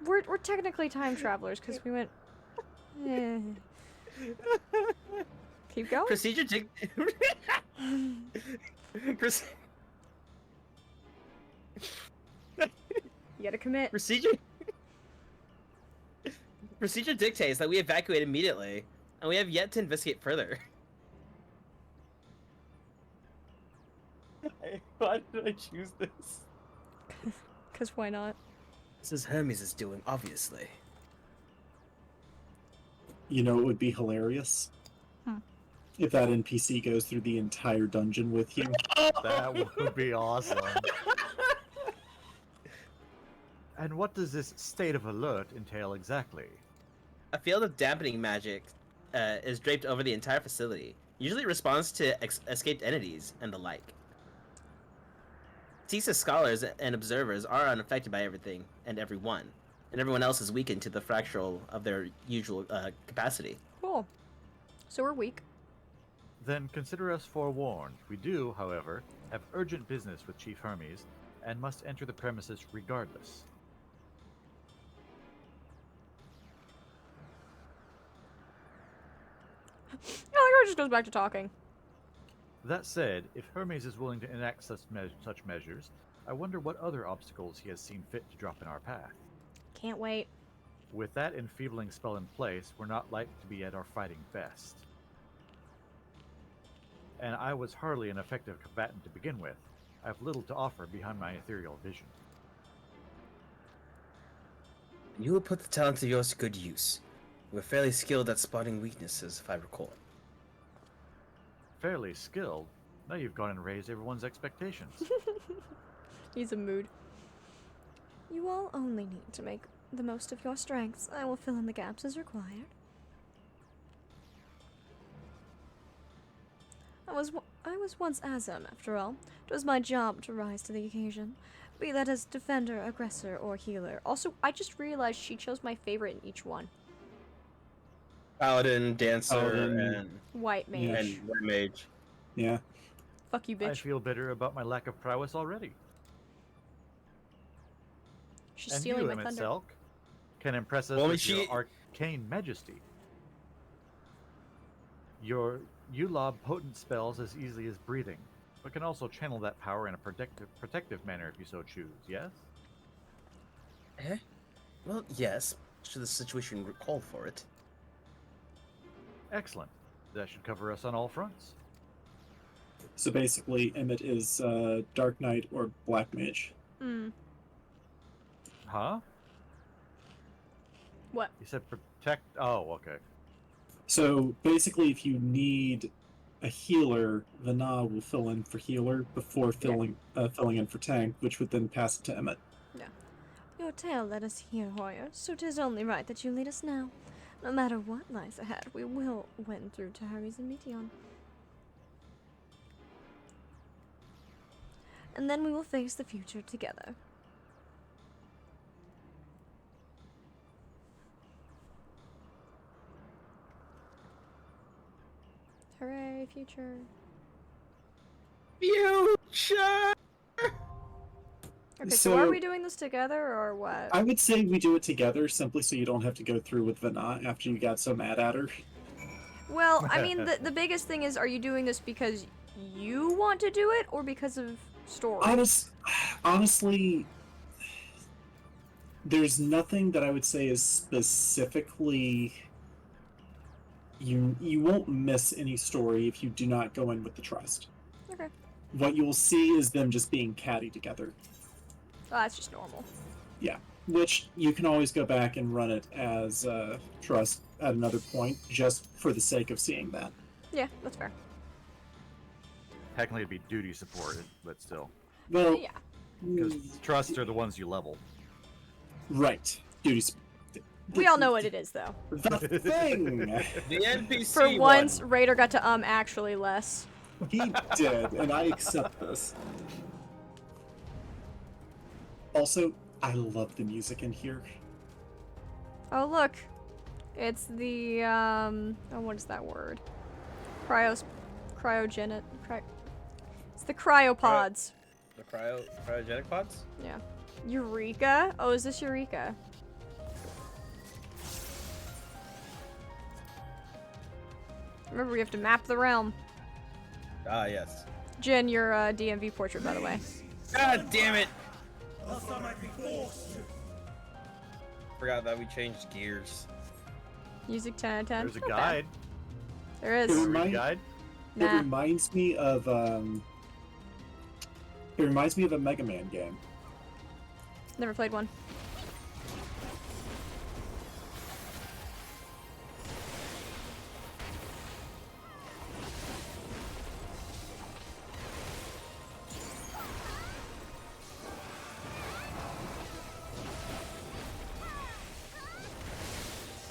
We're technically time travelers because we went. Eh. Keep going. Procedure You gotta commit. Procedure dictates that we evacuate immediately, and we have yet to investigate further. Why did I choose this? Because why not? This is Hermes is doing, obviously. You know, it would be hilarious if that NPC goes through the entire dungeon with you. That would be awesome. And what does this state of alert entail exactly? A field of dampening magic is draped over the entire facility. Usually responds to escaped entities and the like. TISA scholars and observers are unaffected by everything and everyone, and everyone else is weakened to the fractional of their usual capacity. Cool. So we're weak. Then consider us forewarned. We do, however, have urgent business with Chief Hermes, and must enter the premises regardless. Oh, just goes back to talking. That said, if Hermes is willing to enact such measures, I wonder what other obstacles he has seen fit to drop in our path. Can't wait. With that enfeebling spell in place, we're not likely to be at our fighting best. And I was hardly an effective combatant to begin with. I have little to offer behind my ethereal vision. You will put the talent of yours to good use. You were fairly skilled at spotting weaknesses, if I recall. Fairly skilled? Now you've gone and raised everyone's expectations. He's a mood. You all only need to make the most of your strengths. I will fill in the gaps as required. I was once Azam, after all. It was my job to rise to the occasion, be that as defender, aggressor, or healer. Also, I just realized she chose my favorite in each one. Paladin, Dancer, Paladin. and White mage. and White Mage. Yeah. Fuck you, I bitch. feel bitter about my lack of prowess already. She's And stealing you, my Emmett thunder. Selk, can impress us Well, with your arcane majesty. You lob potent spells as easily as breathing, but can also channel that power in a protective manner if you so choose, yes? Well, yes, should the situation call for it. Excellent. That should cover us on all fronts. So basically, Emmett is Dark Knight or Black Mage. Hmm. Huh? What? You said protect... Oh, okay. So basically, if you need a healer, Vana will fill in for healer before filling in for tank, which would then pass it to Emmett. Your tale led us here, Hoyer, so 'tis only right that you lead us now. No matter what lies ahead, we will win through to Hermes and Meteon. And then we will face the future together. Hooray, future. Future! Okay, so are So- we doing this together or what? I would say we do it together simply so you don't have to go through with Vana after you got so mad at her. Well, I mean, the biggest thing is, are you doing this because you want to do it or because of story? Honestly, there's nothing that I would say is specifically. You won't miss any story if you do not go in with the trust. Okay. What you will see is them just being catty together. Oh, that's just normal. Yeah, which you can always go back and run it as trust at another point, just for the sake of seeing that. Yeah, that's fair. Technically, it'd be duty support, but still. Well, Yeah. Because trusts are the ones you level. right. Duties. We all know what it is, though. The thing. The NPC For one. once, Raider got to actually less. He did, and I accept this. Also, I love the music in here. Oh, look. It's the, oh, what is that word? Cryogenic, it's the cryopods. The cryogenic pods? Yeah. Eureka? Oh, is this Eureka? Remember, we have to map the realm. Ah, yes. Jin, your DMV portrait, by the way. God damn it! Forgot that we changed gears. Music 10 out of 10. There's a Not bad. guide. There is. It Guide. It Nah. reminds me of It reminds me of a Mega Man game. Never played one.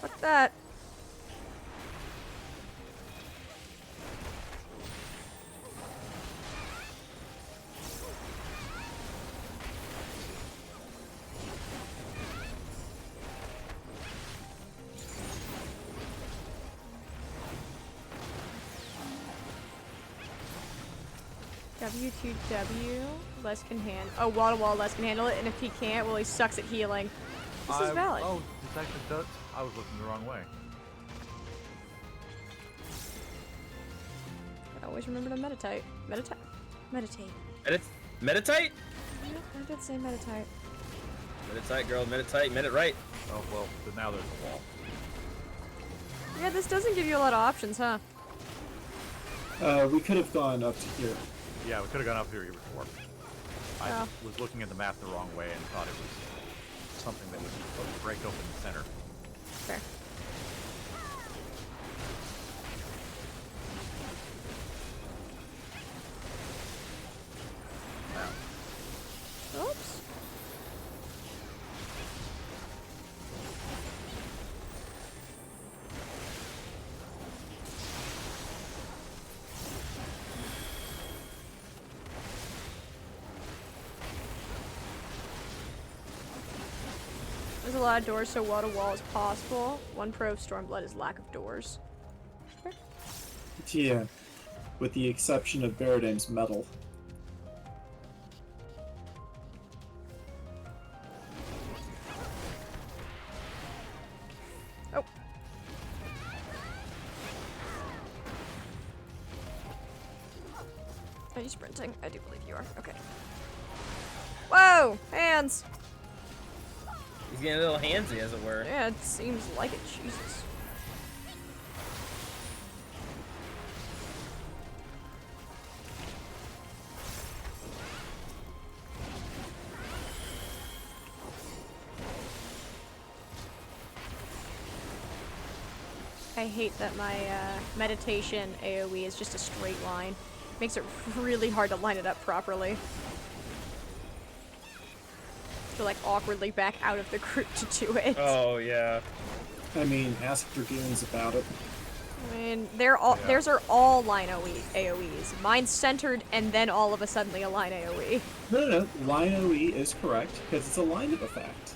Fuck that. W2W, Les can handle. Oh, wall to wall, Les can handle it, and if he can't, well, he sucks at healing. This is valid. Oh, detective does. I was looking the wrong way. Always remember to meditate. Meditate. Meditate? Yep, I did say meditate. Meditate, girl, meditate, med it right. Oh, well, but now there's a wall. Yeah, this doesn't give you a lot of options, huh? We could have gone up to here. Yeah, we could have gone up here before. I Oh. was looking at the map the wrong way and thought it was something that would break open the center. Fair. Oops. There's a lot of doors, so wall to wall is possible. One pro of Stormblood is lack of doors. Yeah, with the exception of Baradame's metal. Oh. Are you sprinting? I do believe you are. Okay. Whoa! Hands! He's getting a little handsy, as it were. Yeah, it seems like it. Jesus. I hate that my meditation AoE is just a straight line. Makes it really hard to line it up properly. To like awkwardly back out of the group to do it. Oh, yeah. I mean, ask Dragoons about it. I mean, they're all theirs are all line AoEs. Mine's centered and then all of a sudden a line AoE. No. Line OE is correct, because it's a line of effect.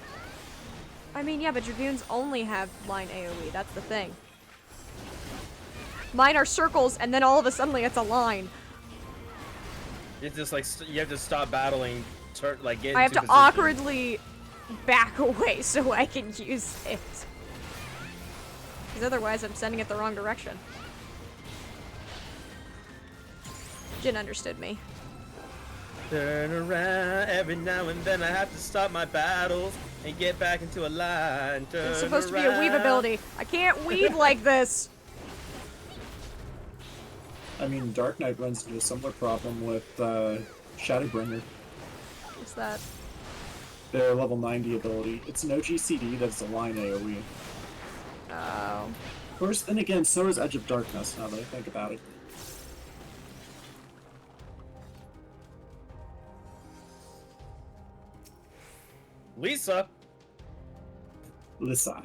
I mean, yeah, but Dragoons only have line AoE. That's the thing. Mine are circles, and then all of a sudden it's a line. It's just like you have to stop battling, like get I have into to position. awkwardly back away so I can use it. Because otherwise I'm sending it the wrong direction. Jin understood me. Turn around every now and then. I have to stop my battles and get back into a line. Turn It's supposed to be a weave around. ability. I can't weave like this. I mean, Dark Knight runs into a similar problem with Shadowbringer. What's that? Their level 90 ability. It's an OGCD that's a line AoE. Oh. Of course, then again, so is Edge of Darkness, now that I think about it. Lisa. Lisa.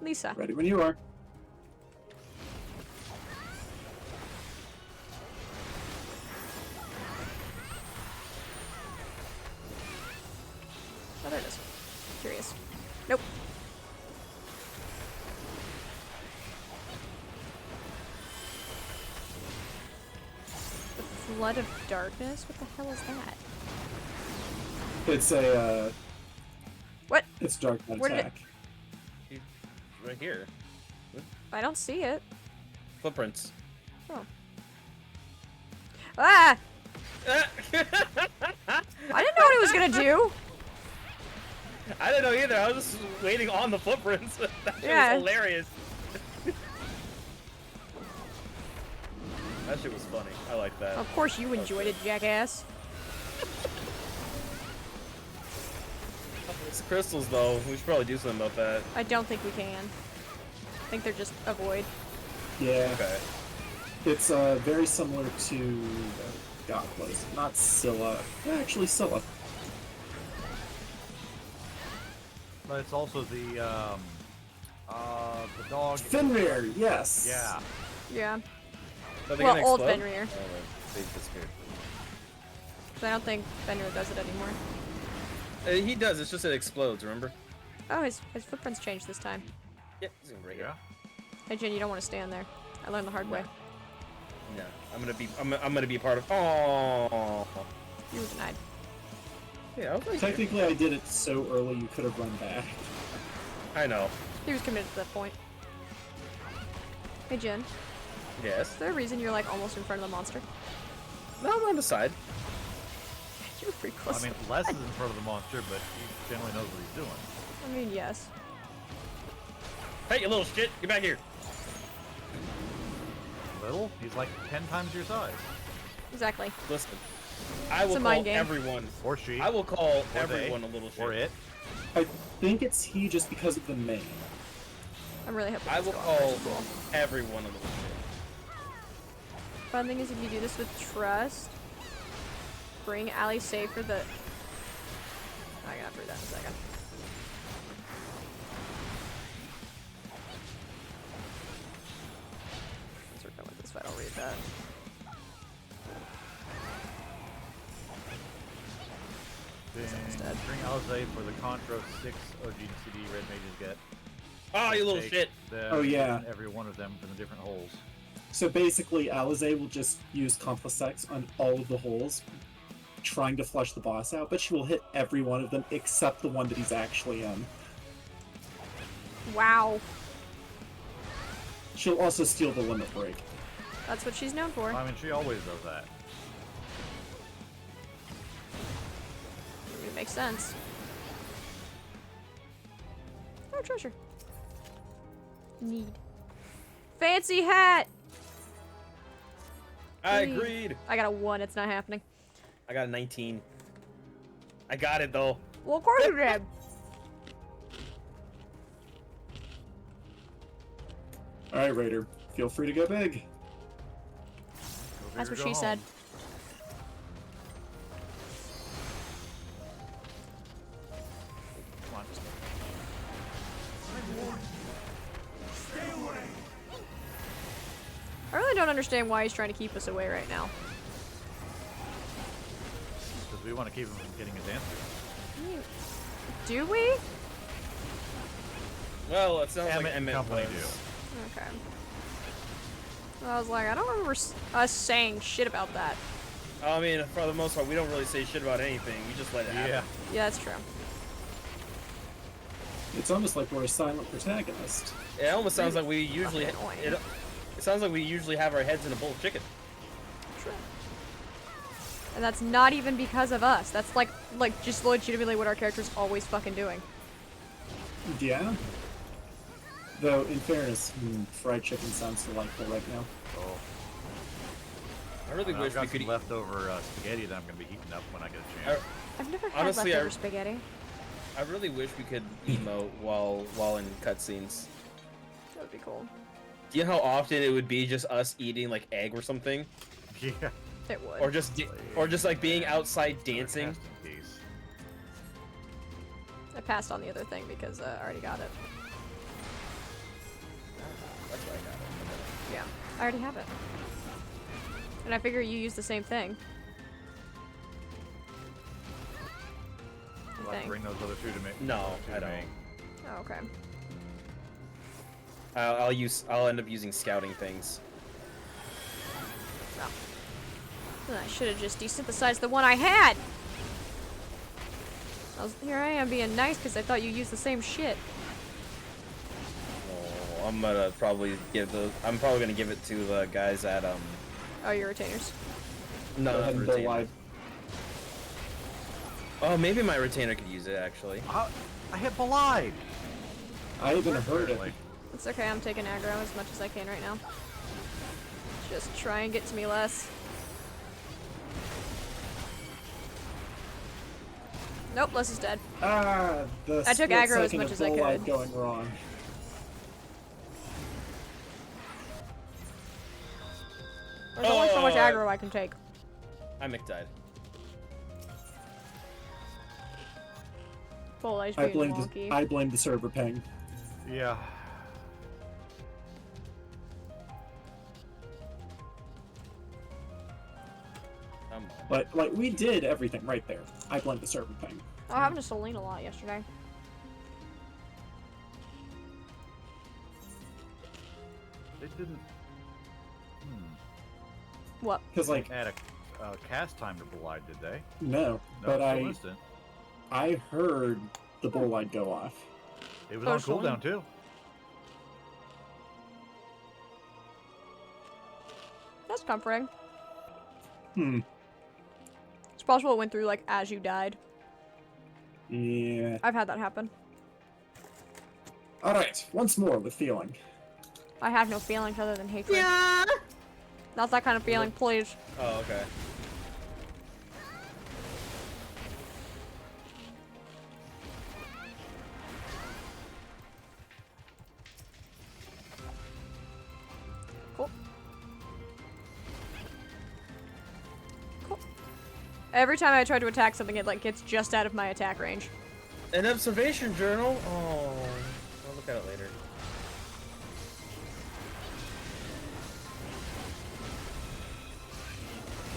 Lisa. Ready when you are. Oh, there it is. Curious. Nope. The Flood of Darkness? What the hell is that? It's a, What? It's Dark Knight Where did it- attack. Right here. I don't see it. Footprints. Oh. Ah! I didn't know what it was gonna do. I didn't know either. I was just waiting on the footprints. That shit Yeah. was hilarious. That shit was funny. I like that. Of course you enjoyed it, jackass. It's crystals, though. We should probably do something about that. I don't think we can. I think they're just a void. Yeah. Okay. It's very similar to God, what is it? Not Scylla. Actually, Scylla. But it's also the dog. Fenrir, yes. Yeah. Yeah. Are they Well, gonna old explode? Fenrir. Oh, they disappeared. So I don't think Fenrir does it anymore. He does. It's just it explodes. Remember? Oh, his footprints changed this time. Yeah. He's right here. Hey Jin, you don't want to stand there. I learned the hard way. No, I'm gonna be part of. Oh. You were denied. Yeah, I was like, Technically, I did it so early you could have run back. I know. He was committed to that point. Hey, Jen. Yes. Is there a reason you're like almost in front of the monster? No, I'm on the side. You were pretty close. I mean, Les is in front of the monster, but he generally knows what he's doing. I mean, yes. Hey, you little shit! Get back here. Little? He's like 10 times your size. Exactly. Listen, I will a call mind game. everyone. Or she. I will call Or everyone they, a little shit. Or it. I think it's he just because of the name. I'm really hoping I this will goes call cool. everyone a little shit. Fun thing is, if you do this with trust, bring Allie safe for the. I gotta prove that in a second. Once we're done with this fight, I'll read that. Then bring Alize for the Contra 6 OGCD Red Mages get. Oh, you little Take shit! them Oh, yeah. and every one of them from the different holes. So basically, Alize will just use Complex on all of the holes, trying to flush the boss out, but she will hit every one of them except the one that he's actually in. Wow, She'll also steal the limit break. that's what she's known for. I mean, she always does that. It makes sense. Oh, treasure. Need. Fancy hat! I Please. agreed. I got a 1, it's not happening. I got a 19. I got it though. Well, of course you did. Alright, Raider, feel free to go big. Go That's big what or she go said. home. Come on. I really don't understand why he's trying to keep us away right now. Because we want to keep him from getting his answer. Do we? Well, it sounds like Emmett and Emmett company was. Okay. I was like, I don't remember us saying shit about that. I mean, for the most part, we don't really say shit about anything. We just let it happen. Yeah. Yeah, that's true. It's almost like we're a silent protagonist. It almost sounds like we usually. Fucking annoying. It sounds like we usually have our heads in a bowl of chicken. True. And that's not even because of us. That's like just legitimately what our character's always fucking doing. Yeah. Though, in fairness, fried chicken sounds delightful right now. Oh. I really I've wish we got could. some leftover spaghetti that I'm going to be heating up when I get a chance. I've never had Honestly, leftover spaghetti. I really wish we could emote while in cutscenes. That would be cool. Do you know how often it would be just us eating like egg or something, Yeah. It would. or just like being outside dancing? Rest in peace. I passed on the other thing because I already got it. That's why I got it. Yeah, I already have it. And I figure you use the same thing. You'll have to bring those other two to me. No, I don't. Oh, okay. I'll end up using scouting things. No. Well, I should have just desynthesized the one I had. Here I am being nice because I thought you used the same shit. Oh, I'm probably gonna give it to the guys at Oh, your retainers. No, Go not ahead the and go retainer. live. Oh, maybe my retainer could use it actually. I hit Belide! I even heard it. It's okay, I'm taking aggro as much as I can right now. Just try and get to me less. Nope, Les is dead. Ah, the I took split aggro as second much of as I Bull-Eyed could. going wrong. There's only so much aggro I can take. I died. Bull-Eye's I being blame wonky. I blame the server ping. Yeah. But like we did everything right there. I blame the server ping. I happened to Celine a lot yesterday. They didn't. What? Because like Had a cast timer Bolide, did they? no, No, but still I instant. heard the bull light go off. It was on Personally. cooldown too. That's comforting. Hmm. It's possible it went through like as you died. Yeah. I've had that happen. All right. Once more with feeling. I have no feelings other than hatred. Yeah. Not that kind of feeling, please. Oh, okay. Cool. Cool. Every time I try to attack something, it like gets just out of my attack range. An observation journal. Oh, I'll look at it later.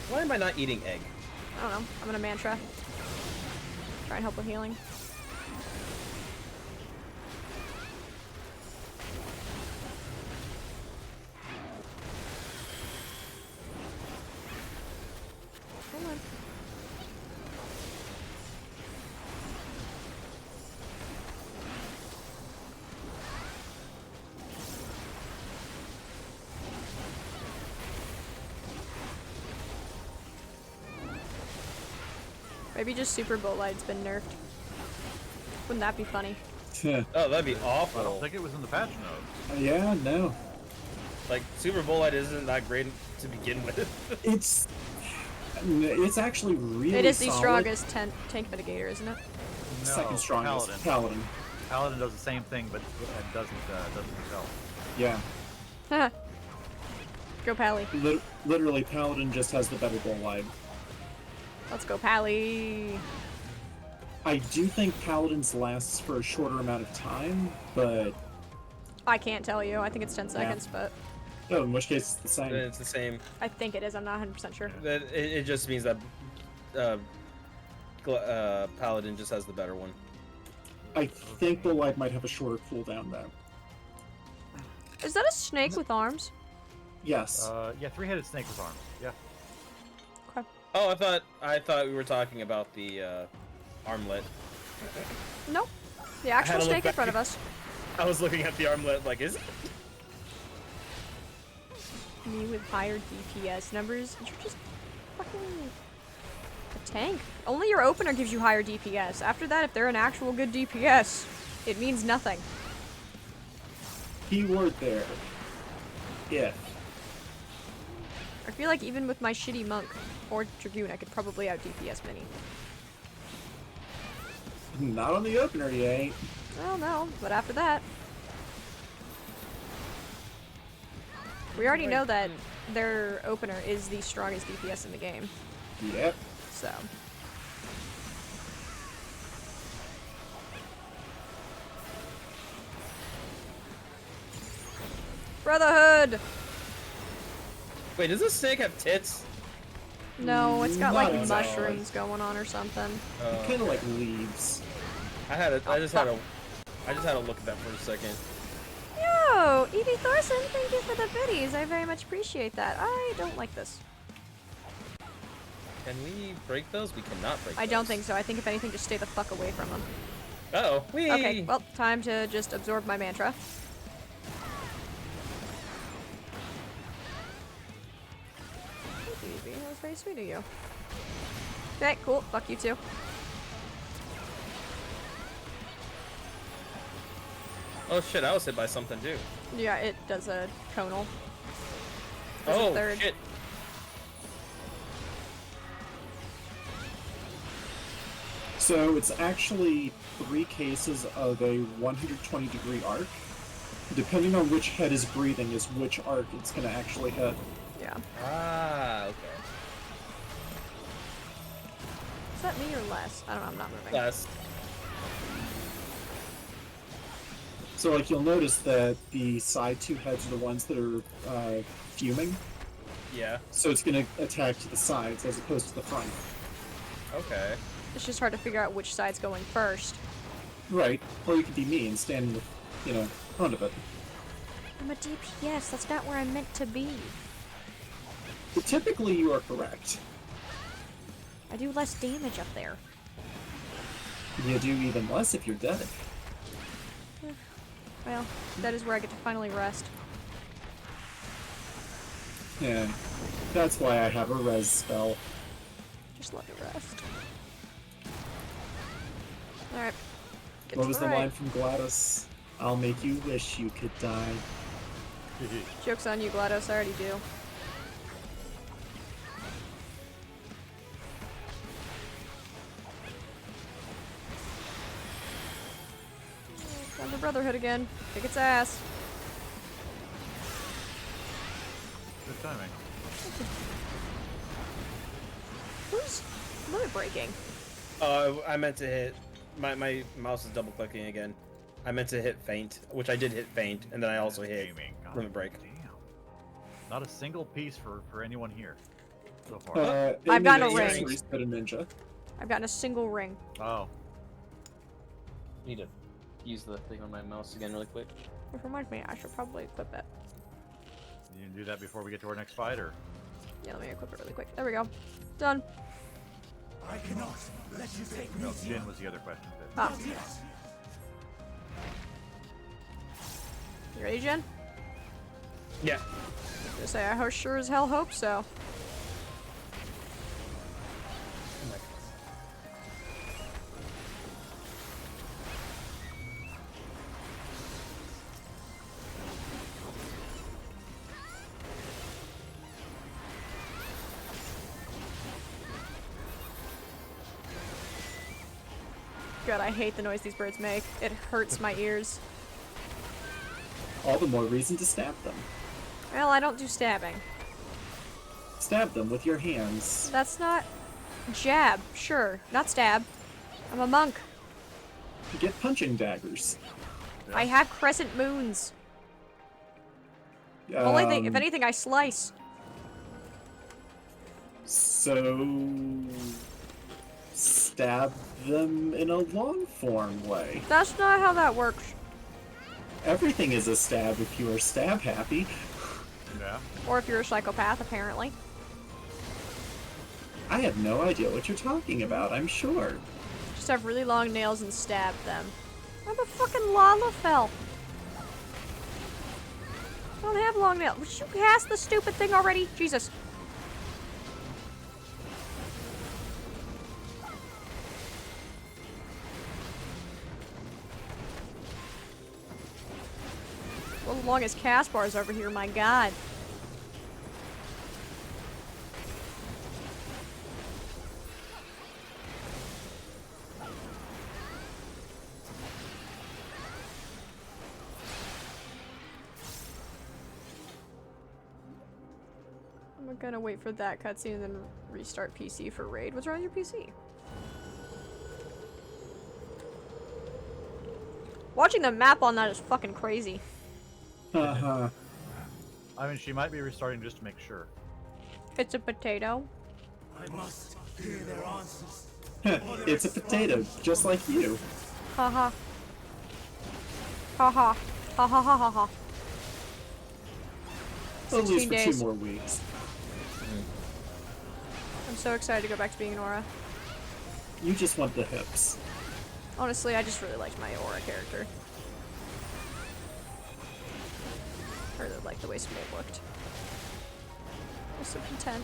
Why am I not eating egg? I don't know. I'm gonna mantra. Try and help with healing. Come on. Maybe just Super Bolight's been nerfed. Wouldn't that be funny? Oh, that'd be awful. I don't think it was in the patch notes. Yeah. No. Like, Super Bolide isn't that great to begin with. It's actually really. It is the solid. strongest tank mitigator, isn't it? No, Second strongest. Paladin. Paladin does the same thing, but doesn't himself. Yeah. Haha. Go Pally. Literally, Paladin just has the better bull light. Let's go Pally. I do think Paladin's lasts for a shorter amount of time, but I can't tell you. I think it's 10 seconds, but oh, in which case it's the same. It's the same. I think it is. I'm not 100% sure. It just means that Paladin just has the better one. I think bull light might have a shorter cooldown though. Is that a snake with arms? Yes. Yeah, three-headed snake with arms. Yeah. Oh, I thought we were talking about the armlet. Nope. The I had actual to look snake in back. front of us. I was looking at the armlet like, is it? Me with higher DPS numbers. You're just fucking a tank. Only your opener gives you higher DPS. After that, if they're an actual good DPS, it means nothing. Keyword there. If. I feel like even with my shitty monk or dragoon, I could probably out DPS mini. Not on the opener, you ain't. Well, no, but after that. We already know that their opener is the strongest DPS in the game. Yep. So. Brotherhood! Wait, does this snake have tits? No, it's got Not like exactly. mushrooms going on or something. Kind of like leaves. I just had to look at that for a second. Yo, Evie Thorson, thank you for the biddies. I very much appreciate that. I don't like this. Can we break those? We cannot break I those. don't think so. I think if anything, just stay the fuck away from them. Uh-oh. Whee! Okay, well, time to just absorb my mantra. Thank you, Evie. That was very sweet of you. Okay, cool. Fuck you too. Oh shit, I was hit by something too. Yeah, it does a conal. There's a Oh third. shit. So it's actually 3 cases of a 120-degree arc. Depending on which head is breathing is which arc it's going to actually hit. Yeah. Ah, okay. Is that me or less? I don't know, I'm not moving. Last. So like you'll notice that the side 2 heads are the ones that are fuming. Yeah. So it's going to attack to the sides as opposed to the front. Okay. It's just hard to figure out which side's going first. Right. Or you could be me and stand in the, front of it. I'm a DPS, that's not where I'm meant to be. But typically, you are correct. I do less damage up there. You do even less if you're dead. Well, that is where I get to finally rest. And that's why I have a res spell. Just let me rest. Alright. What was the line from GLaDOS? I'll make you wish you could die. Joke's on you, GLaDOS. I already do. Time for Brotherhood again. Kick its ass. Good timing. Who's limit breaking? I meant to hit. My mouse is double clicking again. I meant to hit feint, which I did hit feint, and then I also hit limit break. Damn. Not a single piece for anyone here so far. I've gotten a Ninja ring. Reset a ninja. I've gotten a single ring. Oh. Need to use the thing on my mouse again really quick. Which reminds me, I should probably equip it. You can do that before we get to our next fight, or? Yeah, let me equip it really quick. There we go. Done. I cannot let you take No, Jin was the other question. Ah. You ready, Jen? Yeah. Just say I sure as hell hope so. God, I hate the noise these birds make. It hurts my ears. All the more reason to stab them. Well, I don't do stabbing. Stab them with your hands. That's not... Jab, sure. Not stab. I'm a monk. You get punching daggers. I have crescent moons. Only thing, if anything, I slice. So... stab them in a long form way. That's not how that works. Everything is a stab if you are stab happy. Yeah. Or if you're a psychopath, apparently. I have no idea what you're talking about, I'm sure. Just have really long nails and stab them. I'm a fucking Lalafell. I don't have long nails. Would you cast the stupid thing already? Jesus. A little long as Caspar's over here, my god. I'm gonna wait for that cutscene and then restart PC for raid. What's wrong with your PC? Watching the map on that is fucking crazy. Uh-huh. I mean, she might be restarting just to make sure. It's a potato. I must hear their answers. It's a potato, just like you. Haha. Haha. Ha ha ha ha ha. At least 16 for days. 2 more weeks. I'm so excited to go back to being an Aura. You just want the hips. Honestly, I just really liked my Aura character. I really liked the way Smoke looked. I was so content.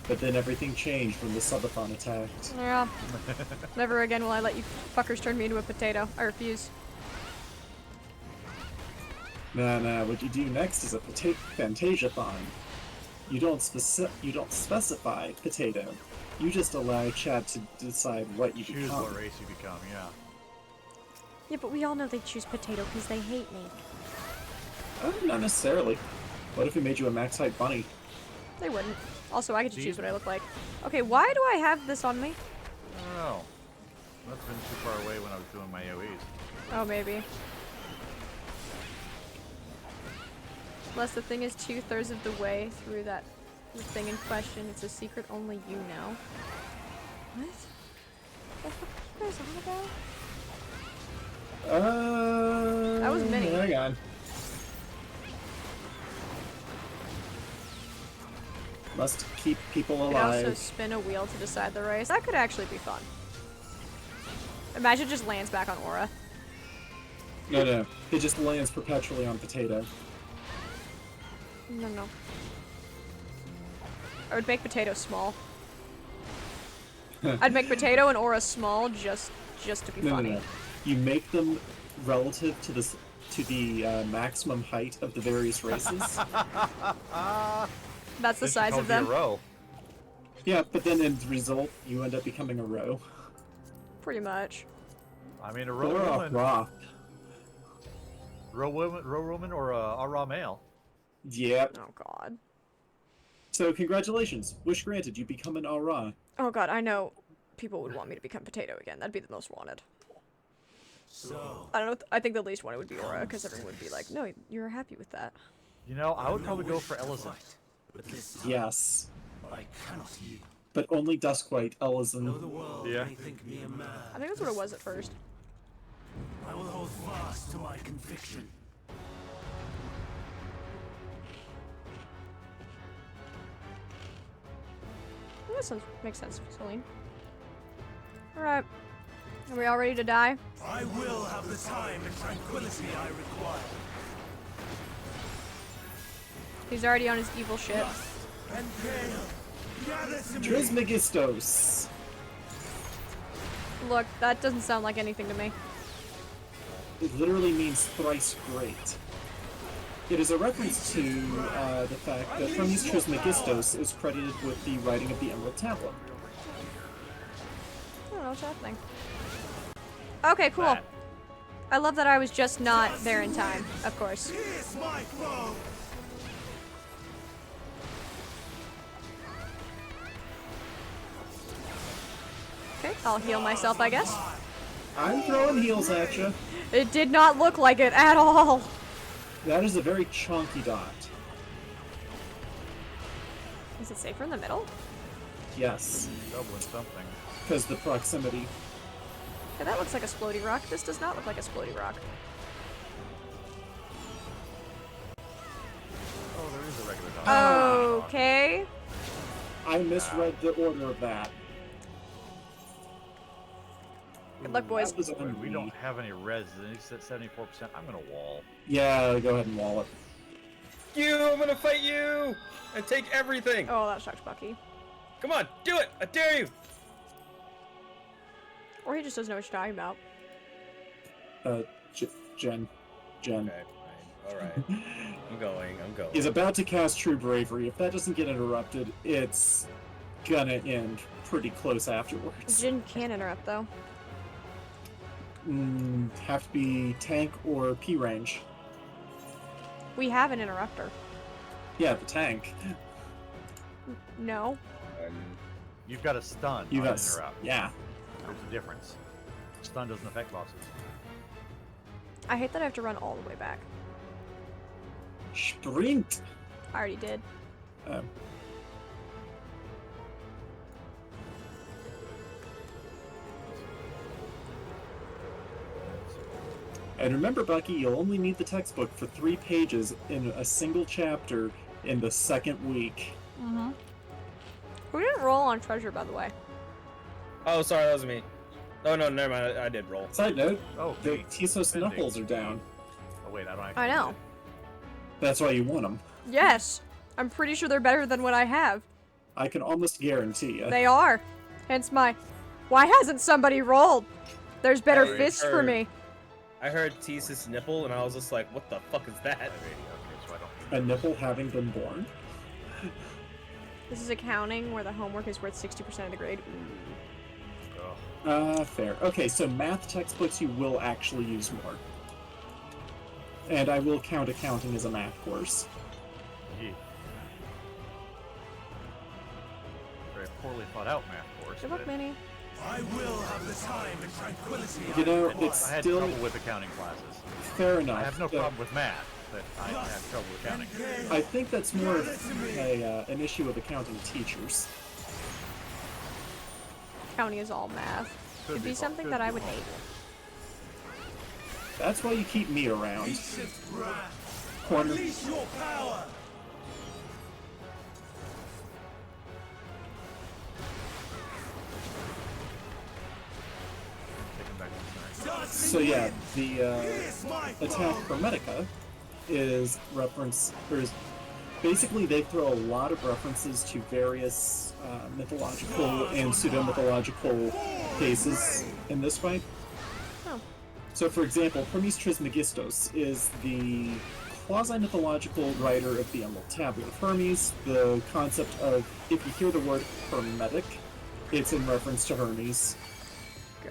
But then everything changed when the subathon attacked. Yeah. Never again will I let you fuckers turn me into a potato. I refuse. Nah, what you do next is a Fantasia-thon. You don't specify potato. You just allow Chad to decide what you Choose become. what race you become, yeah. Yeah, but we all know they choose potato because they hate me. Not necessarily. What if we made you a max height bunny? They wouldn't. Also, I get to choose what I look like. Okay, why do I have this on me? I don't know. Must have been too far away when I was doing my AoEs. Oh, maybe. Unless the thing is 2/3 of the way through the thing in question. It's a secret only you know. What? What the fuck are you guys on about? That was Minnie. Hang on. Must keep people You could also alive. spin a wheel to decide the race. That could actually be fun. Imagine it just lands back on Aura. No, no, it just lands perpetually on Potato. No, no. I would make Potato small. I'd make Potato and Aura small just to be No, funny. no, no. You make them relative to the maximum height of the various races. That's the This should size of probably be a them. row. Yeah, but then in the result, you end up becoming a row. Pretty much. I mean, a row Or a woman, raw. row woman, or a raw male. Yep. Oh god. So congratulations. Wish granted. You become an Aura. Oh god, I know people would want me to become Potato again. That'd be the most wanted. So, I don't know. I think the least wanted would be Aura, because everyone would be like, no, you're happy with that. You know, I would probably go for Ellison. but this time, Yes. I cannot yield. But only Duskwhite, Though the Ellison. world Yeah. may think me a man, I think that's what it was at first. I will hold fast to my conviction. That makes sense, Celine. Alright. Are we all ready to die? I will have the time and tranquility I require. He's already on his evil shit. And Gale, gather to me. Trismegistos. Look, that doesn't sound like anything to me. It literally means thrice great. It is a reference to the fact that Hermes Trismegistos is credited with the writing of the Emerald Tablet. I don't know what's happening. Okay, cool. That. I love that I was just not there in time, of course. Pierce my foe. Okay, I'll heal myself, I guess. I'm throwing heals at you. It did not look like it at all. That is a very chunky dot. Is it safer in the middle? Yes, Doubling something. because the proximity. Yeah, that looks like a splody rock. This does not look like a splody rock. Oh, there is a regular dot. Okay. I misread the order of that. Good luck, boys. That was Wait, on we me. don't have any res. And he's at 74%. I'm gonna wall. Yeah, go ahead and wall it. I'm gonna fight you and take everything. Oh, that shocked Bucky. Come on, do it! I dare you. Or he just doesn't know what you're talking about. Jen. Okay, fine. All right. I'm going. He's about to cast True Bravery. If that doesn't get interrupted, it's gonna end pretty close afterwards. Jin can interrupt, though. Have to be tank or P range. We have an interrupter. Yeah, the tank. No. You've got a stun. You not got an interrupt. yeah. There's a difference. Stun doesn't affect bosses. I hate that I have to run all the way back. Sprint. I already did. And remember, Bucky, you'll only need the textbook for 3 pages in a single chapter in the second week. Mm-hmm. Who didn't roll on treasure, by the way? Oh, sorry, that was me. Oh no, never mind. I did roll. Side note, Oh, the me. Tisos Spending. knuckles are down. Oh wait, I don't actually. I know. That's why you want them. Yes. I'm pretty sure they're better than what I have. I can almost guarantee you. They are. Hence my... Why hasn't somebody rolled? There's better Hey, fists for me. I heard Thesis nipple, and I was just like, what the fuck is that? Okay, so I don't. A nipple having been born. This is accounting where the homework is worth 60% of the grade. Ooh. Ugh. Fair. Okay, so math textbooks you will actually use more. And I will count accounting as a math course. Yeah. Very poorly thought out math course. Good luck, but Minnie. I will have the time and tranquility You know, I require. it's I had still trouble with accounting classes. fair enough. I have no that- problem with math, but I have trouble with accounting. I think that's more of an issue of accounting teachers. Counting is all math. Could It'd be be something could that be I would possible. hate. That's why you keep me around. Ancient wrath, Corner. unleash your power. So yeah, the attack Hermetica is basically they throw a lot of references to various mythological and pseudo-mythological cases in this fight. Oh. So for example, Hermes Trismegistos is the quasi-mythological writer of the Emerald Tablet of Hermes. The concept of, if you hear the word hermetic, it's in reference to Hermes.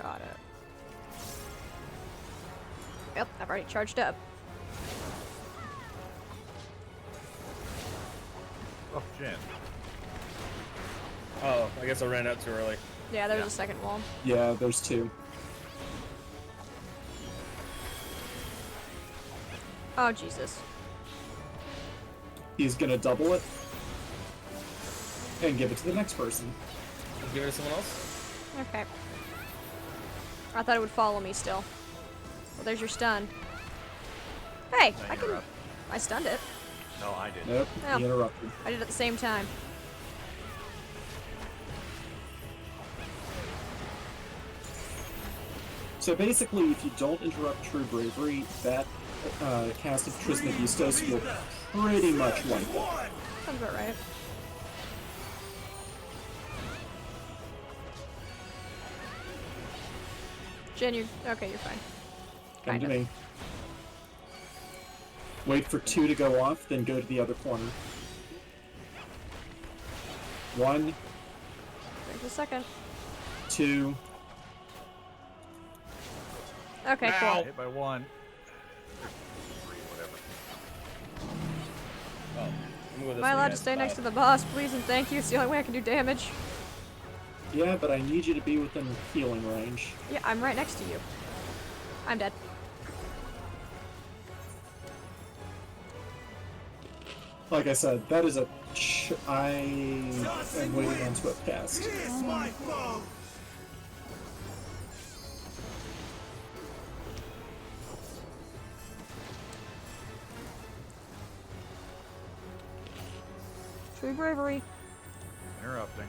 Got it. Yep, I've already charged up. Oh, Jen. Oh, I guess I ran out too early. Yeah, there's a second wall. Yeah, there's two. Oh, Jesus. He's gonna double it and give it to the next person. Give it to someone else? Okay. I thought it would follow me still. Well, there's your stun. Hey, No, I can... interrupt. I stunned it. No, I didn't. Nope, Oh. he interrupted. I did it at the same time. So basically, if you don't interrupt True Bravery, that cast of Trismegistos will pretty much wipe it. Sounds about right. Jen, you're... Okay, you're fine. Come Kind to of. me. Wait for 2 to go off, then go to the other corner. 1, Wait a second. 2. Okay, Ow. cool. Hit by 1. 3, whatever. Oh, I'm gonna go this Am I way, allowed to guys. stay next Bye. to the boss, please and thank you? It's the only way I can do damage. Yeah, but I need you to be within healing range. Yeah, I'm right next to you. I'm dead. Like I said, that is a I am waiting on Swiftcast. True bravery. Interrupting.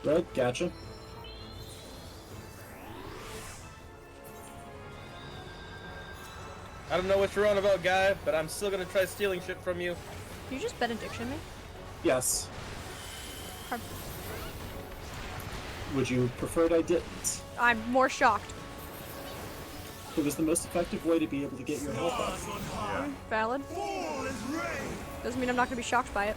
Red, gotcha. I don't know what you're on about, guy, but I'm still gonna try stealing shit from you. You just benediction me? Yes. Okay. Would you prefer I didn't? I'm more shocked. It was the most effective way to be able to get your health up. Yeah. Valid. Doesn't mean I'm not gonna be shocked by it.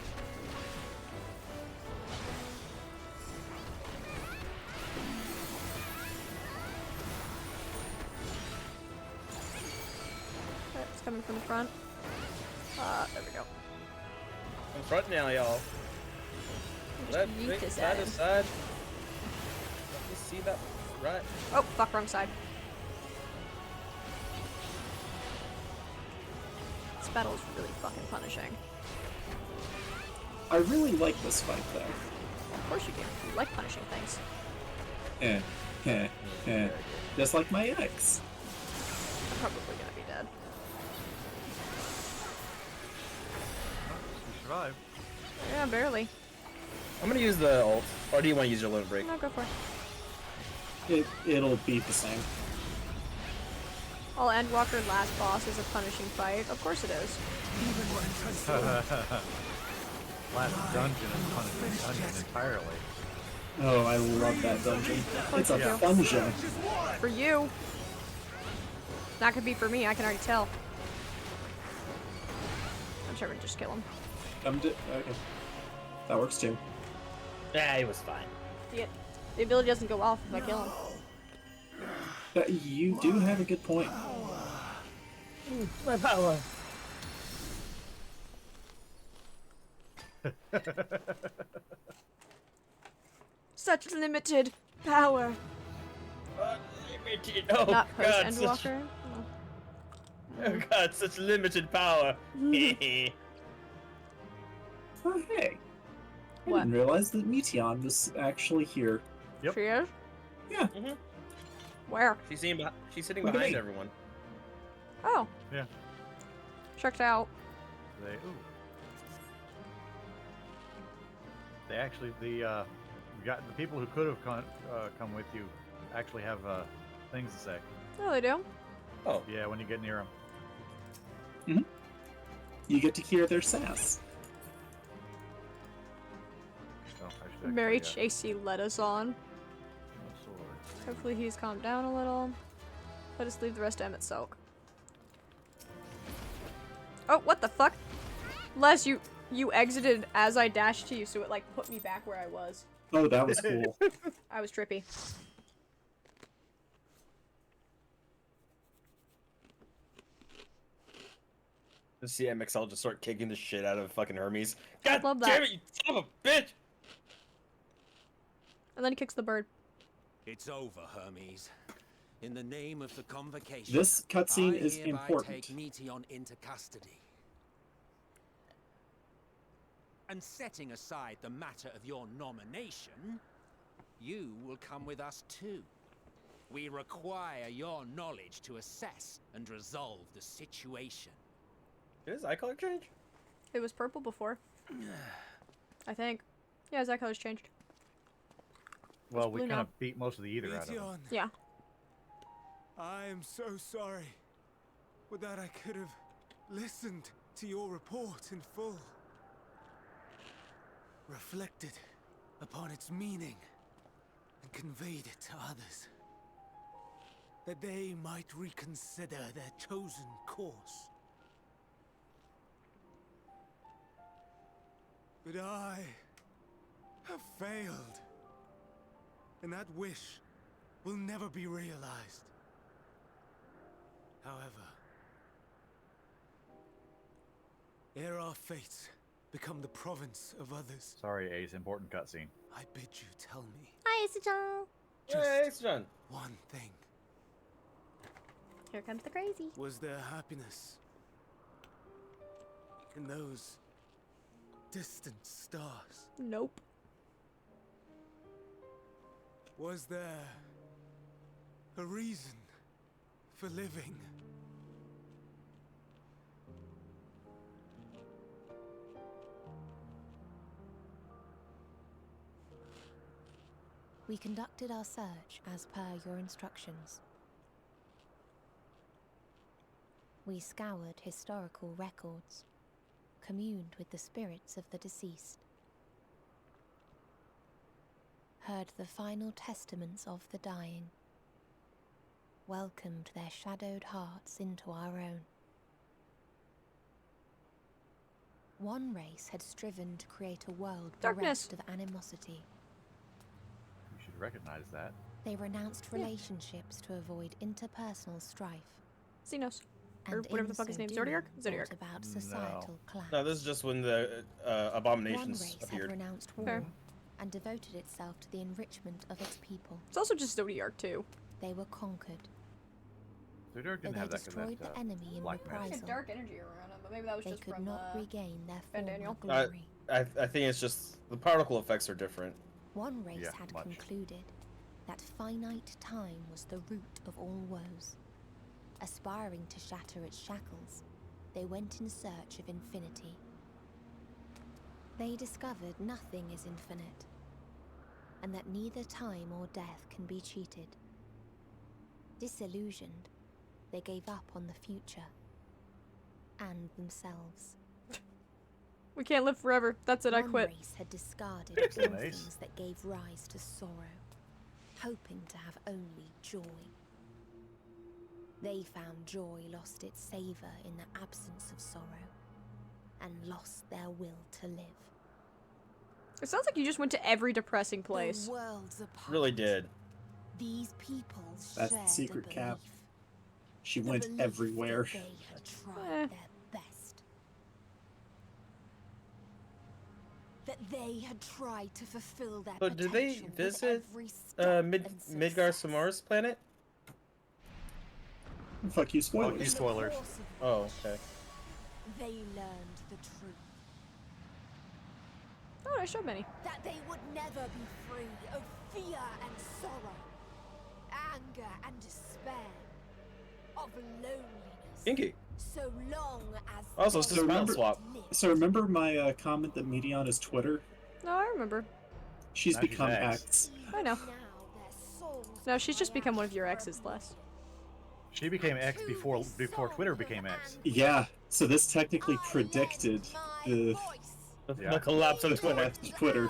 Okay, it's coming from the front. There we go. In front now, y'all. Just Left, yeet right, his side to ass. side. Let me see that. Right. Oh, fuck, wrong side. This battle is really fucking punishing. I really like this fight, though. Of course you do. You like punishing things. Just like my ex. I'm probably gonna be dead. You survived. Yeah, barely. I'm gonna use the ult. Or do you want to use your limit break? No, go for it. It'll be the same. All Endwalker last boss is a punishing fight. Of course it is. Last dungeon is punishing dungeon entirely. Oh, I love that dungeon. It's a Yeah. dungeon. For you. Not gonna be for me, I can already tell. I'm sure we just kill him. Okay. That works too. Yeah, it was fine. The ability doesn't go off if I kill him. You do have a good point. My power. Such limited power. Unlimited. Oh Not post god, such, Endwalker. oh god, such limited power. Oh, hey. I What? didn't realize that Meteon was actually here. Yep. She is? Yeah. Where? She's sitting Look at behind me. everyone. Oh. Yeah. Checked out. They actually the people who could have come with you actually have things to say. Oh, they do? Oh, Yeah, when you get near them. You get to hear their sass. Oh, actually, Mary actually, Chasey let us on. no sword. Hopefully he's calmed down a little. Let us leave the rest of Emmett Sulk. Oh, what the fuck? Les, you exited as I dashed to you, so it like put me back where I was. Oh, that was cool. I was trippy. to see MXL just start kicking the shit out of fucking Hermes. God Love damn that. it, you son of a bitch! And then he kicks the bird. It's over, Hermes. In the name of the convocation, This cutscene I is hereby important. take Meteon into custody. And setting aside the matter of your nomination, you will come with us too. We require your knowledge to assess and resolve the situation. Did his eye color change? It was purple before. I think. Yeah, his eye color's changed. Well, we blue kind now. of beat most of the ether out of him. Meteon, Yeah. I am so sorry. But that I could have listened to your report in full. Reflected upon its meaning and conveyed it to others. That they might reconsider their chosen course. But I have failed. And that wish will never be realized. However, ere our fates become the province of others, Sorry, Ace, important cutscene. I bid you tell me Hi, Issa-chan. Hey, it's John. one thing. Here comes the crazy. Was there happiness in those distant stars? Nope. Was there a reason for living? We conducted our search as per your instructions. We scoured historical records, communed with the spirits of the deceased, heard the final testaments of the dying, welcomed their shadowed hearts into our own. One race had striven to create a world Darkness. bereft of animosity. You should recognize that. They renounced relationships to avoid interpersonal strife. Xenos. Or And whatever in the fuck his so name. doing, Zodiac? brought Zodiac. about societal collapse. No, this is just when the One abominations race had appeared. renounced war Fair. and devoted itself to the enrichment of its people. It's also just Zodiac too. They were conquered. Zodiac Though didn't they have that destroyed the enemy in black magic. reprisal, dark energy around him, but maybe that was they just could from not regain their Ben former Daniel. glory. I think it's just the particle effects are different. One race Yeah, had much. concluded that finite time was the root of all woes. Aspiring to shatter its shackles, they went in search of infinity. They discovered nothing is infinite, and that neither time or death can be cheated. Disillusioned, they gave up on the future and themselves. We can't live forever. That's it, I One quit. race had discarded all Nice. things that gave rise to sorrow, hoping to have only joy. They found joy lost its savour in the absence of sorrow, and lost their will to live. It sounds like you just went to every depressing place. The worlds apart. Really did. These people That's the shared secret, a Cap. belief. She The went belief everywhere. that they had tried Eh. their best. That they had tried to fulfill their So did they potential with visit every step Midgar and success. Samar's planet? Fuck you, Fuck spoilers. you, spoilers. In the course of Oh, which okay. They learned the truth. Oh, I showed many. That they would never be free of fear and sorrow, anger and despair, of loneliness. Kinky. So long as Also, they it's just So mount remember- swap. So remember my comment that Meteon is Twitter? No, I remember. She's Now she's become X. X. I know. Now their souls No, she's just become one of your exes, Les. She became X before Twitter became X. Yeah, so this technically predicted the The collapse of Twitter. collapse of Twitter.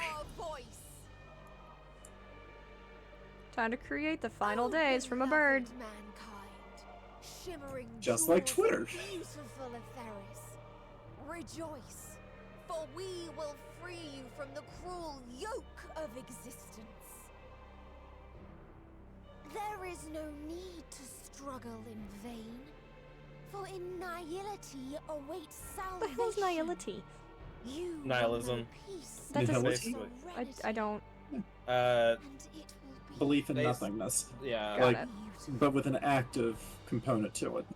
Time to create the final days from a bird. Just like Twitter. Beautiful Etheris, rejoice, for we will free you from the cruel yoke of existence. There is no need to struggle in vain, for in nihility awaits salvation. What the hell's nihility? You Nihilism. will know peace That and doesn't. Nihility? I don't. Uh, and it will be Belief in Base- nothingness, yeah. Got like, it. but with an active component to it.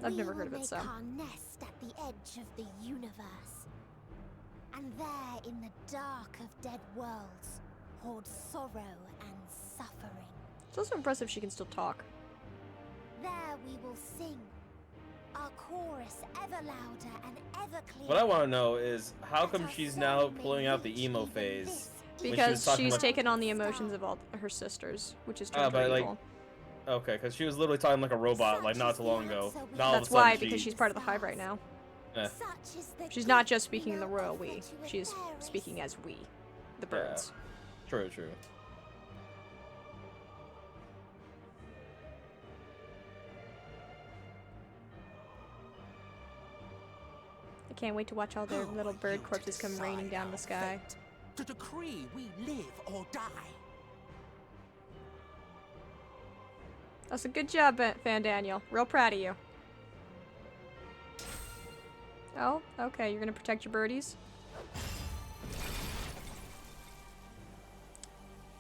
I've We never will heard of it, make so. our nest at the edge of the universe, and there in the dark of dead worlds hoard sorrow and suffering. It's also impressive she can still talk. There we will sing, our chorus ever louder and ever clearer. What I want to know is how come she's now pulling out the emo phase? when she was Because talking she's like- taken on the emotions of all her sisters, which is Ah, turned but her like, evil. okay, because she was literally talking like a robot like not too long ago. Now all of a That's sudden why, because she- she's part of the Hive right now. Eh. Such is the She's not gift just we speaking in the now royal offer we. to She's Etheris. speaking as we, the Yeah. birds. True, true. I can't wait to watch all their little bird corpses come raining down the sky. To decree we live or die. That's a good job, Van Daniel. Real proud of you. Oh, okay. You're gonna protect your birdies.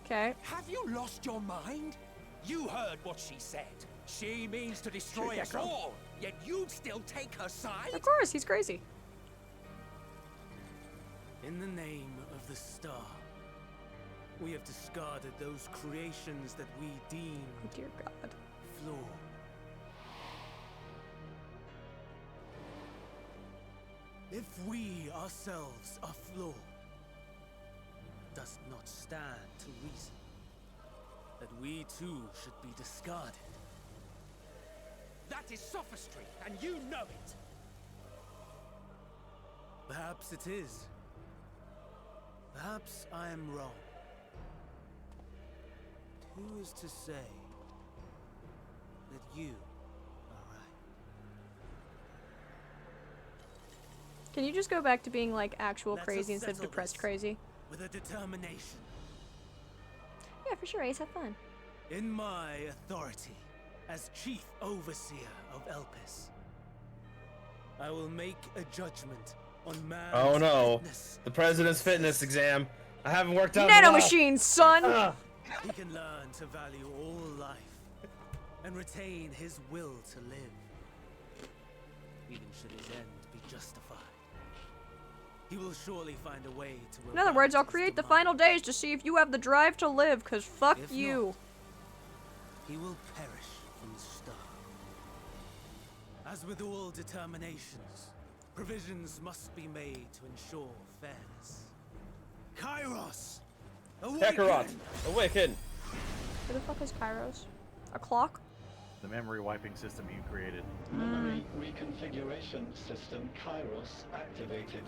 Okay. Have you lost your mind? You heard what she said. She means to destroy Shoot that us girl. all, yet you'd still take her side? Of course, he's crazy. In the name of the star, we have discarded those creations that we deem Oh, dear God. flawed. If we ourselves are flawed, does not stand to reason that we too should be discarded. That is sophistry, and you know it. Perhaps it is. Perhaps I am wrong. But who is to say that you are right? Can you just go back to being like actual Let's crazy instead of settle depressed this. crazy? With a determination. Yeah, for sure. Ace, have fun. In my authority as Chief Overseer of Elpis, I will make a judgment on man's Oh no, fitness. the president's fitness exam. I haven't worked out. in a Nano while. machines, son! Ah. He can learn to value all life and retain his will to live, even should his end be justified. He will surely find a way to. In other words, I'll revert his create the demise. final days to see if you have the drive to live, cause fuck If you. not, he will perish from the start. As with all determinations, provisions must be made to ensure fairness. Kairos! Kakarot, awaken! Who the fuck is Kairos? A clock? The memory wiping system you created. Memory reconfiguration system Kairos activated.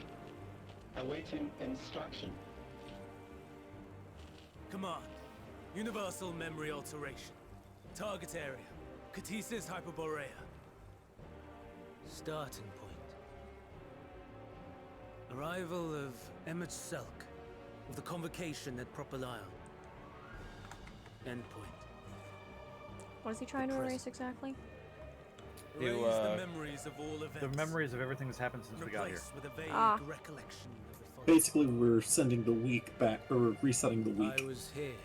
Awaiting instruction. Command. Universal memory alteration. Target area. Catesis Hyperborea. Starting point. Arrival of Emmett Selk of the convocation at Propylion. Endpoint. What is he trying to erase exactly? You, Erase the memories of all events. The memories of everything that's happened since we got here. Replace with a vague Ah. recollection of the following. Basically, we're sending the week back, or resetting the I week. was here,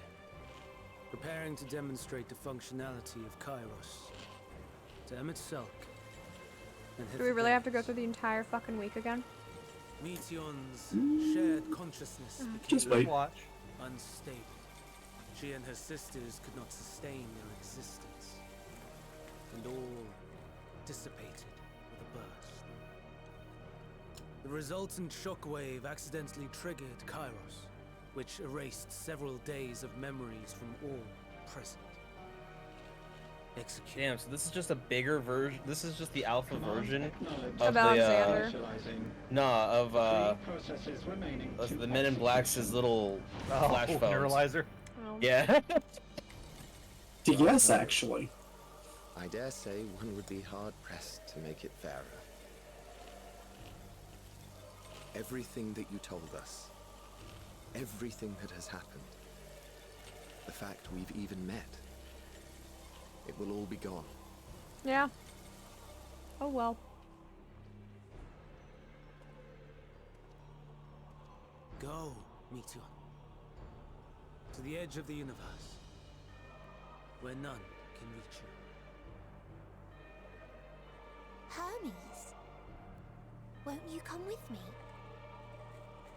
preparing to demonstrate the functionality of Kairos to Emmett Selk. And Do we really have to go through the entire fucking week again? Meteon's shared consciousness became Just wait. Watch. unstable. She and her sisters could not sustain their existence, and all dissipated with a burst. The resultant shockwave accidentally triggered Kairos, which erased several days of memories from all present. Execute. Damn, so this is just a bigger version. This is just the alpha version Of of the Alexander. of the Men in Black's little flash phones. Neuralizer. Oh. Yeah. Yes, actually. I dare say one would be hard-pressed to make it fairer. Everything that you told us, everything that has happened, the fact we've even met, it will all be gone. Yeah. Oh well. Go, Meteor. To the edge of the universe, where none can reach you. Hermes, won't you come with me?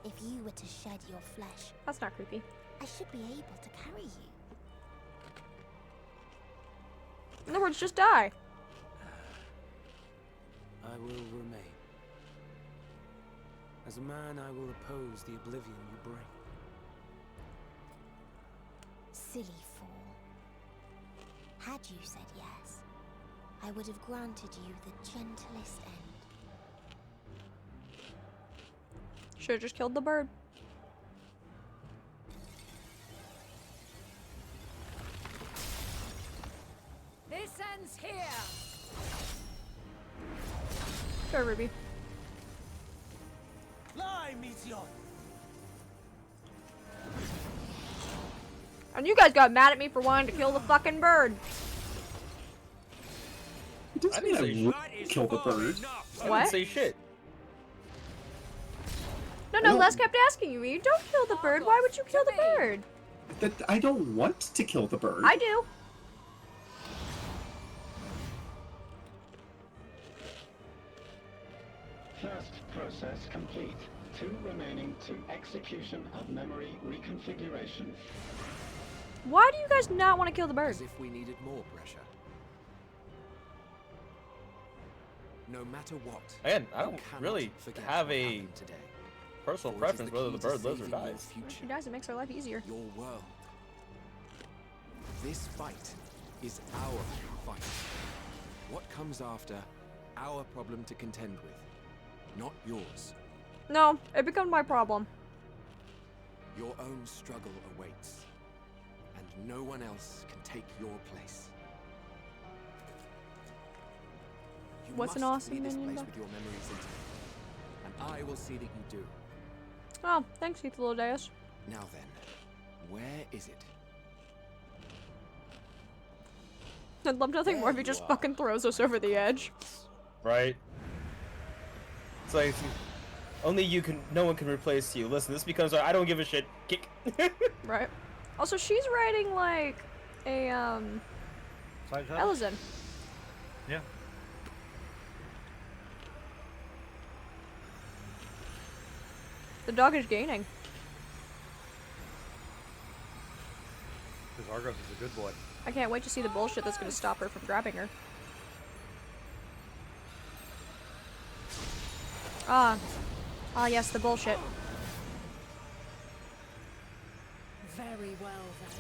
If you were to shed your flesh, That's not creepy. I should be able to carry you. In other words, just die. I will remain. As a man, I will oppose the oblivion you bring. Silly fool. Had you said yes, I would have granted you the gentlest end. Should've just killed the bird. This ends here. Sure, Ruby. Fly, Meteor! And you guys got mad at me for wanting to kill the fucking bird. It doesn't mean I would kill the bird. I What? didn't say shit. No, Les kept asking you, you don't kill the bird. Why would you kill the bird? That I don't want to kill the bird. I do. First process complete. 2 remaining to execution of memory reconfiguration. Why do you guys not want to kill the bird? As if we needed more pressure. No matter what. Again, I you don't cannot really forget have what a happened today. personal For it is preference the whether key the to bird lives or saving your dies. If she future, dies, it makes her life easier. your world. This fight is our fight. What comes after, our problem to contend with, not yours. No, it becomes my problem. Your own struggle awaits, and no one else can take your place. You What's an must awesome leave this minion, place though? with your memories intact, and I will see that you do. Oh, thanks, Heathlodeus. Now then, where is it? I'd love nothing more if he just fucking throws us over the edge. Right? It's like only you can. No one can replace you. Listen, this becomes our I don't give a shit kick. Right. Also, she's riding like a Side shot? Elizin. Yeah. The dog is gaining. Because Argos is a good boy. I can't wait to see the bullshit that's gonna stop her from grabbing her. Ah. Ah, yes, the bullshit. Very well then.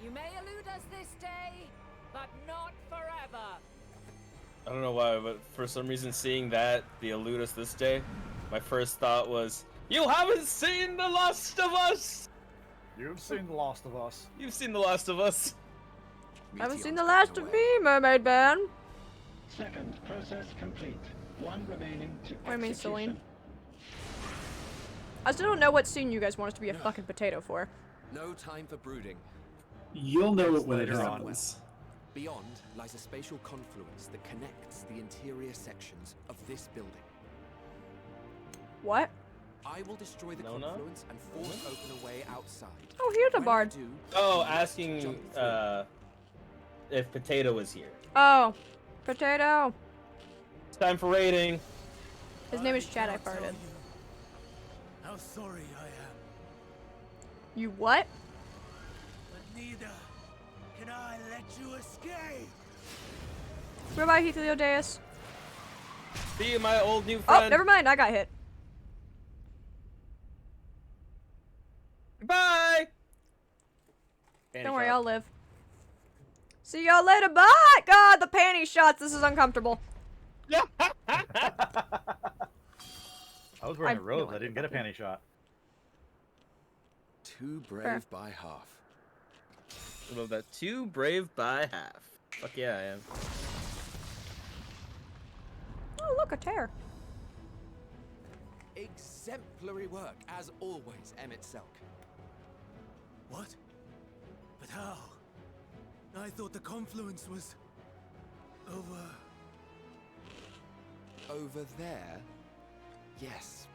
You may elude us this day, but not forever. I don't know why, but for some reason, seeing that the elude us this day, my first thought was, "You haven't seen The Last of Us." You've seen The Last of Us. You've seen The Last of Us. I haven't seen the last of me, Mermaid Man. Second process complete. 1 remaining to What do you mean, execution. Celine? I still don't know what scene you guys want us to be a fucking potato for. No time for brooding. You'll know it when it Later on. happens. Beyond lies a spatial confluence that connects the interior sections of this building. What? I will destroy the No. confluence and force open a way outside. Oh, here's a When I bard. do, Oh, you must asking jump through. if Potato was here. Oh, potato. It's time for raiding. His name is Chad. I farted. How sorry I am, You what? but neither can I let you escape. Goodbye, Heathlodeus. See you, my old new Oh, friend. never mind. I got hit. Don't worry, I'll live. See y'all later. Bye. God, the panty shots. This is uncomfortable. I was wearing I a robe. no I didn't get a panty shot. Too brave Fair. by half. I love that. Too brave by half. Fuck yeah, I am. Oh, look, a tear. Exemplary work, as always, Emmett Selk. What? But how? I thought the confluence was over. Over there? Yes.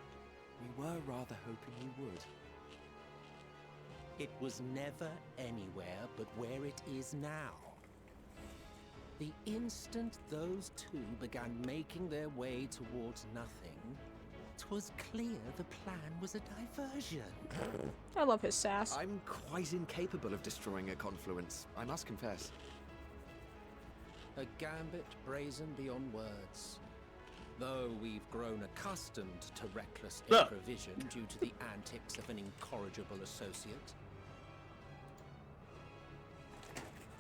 We were rather hoping you would. It was never anywhere but where it is now. The instant those two began making their way towards nothing, 'twas clear the plan was a diversion. I love his sass. I'm quite incapable of destroying a confluence, I must confess. A gambit brazen beyond words. Though we've grown accustomed to reckless improvision due to the antics of an incorrigible associate.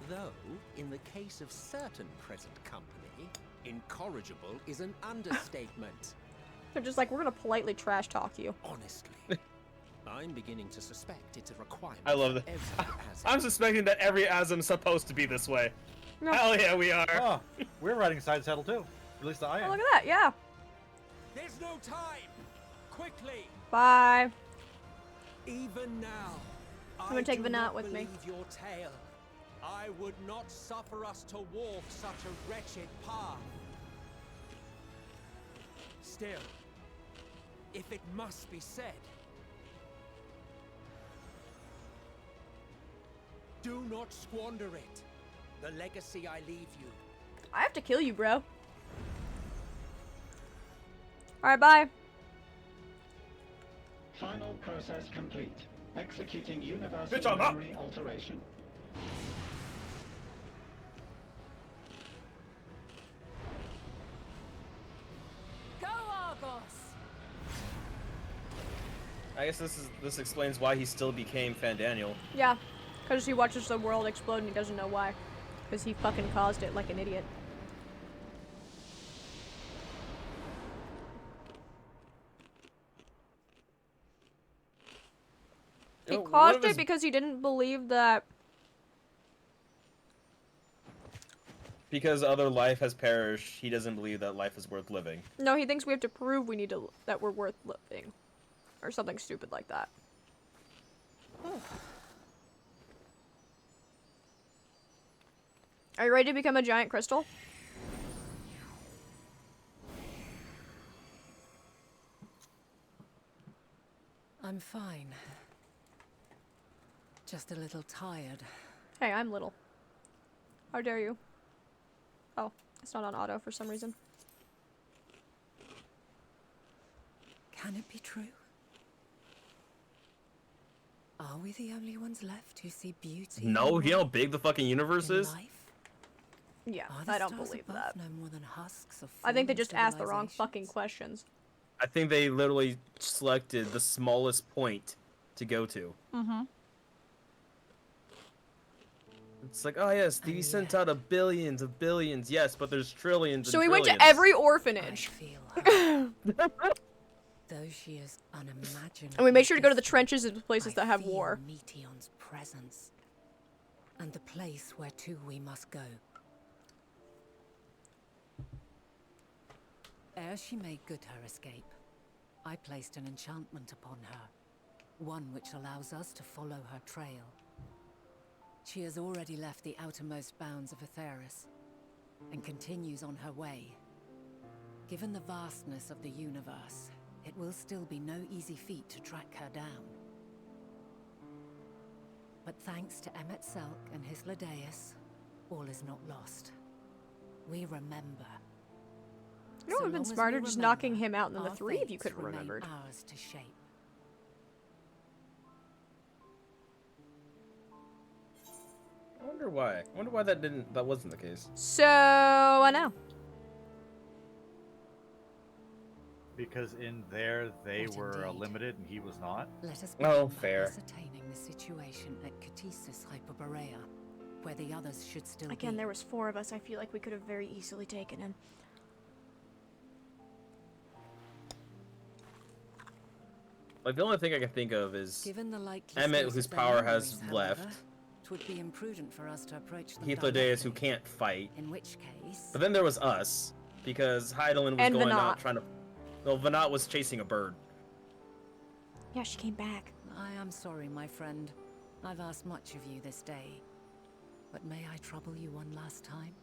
Though, in the case of certain present company, incorrigible is an understatement. They're just like, we're gonna politely trash talk you. Honestly, I'm beginning to suspect it's a requirement. I love that. for every Asm. I'm suspecting that every Asm's supposed to be this way. No. Hell yeah, we are. Oh, we're riding side saddle too. At least I Oh, am. look at that, yeah. There's no time! Quickly! Bye. Even now, I'm gonna take do Venat not with me. believe your tale. I would not suffer us to walk such a wretched path. Still, if it must be said, do not squander it. The legacy I leave you. I have to kill you, bro. Alright, bye. Final process complete. Executing universal Bitch, I'm up. memory alteration. Go, Argos! I guess this explains why he still became Fandaniel. Yeah, because he watches the world explode and he doesn't know why. Because he fucking caused it like an idiot. He You know, one caused of it his- because he didn't believe that. Because other life has perished, he doesn't believe that life is worth living. No, he thinks we have to prove we need to that we're worth living, or something stupid like that. Are you ready to become a giant crystal? I'm fine. Just a little tired. Hey, I'm little. How dare you? Oh, it's not on auto for some reason. Can it be true? Are we the only ones left who see beauty? No, in you know how big the fucking universe in is? life? Yeah, Are the I don't stars believe above that. no more than husks of I think they fallen just asked the wrong civilizations? fucking questions. I think they literally selected the smallest point to go to. Mm-hmm. It's like, oh yes, we sent out a billions of billions, yes, but there's trillions So and we went to trillions. every orphanage. Though she is unimaginable. And we made sure to go to the trenches and places that have war. Meteon's presence. And the place where to we must go. Ere she made good her escape, I placed an enchantment upon her. One which allows us to follow her trail. She has already left the outermost bounds of Aetheris, and continues on her way. Given the vastness of the universe, it will still be no easy feat to track her down. But thanks to Emmett Selk and his Ladeus, all is not lost. We remember. You know what would have been long as we smarter? Just remember, knocking him out and then the our three of you fates could have remain remembered. Ours to shape. I wonder why. I wonder why that wasn't the case. So, I know. because in there they What were indeed? limited and he was not. Let us Oh, begin by fair. ascertaining the situation at Catesis Hyperborea, where the others should still Again, be. there was 4 of us. I feel like we could have very easily taken him. Like the only thing I can think of is Given the likely Emmett, state whose of their power has memories, left. however, 'twould be imprudent for us to approach them Heathlodeus, who directly, can't fight. in which case, But then there was us, because Hydaelyn was And going Venat. out trying to. Well, Venat was chasing a bird. Yeah, she came back. I am sorry, my friend. I've asked much of you this day. But may I trouble you one last time?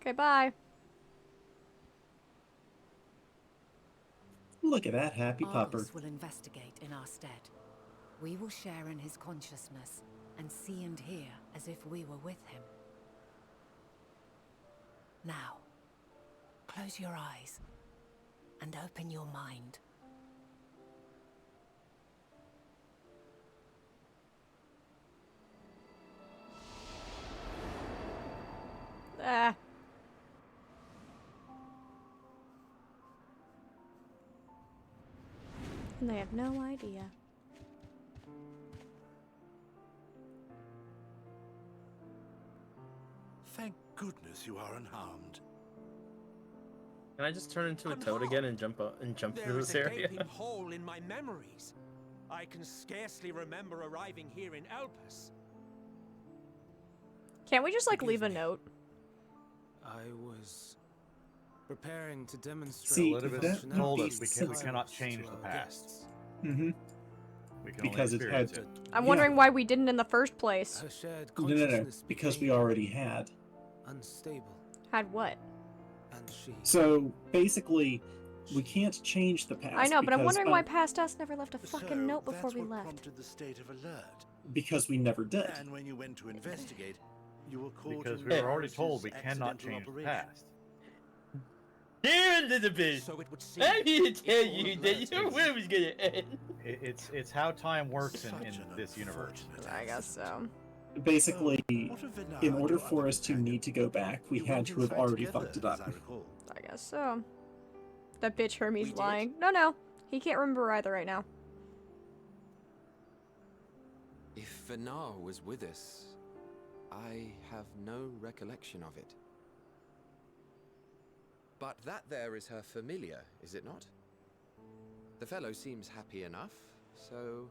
Okay, bye. Look at that happy pupper. Argus will investigate in our stead. We will share in his consciousness and see and hear as if we were with him. Now, close your eyes and open your mind. Ah. And they have no idea. Thank goodness you are unharmed. Can I just turn into a toad again and jump up and jump There through is this a area? gaping hole in my memories. I can scarcely remember arriving here in Elpis. Can't we just like leave a note? I was preparing to demonstrate. See, Elizabeth that told makes us we sense. cannot change to the our past. guests. Mm-hmm. We can Because only it had experience it. I'm Yeah. wondering why we didn't in the first place. Her shared No, consciousness because we became already had. unstable, Had what? and she. So basically, we can't change the past. I know, but I'm because, wondering why past us never left a fucking So note before that's we what left. prompted the state of alert. Because we never did. And when you went to investigate, you were caught Because in we were already told Varus's we cannot accidental change the operation. past. Here, Elizabeth! So it would seem. I'm here to tell all you of that that your is- world was gonna end. It's how time works in Such an this universe. unfortunate I guess so. Basically, What of Venard, in order your for other us to companion? need to go back, we You had went to have inside already together, fucked it as up. I recall. I guess so. That bitch Hermes We did? lying. No, he can't remember either right now. If Venard was with us, I have no recollection of it. But that there is her familiar, is it not? The fellow seems happy enough, so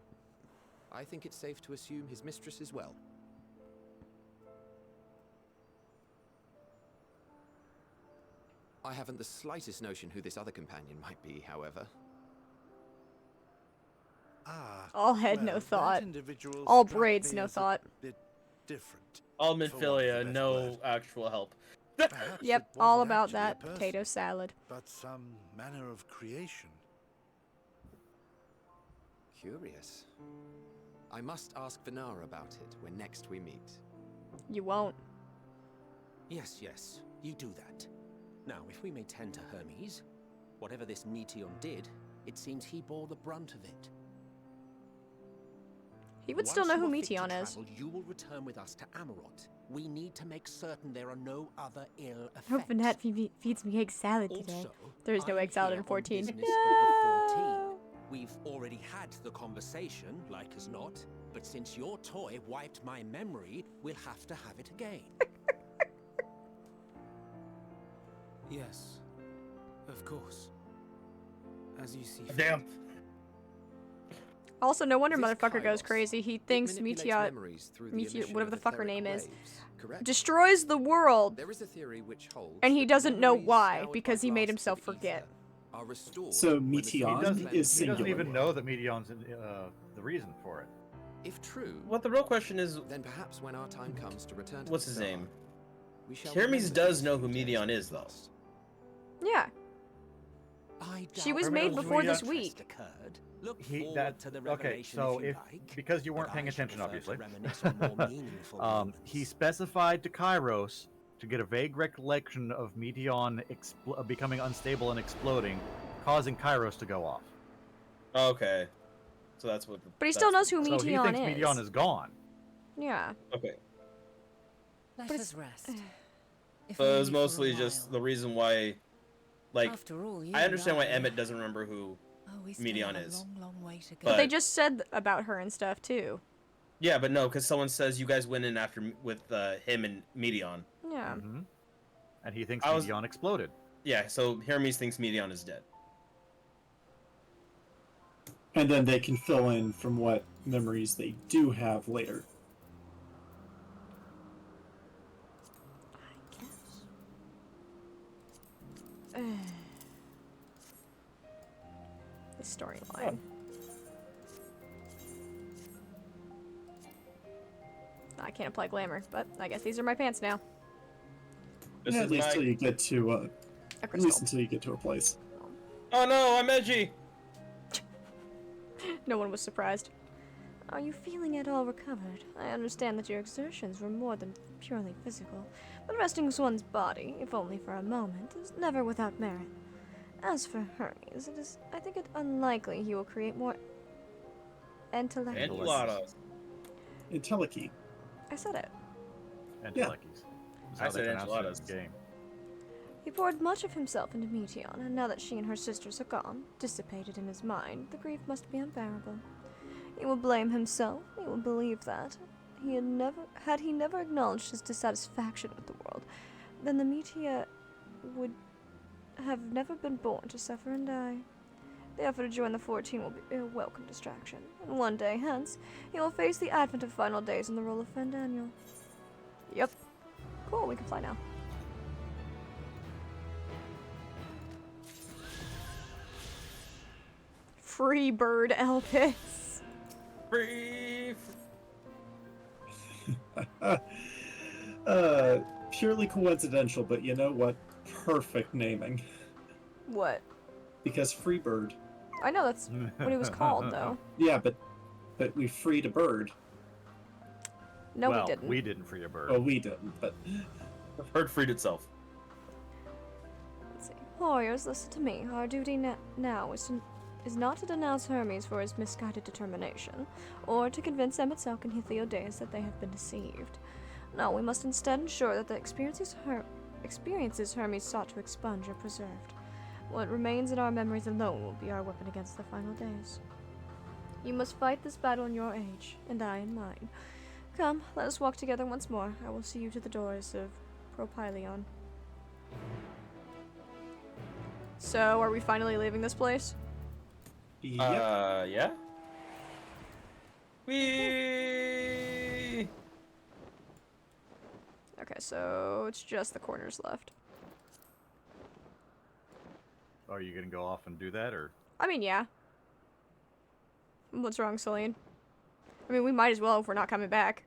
I think it's safe to assume his mistress as well. I haven't the slightest notion who this other companion might be, however. Ah, All head, no well, thought. that individual All struck braids, me no as a thought. bit different. All for want of a Minfilia, better no word. actual help. Perhaps Yep, it all wasn't about actually a that person, potato salad. but some manner of creation. Curious. I must ask Venard about it when next we meet. You won't. Yes, you do that. Now, if we may tend to Hermes, whatever this Meteon did, it seems he bore the brunt of it. He would still Once know who you are fit to Meteon is. travel, you will return with us to Amarot. We need to make certain there are no other ill I hope effects. Vanette feeds me egg salad today. Also, There is no I'm egg salad here in on 14. business of the 14. We've already had the conversation, like as not, but since your toy wiped my memory, we'll have to have it again. Yes, of course. As you see fit. Damn. Also, no wonder This motherfucker goes Kairos, crazy. He it thinks manipulates Meteor, memories through the emission whatever of the fuck her etheric name is, waves, correct? destroys the world, There is a theory which holds and he that doesn't know memories why scoured because by he made blasts himself of ether forget. are restored So when the Meteon field He is doesn't, he singular. doesn't even know that Meteon's the reason for it. If true, What the real question is, then perhaps when our time comes to return to what's the his star, name? we shall Hermes remember does these know who details Meteon of is, the though. past. Yeah, I she doubt was no made knows before Meteon. this interest week. occurred. Look He forward that to the okay. revelation So if you if like, because you weren't but paying I should attention, prefer to obviously. reminisce on more meaningful He moments. specified to Kairos to get a vague recollection of Meteon becoming unstable and exploding, causing Kairos to go off. Okay. So that's what. But he still knows who So he Meteon thinks is. Meteon is gone. Yeah. Okay. Let But us rest. If So it was only for a mostly just while. the reason why, like, After all, you I understand why and I- Emmett doesn't remember who Oh, we still Medion have a is. long, long way to go. But they But- just said about her and stuff too. Yeah, but no, because someone says you guys went in after with him and Medion. Yeah. Mhm. And he thinks I was- Medion exploded. Yeah, so Hermes thinks Medion is dead. And then they can fill in from what memories they do have later. The storyline. I can't apply glamour, but I guess these are my pants now. This Yeah, is at least my... till you get to A at crystal. least until you get to a place. Oh no, I'm edgy! No one was surprised. Are you feeling at all recovered? I understand that your exertions were more than purely physical, but resting one's body, if only for a moment, is never without merit. As for Hermes, I think it unlikely he will create more intellect. Enchiladas. Entelechy. I said it. Entelechy's. That's I how they said pronounce it in enchiladas. the game. He poured much of himself into Meteon, and now that she and her sisters are gone, dissipated in his mind, the grief must be unbearable. He will blame himself, he will believe that. Had he never acknowledged his dissatisfaction with the world, then the Meteor would have never been born to suffer and die. The effort to join the 14 will be a welcome distraction, and one day hence, he will face the advent of final days in the role of Fandaniel. Yep. Cool, we can fly now. Free bird Elpis. Free. Purely coincidental, but you know what? Perfect naming. What? Because Freebird. I know that's what he was called, though. Yeah, but we freed a bird. No, well, we didn't. we didn't free a bird. Well, we didn't, but The bird freed itself. Let's see. Warriors, listen to me. Our duty now is not to denounce Hermes for his misguided determination, or to convince Emet-Selch and Theodeus that they have been deceived. No, we must instead ensure that the experiences Hermes sought to expunge are preserved. What remains in our memories alone will be our weapon against the final days. You must fight this battle in your age, and I in mine. Come, let us walk together once more. I will see you to the doors of Propylion. So, are we finally leaving this place? yep. Yeah? Whee! Okay, so it's just the corners left. Are you gonna go off and do that, or? I mean, yeah. What's wrong, Celine? I mean, we might as well if we're not coming back.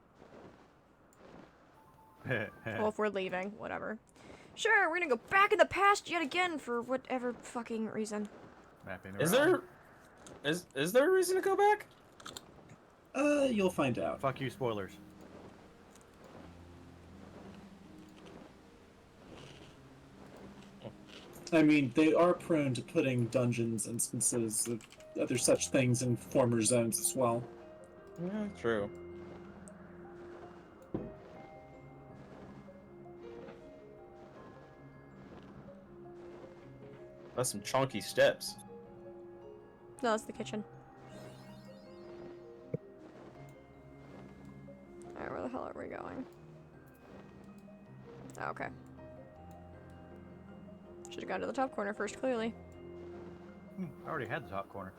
Well, if we're leaving, whatever. Sure, we're gonna go back in the past yet again for whatever fucking reason. Mapping Is around. there... Is there a reason to go back? You'll find out. Fuck you, spoilers. I mean, they are prone to putting dungeons instances of other such things in former zones as well. Yeah, true. That's some chunky steps. No, that's the kitchen. Alright, where the hell are we going? Oh, okay. Should've gone to the top corner first, clearly. I already had the top corner.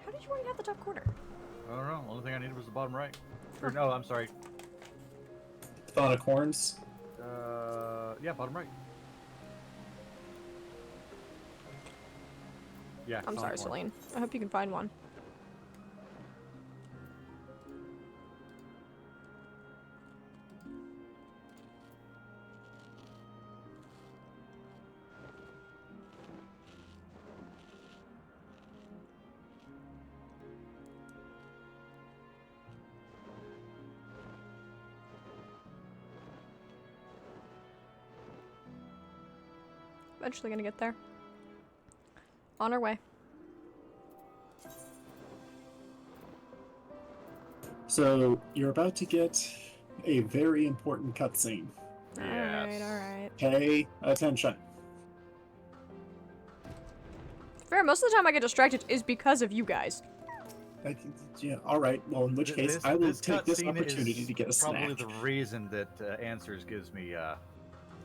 How did you already have the top corner? I don't know. Only thing I needed was the bottom right. Or no, I'm sorry. Thought of horns. Yeah, bottom right. Yeah. I'm bottom sorry, corner. Celine. I hope you can find one. Eventually gonna get there. On our way. So you're about to get a very important cutscene. Alright, alright. Pay attention. Fair, most of the time I get distracted is because of you guys. Yeah, all right. Well, in which case, I will take this cutscene opportunity is to get a probably snack. the reason that Answers gives me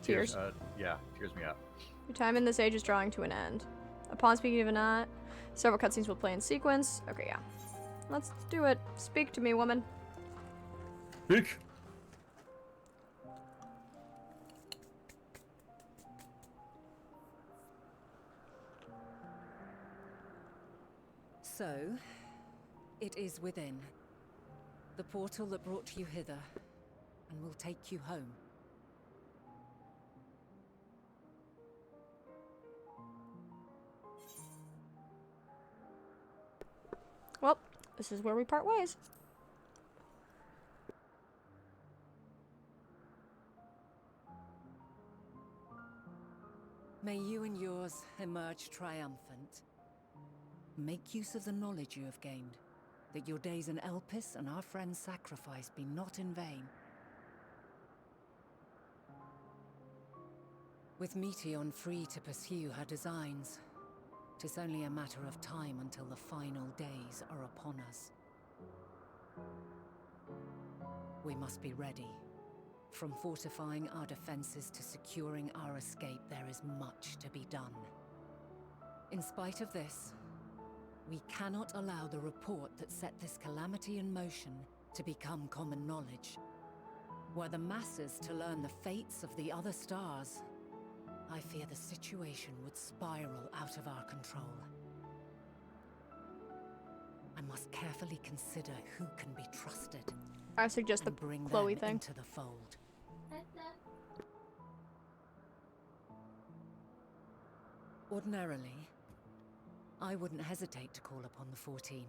Tears. Tears me up. Your time in this age is drawing to an end. Upon speaking of Anat, several cutscenes will play in sequence. Okay, yeah. Let's do it. Speak to me, woman. Speak. So, it is within. The portal that brought you hither, and will take you home. Well, this is where we part ways. May you and yours emerge triumphant. Make use of the knowledge you have gained, that your days in Elpis and our friend's sacrifice be not in vain. With Meteion free to pursue her designs, 'tis only a matter of time until the final days are upon us. We must be ready. From fortifying our defenses to securing our escape, there is much to be done. In spite of this, we cannot allow the report that set this calamity in motion to become common knowledge. Were the masses to learn the fates of the other stars, I fear the situation would spiral out of our control. I must carefully consider who can be trusted. I suggest the and bring Chloe them thing. into the fold. Ordinarily, I wouldn't hesitate to call upon the 14.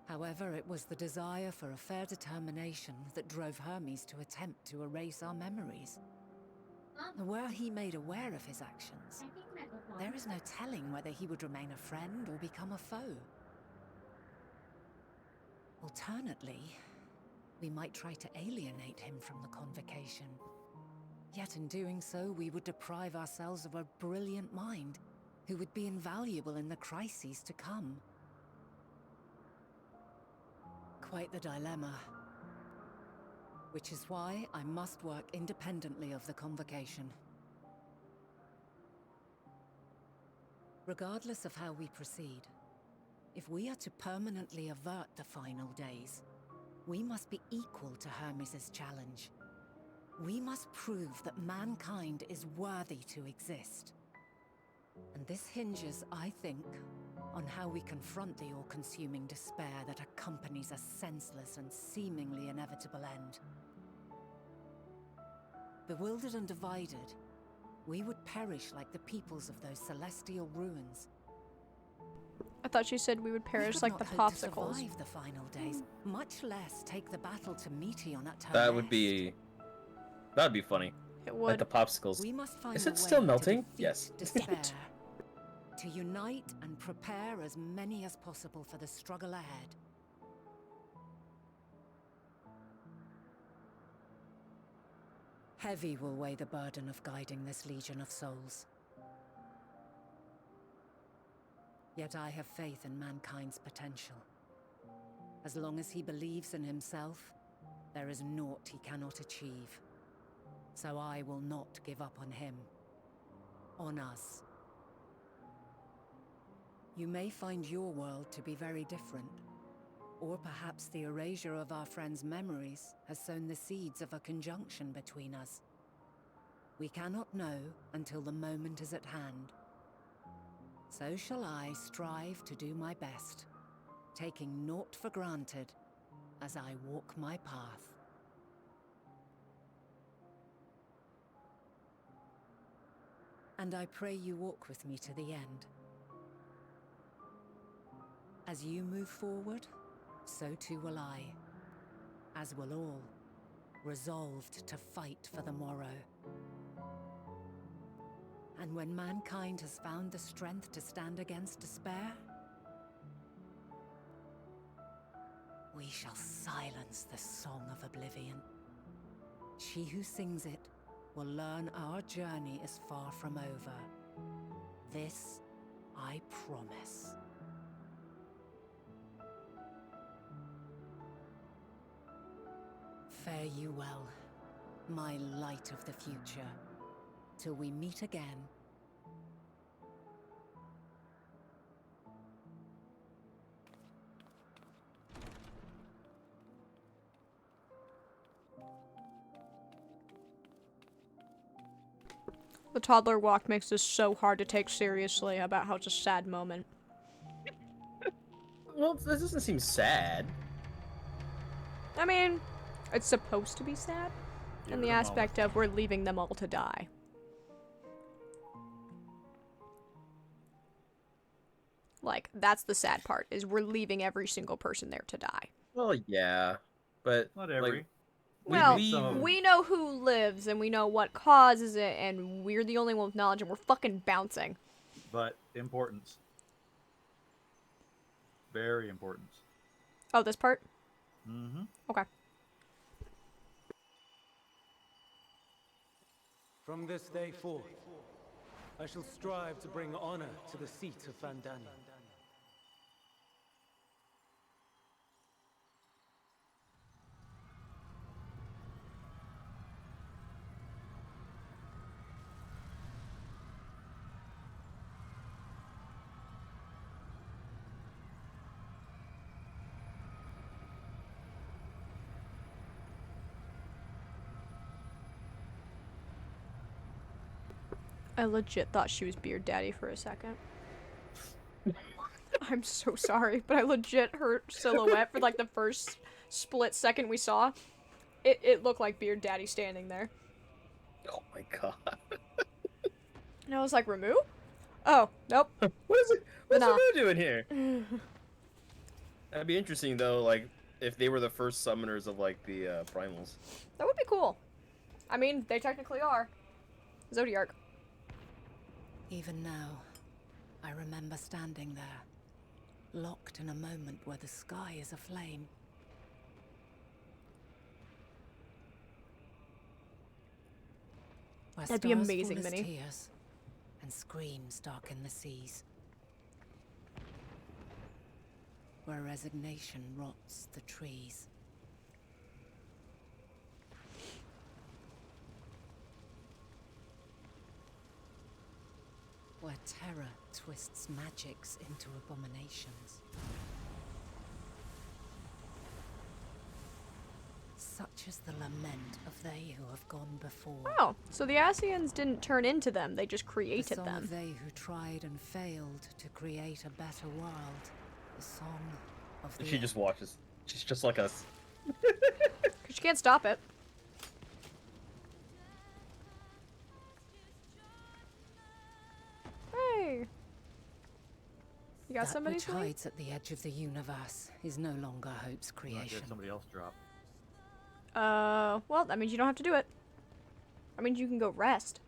However, it was the desire for a fair determination that drove Hermes to attempt to erase our memories. Were he made aware of his actions, there is no telling whether he would remain a friend or become a foe. Alternately, we might try to alienate him from the convocation. Yet in doing so, we would deprive ourselves of a brilliant mind who would be invaluable in the crises to come. Quite the dilemma. Which is why I must work independently of the convocation. Regardless of how we proceed, if we are to permanently avert the final days, we must be equal to Hermes' challenge. We must prove that mankind is worthy to exist. And this hinges, I think, on how we confront the all-consuming despair that accompanies a senseless and seemingly inevitable end. Bewildered and divided, we would perish like the peoples of those celestial ruins. I thought she said we would perish like the We could not hope to popsicles. survive the final days, much less take the battle to Meteion at her That would best. be. That would be funny. It Like the popsicles. We must find Is a it still way to melting? defeat Yes. despair, to unite and prepare as many as possible for the struggle ahead. Heavy will weigh the burden of guiding this legion of souls. Yet I have faith in mankind's potential. As long as he believes in himself, there is naught he cannot achieve. So I will not give up on him. On us. You may find your world to be very different. Or perhaps the erasure of our friend's memories has sown the seeds of a conjunction between us. We cannot know until the moment is at hand. So shall I strive to do my best, taking naught for granted as I walk my path. And I pray you walk with me to the end. As you move forward, so too will I, as will all, resolved to fight for the morrow. And when mankind has found the strength to stand against despair, we shall silence the song of oblivion. she who sings it will learn our journey is far from over. This I promise. Fare you well, my light of the future, till we meet again. The toddler walk makes this so hard to take seriously about how it's a sad moment. Well, this doesn't seem sad. I mean, it's supposed to be sad. Give In it the a moment. aspect of we're leaving them all to die. Like, that's the sad part, is we're leaving every single person there to die. Well, yeah, but Not every. like, Well, some- we know who lives, and we know what causes it, and we're the only one with knowledge, and we're fucking bouncing. But importance. Very important. Oh, this part? Mm-hmm. Okay. From this day forth, I shall strive to bring honor to the seat of Vandania. I legit thought she was Beard Daddy for a second. I'm so sorry, but I legit, her silhouette for like the first split second we saw, it looked like Beard Daddy standing there. oh my god. And I was like, Ramu? Oh, nope. What is it? What's Nah. Ramu doing here? That'd be interesting though, like if they were the first summoners of like the primals. That would be cool. I mean, they technically are. Zodiark. Even now, I remember standing there, locked in a moment where the sky is aflame. Where That'd be stars amazing, fall as Minnie. tears, and screams darken the seas. Where resignation rots the trees. Where terror twists magics into abominations. Such is the lament of they who have gone before. Oh, so the Ascians didn't turn into them, they just The created song them. of they who tried and failed to create a better world. The song of the She just watches. She's just like us. Because you can't stop it. Hey! You got that somebody which for me? hides at the edge of the universe is no longer hope's Might creation. get somebody else drop. Well, that means you don't have to do it. I mean, you can go rest.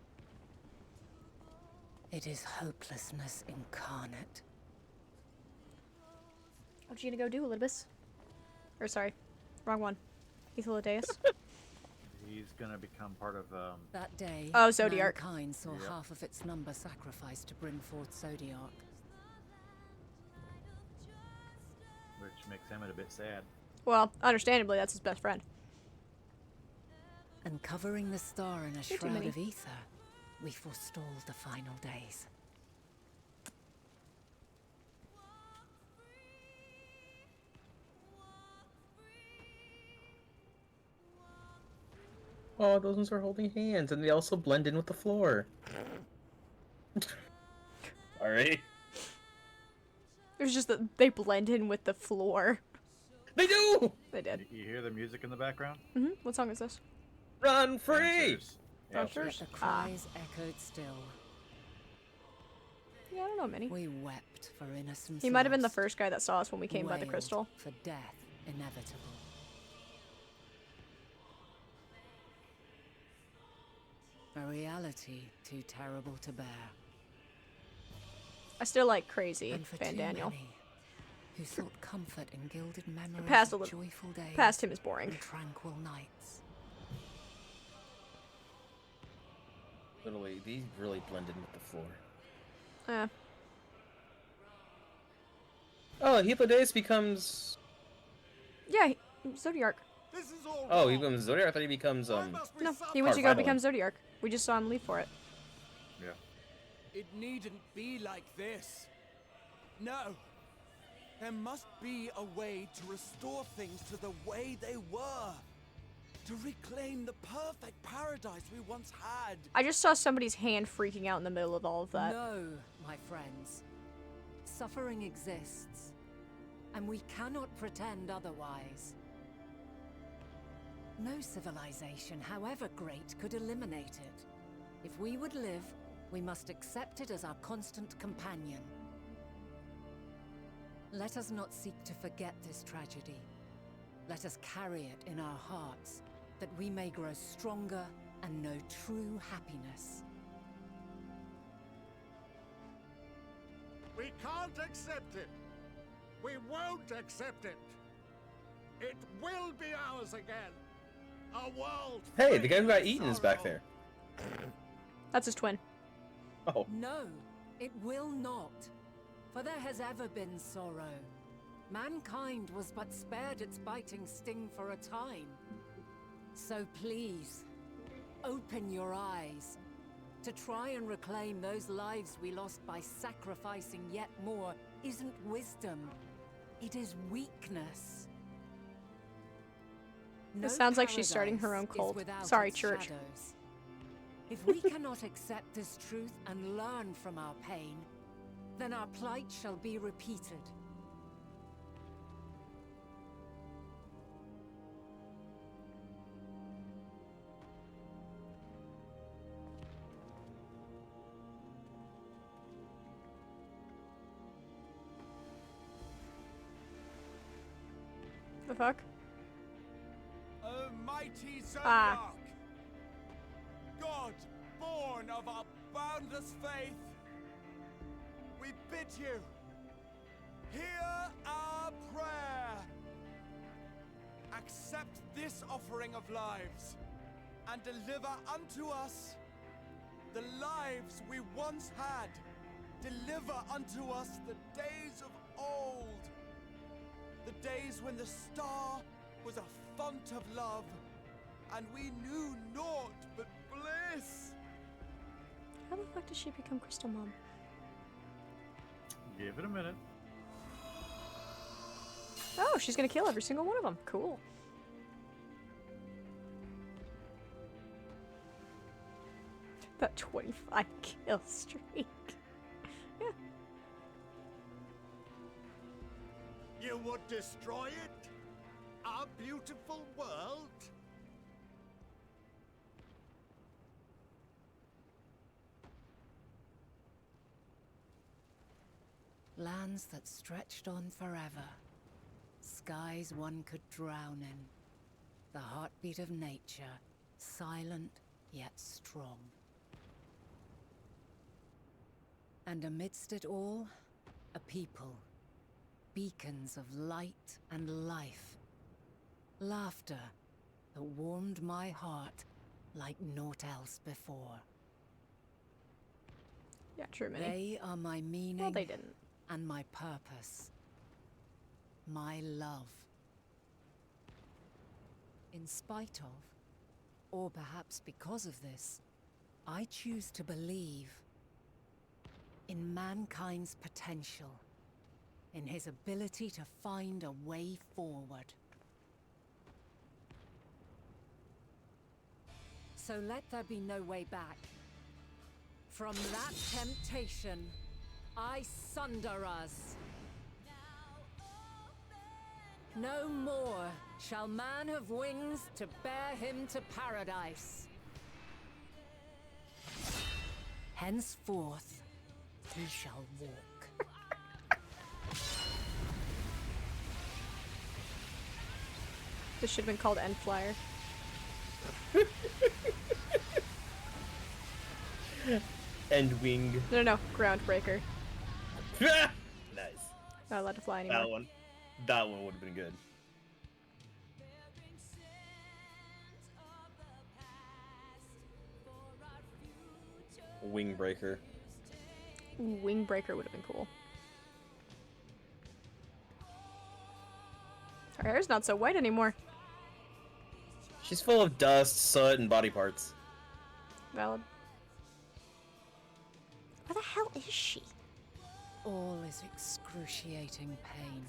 It is hopelessness incarnate. What you gonna go do, Elidibus? Or sorry, wrong one. Ethelidaeus. He's gonna become part of That day, Oh, Zodiark. mankind saw Yep. half of its number sacrificed to bring forth Zodiark. which makes Emmett a bit sad. Well, understandably, that's his best friend. And covering the star in a Too shroud many. of ether, we forestalled the final days. Oh, those ones are holding hands, and they also blend in with the floor. Alright. It was just that they blend in with the floor. They do! They did. You hear the music in the background? What song is this? Run free! Answers. Answers? The cries echoed still. Yeah, I don't know, Minnie. We wept for innocence. He might have been the lost, first guy that saw us when we came by the wailed crystal. for death inevitable. A reality too terrible to bear. I still like Crazy And for Van too Daniel. many who sought comfort in gilded memories Past a of little- joyful days Past him is boring. and tranquil nights. Literally, these really blend in with the floor. Yeah. Oh, Hippodates becomes. Yeah, Zodiark. This is all Oh, he wrong. becomes Zodiac. I thought he becomes No, he went Part to go finally. become Zodiark. We just saw him leave for it. Yeah. It needn't be like this. No. There must be a way to restore things to the way they were. To reclaim the perfect paradise we once had. I just saw somebody's hand freaking out in the middle of all of that. No, my friends. Suffering exists, and we cannot pretend otherwise. No civilization, however great, could eliminate it. If we would live, we must accept it as our constant companion. Let us not seek to forget this tragedy. Let us carry it in our hearts, that we may grow stronger and know true happiness. We can't accept it. We won't accept it. It will be ours again. A world. Hey, the guy who got free eaten of is back sorrow. there. That's his twin. Oh. No, it will not. For there has ever been sorrow. Mankind was but spared its biting sting for a time. So please, open your eyes. To try and reclaim those lives we lost by sacrificing yet more isn't wisdom. It is weakness. It sounds like she's starting her own paradise is cult. without Sorry, its church. shadows. If we cannot accept this truth and learn from our pain, then our plight shall be repeated. The fuck? O mighty Zodiac! Ah. God, born of our boundless faith, we bid you, hear our prayer. Accept this offering of lives, and deliver unto us the lives we once had. Deliver unto us the days of old. The days when the star was a font of love, and we knew naught but bliss. How the fuck does she become Crystal Mom? Give it a minute. Oh, she's gonna kill every single one of them. Cool. That 25 kill streak. Yeah. You would destroy it? Our beautiful world? Lands that stretched on forever. Skies one could drown in. The heartbeat of nature, silent yet strong. And amidst it all, a people. Beacons of light and life. Laughter that warmed my heart like naught else before. Yeah, true, Minnie. They are my meaning. Well, they didn't. And my purpose. My love. In spite of, or perhaps because of this, I choose to believe in mankind's potential, in his ability to find a way forward. So let there be no way back. From that temptation, I sunder us. No more shall man have wings to bear him to paradise. Henceforth, he shall walk. This should have been called End Flyer. End wing. No, Groundbreaker. Nice. Not allowed to fly anymore. That one would have been good. Wingbreaker. Ooh, Wingbreaker would have been cool. Her hair's not so white anymore. She's full of dust, soot, and body parts. Valid. Where the hell is she? All is excruciating pain.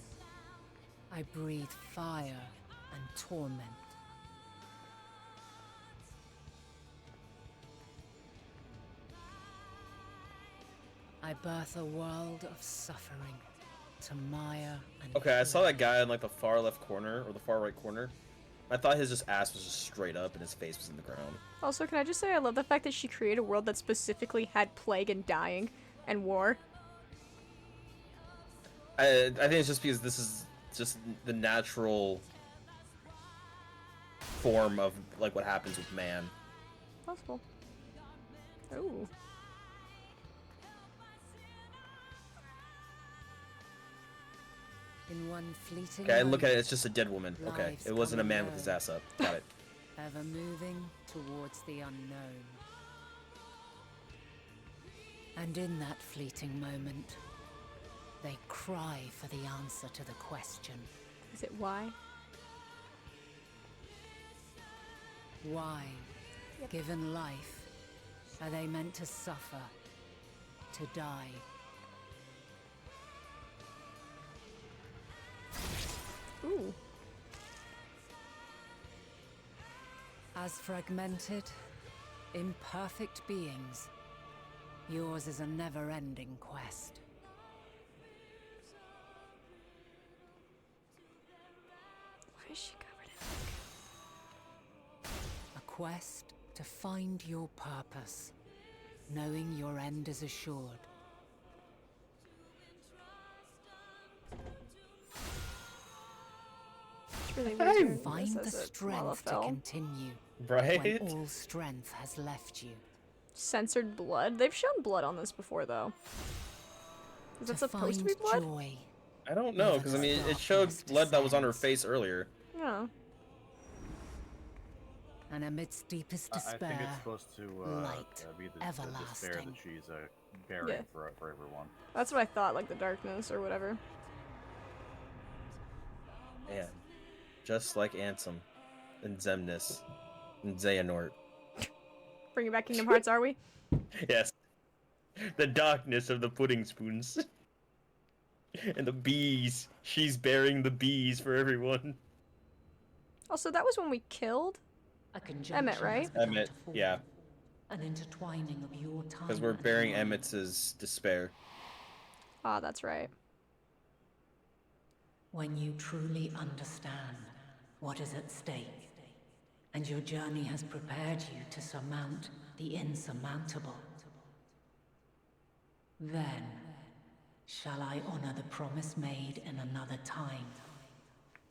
I breathe fire and torment. I birth a world of suffering to mire and Okay, I saw that guy in like the far left corner or the far right corner. I thought his just ass was just straight up and his face was in the ground. Also, can I just say I love the fact that she created a world that specifically had plague and dying and war. I think it's just because this is just the natural form of like what happens with man. Possible. Ooh. in one fleeting Okay, look at it, moment, it's just a dead woman. Okay, lives it wasn't a come man and with his go, ass up. Got it. ever moving towards the unknown. And in that fleeting moment, they cry for the answer to the question. Is it why? Why, given life, are they meant to suffer, to die? Ooh. As fragmented, imperfect beings, yours is a never-ending quest. Why is she covered in A quest to find your purpose, knowing your end is assured. It's really weird. To find the strength to continue Right? when all strength has left you. Censored blood? They've shown blood on this before, though. Is that supposed to be blood? Joy. I don't know, because I mean, it showed blood that was on her face earlier. Yeah. And amidst deepest I despair, think it's supposed to light, be the despair that everlasting. she's bearing Yeah. for everyone. That's what I thought, like the darkness or whatever. Man, just like Ansem, and Zemnis, and Xehanort. Bringing back Kingdom Hearts, are we? Yes. The darkness of the pudding spoons. And the bees. She's bearing the bees for everyone. Also, that was when we killed Emmett, right? Emmett, yeah. An intertwining of your time. Because we're bearing Emmett's despair. Ah, that's right. When you truly understand what is at stake, and your journey has prepared you to surmount the insurmountable, then shall I honor the promise made in another time,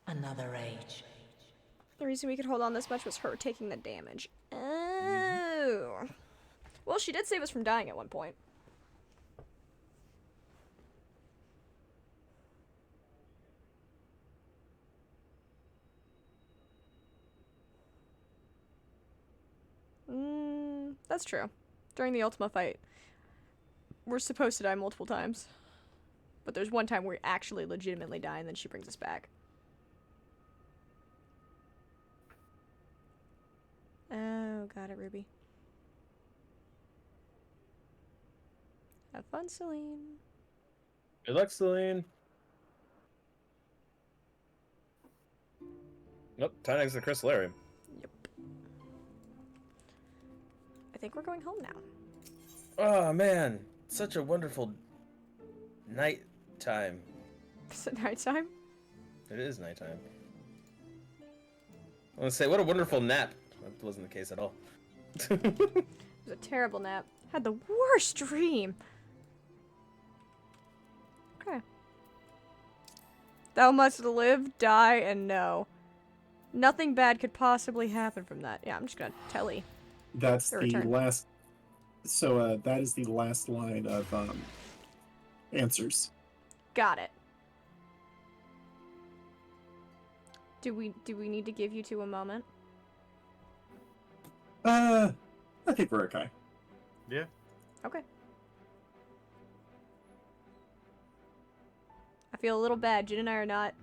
another age. The reason we could hold on this much was her taking the damage. Oh. Well, she did save us from dying at one point. That's true. During the Ultima fight, we're supposed to die multiple times. But there's one time where we actually legitimately die and then she brings us back. Oh, got it, Ruby. Have fun, Celine. Good luck, Celine. Nope, time next to the Crystallarium. I think we're going home now. Oh man, such a wonderful night time. Is it nighttime? It is nighttime. I want to say, what a wonderful nap. That wasn't the case at all. It was a terrible nap. Had the worst dream. Okay. Thou must live, die, and know. Nothing bad could possibly happen from that. Yeah, I'm just gonna telly. That's Your the return. last. So that is the last line of answers. Got it. Do we need to give you two a moment? I think we're okay. Yeah. Okay. I feel a little bad. Jin and I are not.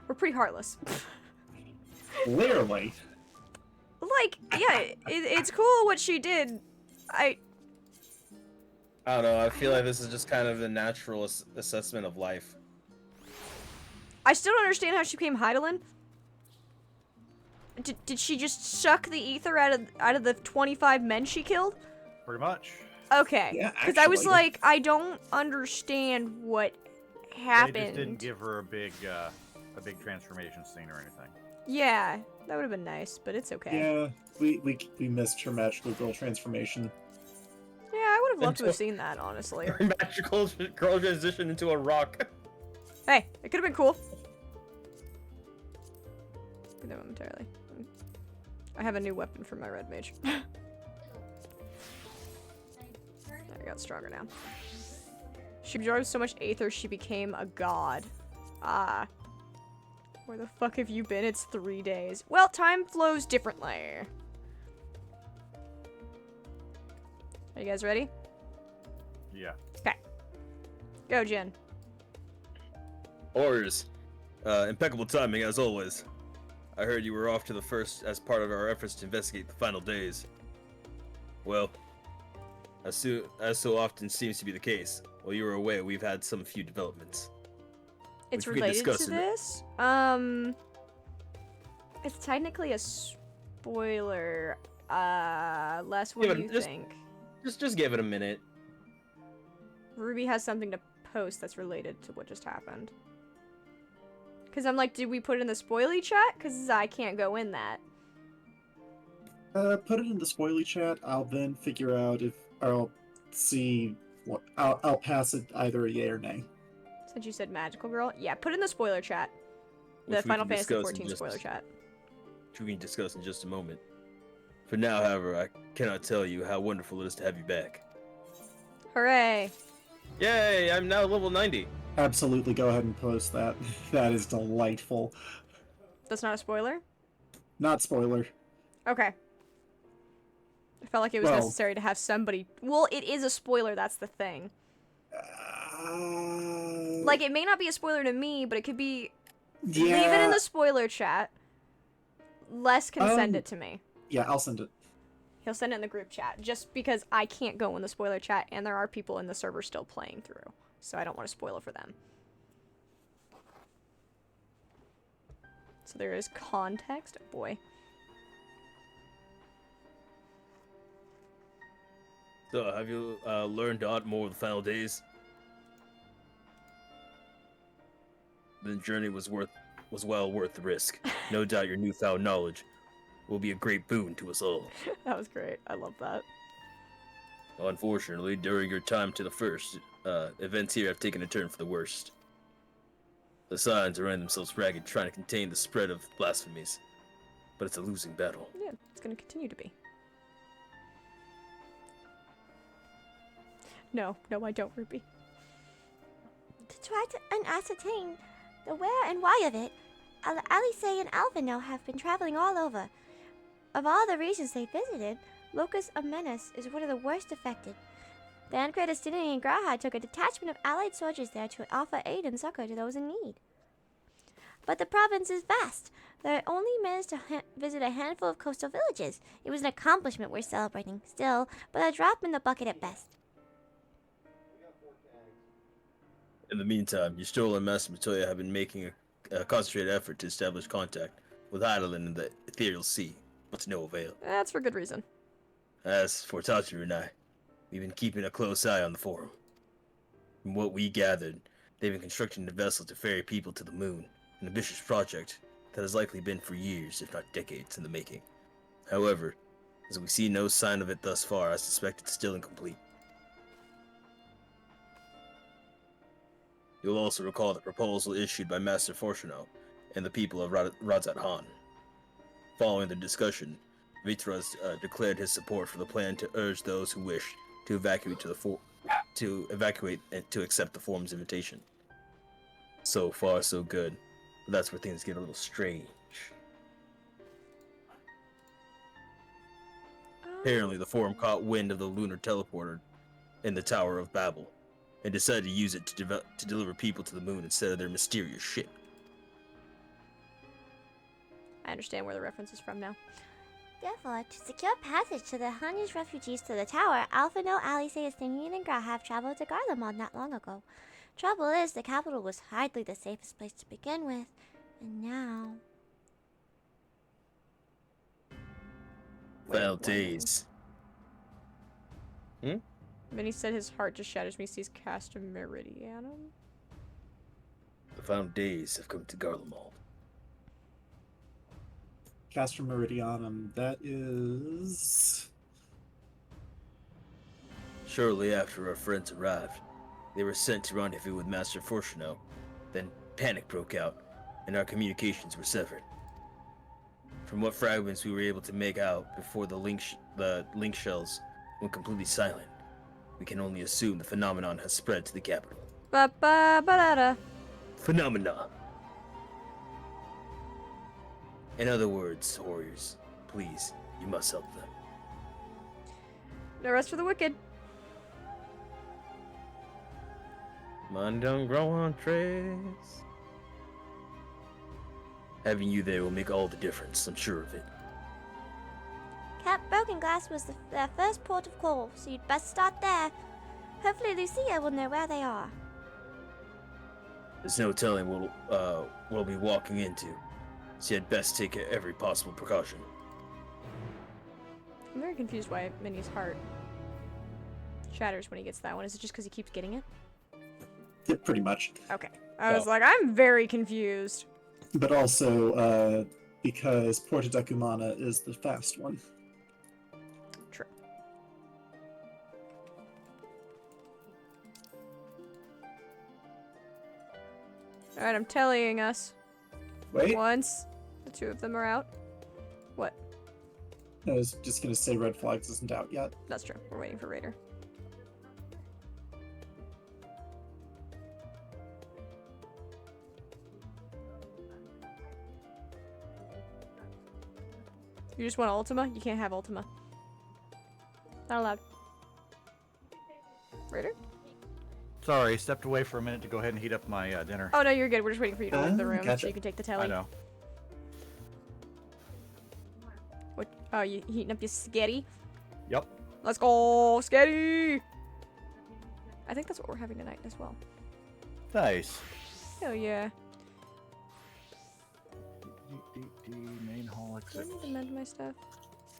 We're pretty heartless. Clearly. Like, yeah, it's cool what she did. I don't know. I feel like this is just kind of a natural assessment of life. I still don't understand how she became Hydaelyn. Did she just suck the ether out of the 25 men she killed? Pretty much. Okay. Yeah, Because I was actually. like, I don't understand what happened. They just didn't give her a big transformation scene or anything. Yeah, that would have been nice, but it's okay. Yeah, we missed her magical girl transformation. Yeah, I would have loved to have seen that, honestly. Her magical girl transition into a rock. Hey, it could have been cool. Do that momentarily. I have a new weapon for my red mage. There, I got stronger now. She absorbed so much aether, she became a god. Ah. Where the fuck have you been? It's 3 days. Well, time flows differently. Are you guys ready? Yeah. Okay. Go, Jin. Orders. Impeccable timing as always. I heard you were off to the first as part of our efforts to investigate the final days. Well, as so often seems to be the case, while you were away, we've had some few developments. It's which we can related discuss to in- this. It's technically a spoiler. Les, what do you think? Just give it a minute. Ruby has something to post that's related to what just happened. Because I'm like, did we put it in the spoily chat? Because I can't go in that. Put it in the spoily chat. I'll then figure out if I'll see what I'll pass it either a yay or nay. Since you said magical girl. Yeah, put it in the spoiler chat. The Which we Final can Fantasy discuss in XIV just- spoiler chat. Which we can discuss in just a moment. For now, however, I cannot tell you how wonderful it is to have you back. Hooray. Yay! I'm now level 90. Absolutely, go ahead and post that. That is delightful. That's not a spoiler? Not spoiler. Okay. I felt like it was Well- necessary to have somebody. Well, it is a spoiler, that's the thing. Like, it may not be a spoiler to me, but it could be. Leave it in the spoiler chat. Les can send it to me. Yeah, I'll send it. He'll send it in the group chat, just because I can't go in the spoiler chat, and there are people in the server still playing through. So I don't want to spoil it for them. So there is context. Oh boy. So, have you learned aught more of the final days? The journey was well worth the risk. No doubt your newfound knowledge will be a great boon to us all. That was great. I love that. Unfortunately, during your time to the first, events here have taken a turn for the worst. The signs are running themselves ragged trying to contain the spread of blasphemies. But it's a losing battle. Yeah, it's going to continue to be. No, I don't, Ruby. To try to ascertain the where and why of it, Alice and Alvino have been traveling all over. Of all the regions they visited, Locus Amenus is one of the worst affected. The Ancred Destiny and Graha took a detachment of allied soldiers there to offer aid and succor to those in need. But the province is vast. They only managed to visit a handful of coastal villages. It was an accomplishment we're celebrating, still, but a drop in the bucket at best. In the meantime, your Stola and Master Matoya have been making a concentrated effort to establish contact with Hydaelyn in the Ethereal Sea, but to no avail. That's for good reason. As for Tatsu and I, we've been keeping a close eye on the forum. From what we gathered, they've been constructing a vessel to ferry people to the moon, an ambitious project that has likely been for years, if not decades, in the making. However, as we see no sign of it thus far, I suspect it's still incomplete. You'll also recall the proposal issued by Master Fortuno and the people of Radzat Han. Following the discussion, Vitras declared his support for the plan to urge those who wish to evacuate and to accept the forum's invitation. So far, so good. But that's where things get a little strange. Apparently, the Forum caught wind of the lunar teleporter in the Tower of Babel and decided to use it to deliver people to the moon instead of their mysterious ship. I understand where the reference is from now. Therefore, to secure passage to the Hanya's refugees to the tower, Alphino, Alice, Estinian, and Gra have traveled to Garlemald not long ago. Trouble is, the capital was hardly the safest place to begin with, and now... Foul days. Then he said his heart just shatters me, sees Castor Meridianum. The final days have come to Garlemald. Castor Meridianum, that is... Shortly after our friends arrived, they were sent to rendezvous with Master Fortuno. Then panic broke out, and our communications were severed. From what fragments we were able to make out before the link shells went completely silent, we can only assume the phenomenon has spread to the capital. Ba-ba-ba-da-da. Phenomena. In other words, warriors, please, you must help them. No rest for the wicked. Mine don't grow on trees. Having you there will make all the difference, I'm sure of it. Camp Broken Glass was their first port of call, so you'd best start there. Hopefully Lucia will know where they are. There's no telling what we'll be walking into, so you'd best take every possible precaution. I'm very confused why Minnie's heart shatters when he gets that one. Is it just because he keeps getting it? Yeah, pretty much. Okay. I was like, I'm very confused. But also, because Porta Decumana is the fast one. True. Alright, I'm telling us. Wait. Once the two of them are out. What? I was just gonna say Red Flags isn't out yet. That's true. We're waiting for Raider. You just want Ultima? You can't have Ultima. Not allowed. Raider? Sorry, stepped away for a minute to go ahead and heat up my dinner. Oh no, you're good. We're just waiting for you to leave the room so Gotcha. you can take the telly. I know. What? Oh, you heating up your spaghetti? Yep. Let's go, spaghetti! I think that's what we're having tonight as well. Nice. Hell yeah. Main hall Do I exit. need to mend my stuff?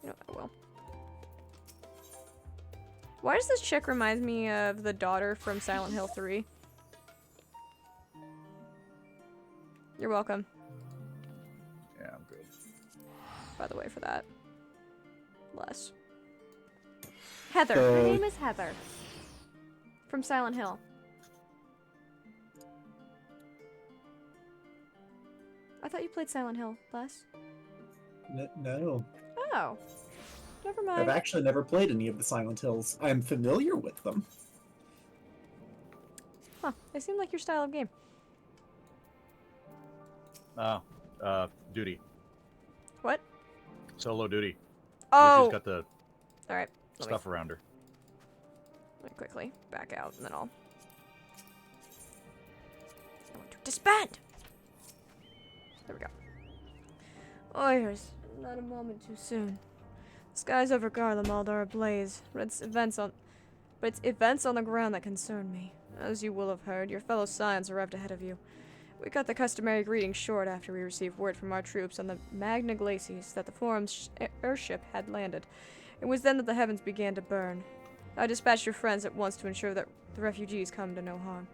You know, I will. Why does this chick remind me of the daughter from Silent Hill 3? You're welcome, Yeah, I'm good. by the way, for that. Less. Heather. Her name is Heather. From Silent Hill. I thought you played Silent Hill, Les. No. Oh. Never I've mind. actually never played any of the Silent Hills. I'm familiar with them. Huh. They seem like your style of game. Duty. What? Solo duty. Oh! She's got the Alright. stuff around her. Let me quickly back out and then I'll... I want to disband! There we go. Oh, here's not a moment too soon. The skies over Garlemald are ablaze, but it's events on the ground that concern me. As you will have heard, your fellow Scions arrived ahead of you. We cut the customary greeting short after we received word from our troops on the Magna Glacies that the Forum's airship had landed. It was then that the heavens began to burn. I dispatched your friends at once to ensure that the refugees come to no harm.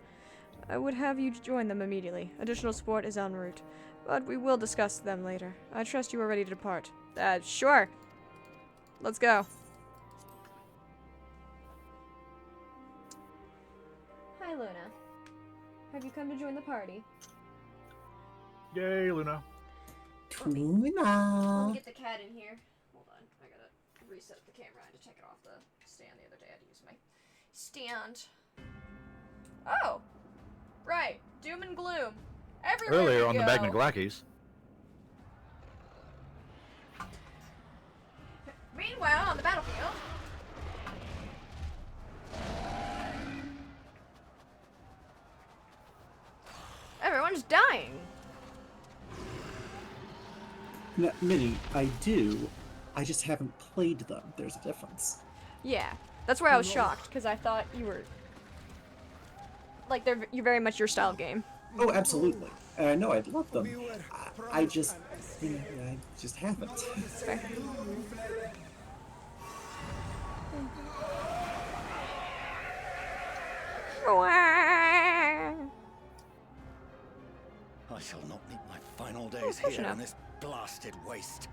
I would have you join them immediately. Additional support is en route, but we will discuss them later. I trust you are ready to depart. Sure. Let's go. Hi, Luna. Have you come to join the party? Yay, Luna. Let me get the cat in here. Hold on. I gotta reset the camera. I had to take it off the stand the other day. I had to use my stand. Oh! Right. Doom and gloom. Everywhere Earlier we on the go. Magna Glacies. Meanwhile, on the battlefield. Everyone's dying. Now, Minnie, I do. I just haven't played them. There's a difference. Yeah, that's where I was shocked because I thought you were like you're very much your style of game. Oh, absolutely. And I know I'd love them. I just, I just haven't. Fair. I shall not meet my final days of course here not. in this blasted waste.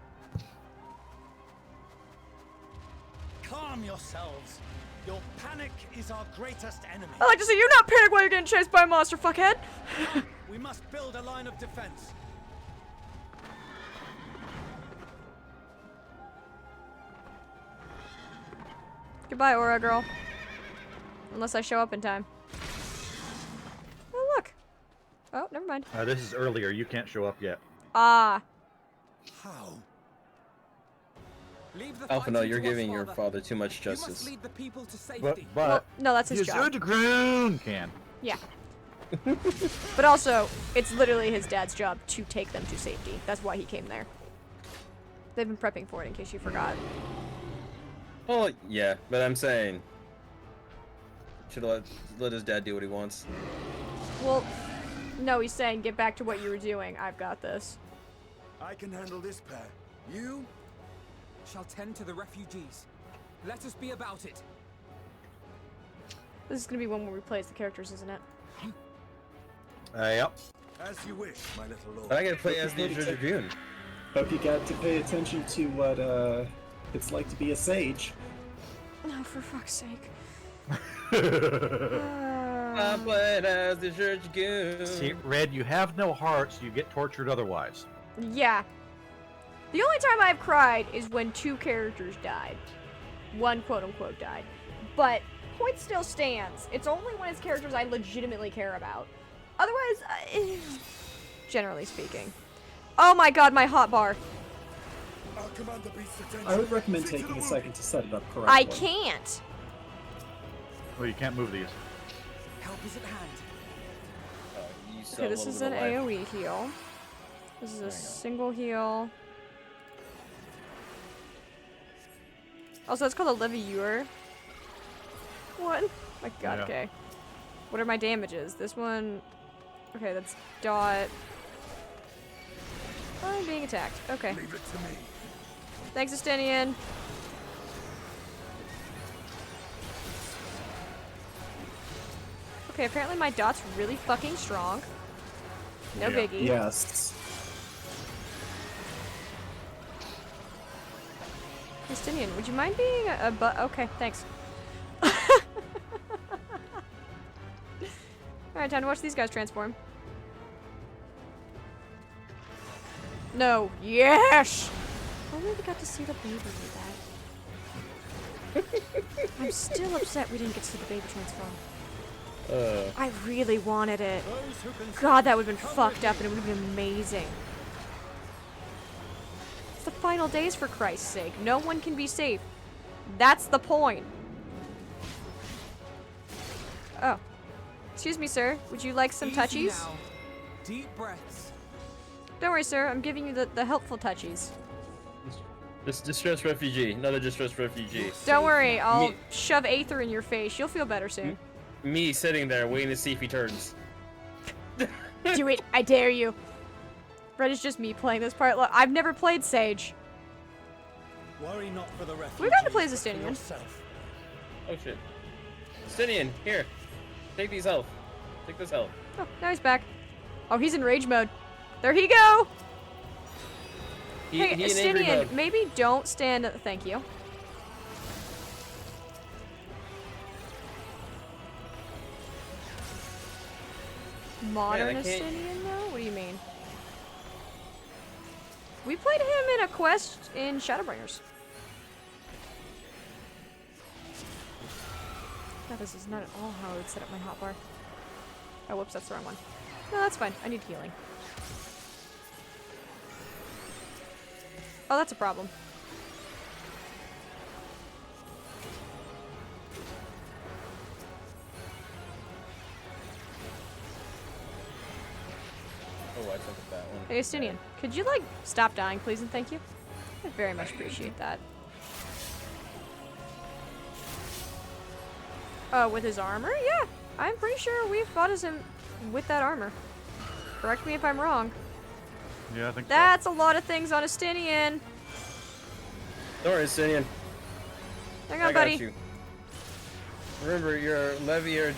Calm yourselves. Your panic is our greatest enemy. I like to see you not panic while you're getting chased by a monster, fuckhead. We must build a line of defense. Goodbye, Aura girl. Unless I show up in time. Oh, look. Oh, never mind. This is earlier. You can't show up yet. Ah. How? Leave the Alpha, no, fighting you're to us, giving your Father. father too much You must justice. lead the people to safety. But Well, no, that's his his job. underground can. Yeah. But also, it's literally his dad's job to take them to safety. That's why he came there. They've been prepping for it, in case you forgot. Well, yeah, but I'm saying should let his dad do what he wants. Well, no, he's saying, get back to what you were doing. I've got this. I can handle this pair. You? Shall tend to the refugees. Let us be about it. This is gonna be one where we play as the characters, isn't it? Yep. As you wish, my little lord. But I gotta play as the Dragoon. Hope you got to pay attention to what it's like to be a sage. No, for fuck's sake. I played as the Dragoon. See, Red, you have no heart, so you get tortured otherwise. Yeah. The only time I've cried is when 2 characters died. One quote-unquote died. But point still stands. It's only when it's characters I legitimately care about. Otherwise, generally speaking. Oh my god, my hotbar. I'll command the beast's attention. I would recommend taking a second to set it up correctly. I can't. Oh, you can't move these. Help is at hand. You still Okay, have this a is little an bit of life. AoE heal. This is a single heal. Also, it's called a Levieur. What? My god, Yeah. okay. What are my damages? This one... Okay, that's dot. I'm being attacked. Okay. Leave it to me. Thanks, Estinian. Okay, apparently my dot's really fucking strong. No Yeah. biggie. Yes. Justinian, would you mind being a okay, thanks. Alright, time to watch these guys transform. No. Yes! I really got to see the baby with that. I'm still upset we didn't get to see the baby transform. I really wanted it. God, that would have been fucked up and it would have been amazing. It's the final days, for Christ's sake. No one can be safe. That's the point. Oh. Excuse me, sir. Would you like some Easy touchies? now. Deep breaths. Don't worry, sir. I'm giving you the helpful touchies. This distressed refugee, another distressed refugee. Don't worry. I'll Me- shove Aether in your face. You'll feel better soon. Me sitting there waiting to see if he turns. Do it. I dare you. Red is just me playing this part. Look, I've never played Sage. Worry not for the refugees. We've got to play as but for Estinian. yourself. Oh shit. Justinian, here. Take these health. Take this health. Oh, now he's back. Oh, he's in rage mode. There he go. Hey, He in angry Estinian, mode. maybe don't stand. Thank you. Modern Man, I can't- Estinian, though? What do you mean? We played him in a quest in Shadowbringers. God, this is not at all how I would set up my hotbar. Oh, whoops, that's the wrong one. No, that's fine. I need healing. Oh, that's a problem. why I took it that one. Hey, Estinian, could you, like, stop dying, please, and thank you? I very much appreciate that. With his armor? Yeah, I'm pretty sure we fought as him with that armor. Correct me if I'm wrong. Yeah, I think That's a lot of things on Estinian. Don't worry, Estinian. Hang I on, got buddy. you. Remember, your Levier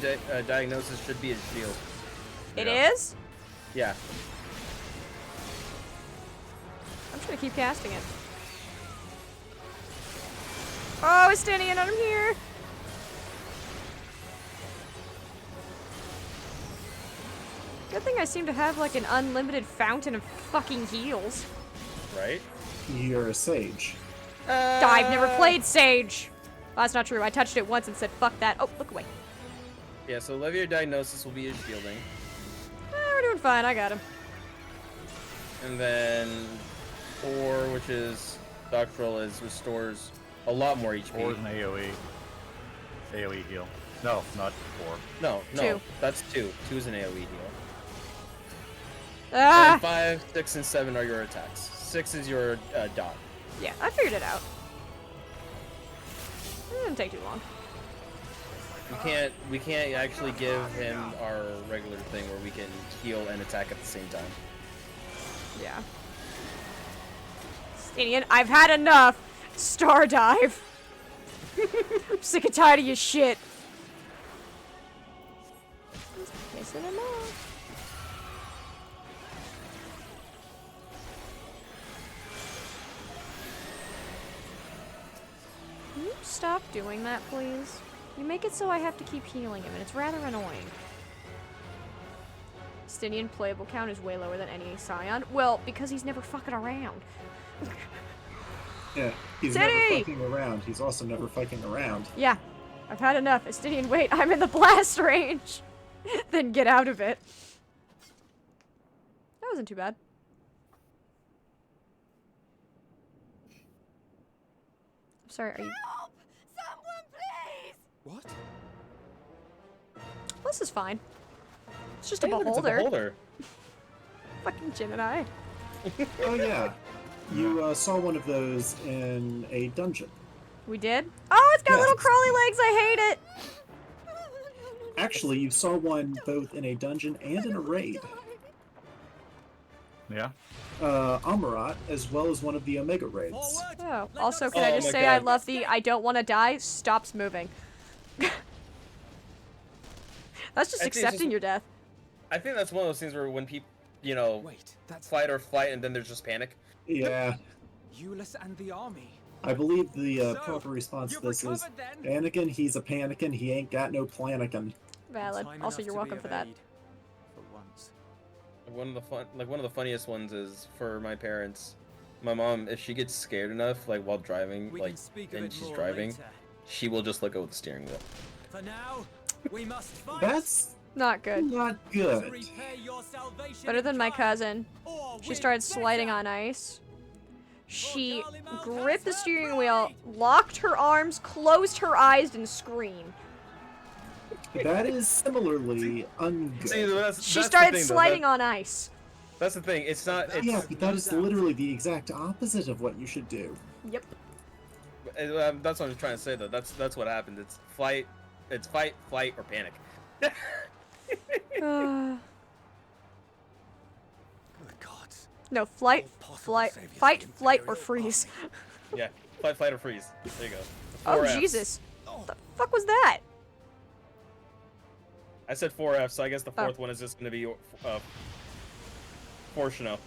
diagnosis should be a shield. It is? Yeah. I'm just gonna keep casting it. Oh, Estinian, I'm here! Good thing I seem to have, like, an unlimited fountain of fucking heals. Right? You're a sage. I've never played Sage! Well, that's not true. I touched it once and said, fuck that. Oh, look away. Yeah, so Levier diagnosis will be his shielding. We're doing fine. I got him. And then 4, which is Doctoral, restores a lot more HP. 4 is an AoE. AoE heal. No, not 4. No, 2. That's 2. 2 is an AoE heal. Ah! And 5, 6, and 7 are your attacks. 6 is your dot. Yeah, I figured it out. It didn't take too long. We can't actually give him our regular thing where we can heal and attack at the same time. Yeah. Estinian, I've had enough. Star dive. I'm sick and tired of your shit. Just pissing him off. Can you stop doing that, please? You make it so I have to keep healing him, and it's rather annoying. Estinian playable count is way lower than any Scion. Well, because he's never fucking around. Yeah, he's City! never fucking around. He's also never fucking around. Yeah, I've had enough. Estinian, wait, I'm in the blast range. Then get out of it. That wasn't too bad. I'm sorry, are you... Help! Someone, please! What? This is fine. It's just a Hey, look, it's beholder. a beholder. Fucking Jin and I. Oh yeah, you saw one of those in a dungeon. We did? Oh, it's got Yeah. little crawly legs. I hate it. Actually, you saw one both in a dungeon and in a raid. Yeah. Amarat, as well as one of the Omega raids. Oh, also, can I just my say I God. love the I don't want to die stops moving. That's just I think it's accepting just- your death. I think that's one of those things where when people, you know, Wait, that's fight or flight and then there's just panic. Yeah, Euless and the army. I believe the So, proper response to you've this is, recovered then? Anakin, he's a panikin, he ain't got no planikin. Valid. Time Also, enough you're to be welcome of for that. aid. For once. One of the funniest ones is for my parents. My mom, if she gets scared enough, like while driving, We like, can speak of and it she's more driving, later. she will just let go of the steering wheel. For now, we must fight. That's Not good. not To good. repay your salvation Better than my in kind, cousin. or She with started sliding better. on ice. She Garlemald gripped the has her steering wheel, pride. locked her arms, closed her eyes, and screamed. That is similarly ungood. See, that's She the started thing, though. sliding on ice. That's the thing. It's not. It's, Yeah, but that is literally the exact opposite of what you should do. Yep. That's what I'm trying to say though. That's what happened. It's flight. It's fight, flight, or panic. Good gods. No, flight, All possible flight, saviors fight, of the flight, or Imperial freeze. Yeah, fight, flight, or freeze. There you go. Oh, 4 Fs. Jesus. What the fuck was that? I said 4 Fs, so I guess the Oh. fourth one is just gonna be Fortuno.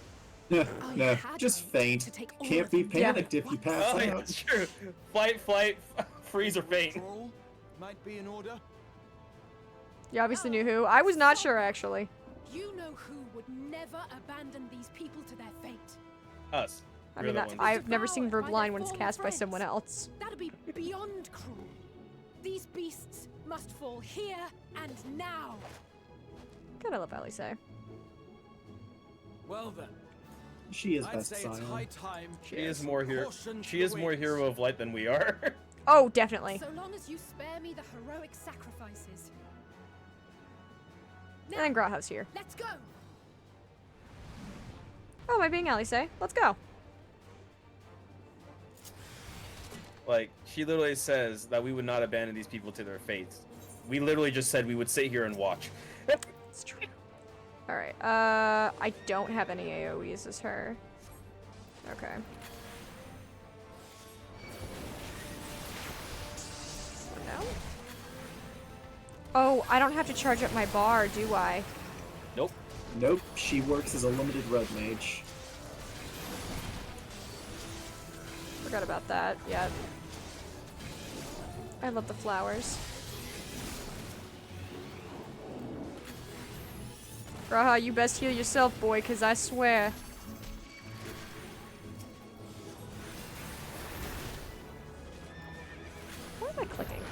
No, I no, had just one faint. to take all Can't of be them. panicked if you pass Oh, yeah, out. it's true. Flight, flight, freeze, or faint. Patrol might be in order. You obviously knew who. I was not sure, actually. You know who would never abandon these people to their fate. Us. I We're mean, the that, ones. I've never seen Devoured by Verbline their when it's former cast by friends. someone else. That'd be beyond cruel. These beasts must fall here and now. Gotta love Ali say. Well then, She is I'd best say it's Scion. high time. She is more hero. Caution to She the is more winds. hero of light than we are. Oh, definitely. So long as you spare me the heroic sacrifices. And then Graha's here. Let's go. I being Elise? Let's go. Like, she literally says that we would not abandon these people to their fates. We literally just said we would sit here and watch. It's true. Alright, I don't have any AoEs as her. Okay. No? Oh, I don't have to charge up my bar, do I? Nope. Nope, she works as a limited red mage. Forgot about that. Yeah. I love the flowers. Graha, you best heal yourself, boy, because I swear. Why am I clicking?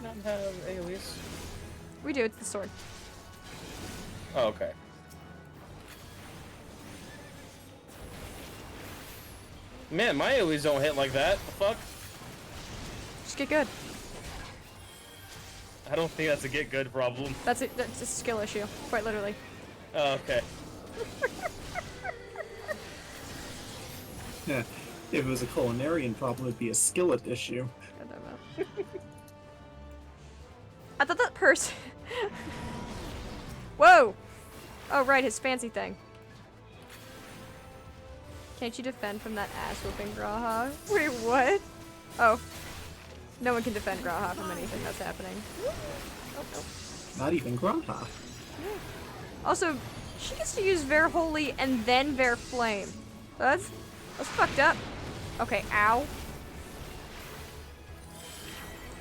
Not have AoEs. We do, it's the sword. Oh, okay. Man, my AoEs don't hit like that. The fuck? Just get good. I don't think that's a get good problem. That's a skill issue, quite literally. Oh, okay. Yeah, if it was a culinarian problem, it'd be a skillet issue. God damn it. I thought that person... Whoa! Oh, right, his fancy thing. Can't you defend from that ass-whooping, Graha? Wait, what? Oh. No one can defend Graha from anything that's happening. Oh, no. Not even Graha. Also, she gets to use Ver Holy and then Ver Flame. That's fucked up. Okay, ow.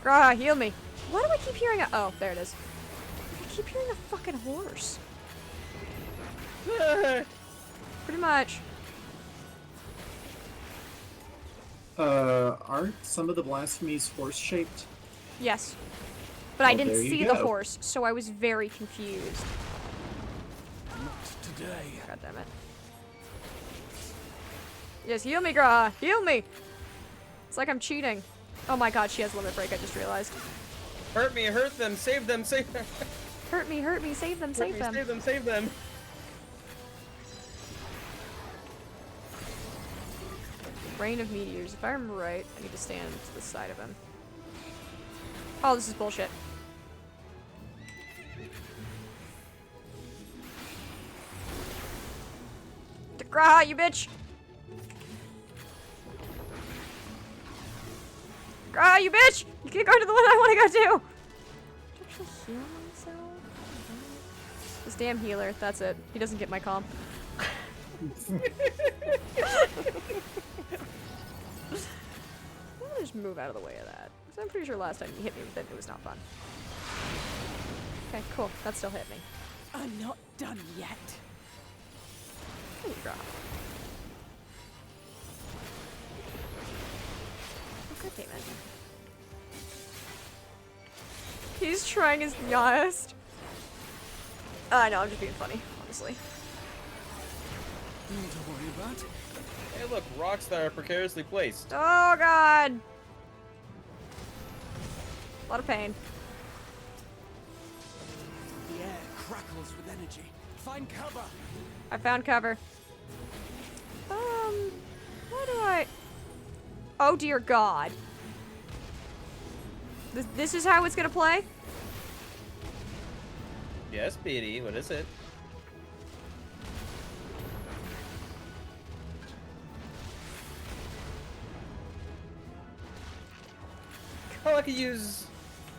Graha, heal me. Why do I keep hearing a- oh, there it is. I keep hearing a fucking horse. Pretty much. Aren't some of the blasphemies horse-shaped? Yes. But I Well, didn't there you see the go. horse, so I was very confused. Not today. God damn it. Yes, heal me, Graha! Heal me! It's like I'm cheating. Oh my god, she has limit break, I just realized. Hurt me, hurt them, save them, save them. Hurt me, save them, save them. Save them, save them. Rain of meteors. If I remember right, I need to stand to the side of him. Oh, this is bullshit. Graha, you bitch! Graha, you bitch! You can't go to the one I want to go to! Actually heal myself? This damn healer, that's it. He doesn't get my comp. I'm gonna just move out of the way of that. Because I'm pretty sure last time he hit me with it, it was not fun. Okay, cool. That still hit me. I'm not done yet. There you go. Oh, god damn it. He's trying his best. No, I'm just being funny, honestly. Nothing to worry about. Hey, look, rocks that are precariously placed. Oh god! A lot of pain. The air crackles with energy. Find cover. I found cover. Why do I... Oh dear god. This is how it's gonna play? Yes, BD, what is it? Oh, I could use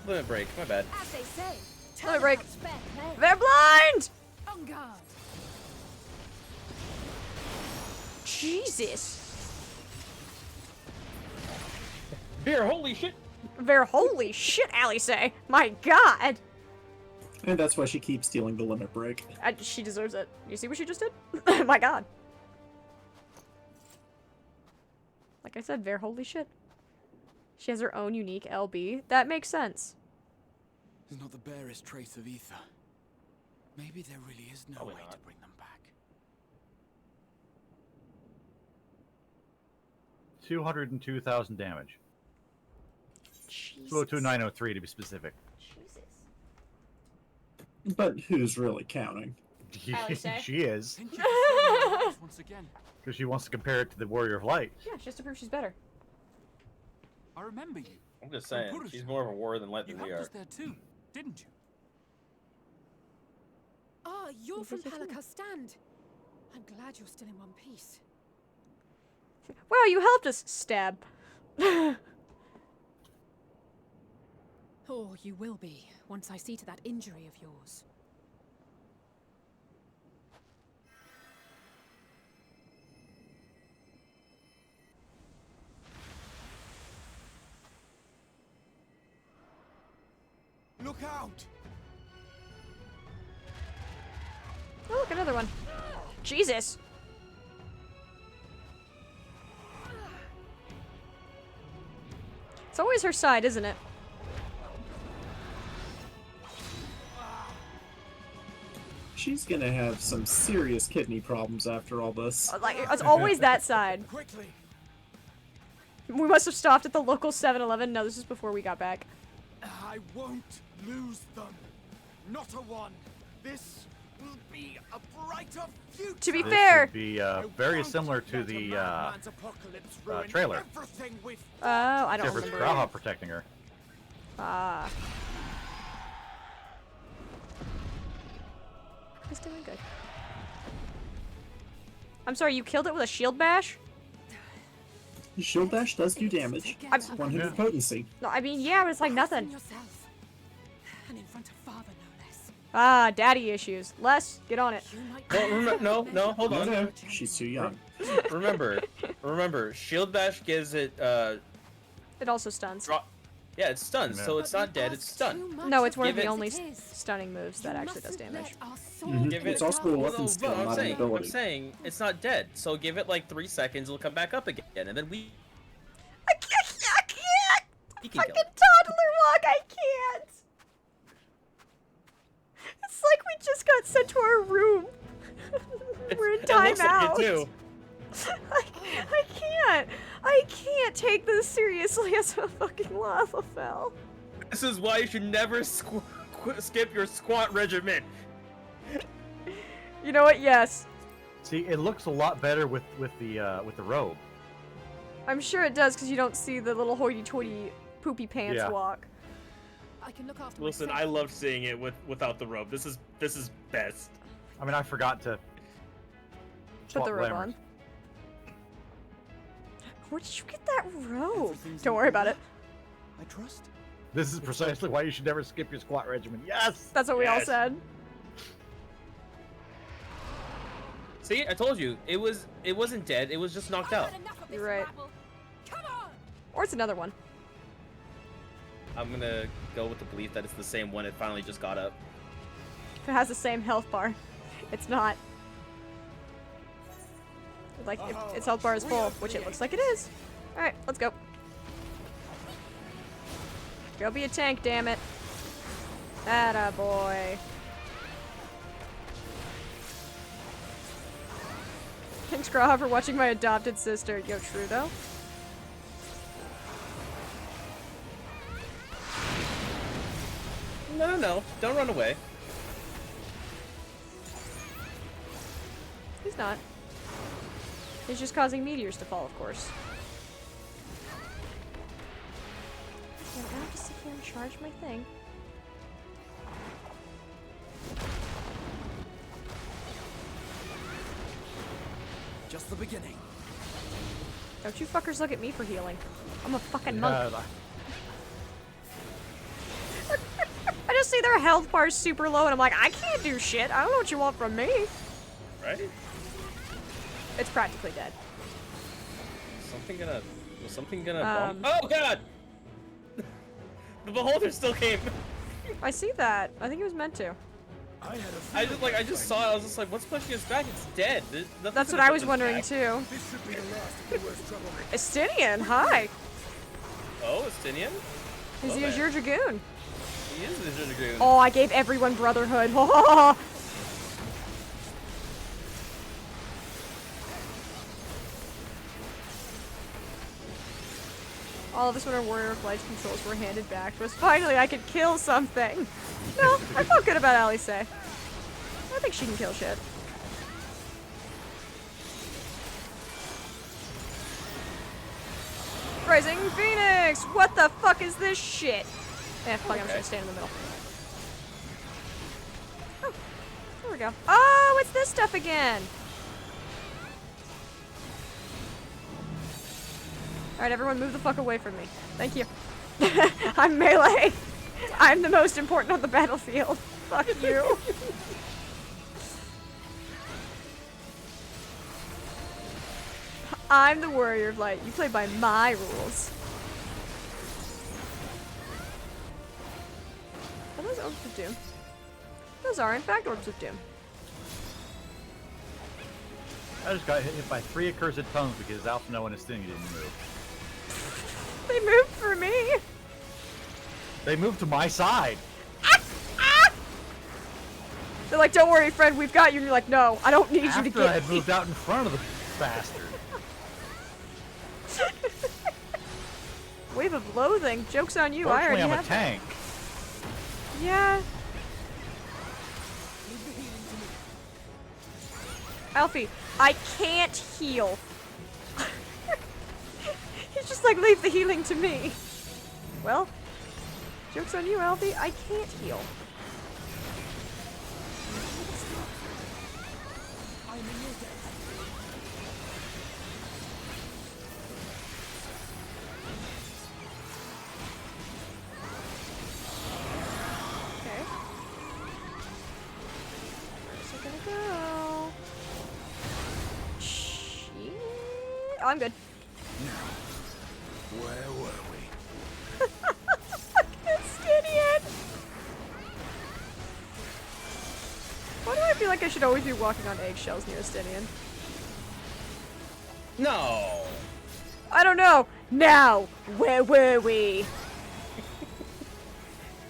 limit break. My bad. As they say, Limit break. turn fair play. They're blind! On guard. Jesus. Beer, holy shit! They're holy shit, Alice. My god. And that's why she keeps stealing the limit break. She deserves it. You see what she just did? My god. Like I said, Ver holy shit. She has her own unique LB. That makes sense. There's not the barest trace of ether. Maybe there really is no Probably way not. to bring them back. 202,000 damage. Jesus. 202,903 to be specific. Jesus. But who's really counting? Alice. She is. Once again. Because she wants to compare it to the Warrior of Light. Yeah, just to prove she's better. I remember you. I'm just saying, she's more of a warrior than light You than we helped are. us there too, didn't you? Ah, you're from Palakar Stand. I'm glad you're still in one piece. Wow, you helped us. Stab. Or you will be, once I see to that injury of yours. Look out! Oh, look, another one. Jesus. It's always her side, isn't it? She's gonna have some serious kidney problems after all this. Like, it's always that side. Quickly! We must have stopped at the local 7-Eleven. No, this is before we got back. I won't lose them. Not a one. This will be a brighter future. To be This fair. would be very similar to the trailer. Oh, I don't Except for remember. Strahd protecting her. Ah. He's doing good. I'm sorry, you killed it with a shield bash? Shield Bash does do damage. It's 100 potency. No, I mean, yeah, but it's like nothing. Yourself. And in front of father, no less. Ah, daddy issues. Les, get on it. Well, no, hold on. No, she's too young. Remember, Shield Bash gives it, It also stuns. yeah, it's stunned, so it's not dead, it's stunned. No, it's one of Give the it- only stunning moves that actually does damage. Give It's it, also a Well, weapon skill, I'm not an saying, ability. I'm saying, it's not dead, so give it like 3 seconds, it'll come back up again, and then we I can't! can kill Fucking it. toddler walk, I can't! It's like we just got sent to our room. We're in It looks like timeout. it too. I can't take this seriously as a fucking Lalafell. This is why you should never skip your squat regimen. You know what? Yes. See, it looks a lot better with the robe. I'm sure it does because you don't see the little hoity-toity poopy pants Yeah. walk. I can look after Listen, myself. I loved seeing it without the robe. This is best. I mean, I forgot to Put swap the robe glamours. on. Where did you get that robe? Don't worry about it. I trust. This is precisely why you should never skip your squat regimen. Yes! That's what we all Yes. said. See, I told you, it wasn't dead, it was just knocked out. You're right. Or it's another one. I'm gonna go with the belief that it's the same one. It finally just got up. If it has the same health bar. It's not. Like, if its health bar is full, which it looks like it is. Alright, let's go. Go be a tank, damn it. Atta boy. Thanks, Graha, for watching my adopted sister. Yo, Trudeau. No, don't run away. He's not. He's just causing meteors to fall, of course. Yeah, I have to sit here and charge my thing. Just the beginning. Don't you fuckers look at me for healing. I'm a fucking Yeah, monk. I just see their health bars super low and I'm like, I can't do shit. I don't know what you want from me. Right? It's practically dead. Was something gonna Um, bump? Oh god! The beholder still came. I see that. I think it was meant to. I just saw it. I was just like, what's pushing us back? It's dead. That's what I was wondering too. This should be the last of the worst trouble. Estinian, hi. Oh, Estinian? He's Hello your there. dragoon. He is the Dragoon. Oh, I gave everyone brotherhood. All of us when our Warrior of Light's controls were handed back to us. Finally, I could kill something. No, I felt good about Alice. I I think she can kill shit. Rising Phoenix! What the fuck is this shit? Yeah, fuck, I'm just gonna stand in the middle. Oh, there we go. Oh, it's this stuff again! Alright, everyone move the fuck away from me. Thank you. I'm melee. I'm the most important on the battlefield. Fuck you. I'm the warrior of light. You play by my rules. Are those Orbs of Doom? Those are, in fact, Orbs of Doom. I just got hit by 3 accursed tongues because Alphinaud and Estinian didn't move. They moved for me. They moved to my side. They're like, don't worry, Fred, we've got you. And you're like, no, I don't need you to After get I had moved out in front of the bastard. Wave of loathing. Joke's on you. I already I'm a have tank. Yeah. Alfie, I can't heal. He's just like, leave the healing to me. Well, joke's on you, Alfie. I can't heal. Okay. Where's it gonna go? Shit. Oh, I'm good. Where were we? Estinian! Why do I feel like I should always be walking on eggshells near Estinian? No. I don't know. Now, where were we?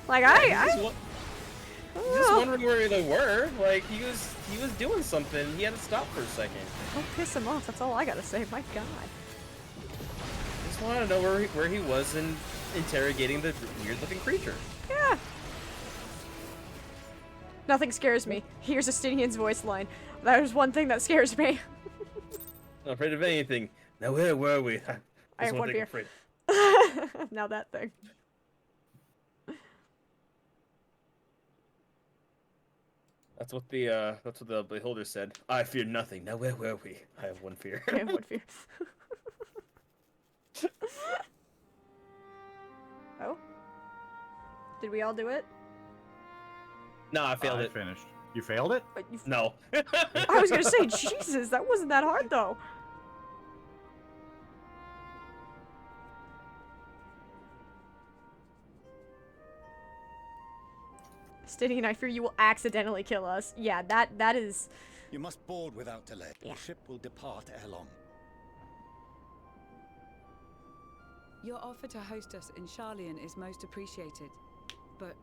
Like I Just don't just know. wondering where they were. Like he was doing something. He had to stop for a second. Don't piss him off. That's all I gotta say. My God. Just wanted to know where he was in interrogating the weird-looking creature. Yeah. Nothing scares me. Here's Estinian's voice line. That is one thing that scares me. Not afraid of anything. Now where were we? I have one thing I'm beer. afraid. Now that thing. That's what the beholder said. I fear nothing. Now where were we? I have one fear. I have one fear. Oh? Did we all do it? No, I failed it. Finished. You failed it? No. I was gonna say, Jesus, that wasn't that hard though. Estinian, I fear you will accidentally kill us. Yeah, that is... You must board without delay. Yeah. The ship will depart ere long. Your offer to host us in Sharlayan is most appreciated. But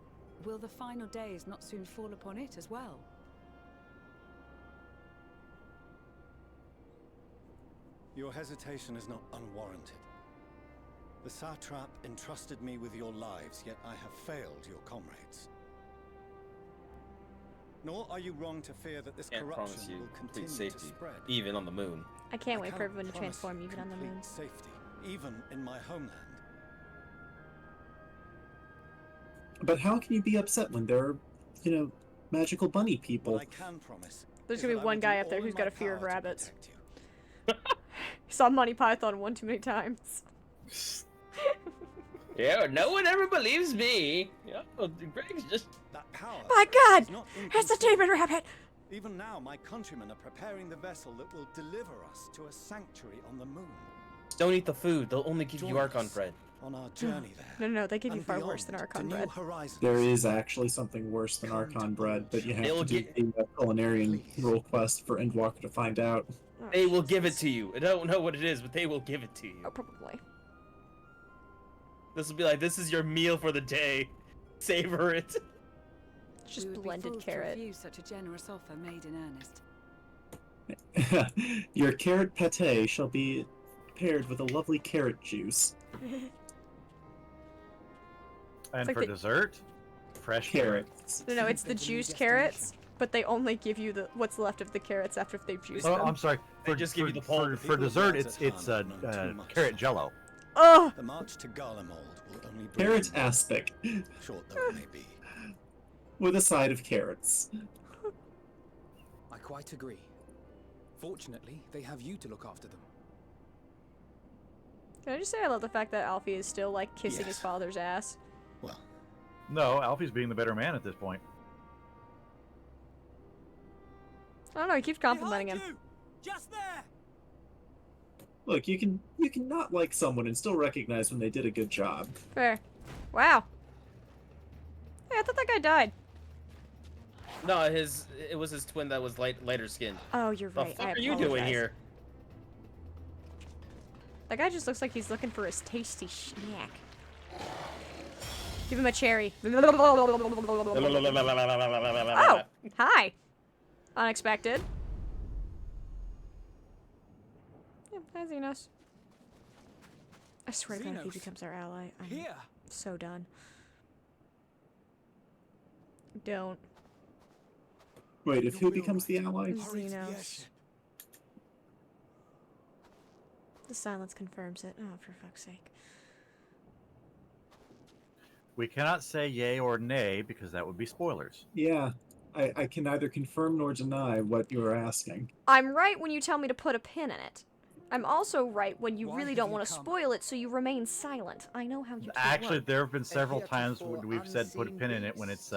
will the final days not soon fall upon it as well? Your hesitation is not unwarranted. The satrap entrusted me with your lives, yet I have failed your comrades. Nor are you wrong to fear that this Can't corruption promise you will complete continue to safety, spread. even on the moon. I can't wait for cannot everyone to promise transform even on the complete moon. safety, even in my homeland. But how can you be upset when there are, magical bunny people? What I can promise. There's is gonna that be I one will guy do up there all who's in got my a fear of power to rabbits. protect you. Saw Monty Python one too many times. Yeah, no one ever believes me. Yeah, Greg's just... That power My God! is not It's a demon rabbit! Even now, my countrymen are preparing the vessel that will deliver us to a sanctuary on the moon. Don't eat the food. They'll only give you Join Archon us bread. on our journey there. No, they give you and far worse than beyond Archon to bread. new horizons. There is actually something worse than Archon bread, but you have to do the culinarian role quest for Endwalker to find out. They will give it to you. I don't know what it is, but they will give it to you. Oh, probably. This will be like, this is your meal for the day. Savor it. It's just We would be blended fools carrot. To refuse such a generous offer made in earnest. Your carrot pate shall be paired with a lovely carrot juice. And like for the- dessert, fresh Carrots. No, it's the juiced carrots, but they only give you the what's left of the carrots after they've juiced Oh, them. I'm sorry. They just give you the pulp. For dessert. It's carrot jello. Oh. The march to Garlemald will only bring Carrot aspic. short though it may be. With a side of carrots. I quite agree. Fortunately, they have you to look after them. Can I just say I love the fact that Alfie is still like kissing his Yes. father's ass? Well. No, Alfie's being the better man at this point. I don't know. He keeps complimenting him. Just there. Look, you can not like someone and still recognize when they did a good job. Fair. Wow. Hey, I thought that guy died. No, it was his twin that was lighter skinned. Oh, you're The right. fuck I are you doing apologize. here? That guy just looks like he's looking for his tasty snack. Give him a cherry. Oh, hi. Unexpected. Yeah, hi, Xenos. I swear to God, if he Xenos. becomes our ally, I'm Here. so done. Don't. Wait, if who becomes the ally? Xenos. The silence confirms it. Oh, for fuck's sake. We cannot say yay or nay because that would be spoilers. Yeah, I can neither confirm nor deny what you are asking. I'm right when you tell me to put a pin in it. I'm also right when you Why really have don't you want to come? spoil it, so you remain silent. I know how you two Actually, work. there have been several times when we've said put a pin in it when it's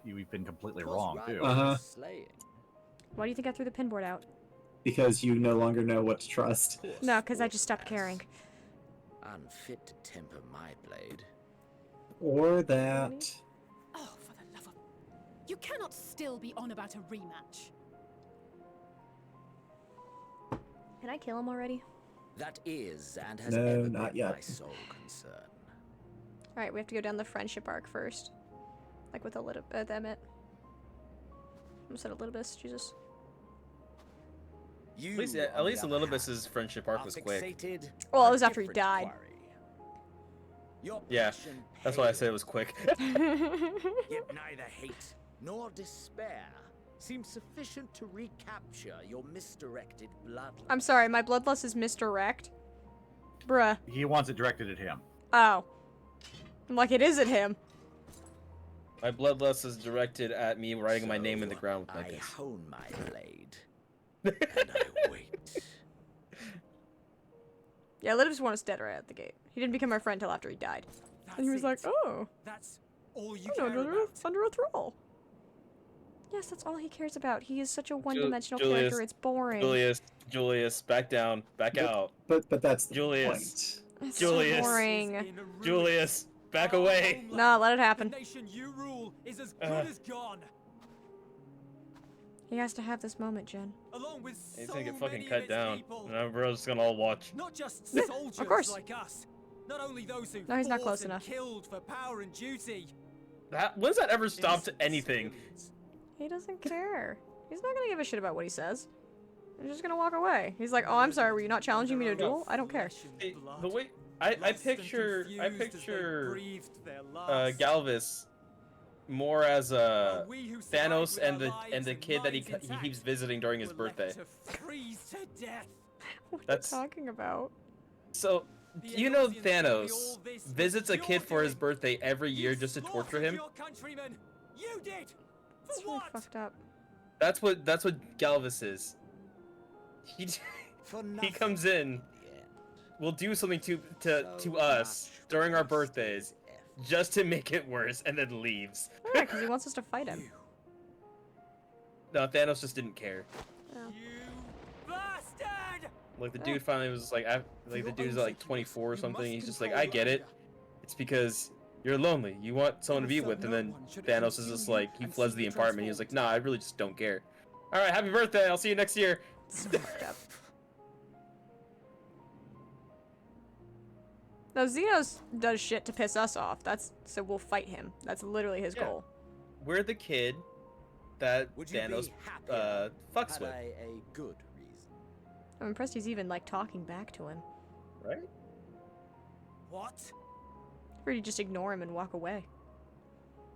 we've been completely wrong too. Uh-huh. Why do you think I threw the pinboard out? Because you no longer know what to trust. No, because I just stopped caring. Unfit to temper my blade. Or that. Oh, for the love of... You cannot still be on about a rematch. Can I kill him already? That is and has No, ever not been yet. my sole concern. Alright, we have to go down the friendship arc first. Like with Emmett. I said Elidibus, Jesus. You, At least Elidibus's friendship arc are was quick. fixated Well, on it a was after he different died. quarry. Your Yeah, passion that's why I pales, said it was quick. yet neither hate nor despair seems sufficient to recapture your misdirected bloodlust. I'm sorry, my bloodlust is misdirect. Bruh. He wants it directed at him. Oh. I'm like, it isn't him. My bloodlust is directed at me writing my name in the ground with my I piss. hone my blade, and I wait. Yeah, Elidibus wanted us dead right out the gate. He didn't become our friend till after he died. And he was like, oh. That's all you I'm care under, about. under a thrall. Yes, that's all he cares about. He is such a one-dimensional Julius, character, it's boring. Julius, back down, back out. But that's the Julius, It's Julius, so boring. Julius, back away. No, let it happen. The nation you rule is as good as gone. He has to have this moment, Jen. Along with He's so gonna get many fucking of cut its down. people. And we're just gonna all watch. Not just Yeah, soldiers of course. like us. Not only those who No, he's not fought close and enough. killed for power and duty. When's that ever stopped anything? He doesn't care. He's not gonna give a shit about what he says. He's just gonna walk away. He's like, oh, I'm sorry, were you not challenging me to a duel? I don't care. The way I picture Galvis more as Thanos and the kid that he keeps visiting during his birthday. Freeze to death. What That's are you talking about? so. You know Thanos visits a kid for his birthday every year just to torture him. Your countrymen. You did. That's really fucked up. That's what Galvis is. He comes in, will do something to us during our birthdays, just to make it worse, and then leaves. Yeah, because he wants us to fight him. No, Thanos just didn't care. Bastard! Like the dude finally was like, the dude's like 24 or something. He's just like, I get it. It's because you're lonely. You want someone to be with, and then Thanos is just like, he floods the apartment. He's like, nah, I really just don't care. All right, happy birthday. I'll see you next year. So fucked up. No, Xenos does shit to piss us off. So we'll fight him. That's literally his goal. We're the kid that Thanos fucks with. A good reason. I'm impressed he's even like talking back to him. Right? What? Or you just ignore him and walk away.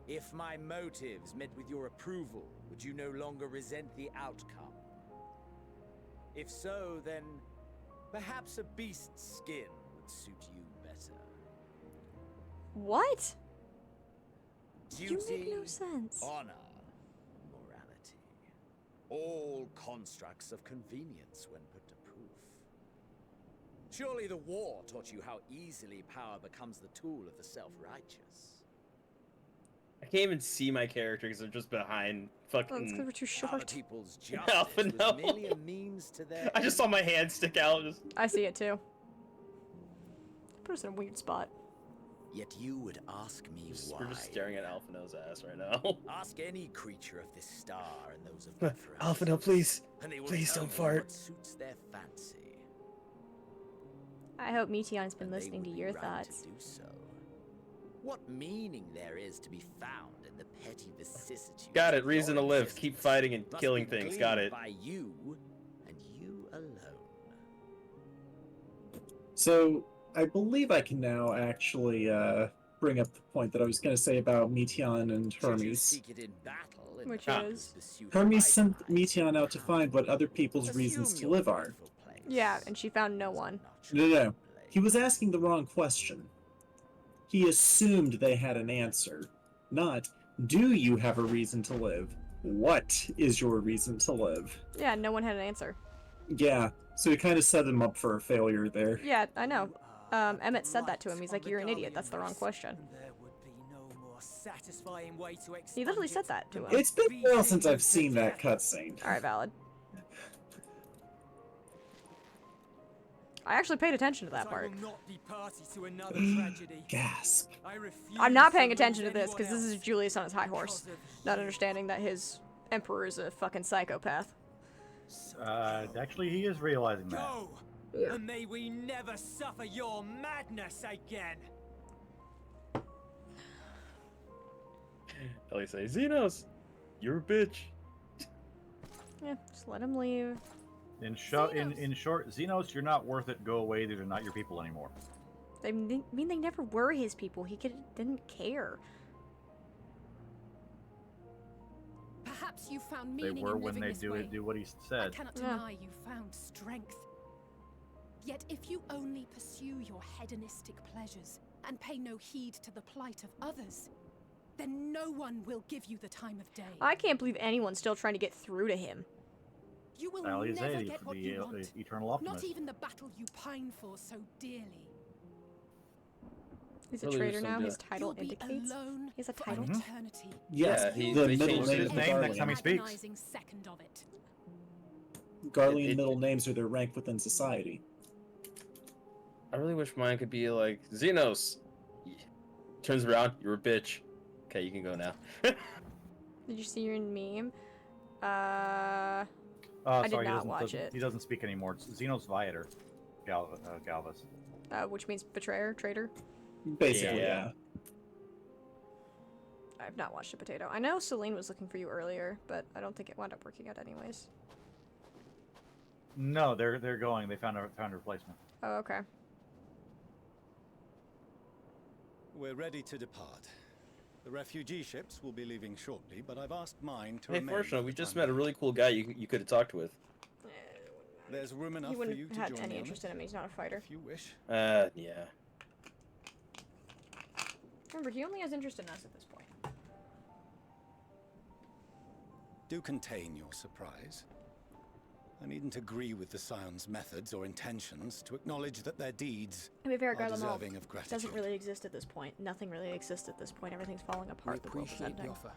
If my motives met with your approval, would you no longer resent the outcome? If so, then perhaps a beast's skin would suit you better. What? You make no sense. Honor, morality. All constructs of convenience when put to proof. Surely the war taught you how easily power becomes the tool of the self-righteous. I can't even see my character because I'm just behind fucking. Oh, it's because we're too Other short. people's justice Alpha, was no. merely a means to their I just saw my hand stick out. Just... I see it too. Put us in a weird spot. Yet you would ask me why. We're just staring at Alphino's ass right now. Ask any creature of this star and those of reference. Alphino, please. And they will Please tell don't you fart. what suits their fancy. I hope Meteon's been And they listening to would be your right thoughts. To do so. What meaning there is to be found in the petty vicissitudes. Got it. of Reason to your live. existence Keep fighting and must killing be things. Got gleaned it. By you and you alone. So I believe I can now actually bring up the point that I was going to say about Meteon and Should you Hermes. seek it in battle, and Which perhaps is? pursue the Hermes right sent path, Meteon out to find what other people's reasons assume to your live are. rightful place. Yeah, and she found no one. No. He was asking the wrong question. He assumed they had an answer. Not, do you have a reason to live? What is your reason to live? Yeah, no one had an answer. Yeah, so he kind of set him up for a failure there. Yeah, I know. Emmett said that to him. He's like, "You're an idiot. That's the wrong question." There would be no more satisfying way to He literally expunge said it that to than him. It's been a while since beating I've seen to that death. cutscene. All right, valid. I actually paid attention to that But part. I will not be party to another tragedy. Gasp. I refuse I'm not to paying lose attention to this anyone because this is else Julius on his high horse, because of not you. understanding that his emperor is a fucking psychopath. Actually, he is realizing that. Go, and may we never suffer your madness again. Ellie say, Xenos, you're a bitch. Yeah, just let him leave. In short, Xenos, you're not worth it. Go away. These are not your people anymore. They mean they never were his people. He didn't care. Perhaps you found They meaning were in when living they this way. do what he I said. cannot Yeah. deny you found strength. Yet if you only pursue your hedonistic pleasures and pay no heed to the plight of others, then no one will give you the time of day. I can't believe anyone's still trying to get through to him. You will Ally never Zedi get for what the you want. eternal Not optimist. even the battle you pine for so dearly. He's a Really traitor just now. don't His do it. title You'll be indicates alone he has a for title. an eternity. Yes, Yeah, he- the they middle changed name his of name next Garlean. time he speaks. Agonizing second of it. Garlean It- middle names are their rank within society. I really wish mine could be like, Xenos. Turns around, you're a bitch. Okay, you can go now. Did you see your meme? Oh, I did sorry, not watch it. He doesn't speak anymore. It's Xenos Viator, Galvas. Which means betrayer, traitor. Basically, Yeah. yeah. I have not watched a potato. I know Celine was looking for you earlier, but I don't think it wound up working out anyways. No, they're going. They found a replacement. Oh, okay. We're ready to depart. The refugee ships will be leaving shortly, but I've asked mine to Hey, remain. Fortuna, for we the just time met a really cool guy you could have talked with. There's room enough He for wouldn't you to have join any me on interest it, in him. He's not a fighter. if you wish. Yeah. Remember, he only has interest in us at this point. Do contain your surprise. I needn't agree with the Scion's methods or intentions to acknowledge that their deeds To be fair, are Garlemald deserving of gratitude. doesn't really exist at this point. Nothing really exists at this point. Everything's falling apart. The world is appreciate the ending. offer.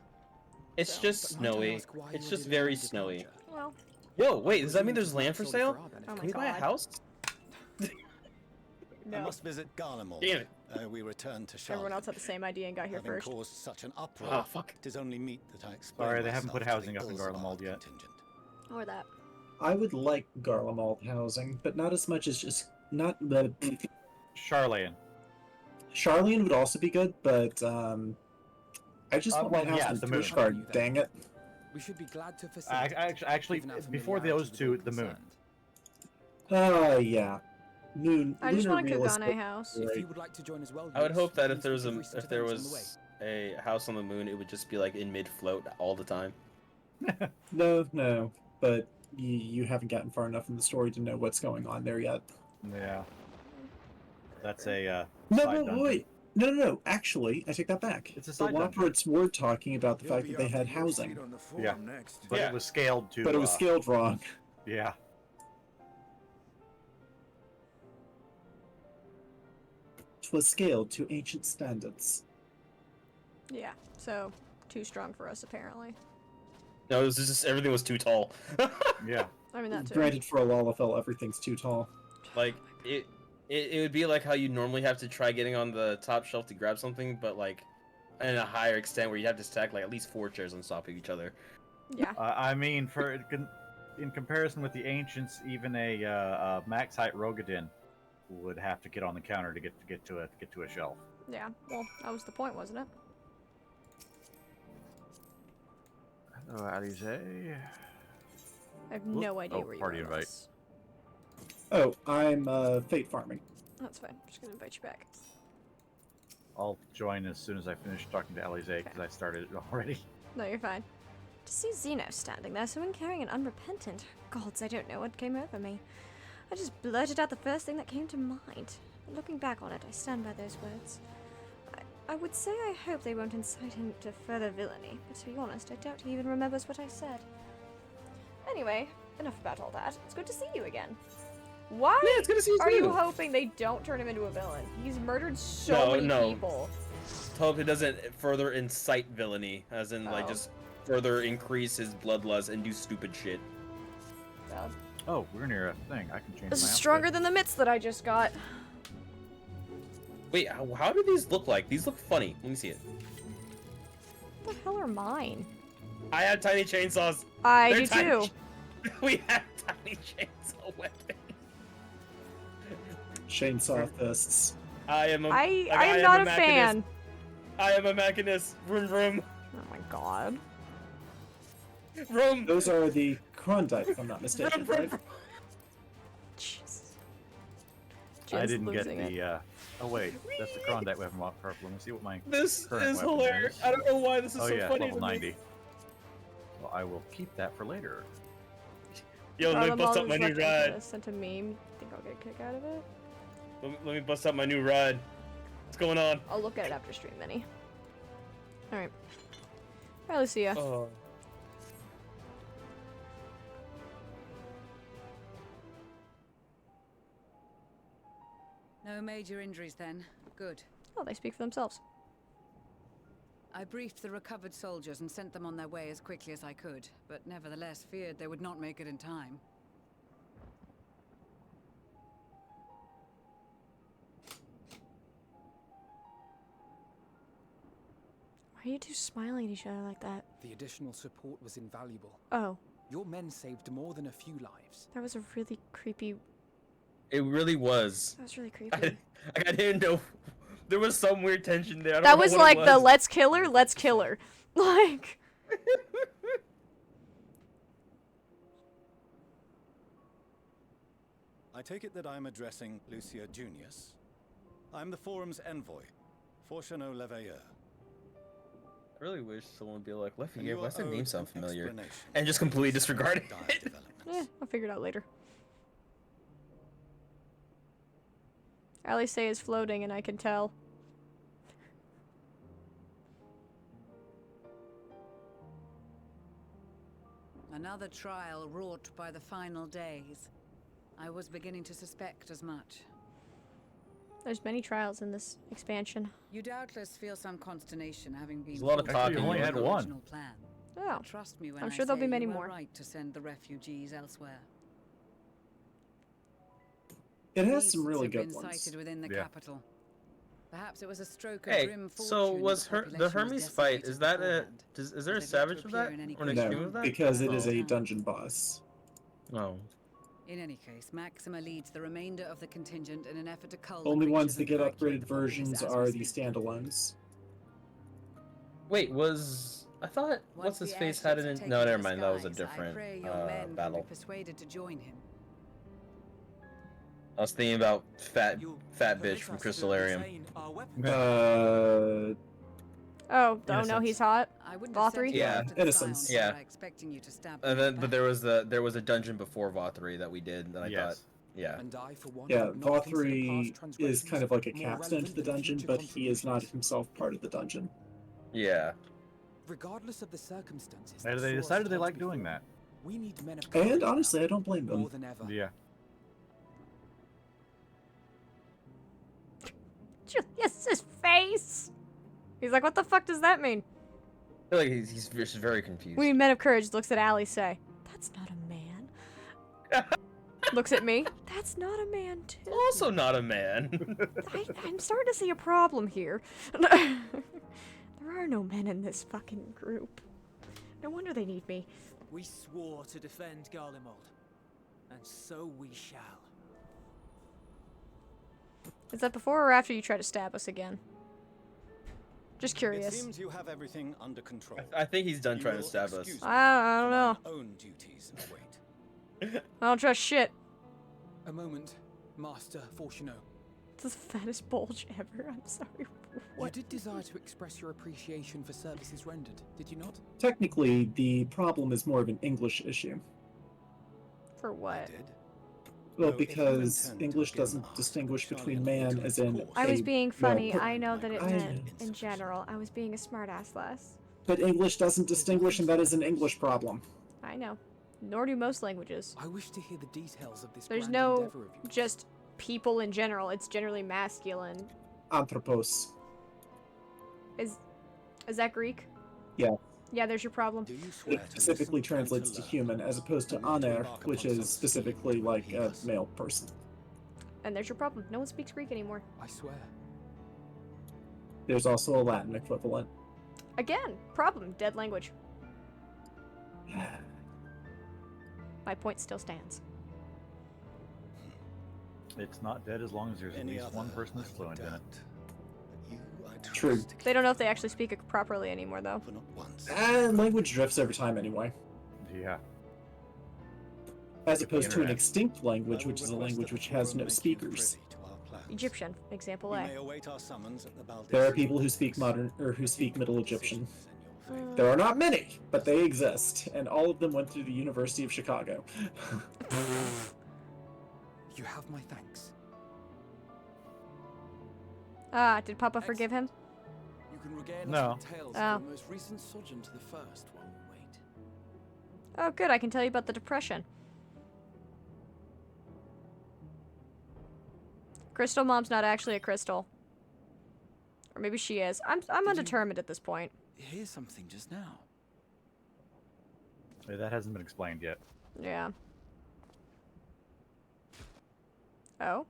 It's So- just But might I snowy. ask why It's you're just delaying very departure? snowy. Well, Whoa, wait, does that mean there's land for Solely sale? our benefit. Oh my Can we buy a God. house? I no. must visit Garlemald. Damn it. We return to Charlotte. Everyone else had the same idea and got here Having first. caused such an uproar, Ah, fuck. it is only meet that I explain Sorry, they haven't myself put to the housing up in Ilsabard Garlemald yet. contingent. Or that. I would like Garlemald housing, but not as much as just not the. Charlayan. Charlene would also be good, but I just want well, my house yeah, in the moon. Pushgard. Dang it! We should be glad to facilitate. Actually, given our before familiarity those with two, all the moon. concerned. Yeah. Moon. I just lunar want a realistic- Kugane house. If Right. you would like to join as well, I would Eunice, hope that please if there was feel free to if there advance on the way. was a house on the moon, it would just be like in mid float all the time. No, but you haven't gotten far enough in the story to know what's going on there yet. Yeah. That's a No, side no, dungeon. wait. No. Actually, I take that back. It's a The side dungeon. Lockrates were talking about the fact that they had housing. Yeah. But it was scaled to. But it was scaled wrong. Yeah. It was scaled to ancient standards. Yeah, so too strong for us apparently. No, it was just everything was too tall. Yeah. I mean that too. Granted, for a Lalafell, everything's too tall. Like it would be like how you normally have to try getting on the top shelf to grab something, but like in a higher extent where you have to stack like at least 4 chairs on top of each other. Yeah. I mean, in comparison with the ancients, even a max height Rogadin would have to get on the counter to get to a shelf. Yeah, well, that was the point, wasn't it? Hello, Alize. I have no idea where you party are. invite. Oh, I'm fate farming. That's fine. I'm just gonna invite you back. I'll join as soon as I finish talking to Alize because I started it already. No, you're fine. To see Zeno standing there, so uncaring and unrepentant. Gods, I don't know what came over me. I just blurted out the first thing that came to mind. Looking back on it, I stand by those words. I would say I hope they won't incite him to further villainy, but to be honest, I doubt he even remembers what I said. Anyway, enough about all that. It's good to see you again. Why it's good to see you are you too. hoping they don't turn him into a villain? He's murdered so many people. Hope it doesn't further incite villainy, as in like just further increase his bloodlust and do stupid shit. Valid. Oh, we're near a thing. I can change This my is outfit. stronger than the mitts that I just got. Wait, how do these look like? These look funny. Let me see it. What the hell are mine? I have tiny chainsaws. I They're do tiny too. We have tiny chainsaw weapons. Chainsaw fists. I am I am not a fan. I am a machinist. Vroom vroom. Oh my god. Vroom. Those are the Krondike, if I'm not mistaken, right? Jesus. I Jen's didn't get losing the. it. Oh wait, that's the Klondike weapon purple. Let me see what my This current is weapon hilarious. is. I don't know why this is Oh so yeah, funny level to me. 90. Well, I will keep that for later. Yo, let me bust up my new ride. Sent a meme. Think I'll get a kick out of it? Let me bust up my new ride. What's going on? I'll look at it after stream, Minnie. Alright. Bye, Lucia. Oh. No major injuries then. Good. Oh, they speak for themselves. I briefed the recovered soldiers and sent them on their way as quickly as I could, but nevertheless feared they would not make it in time. Why are you two smiling at each other like that? The additional support was invaluable. Oh, Your men saved more than a few lives. that was a really creepy... It really was. That was really creepy. I didn't know. There was some weird tension there. I don't That know was what like it the was. let's kill her, let's kill her. Like... I take it that I'm addressing Lucia Junius. I'm the Forum's envoy, Forchano Leveilleur. I really wish someone would be like, And Leveilleur, you why does that are name owed sound an familiar? explanation And just completely disregard it. Eh, I'll figure it out later. Alice is floating and I can tell. Another trial wrought by the final days. I was beginning to suspect as much. There's many trials in this expansion. You doubtless feel some consternation having been There's a lot of forced talking. to You only abandon had the one. original plan. Oh. Trust me when I'm I sure there'll say be many you were more. right to send the refugees elsewhere. It has Beasts some really have good been ones. sighted within the Yeah. capital. Perhaps it was a stroke of Hey, grim fortune. so was that the population Hermes was fight? decimated Is that a? beforehand. Is there a They look to savage of appear that in any or an case extreme No, of that? because it is Oh. a dungeon boss. No. In any case, Maxima leads the remainder of the contingent in an effort to cull Only the ones creatures that of get the upgraded vacuum populace versions as we are the speak. standalones. Wait, I thought Once what's his the face had airships an? have No, taken never the mind. That was a skies, I different pray your men can battle. be persuaded to join him. I was thinking about fat bitch from Crystallarium. Oh, no, Innocence. he's hot. I wouldn't have sent Vothri? you Yeah, after the Innocence. Scions Yeah. without expecting you to stab And me then, but back. there was a dungeon before Vothri that we did, and I Yes. thought, yeah. And I, for one, Yeah, would not consider Vothri past is kind of like a transgressions more capstone to the relevant than dungeon, future but he is not contributions. himself part of the dungeon. Yeah. Regardless of the circumstances, And that they saw us decided they taught like doing before, that. We need men of And courage honestly, now, I don't blame them. more than ever. Yeah. Yes, his face. He's like, what the fuck does that mean? I feel like he's just very confused. We need men of courage. Looks at Allie, say, that's not a man. Looks at me. That's not a man, too. Also not a man. I'm starting to see a problem here. There are no men in this fucking group. No wonder they need me. We swore to defend Garlemald, and so we shall. Is that before or after you try to stab us again? Just It curious. seems you have everything under control. I think he's done You trying to will stab us. excuse me I don't know. for mine own duties and wait. I don't trust shit. A moment, Master Fortuno. It's the fattest bulge ever. I'm sorry. What? You did desire to express your appreciation for services rendered, did you not? Technically, the problem is more of an English issue. For what? Well, No, if you because intend to English begin doesn't the distinguish Charlie between and man Walter, as of in. course. I was a being male funny. per- I know that it I meant know. in general. I was being a smartass less. But English doesn't distinguish, and that is an English problem. I know. Nor do most languages. I wish to hear the details of this There's grand no endeavor of yours. just people in general. It's generally masculine. Anthropos. Is that Greek? Yeah. Yeah, there's your problem. Do you swear It to specifically listen and translates to learn, human, as opposed to or to aner, embark which upon is some specifically scheme to like impede a us? male person. And there's your problem. No one speaks Greek anymore. I swear. There's also a Latin equivalent. Again, problem. Dead language. My point still stands. It's not dead as long as there's at Any least one other person that's I fluent in it. doubt, but you I trust True. to They don't keep know if they actually speak it properly anymore, though. for not once. And language drifts over time anyway. Yeah. As opposed to an Interact. extinct language, I will which is a request language that which the has Forum no make you speakers. privy to our plans. Egyptian, example You A. may await our summons at the Baldesion There are people who Complex. speak modern or who speak Middle Egyptian. Decisions in your favor. There are not many, but they exist, and all of them went through the University of Chicago. You have my thanks. Ah, did Papa forgive him? You can regale No. us with tales Oh. of the most recent sojourn to the first while we wait. Oh, good. I can tell you about the Depression. Crystal Mom's not actually a crystal. Or maybe she is. I'm you- undetermined at this point. Here's something just now. Yeah, that hasn't been explained yet. Yeah. Oh?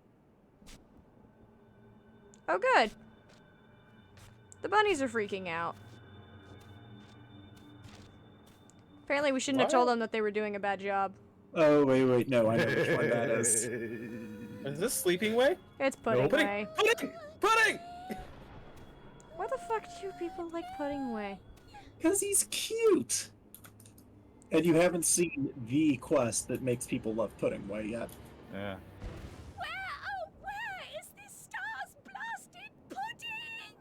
Oh, good. The bunnies are freaking out. Apparently we shouldn't have told them that they were doing a bad job. Oh, wait, no, I know which one that is. Is this Sleeping Way? It's Pudding Pudding! Way. Pudding! Pudding! Why the fuck do people like Pudding Way? Because he's cute! And you haven't seen the quest that makes people love Pudding Way yet. Yeah. Where is this star's blasted pudding?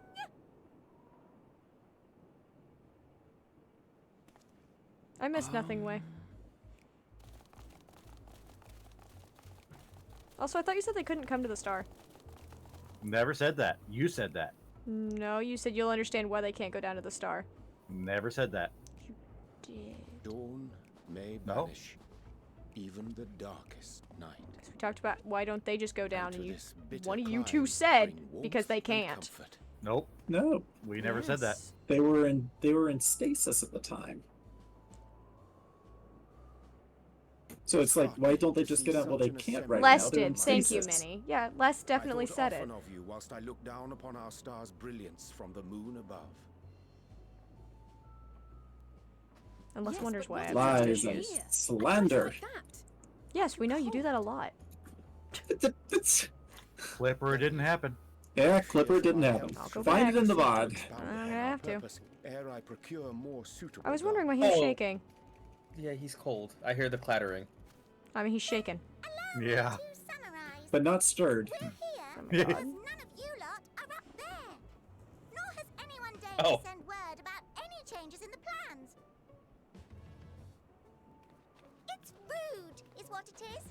I missed Nothing Way. Also, I thought you said they couldn't come to the star. Never said that. You said that. No, you said you'll understand why they can't go down to the star. Never said that. Dawn may No. banish even the darkest night. We talked about why don't they just go down, to and you, this bitter one of you climb two said bring because they warmth and can't. comfort. Nope. No, We never said that. Yes. they were in stasis at the time. So it's like, why don't they just get out? Well, they can't right Les now. They're in did. Thank you, stasis. Minnie. Yeah, Les definitely I thought said it. often of you whilst I looked down upon our star's brilliance from the moon above. Unless Yes, wonders but why. what I about have Lies you and issues. here? slander. Like that. Yes, we know you do that a lot. Clipper, it didn't happen. Yeah, Clipper didn't happen. I'll go Find back. it in the VOD. I'm gonna have to. Ere I procure more suitable I was wondering why he was Oh. shaking. Yeah, he's cold. I hear the clattering. I mean, he's shaking. Yeah. But not stirred. Oh my Yeah. God. None of you lot are up there. Nor has anyone dared Oh. to send word what it is?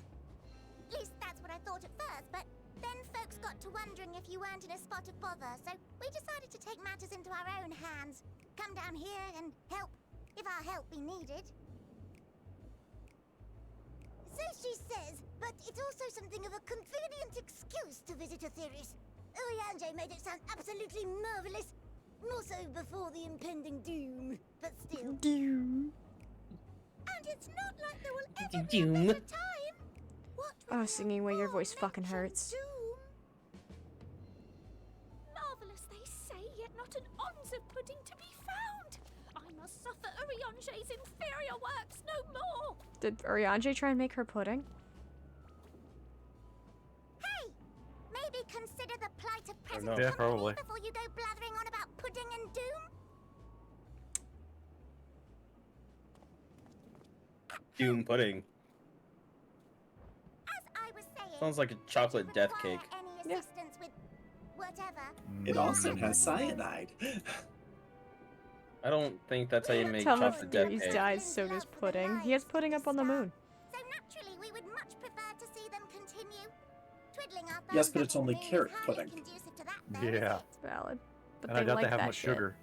At least that's what I thought at first, but then folks got to wondering if you weren't in a spot of bother, so we decided to take matters into our own hands. Come down here and help, if our help be needed. So she says, but it's also something of a convenient excuse to visit Aetheris. Urianger made it sound absolutely marvelous. More so before the impending doom, but still. Doom. And it's not like there will ever be a better time. What Oh, singing where your voice fucking hurts. Marvelous, they say, yet not an ounce of pudding to be found. I must suffer Urianger's inferior works no more. Did Urianger try and make her pudding? Hey, maybe consider the plight of present know. Yeah, company probably. before you go blathering on about pudding and doom. Doom pudding. As I was saying, Sounds like a chocolate death cake. any assistance with whatever. It also has cyanide. I don't think that's how you make Tell him if chocolate death Theris cake. dies, so does pudding. He has pudding up on the moon. So naturally, we would much prefer to see them continue. Twiddling our thumbs Yes, but it's doesn't only really carrot highly pudding. conducive to that, though, is Yeah. it? Valid. But And they I doubt like they have that much shit. sugar.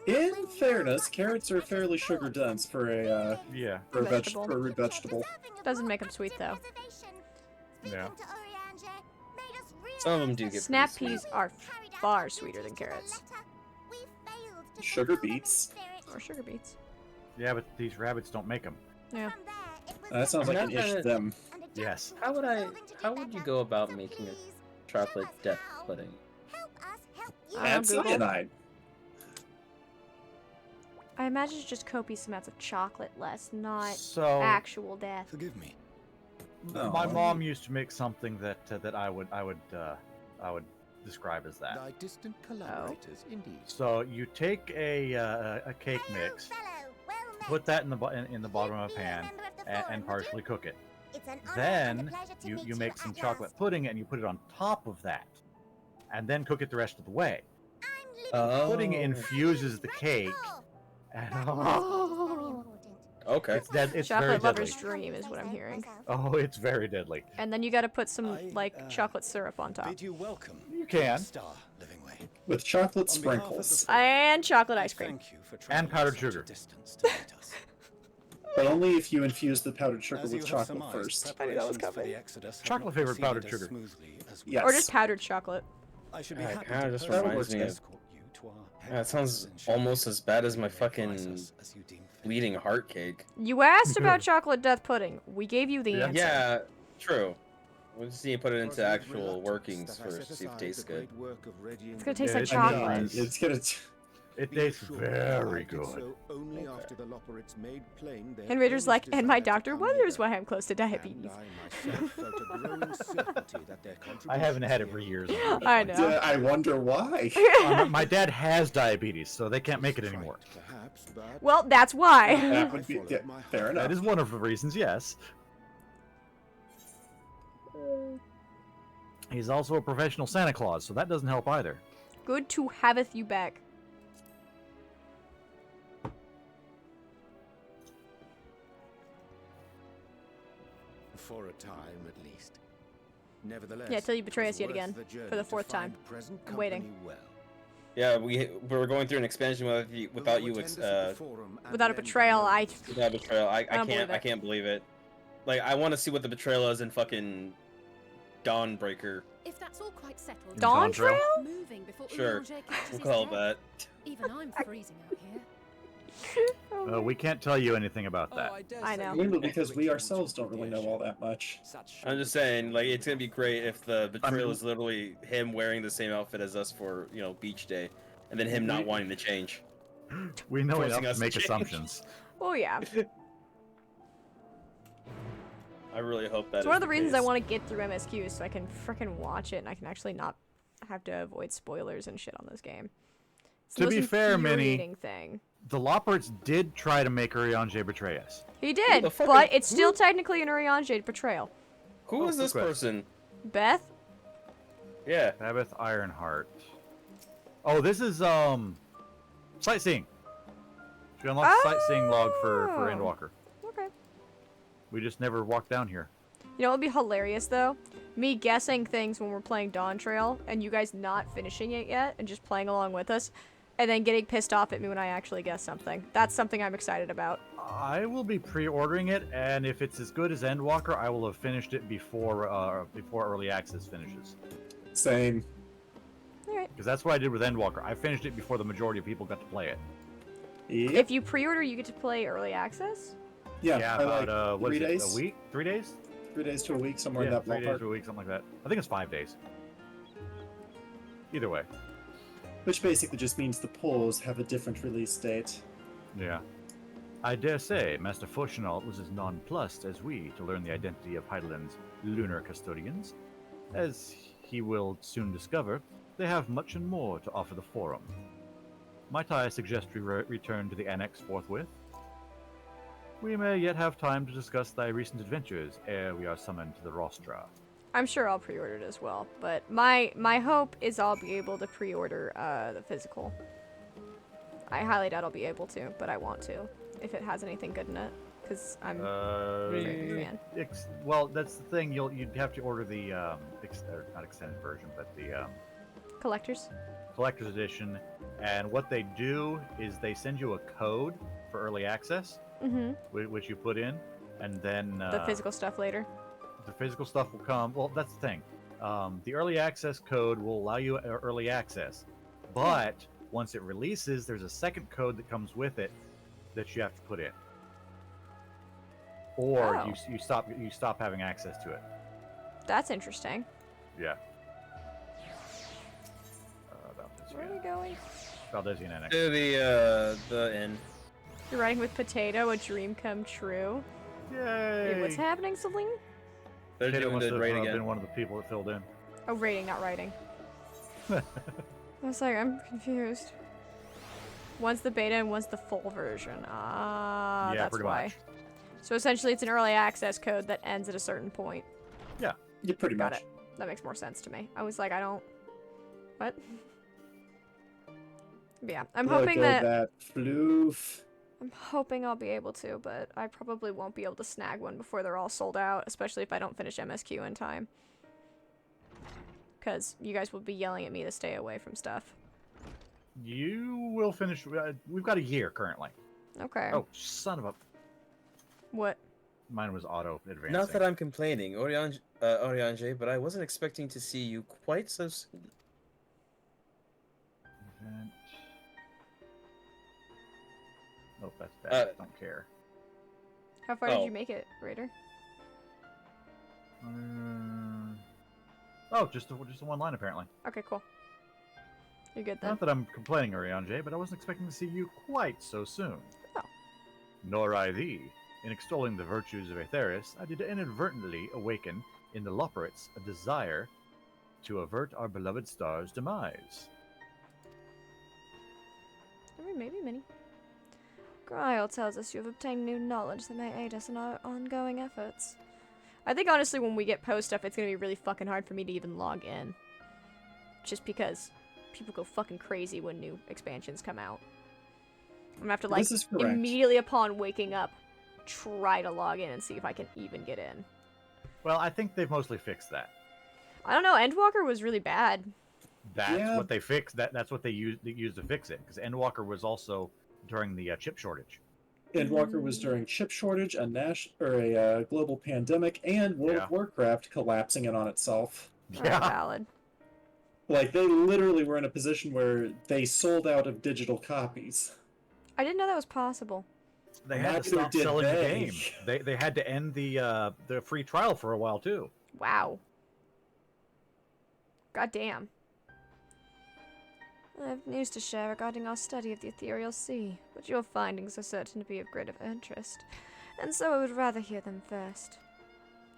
In fairness, carrots are fairly sugar dense for a Yeah. for a Vegetable. for a root vegetable. Doesn't make them sweet though. Yeah. To Urianger, made us Some of them do get Snap pretty peas are far sweeter than carrots. we failed to Sugar beets. Or sugar beets. Yeah, but these rabbits don't make them. Yeah. That sounds like an Not ish that- them. Yes. How would you go about making a chocolate death pudding? Add Google. cyanide. I imagine it's just copious amounts of chocolate less, not So- actual death. Forgive me. My mom used to make something that that I would describe as that. Thy distant collaborators, indeed. So you take a cake mix, put that in the bottom of a pan, and partially cook it. Then you make some chocolate pudding and you put it on top of that, and then cook it the rest of the way. Pudding infuses the cake. Okay. It's very Chocolate lover's deadly. dream is what I'm hearing. Oh, it's very deadly. And then you gotta put some, like, chocolate syrup on top. Bid you welcome. You can. Star Living Way. With chocolate On behalf of sprinkles. And chocolate ice cream. Thank you for And traveling powdered such a sugar. distance to meet us. But only if you infuse the powdered sugar As you with have chocolate surmised, first. preparations for the Exodus have Chocolate not flavored proceeded powdered as sugar. smoothly as we Yes. Or just powdered chocolate. I should be God, happy kinda to just personally reminds me of- escort you to our That sounds headquarters in almost as bad as my Advise fucking us as you deem fit. bleeding heart cake. You asked about chocolate death pudding. We gave you the answer. Yeah, true. We just need to put it into Was with actual reluctance workings that I first, set see if it aside tastes the good. great work of readying It's gonna the taste like day. chocolate. It's gonna. It Be tastes assured very I did good. so only after the Loperids made plain their And Raider's like, earnest and my desire to doctor come wonders hither. why I'm close to diabetes. And I myself felt a growing certainty that their I haven't had it contributions for here years. would be I quite know. I wonder why. My dad has diabetes, so they can't make it anymore. perhaps, but Well, that's why. That would be yeah, fair enough. That is one of the reasons, yes. He's also a professional Santa Claus, so that doesn't help either. Good to haveth you back. for a time at least. Nevertheless, Yeah, till you betray it was us yet worth again. the journey For the to fourth time. find present I'm waiting. company well. Yeah, we were going through an expansion without you Without a betrayal, without betrayal. I don't believe can't I it. can't believe it. Like I want to see what the betrayal is in fucking Dawnbreaker. If that's all quite settled, Dawn Trail? moving before Sure, Urianger catches we'll his call it head. that. Even I'm freezing out here. We can't tell you anything about that. I know. Mainly because we ourselves don't really know all that much. I'm just saying, like, it's gonna be great if the betrayal is literally him wearing the same outfit as us for, you know, beach day, and then him not wanting to change. We know Forcing enough us to to make change. assumptions. Oh yeah. I really hope that. It's one of is the reasons I case. want to get through MSQ so I can frickin' watch it and I can actually not have to avoid spoilers and shit on this game. It's the To be most fair, Minnie, infuriating thing. the Lopperts did try to make Urianger betray us. He did, the fuck but is- it's still technically an Urianger betrayal. Who is this quick. person? Beth? Yeah. Sabbath Ironheart. Oh, this is sightseeing. She unlocks sightseeing log for Oh. Endwalker. Okay. We just never walked down here. You know what would be hilarious though? Me guessing things when we're playing Dawn Trail and you guys not finishing it yet and just playing along with us and then getting pissed off at me when I actually guess something. That's something I'm excited about. I will be pre-ordering it, and if it's as good as Endwalker, I will have finished it before early access finishes. Same. Alright. Because that's what I did with Endwalker. I finished it before the majority of people got to play it. Yep. If you pre-order, you get to play early access? Yeah, by, about what 3 is it, days? a week? 3 days? 3 days to a week, somewhere in Yeah, that 3 days ballpark. to a week, something like that. I think it's 5 days. Either way. Which basically just means the polls have a different release date. Yeah. I dare say Master Fortunault was as nonplussed as we to learn the identity of Heideland's lunar custodians. As he will soon discover, they have much and more to offer the Forum. Might I suggest we return to the Annex forthwith? We may yet have time to discuss thy recent adventures ere we are summoned to the Rostra. I'm sure I'll pre-order it as well, but my hope is I'll be able to pre-order the physical. I highly doubt I'll be able to, but I want to, if it has anything good in it, because I'm a very big fan. Well, that's the thing. You'd have to order the not extended version, but the Collectors? collector's edition. And what they do is they send you a code for early access, Mm-hmm. which you put in, and then The physical stuff later. the physical stuff will come. Well, that's the thing. The early access code will allow you early access, but once it releases, there's a second code that comes with it that you have to put in, or Oh. you stop having access to it. That's interesting. Yeah. Where are we going? Valdesian Annex. To the inn. You're riding with Potato, a dream come true. Yay! Wait, what's happening, Celine? They're Potato doing must the have raid again. been one of the people that filled in. Oh, rating, not writing. I was like, I'm confused. One's the beta and one's the full version. Ah, Yeah, that's pretty why. much. So essentially, it's an early access code that ends at a certain point. Yeah. Yeah, pretty Got much. it. That makes more sense to me. I was like, I don't. What? But yeah, I'm hoping that floof. I'm hoping I'll be able to, but I probably won't be able to snag one before they're all sold out, especially if I don't finish MSQ in time. Because you guys will be yelling at me to stay away from stuff. You will finish. We've got a year currently. Okay. Oh, son of a. What? Mine was auto advancing. Not that I'm complaining, Oriange, but I wasn't expecting to see you quite so soon. Event. Nope, that's bad. Don't care. How far did you make it, Raider? Oh, just a one line apparently. Okay, cool. You're good then. Not that I'm complaining, Oriange, but I wasn't expecting to see you quite so soon. Oh. Nor I thee. In extolling the virtues of Aetheris, I did inadvertently awaken in the Loperites a desire to avert our beloved star's demise. I mean, maybe many. Grial tells us you have obtained new knowledge that may aid us in our ongoing efforts. I think honestly when we get post stuff, it's gonna be really fucking hard for me to even log in. Just because people go fucking crazy when new expansions come out. I'm gonna have to like This is correct. immediately upon waking up, try to log in and see if I can even get in. Well, I think they've mostly fixed that. I don't know, Endwalker was really bad. That's what they fixed. That's what they used to fix it. Because Endwalker was also during the chip shortage. Endwalker was during chip shortage, a global pandemic, and World of Warcraft collapsing in on itself. Yeah. Valid. Like, they literally were in a position where they sold out of digital copies. I didn't know that was possible. They had to stop selling the game. They had to end the free trial for a while too. Wow. God damn. I have news to share regarding our study of the ethereal sea, but your findings are certain to be of great interest, and so I would rather hear them first.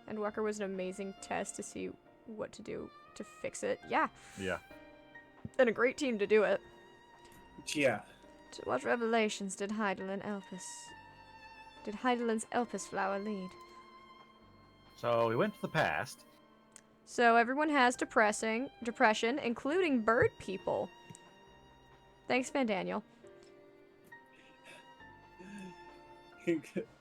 Endwalker was an amazing test to see what to do to fix it. Yeah. Yeah. And a great team to do it. Yeah. To what revelations did Heideland's Elpis flower lead? So we went to the past. So everyone has depression, including bird people. Thanks, Van Daniel.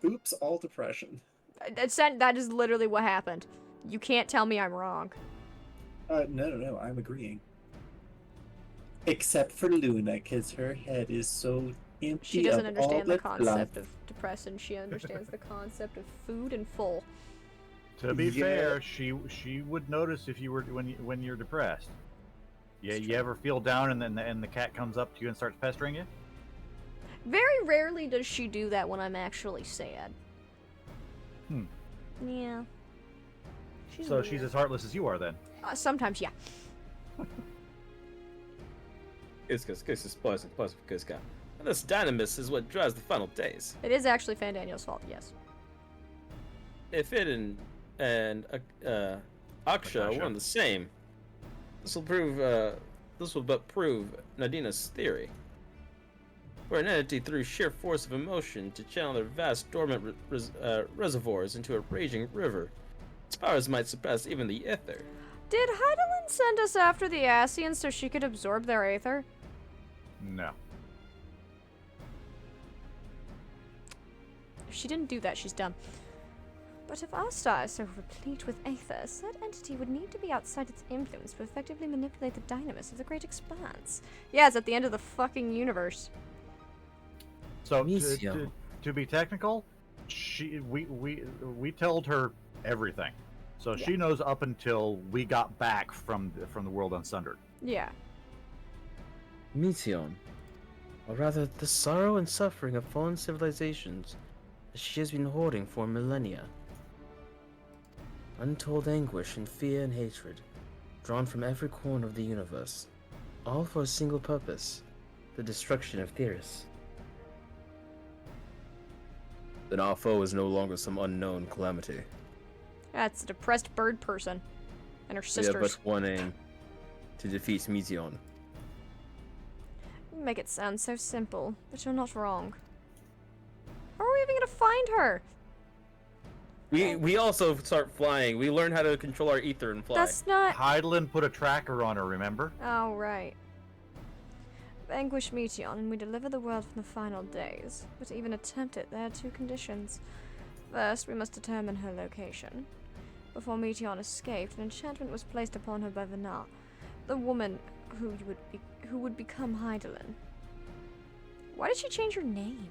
Oops, all depression. That is literally what happened. You can't tell me I'm wrong. No, I'm agreeing. Except for Luna, because her head is so empty. She doesn't of all understand the that concept fluff. of depression. She understands the concept of food and full. To be Yeah. fair, she would notice if you were when you're depressed. Yeah, you ever feel down and then the cat comes up to you and starts pestering you? Very rarely does she do that when I'm actually sad. Yeah. So she's as heartless as you are then. Sometimes, yeah. It's poison, Kiska. And this dynamis is what drives the final days. It is actually Fandaniel's fault, yes. If it and Aksha are one and the same, this will but prove Nadina's theory. For an entity through sheer force of emotion to channel their vast dormant reservoirs into a raging river, its powers might surpass even the Aether. Did Hydaelyn send us after the Ascians so she could absorb their Aether? No. If she didn't do that, she's dumb. But if our star is so replete with Aether, said entity would need to be outside its influence to effectively manipulate the dynamis of the Great Expanse. Yeah, it's at the end of the fucking universe. So to be technical, we told her everything, so she knows up until we got back from the world unsundered. Yeah. Meteion, or rather the sorrow and suffering of fallen civilizations that she has been hoarding for millennia. Untold anguish and fear and hatred, drawn from every corner of the universe, all for a single purpose, the destruction of Theris. Then our foe is no longer some unknown calamity. That's a depressed bird person. And her We sisters. have but one aim, to defeat Meteion. You make it sound so simple, but you're not wrong. How are we even gonna find her? We also start flying. We learn how to control our ether and fly. That's not... Hydaelyn put a tracker on her, remember? Oh, right. Vanquish Meteion, and we deliver the world from the final days. But to even attempt it, there are two conditions. First, we must determine her location. Before Meteion escaped, an enchantment was placed upon her by Vana, the woman who would become Hydaelyn. Why did she change her name?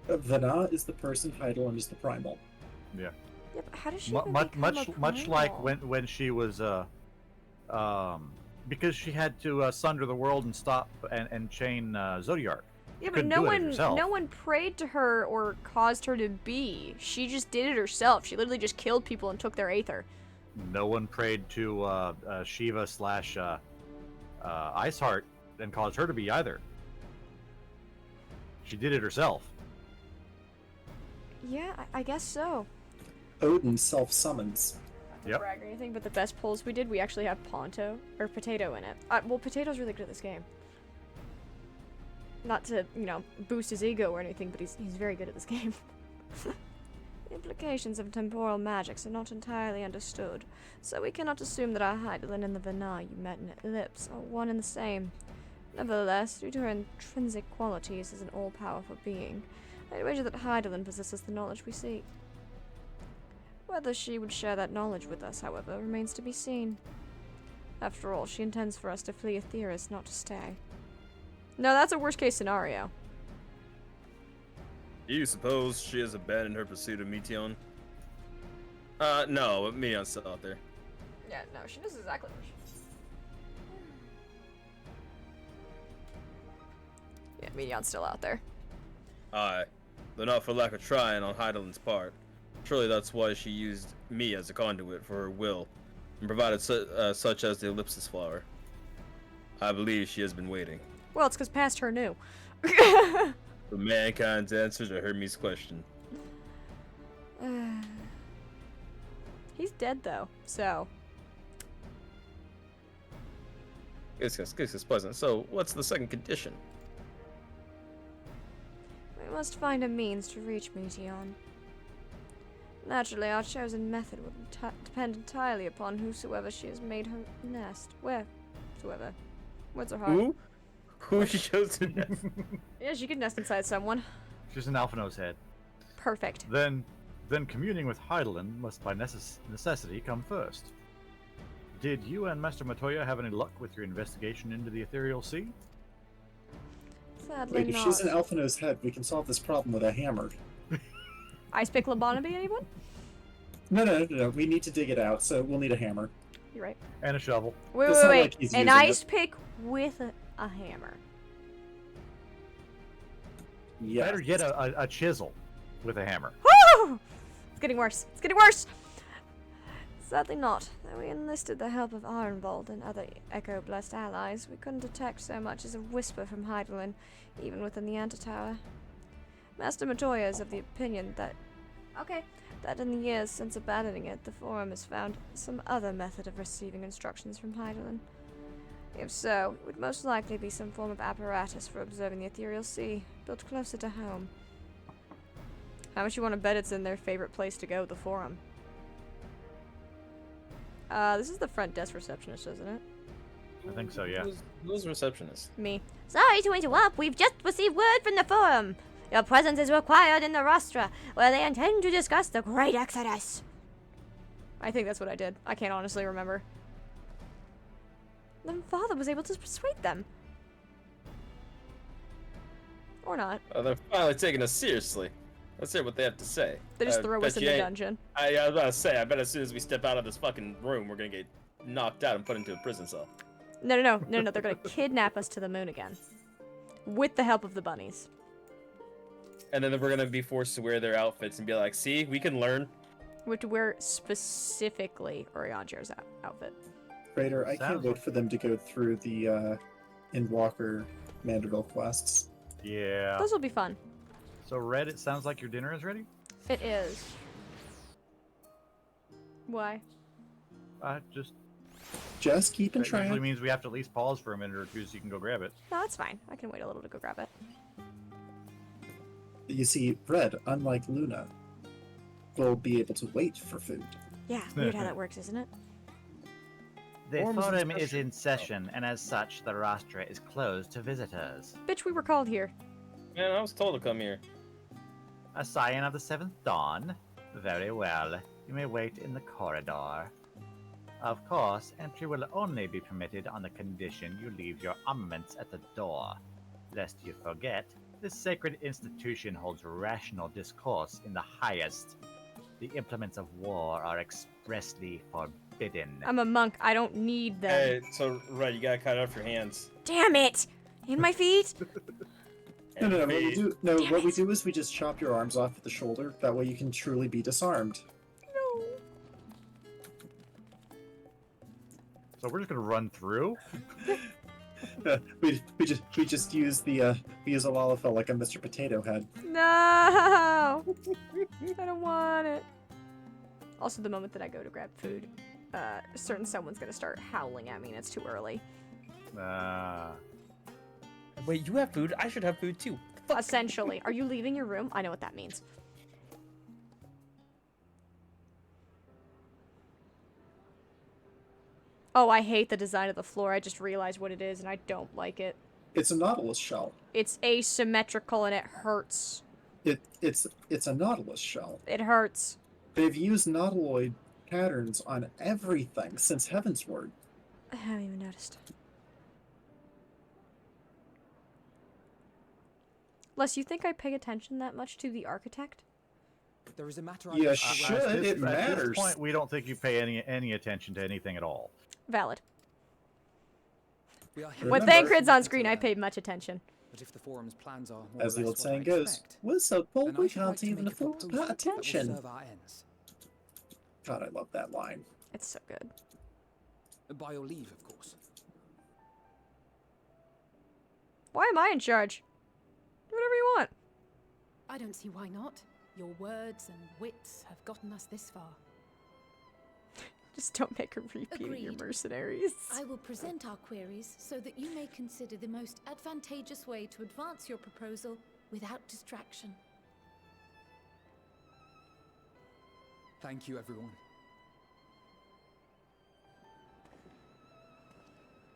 Vana is the person, Hydaelyn is the primal. Yeah. Yeah, but how does she even become a much like primal? when she was because she had to sunder the world and stop and chain Zodiark. Yeah, but Couldn't no do it one, herself. no one prayed to her or caused her to be. She just did it herself. She literally just killed people and took their Aether. No one prayed to Shiva / Iceheart and caused her to be either. She did it herself. Yeah, I guess so. Odin self-summons. Yep. Brag or anything, but the best polls we did, we actually have Potato in it. Well, Potato's really good at this game. Not to, boost his ego or anything, but he's very good at this game. The implications of temporal magics are not entirely understood, so we cannot assume that our Hydaelyn and the Vana you met in Ellipse are one and the same. Nevertheless, due to her intrinsic qualities as an all-powerful being, I'd wager that Hydaelyn possesses the knowledge we seek. Whether she would share that knowledge with us, however, remains to be seen. After all, she intends for us to flee Aetheris, not to stay. No, that's a worst-case scenario. Do you suppose she has abandoned her pursuit of Meteion? No, Meteon's still out there. Yeah, no, she knows exactly where she is. Yeah, Metein's still out there. Aye, though not for lack of trying on Hydaelyn's part. Surely that's why she used me as a conduit for her will, and provided such as the Ellipsis flower. I believe she has been waiting. Well, it's because past her knew. For mankind's answer to Hermes' question. He's dead, though, so... It's pleasant. So, what's the second condition? We must find a means to reach Meteion. Naturally, our chosen method will depend entirely upon whosoever she has made her nest. Wheresoever. What's her heart? Who she chose to nest? Yeah, she could nest inside someone. She's an Alphino's head. Perfect. Then then communing with Hydaelyn must by necessity come first. Did you and Master Matoya have any luck with your investigation into the Ethereal Sea? Sadly Wait, if not. she's an Alphino's head, we can solve this problem with a hammer. Ice pick Labonaby, anyone? No. We need to dig it out, so we'll need a hammer. You're right. And a shovel. Wait. It's not like he's An using ice it. pick with a hammer. Yeah. Better get a chisel with a hammer. Woo! It's getting worse. It's getting worse! Sadly not. Though we enlisted the help of Ironbolt and other Echo-blessed allies, we couldn't detect so much as a whisper from Hydaelyn, even within the Antitower. Master Matoya is of the opinion that in the years since abandoning it, the Forum has found some other method of receiving instructions from Hydaelyn. If so, it would most likely be some form of apparatus for observing the Ethereal Sea, built closer to home. How much you want to bet it's in their favorite place to go, the Forum? This is the front desk receptionist, isn't it? I think so, yeah. Who's receptionist? Me. Sorry to interrupt. We've just received word from the Forum. Your presence is required in the Rostra, where they intend to discuss the Great Exodus. I think that's what I did. I can't honestly remember. Then Father was able to persuade them. Or not. Oh, they're finally taking us seriously. Let's hear what they have to say. They just throw us in the dungeon. I was about to say, I bet as soon as we step out of this fucking room, we're gonna get knocked out and put into a prison cell. No. They're gonna kidnap us to the moon again. With the help of the bunnies. And then we're gonna be forced to wear their outfits and be like, see, we can learn. We have to wear specifically Orianger's outfit. Raider, I can't Sounds wait for them to go through the Endwalker Manderville quests. Yeah. Those will be fun. So, Red, it sounds like your dinner is ready? It is. Why? Just keeping That track. usually means we have to at least pause for a minute or two so you can go grab it. No, that's fine. I can wait a little to go grab it. You see, Red, unlike Luna, will be able to wait for food. Yeah, weird how that works, isn't it? The Forum is forum in is in session, and as such, the Rostra is closed to visitors. Bitch, we were called here. Man, I was told to come here. A scion of the seventh dawn? Very well. You may wait in the corridor. Of course, entry will only be permitted on the condition you leave your armaments at the door. Lest you forget, this sacred institution holds rational discourse in the highest. The implements of war are expressly forbidden. I'm a monk. I don't need them. Hey, so, Red, you gotta cut off your hands. Damn it! In my feet? No. What we feet. do? No. What we do is we just chop your arms off at the shoulder. That way you can truly be disarmed. No. So we're just gonna run through? We just use the we use a Lalafell like a Mr. Potato Head. No! I don't want it. Also, the moment that I go to grab food, certain someone's gonna start howling at me and it's too early. Wait, you have food? I should have food too. Essentially. Are you leaving your room? I know what that means. Oh, I hate the design of the floor. I just realized what it is and I don't like it. It's a Nautilus shell. It's asymmetrical and it hurts. It's a Nautilus shell. It hurts. They've used nautiloid patterns on everything since Heavensward. I haven't even noticed. Les, you think I pay attention that much to the architect? There is a matter. Yeah, I should. At It matters. this point, we don't think you pay any attention to anything at all. Valid. We are here When to Thancred's on learn. screen, I paid much attention. But if the forum's plans are more As or the less old what saying I goes, expect, we're so bold then I we should like can't to even make a afford to proposal pay that will attention. serve our ends. God, I love that line. It's so good. By your leave, of course. Why am I in charge? Do whatever you want. I don't see why not. Your words and wits have gotten us this far. Just don't make a repeat of your Agreed. mercenaries. I will present our queries so that you may consider the most advantageous way to advance your proposal without distraction. Thank you, everyone.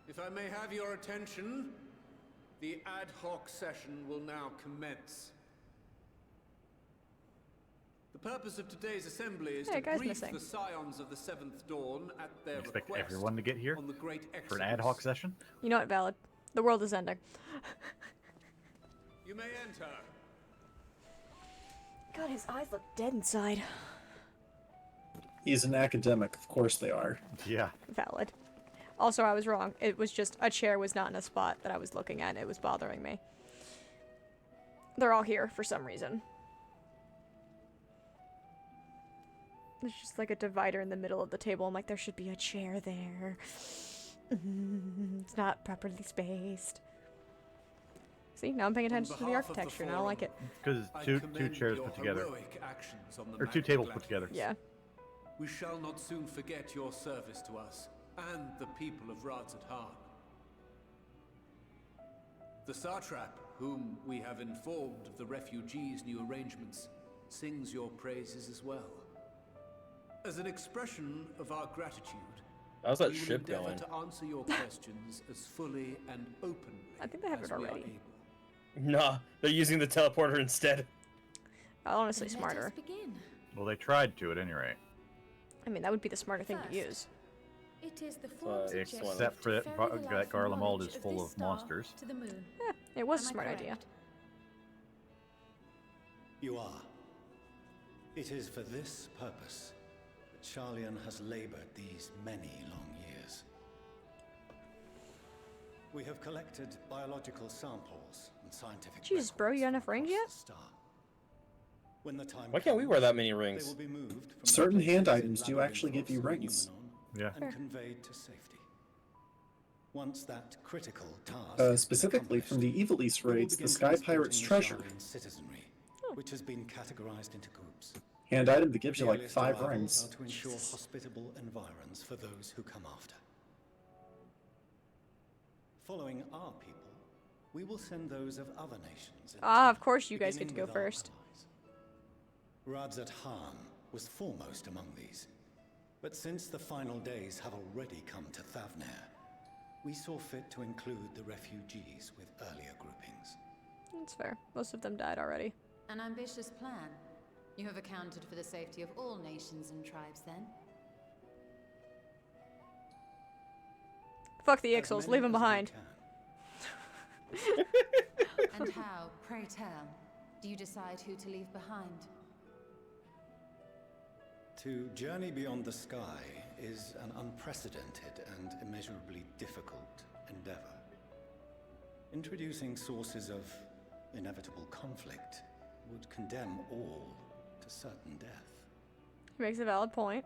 If I may have your attention, the ad hoc session will now commence. The purpose of today's assembly is Hey, to guy's brief missing. the Scions of the Seventh Dawn at their Expect request everyone to get here on the Great for an Exodus. ad hoc session. You know what, valid. The world is ending. You may enter. God, his eyes look dead inside. He's an academic, of course they are. Yeah. Valid. Also, I was wrong. It was just a chair was not in a spot that I was looking at. It was bothering me. They're all here for some reason. There's just like a divider in the middle of the table. I'm like, there should be a chair there. It's not properly spaced. See, now I'm paying attention to the architecture and I don't like it. Because two chairs put together. Or two tables put together. Yeah. We shall not soon forget your service to us and the people of Radzat-Han. The Satrap, whom we have informed of the refugees' new arrangements, sings your praises as well. As an expression of our gratitude, How's that we will ship endeavor going? to answer your questions as fully and openly I think they have as it we are already. able. Nah, they're using the teleporter instead. Honestly, Let smarter. us begin. Well, they tried to at any rate. I mean, that would be the smarter thing to use. It is the form's objective Except for to that, ferry the life and Garlemald knowledge is of full this of star monsters. to the moon. Yeah, it was a Am I smart idea. correct? You are. It is for this purpose that Sharlayan has labored these many long years. We have collected biological samples and scientific Jesus, bro, you got enough range yet? star. When the time Why can't we comes, wear that many they rings? will be moved from Certain their hand places in items do Labyrinth actually give you Fossa rings. Numenor Yeah. and conveyed to safety. Once that critical task is Specifically from the Evil East we will raids, the begin Sky Pirate's transporting treasure. the Sharlayan citizenry, which has been categorized into groups. Hand item that gives you The like earliest 5 arrivals rings. are to ensure hospitable environs for those who come after. Following our people, we will send those of other nations. Ah, of course you guys get to go first. Radzat-Han was foremost among these, but since the final days have already come to Thavnair, we saw fit to include the refugees with earlier groupings. That's fair. Most of them died already. An ambitious plan. You have accounted for the safety of all nations and tribes, then? Fuck the Ixals, leave them behind. And how, pray tell, do you decide who to leave behind? To journey beyond the sky is an unprecedented and immeasurably difficult endeavor. Introducing sources of inevitable conflict would condemn all to certain death. He makes a valid point.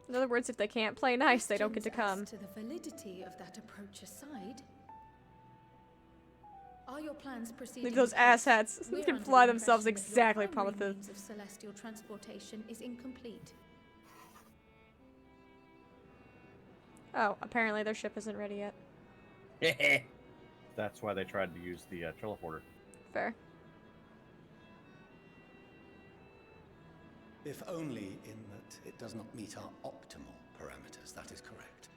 In other words, if they can't play nice, they don't get to come. As to the validity of that approach aside, are your plans proceeding? Leave those apace? asshats. They We're can under fly the themselves impression that your exactly upon primary with the... means of celestial transportation is incomplete. Oh, apparently their ship isn't ready yet. That's why they tried to use the teleporter. Fair. If only in that it does not meet our optimal parameters, that is correct.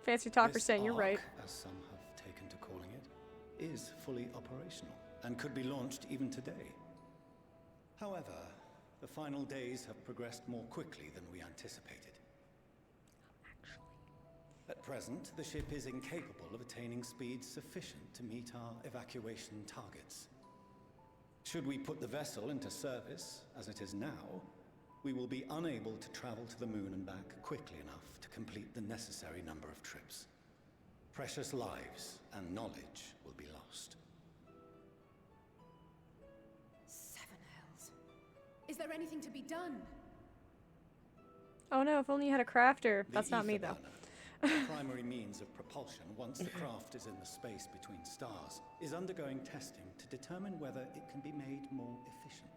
Fancy talker This saying you're arc, right. as some have taken to calling it, is fully operational and could be launched even today. However, the final days have progressed more quickly than we anticipated. At present, the ship is incapable of attaining speeds sufficient to meet our evacuation targets. Should we put the vessel into service, as it is now, we will be unable to travel to the moon and back quickly enough to complete the necessary number of trips. Precious lives and knowledge will be lost. Seven hells. Is there anything to be done? Oh no, if only you had a crafter. That's not me though. The primary means of propulsion, once the craft is in the space between stars, is undergoing testing to determine whether it can be made more efficient.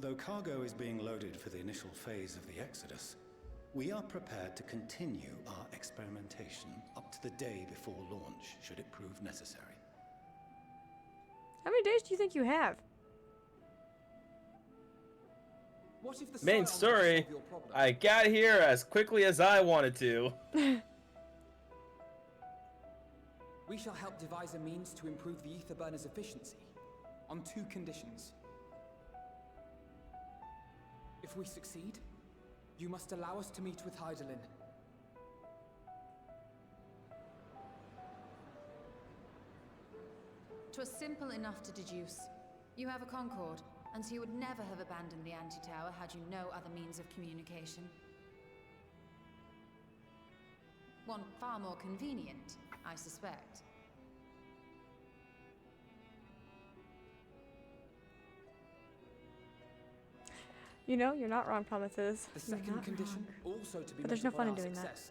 Though cargo is being loaded for the initial phase of the Exodus, we are prepared to continue our experimentation up to the day before launch, should it prove necessary. How many days do you think you have? What if the Main Scions story, solve your problem? I got here as quickly as I wanted to. We shall help devise a means to improve the ether burner's efficiency, on 2 conditions. If we succeed, you must allow us to meet with Hydaelyn. 'Twas simple enough to deduce. You have a Concord, and so you would never have abandoned the Anti-Tower had you no other means of communication. One far more convenient, I suspect. You know, you're not wrong, Prometheus. The You're second not condition, wrong. also to be But there's met no fun upon in our doing that. success,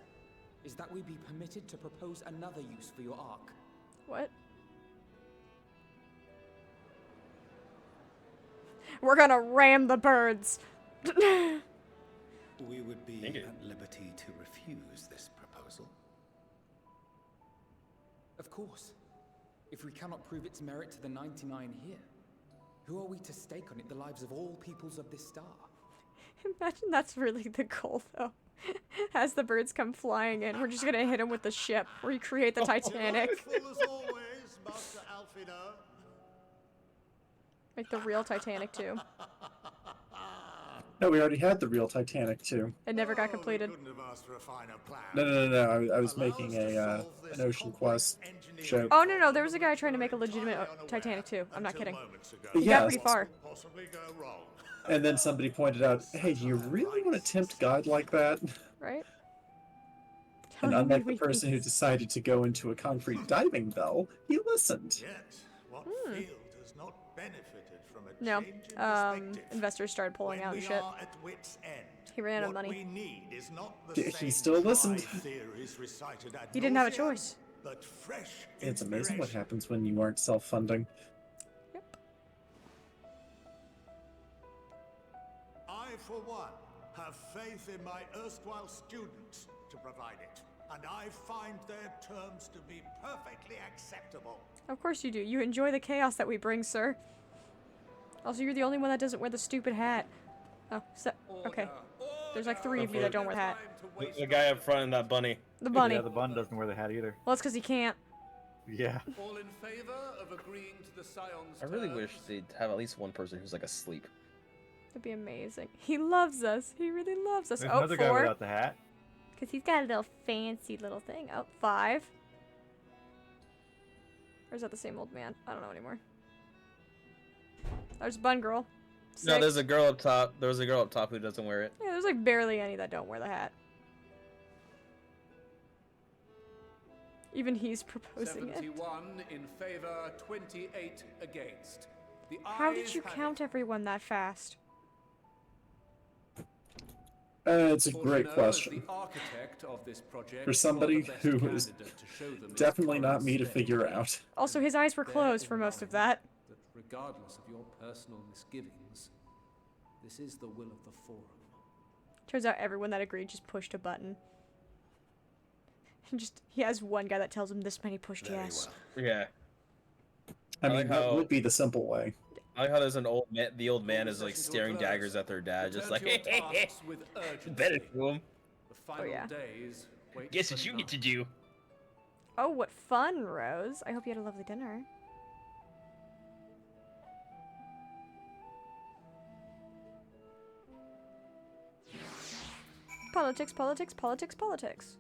is that we be permitted to propose another use for your ark. What? We're gonna ram the birds. We would be at liberty to refuse this proposal. Of course. If we cannot prove its merit to the 99 here, who are we to stake on it the lives of all peoples of this star? Imagine that's really the goal, though. As the birds come flying in, we're just gonna hit them with the ship, recreate the Titanic. Delightful as always, Master Alfina. Like the real Titanic, too. No, we already had the real Titanic too. It never got completed. No. I was making an Ocean Quest joke. Oh, no, there was a guy trying to make a legitimate Titanic, too. I'm not kidding. He got Yes. pretty far. And then somebody pointed out, "Hey, do you really want to tempt God like that?" Right? And unlike the person who decided to go into a concrete diving bell, he listened. Yet, what field has not benefited from a No. change in perspective? Investors started pulling out and We shit. are at wit's end. He ran out of What money. we need is not the He same still listened. dry theories recited ad He didn't have a nauseam, choice. but fresh It's amazing what inspiration. happens when you aren't self-funding. I, for one, have faith in my erstwhile students to provide it, and I find their terms to be perfectly acceptable. Of course you do. You enjoy the chaos that we bring, sir. Also, you're the only one that doesn't wear the stupid hat. Oh, okay. There's like 3 of you that don't wear the hat. The guy up front and that bunny. The bunny. Yeah, the bun doesn't wear the hat either. Well, it's because he can't. Yeah. All in favor of agreeing to the Scion's I really terms? wish they'd have at least one person who's like asleep. That'd be amazing. He loves us. He really loves us. There's Oh, another guy 4. without the hat. Because he's got a little fancy little thing. Oh, 5. Or is that the same old man? I don't know anymore. There's Bun Girl. 6. No, there's a girl up top. There's a girl up top who doesn't wear it. Yeah, there's like barely any that don't wear the hat. Even he's proposing it. 71 in favor, 28 against. The How did ayes you have count everyone that fast? It's a For great Lenore, as question. the architect of this project, For was somebody the best who is candidate to show them its definitely not current me to state. figure out. Also, his eyes were closed for most of that. That regardless of your personal misgivings, this is the will of the Forum. Turns out everyone that agreed just pushed a button. And just, he has one guy that tells him this many pushed yes. Yeah. I mean, like that how- would be the simple way. I like how there's an old man. The old man is like staring daggers at their dad, just like, Return to your tasks with urgency. better to him. The final yeah. days wait Guess for what you none. get to do. Oh, what fun, Rose. I hope you had a lovely dinner. Politics, politics, politics, politics.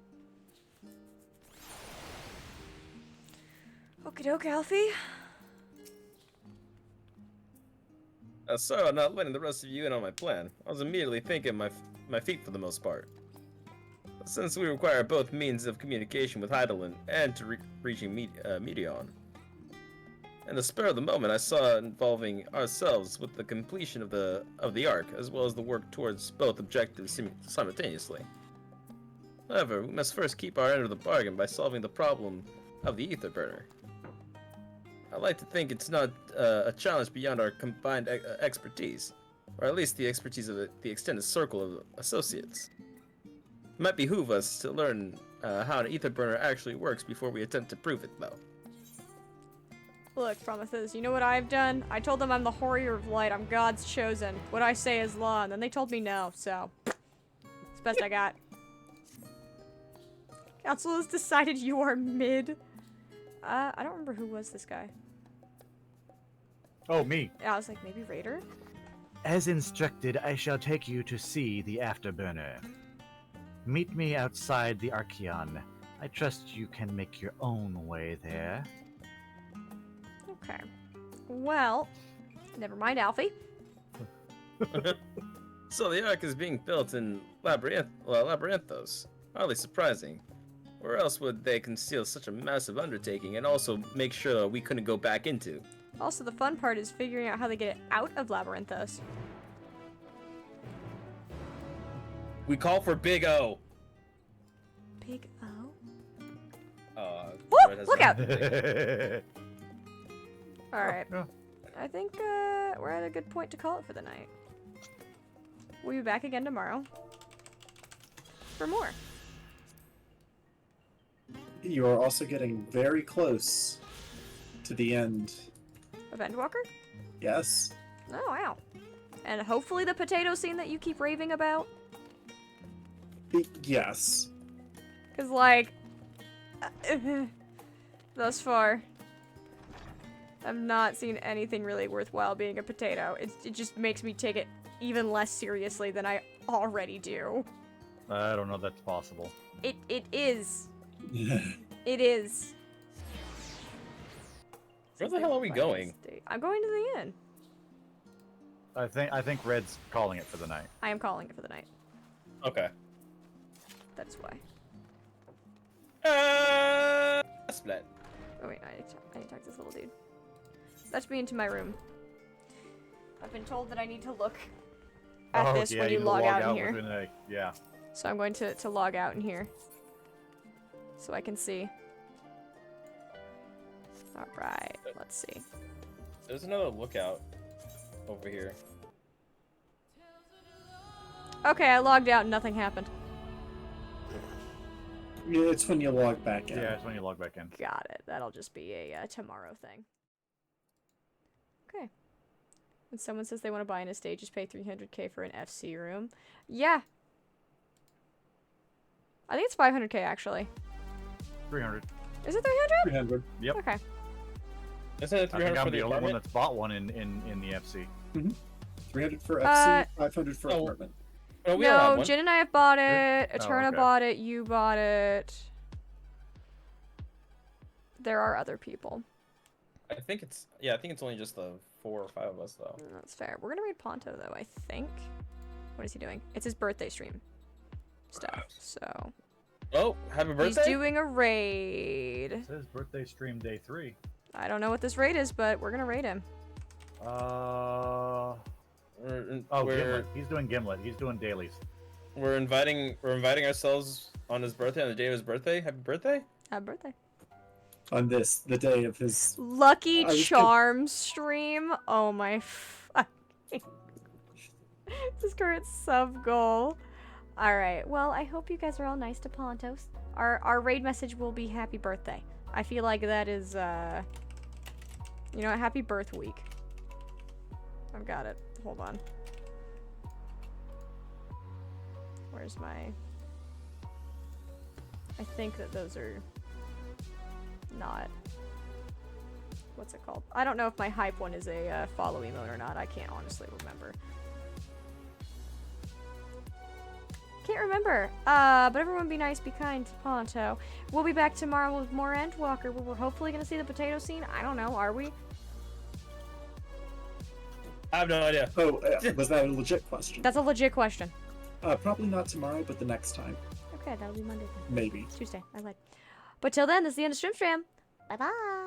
Okie doke, Alfie. So, not letting the rest of you in on my plan, I was immediately thinking my feet for the most part. Since we require both means of communication with Hydaelyn and to reaching Meteon. In the spur of the moment, I saw it involving ourselves with the completion of the Ark, as well as the work towards both objectives simultaneously. However, we must first keep our end of the bargain by solving the problem of the ether burner. I like to think it's not a challenge beyond our combined expertise, or at least the expertise of the extended circle of associates. It might behoove us to learn how an ether burner actually works before we attempt to prove it, though. Look, Prometheus, you know what I've done? I told them I'm the Warrior of Light, I'm God's chosen. What I say is law, and then they told me no, so... It's best I got. Council has decided you are mid. I don't remember who was this guy. Oh, me. Yeah, I was like, maybe Raider? As instructed, I shall take you to see the Afterburner. Meet me outside the Archeon. I trust you can make your own way there. Okay. Well, never mind, Alfie. So the Ark is being built in Labyrinthos. Hardly surprising. Where else would they conceal such a massive undertaking and also make sure that we couldn't go back into? Also, the fun part is figuring out how they get it out of Labyrinthos. We call for Big O. Big O? Woo! Look out! Alright. I think we're at a good point to call it for the night. We'll be back again tomorrow for more. You are also getting very close to the end. Of Endwalker? Yes. Oh, wow. And hopefully the potato scene that you keep raving about? Yes. Because, like, thus far, I've not seen anything really worthwhile being a potato. It just makes me take it even less seriously than I already do. I don't know if that's possible. It is. It is. Where the hell are we going? I'm going to the inn. I think Red's calling it for the night. I am calling it for the night. Okay. That's why. Split. Oh wait, I need to talk to this little dude. Fetch me into my room. I've been told that I need to look at this when you log out in here. Yeah. So I'm going to log out in here. So I can see. Alright, let's see. There's another lookout over here. Okay, I logged out and nothing happened. Yeah, it's when you log back in. Yeah, it's when you log back in. Got it. That'll just be a tomorrow thing. Okay. When someone says they want to buy an estate, just pay 300k for an FC room. Yeah. I think it's 500k actually. 300. Is it 300? 300. Yep. Okay. Isn't it 300 I think for I'm the the only one apartment? that's bought one in the FC. 300 for FC, 500 for apartment. Oh, we all have No, one. Jin and I have bought it. Oh, Eterna okay. bought it. You bought it. There are other people. I think it's only just the 4 or 5 of us though. That's fair. We're gonna raid Ponto though, I think. What is he doing? It's his birthday stream stuff. So Oh, happy birthday! he's doing a raid. It says birthday stream day 3. I don't know what this raid is, but we're gonna raid him. Gimlet. He's doing Gimlet. He's doing dailies. We're inviting ourselves on his birthday, on the day of his birthday. Happy birthday! Happy birthday. On the day of his Lucky I was Charms stream. Oh my fucking this current sub goal. Alright, well I hope you guys are all nice to Pontos. Our raid message will be happy birthday. I feel like that is you know, happy birth week. I've got it. Hold on. Where's my... I think that those are not... What's it called? I don't know if my hype one is a follow emote or not. I can't honestly remember. Can't remember. But everyone be nice, be kind to Ponto. We'll be back tomorrow with more Endwalker. We're hopefully going to see the potato scene. I don't know. Are we? I have no idea. Oh, was that a legit question? That's a legit question. Probably not tomorrow, but the next time. Okay, that'll be Monday then. Maybe. Tuesday. I lied. But till then, this is the end of Stream. Bye-bye.